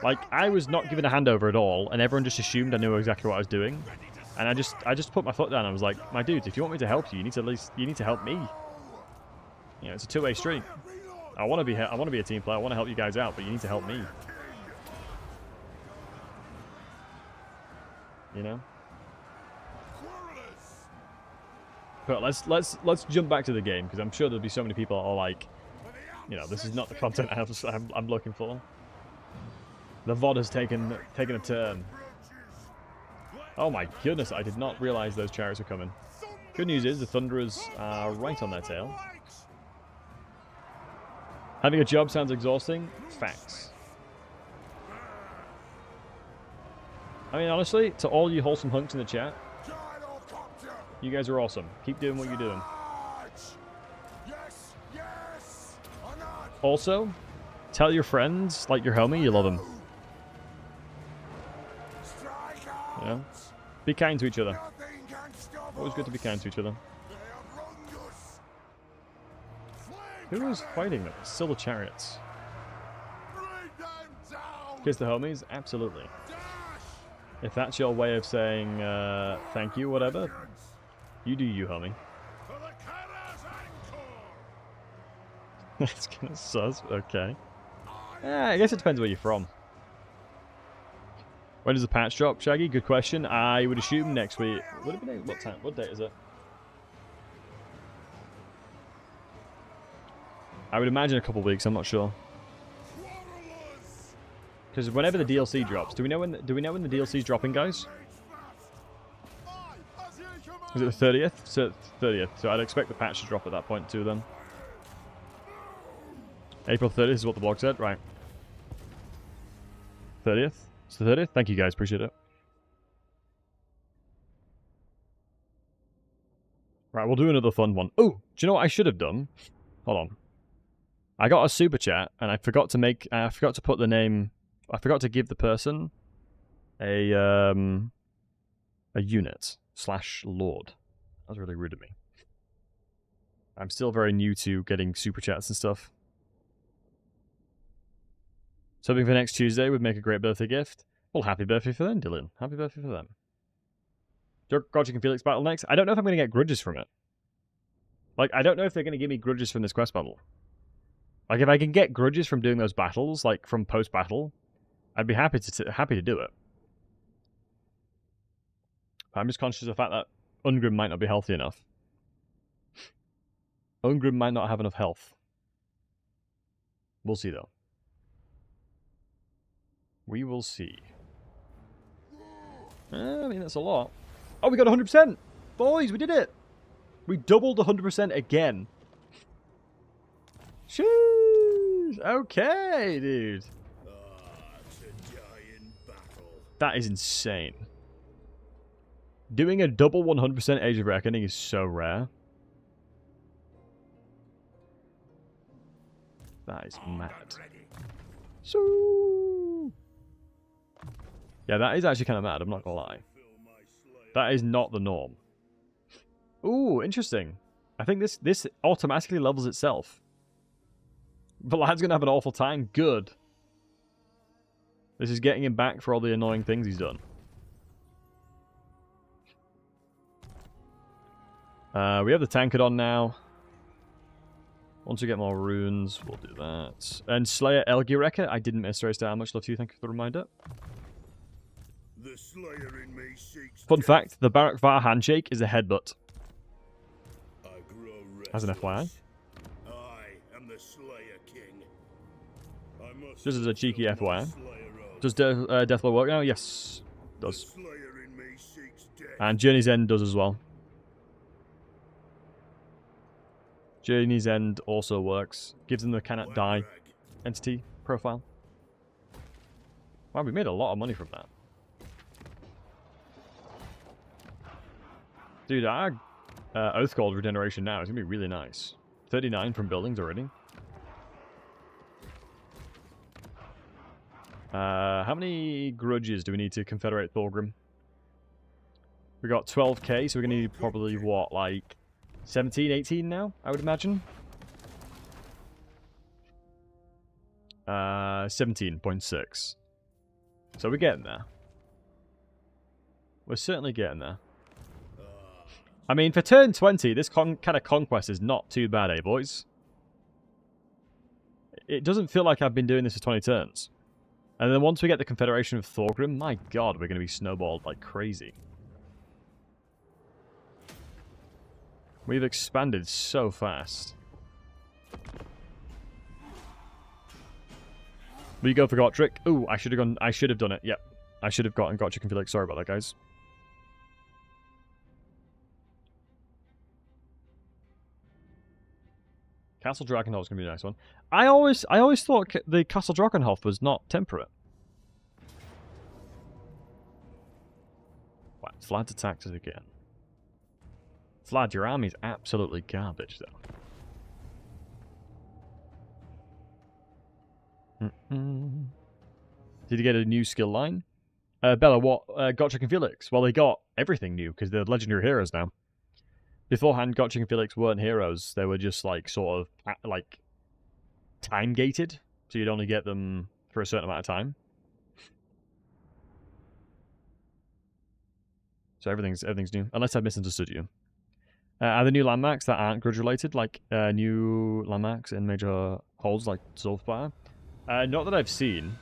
Like, I was not given a handover at all, and everyone just assumed I knew exactly what I was doing. And I just put my foot down and I was like, my dudes, if you want me to help you, you need to help me. You know, it's a two-way street. I want to be a team player. I want to help you guys out, but you need to help me. You know. But let's jump back to the game, because I'm sure there'll be so many people that are like, you know, this is not the content I'm looking for. The VOD has taken a turn. Oh my goodness! I did not realize those chariots were coming. Good news is the Thunderers are right on their tail. Having a job sounds exhausting. Facts. I mean, honestly, to all you wholesome hunks in the chat, you guys are awesome. Keep doing what you're doing. Also, tell your friends, like your homie, you love them. You know? Be kind to each other. Always good to be kind to each other. Who is fighting them? Still the chariots. Kiss the homies? Absolutely. If that's your way of saying thank you, whatever, you do you, homie. That's kind of sus. Okay. I guess it depends where you're from. When does the patch drop, Shaggy? Good question. I would assume next week. What time? What date is it? I would imagine a couple weeks. I'm not sure. Because whenever the DLC drops, do we know when the DLC is dropping, guys? Is it the 30th? So 30th. So I'd expect the patch to drop at that point too. Then April 30th is what the blog said, right? 30th. It's the 30th. Thank you guys. Appreciate it. Right, we'll do another fun one. Oh, do you know what I should have done? Hold on. I got a super chat and I forgot to make. I forgot to put the name. I forgot to give the person a unit / lord. That was really rude of me. I'm still very new to getting super chats and stuff. Something for next Tuesday would make a great birthday gift. Well, happy birthday for them, Dylan. Happy birthday for them. Godric and Felix battle next. I don't know if I'm going to get grudges from it. Like, I don't know if they're going to give me grudges from this quest battle. Like, if I can get grudges from doing those battles, like from post-battle, I'd be happy to do it. But I'm just conscious of the fact that Ungrim might not be healthy enough. Ungrim might not have enough health. We'll see, though. We will see. I mean, that's a lot. Oh, we got 100%! Boys, we did it! We doubled 100% again. Sheesh! Okay, dude. That is insane. Doing a double 100% Age of Reckoning is so rare. That is mad. So... Yeah, that is actually kind of mad, I'm not gonna lie. That is not the norm. Ooh, interesting. I think this automatically levels itself. Vlad's gonna have an awful time. Good. This is getting him back for all the annoying things he's done. We have the Tankardon now. Once we get more runes, we'll do that. And Slayer Elgireka, I didn't miss race down. Much love to you, thank you for the reminder. The Slayer in me seeks Fun fact, the Barak Var handshake is a headbutt. I grow As an FYI. restless. I am the Slayer King. I must Just as a cheeky fulfill my FYI. Slayer oath. Does Deathblow work now? Yes, it The does. Slayer in me seeks death. And Journey's End does as well. Journey's End also works. Gives them the cannot die entity profile. Wow, we made a lot of money from that. Dude, our Oathgold regeneration now is going to be really nice. 39 from buildings already. How many grudges do we need to confederate Thorgrim? We got 12k, so we're going to need probably, what, like 17, 18 now, I would imagine? 17.6. So we're getting there. We're certainly getting there. I mean, for turn 20, this kind of conquest is not too bad, eh, boys? It doesn't feel like I've been doing this for 20 turns. And then once we get the Confederation of Thorgrim, my god, we're going to be snowballed like crazy. We've expanded so fast. We go for Gotrick. Ooh, I should have done it. Yep. I should have gotten Gotrick and Felix. Sorry about that, guys. Castle Drakenhof is going to be a nice one. I always thought the Castle Drakenhof was not temperate. Wow, Vlad's attacked us again. Vlad, your army's absolutely garbage, though. Did you get a new skill line? Bella, what? Gotrick and Felix? Well, they got everything new, because they're legendary heroes now. Beforehand, Gotrick and Felix weren't heroes. They were just, like, sort of, like, time-gated. So you'd only get them for a certain amount of time. So everything's new. Unless I've misunderstood you. Are there new landmarks that aren't grudge-related? Like, new landmarks in major holds, like Zulfbar? Not that I've seen.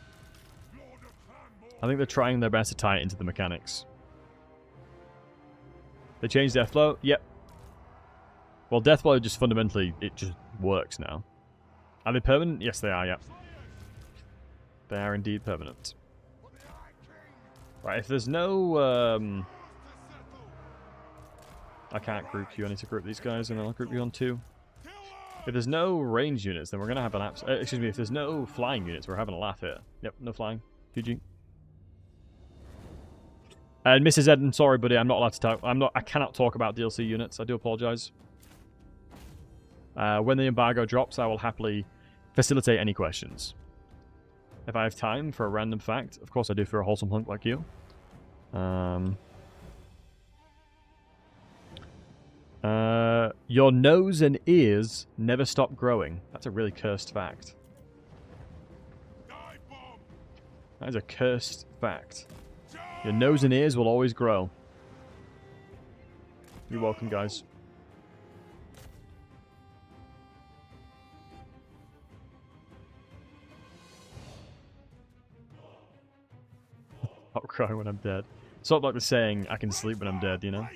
I think they're trying their best to tie it into the mechanics. They changed Deathblow? Yep. Well, Deathblow just fundamentally, it just works now. Are they permanent? Yes, they are, yep. They are indeed permanent. Right, if there's no... I can't group you. I need to group these guys, and then I'll group you on 2. If there's no range units, then we're going to have an excuse me, if there's no flying units, we're having a laugh here. Yep, no flying. GG. And Mrs. Eden, sorry, buddy, I'm not allowed to talk. I cannot talk about DLC units. I do apologize. When the embargo drops, I will happily facilitate any questions. If I have time for a random fact, of course I do for a wholesome hunk like you. Your nose and ears never stop growing. That's a really cursed fact. That is a cursed fact. Your nose and ears will always grow. You're welcome, guys. I'll cry when I'm dead. Sort of like the saying, I can sleep when I'm dead, you know?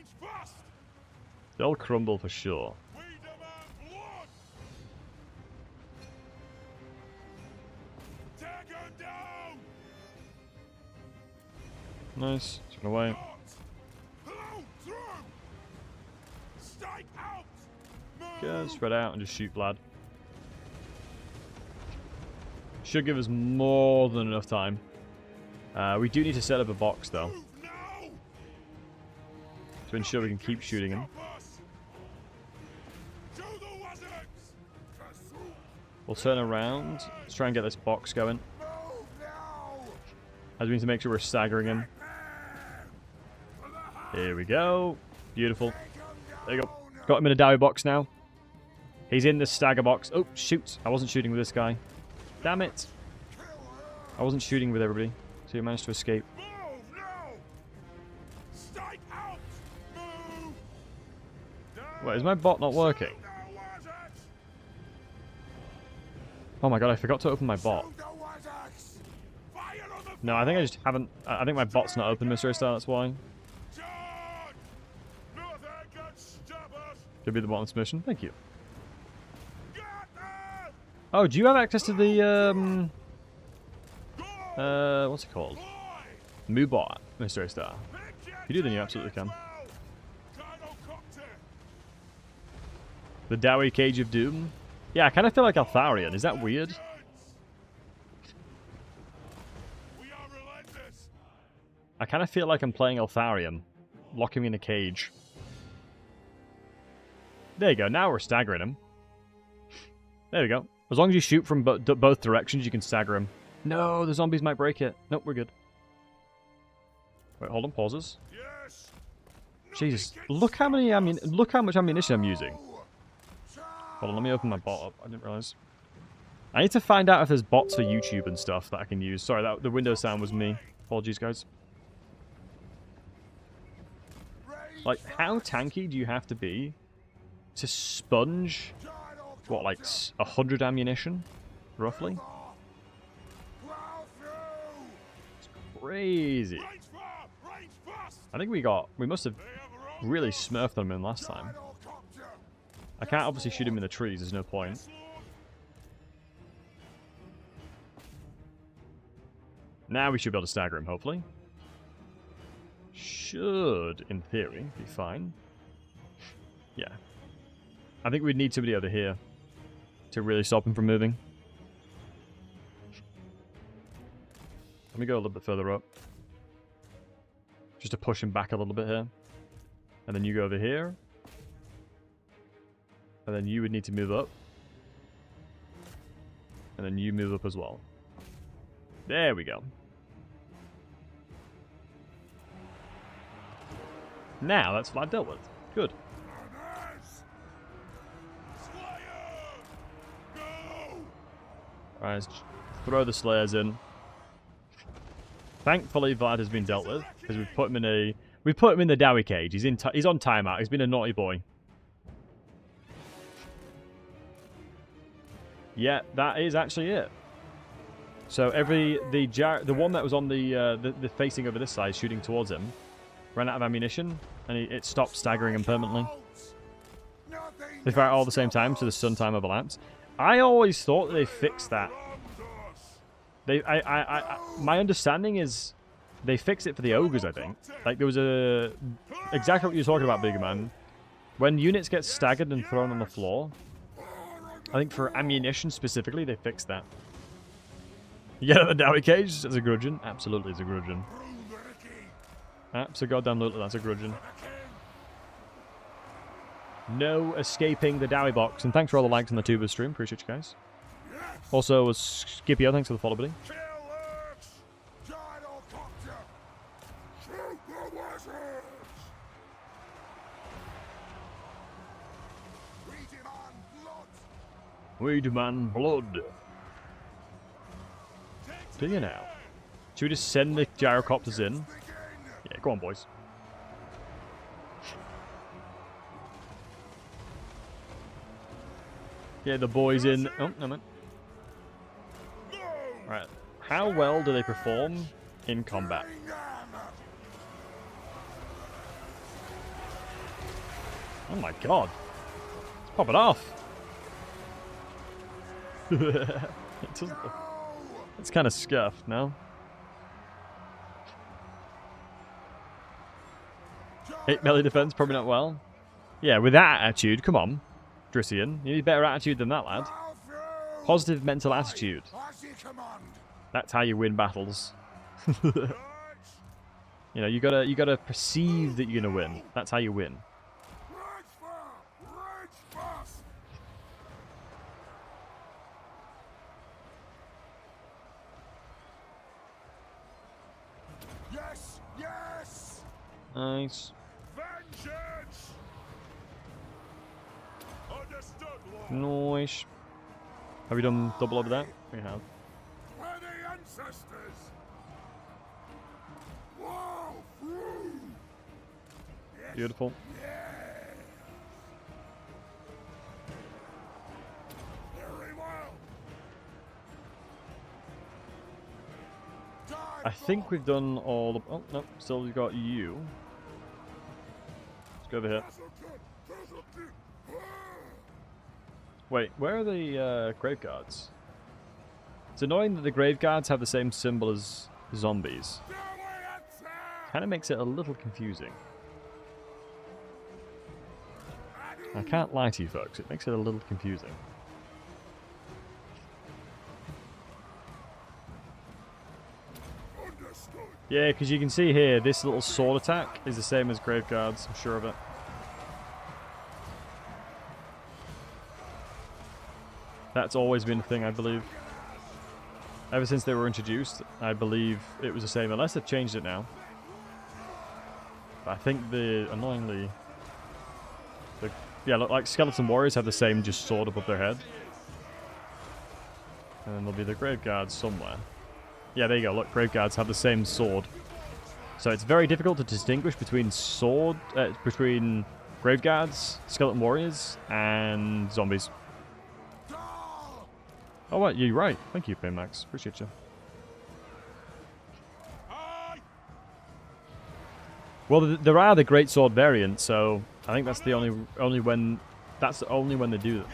They'll crumble for sure. Nice. Just gonna wait. Go spread out and just shoot Vlad. Should give us more than enough time. We do need to set up a box though, to ensure we can keep shooting him. We'll turn around. Let's try and get this box going. I just need to make sure we're staggering him. Here we go. Beautiful. There you go. Got him in a dowie box now. He's in the stagger box. Oh, shoot. I wasn't shooting with this guy. Damn it. I wasn't shooting with everybody. So he managed to escape. Wait, is my bot not working? Oh my god, I forgot to open my bot. No, I think I just haven't... I think my bot's not open, Mr. A-Star, that's why. Could be the bottom's mission. Thank you. Oh, do you have access to the, what's it called? Moobot, Mr. A-Star. If you do, then you absolutely can. The Dowie Cage of Doom? Yeah, I kind of feel like Altharion. Is that weird? I kind of feel like I'm playing Altharion. Locking me in a cage. There you go. Now we're staggering him. There we go. As long as you shoot from both directions, you can stagger him. No, the zombies might break it. Nope, we're good. Wait, hold on. Pauses. Jesus, look how many look how much ammunition I'm using. Hold on, let me open my bot up. I didn't realize. I need to find out if there's bots for YouTube and stuff that I can use. Sorry, the Windows sound was me. Apologies, guys. Like, how tanky do you have to be to sponge, what, like 100 ammunition, roughly? It's crazy. I think we must have really smurfed them in last time. I can't obviously shoot him in the trees, there's no point. Now we should be able to stagger him, hopefully. Should, in theory, be fine. Yeah. I think we'd need somebody over here to really stop him from moving. Let me go a little bit further up. Just to push him back a little bit here. And then you go over here. And then you would need to move up. And then you move up as well. There we go. Now that's flat dealt with. Good. Alright, let's throw the Slayers in. Thankfully, Vlad has been dealt with because we've put him in the Dowie cage. He's on timeout. He's been a naughty boy. Yeah, that is actually it. So the one that was on the facing over this side, shooting towards him, ran out of ammunition, and it stopped staggering him permanently. They fire all at the same time, so the stun time overlaps. I always thought that they fixed that. My understanding is they fixed it for the ogres, I think. Like, there was exactly what you were talking about, Big Man. When units get staggered and thrown on the floor, I think for ammunition specifically, they fixed that. You get out of the Dowie cage as a grudgeon? Absolutely, it's a grudgeon. Absolutely, that's a grudgeon. No escaping the Dowie box. And thanks for all the likes on the Tuber stream. Appreciate you guys. Also, Skipio, thanks for the follow, buddy. We demand blood. Do you now? Should we just send the gyrocopters in? Yeah, go on, boys. Yeah, the boys in. Oh, no, man. Right. How well do they perform in combat? Oh my god. Let's pop it off. It's kind of scuffed now. 8 melee defense, probably not well. Yeah, with that attitude, come on, Drissian. You need better attitude than that, lad. Positive mental attitude. That's how you win battles. You know, you gotta perceive that you're gonna win. That's how you win. Yes! Nice. Vengeance! Understood, Lord. Nice. Have we done double over there? We have. For the ancestors! Whoa! Through! Yes. Beautiful. Very well. I think we've done all the... Oh, no. Still we've got you. Let's go over here. Wait, where are the grave guards? It's annoying that the grave guards have the same symbol as zombies. Kind of makes it a little confusing. I can't lie to you folks, it makes it a little confusing. Yeah, because you can see here, this little sword attack is the same as grave guards, I'm sure of it. That's always been a thing, I believe. Ever since they were introduced, I believe it was the same, unless they've changed it now. But I think annoyingly... yeah, look, like skeleton warriors have the same just sword above their head. And then there'll be the grave guards somewhere. Yeah, there you go, look, grave guards have the same sword. So it's very difficult to distinguish between between grave guards, skeleton warriors, and zombies. Oh, what? You're right. Thank you, Baymax. Appreciate you. Well, there are the greatsword variants, so I think that's the only when they do it.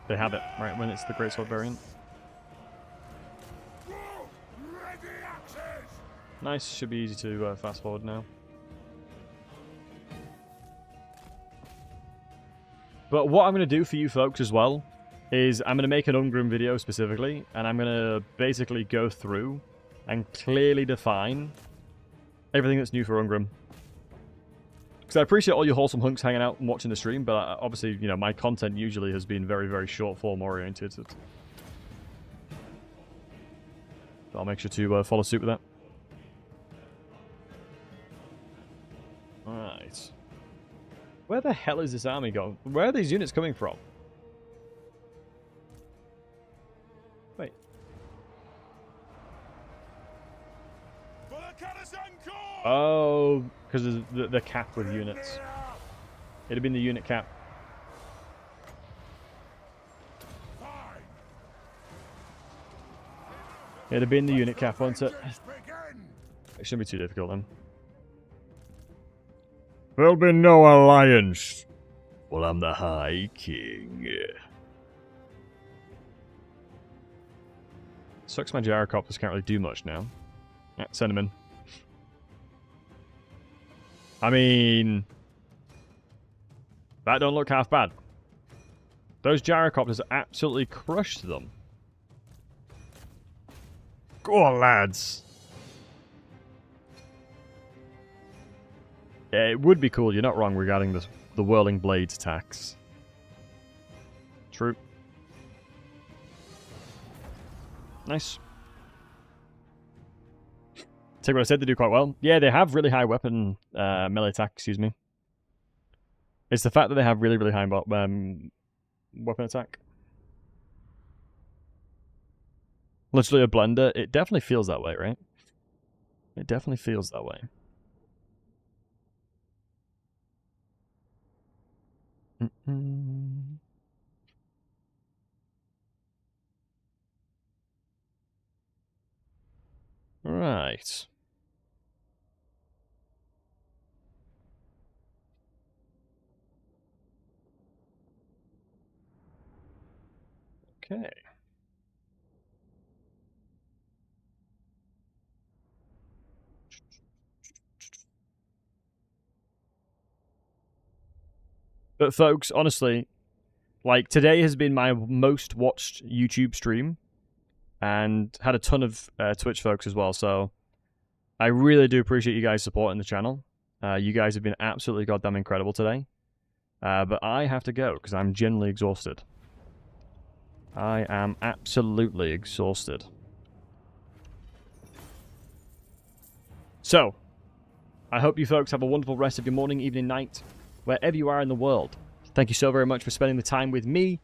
They have it, right? When it's the greatsword variant. Nice. Should be easy to fast forward now. But what I'm going to do for you folks as well is I'm going to make an Ungrim video specifically, and I'm going to basically go through and clearly define everything that's new for Ungrim. Because I appreciate all you wholesome hunks hanging out and watching the stream, but obviously, you know, my content usually has been very, very short form oriented. So I'll make sure to follow suit with that. Alright. Where the hell is this army going? Where are these units coming from? Wait. Oh, because of the cap with units. It'd have been the unit cap. It'd have been the unit cap, won't it? It shouldn't be too difficult then. There'll be no alliance. Well, I'm the High King. Sucks my gyrocopters can't really do much now. Yeah, send them in. I mean... that don't look half bad. Those gyrocopters absolutely crushed them. Go on, lads. Yeah, it would be cool, you're not wrong regarding the whirling blades attacks. True. Nice. Take what I said, they do quite well. Yeah, they have really high weapon melee attack, excuse me. It's the fact that they have really, really high weapon attack. Literally a blender. It definitely feels that way, right? It definitely feels that way. Right. Okay. But folks, honestly, like today has been my most watched YouTube stream and had a ton of Twitch folks as well. So I really do appreciate you guys supporting the channel. You guys have been absolutely goddamn incredible today. But I have to go because I'm genuinely exhausted. I am absolutely exhausted. So, I hope you folks have a wonderful rest of your morning, evening, night, wherever you are in the world. Thank you so very much for spending the time with me.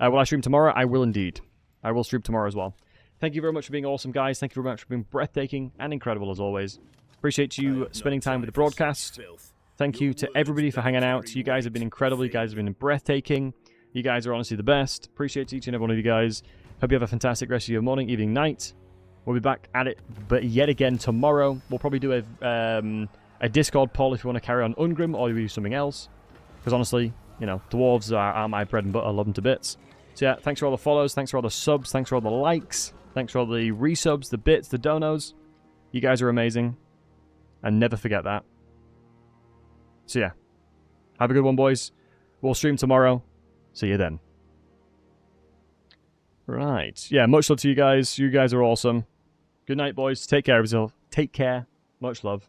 Will I stream tomorrow? I will indeed. I will stream tomorrow as well. Thank you very much for being awesome, guys. Thank you very much for being breathtaking and incredible as always. Appreciate you spending time with the broadcast. Thank you to everybody for hanging out. You guys have been incredible. You guys have been breathtaking. You guys are honestly the best. Appreciate each and every one of you guys. Hope you have a fantastic rest of your morning, evening, night. We'll be back at it, but yet again tomorrow. We'll probably do a Discord poll if you want to carry on Ungrim or you do something else. Because honestly, you know, dwarves are my bread and butter. I love them to bits. So yeah, thanks for all the follows. Thanks for all the subs. Thanks for all the likes. Thanks for all the resubs, the bits, the donos. You guys are amazing. And never forget that. So yeah, have a good one, boys. We'll stream tomorrow. See you then. Right. Yeah, much love to you guys. You guys are awesome. Good night, boys. Take care of yourself. Take care. Much love.